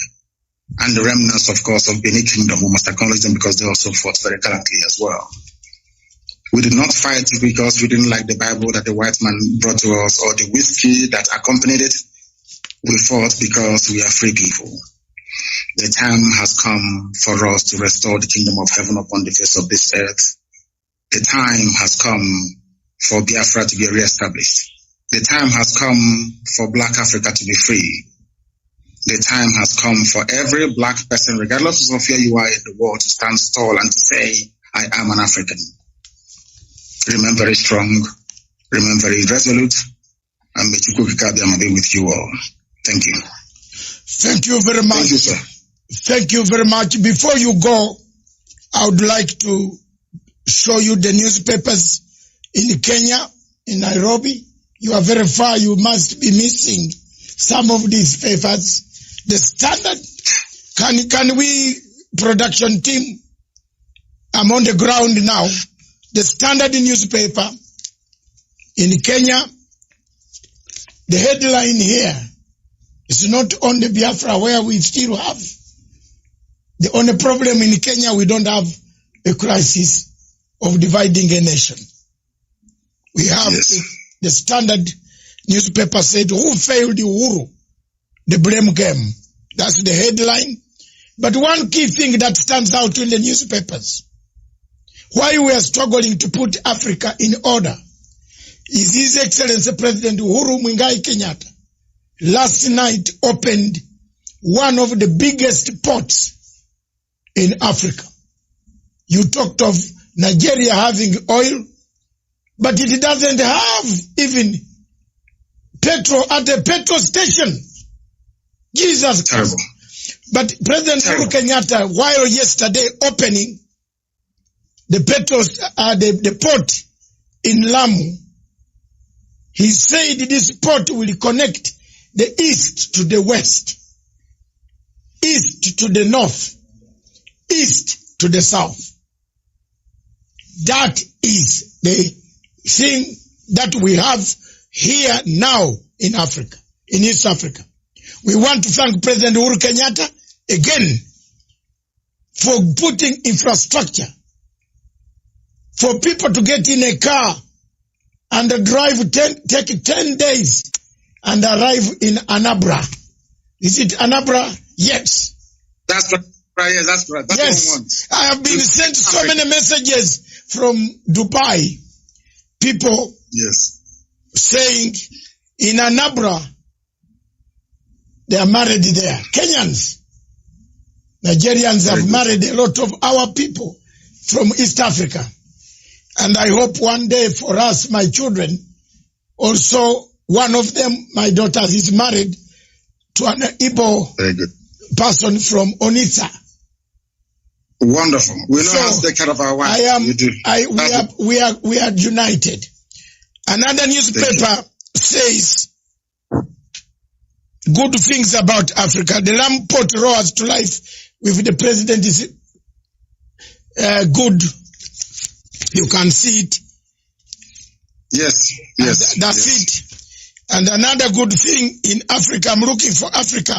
And the remnants, of course, of Benin Kingdom, we must acknowledge them because they also fought very gallantly as well. We did not fight because we didn't like the Bible that the white man brought to us or the whiskey that accompanied it. We fought because we are free people. The time has come for us to restore the kingdom of heaven upon the face of this earth. The time has come for Biafra to be reestablished. The time has come for Black Africa to be free. The time has come for every Black person, regardless of where you are in the world, to stand tall and to say, I am an African. Remain very strong, remain very resolute, and may Chukwukika be with you all. Thank you. Thank you very much. Thank you, sir. Thank you very much. Before you go, I would like to show you the newspapers in Kenya, in Nairobi. You are very far. You must be missing some of these papers. The Standard. Can we, production team, I'm on the ground now. The Standard newspaper in Kenya, the headline here is not on the Biafra where we still have. The only problem in Kenya, we don't have a crisis of dividing a nation. We have the Standard newspaper said, who failed Uhuru? The blame game. That's the headline. But one key thing that stands out in the newspapers, why we are struggling to put Africa in order, is His Excellency President Uhuru Muigai Kenyatta last night opened one of the biggest ports in Africa. You talked of Nigeria having oil, but it doesn't have even petrol at the petrol station. Jesus Christ. But President Uhuru Kenyatta, while yesterday opening the the port in Lamu, he said this port will connect the east to the west, east to the north, east to the south. That is the thing that we have here now in Africa, in East Africa. We want to thank President Uhuru Kenyatta again for putting infrastructure for people to get in a car and drive take 10 days and arrive in Anambra. Is it Anambra? Yes. That's right. Yes, that's right. That's yes. I have been sent so many messages from Dubai. People saying in Anambra, they are married there. Kenyans, Nigerians have married a lot of our people from East Africa. And I hope one day for us, my children, also one of them, my daughters, is married to an Igbo person from Onitsha. Wonderful. We know how to take care of our wives. We are united. Another newspaper says good things about Africa. The Ram Port roars to life with the president is good. You can see it. Yes, yes. That's it. And another good thing in Africa, I'm looking for Africa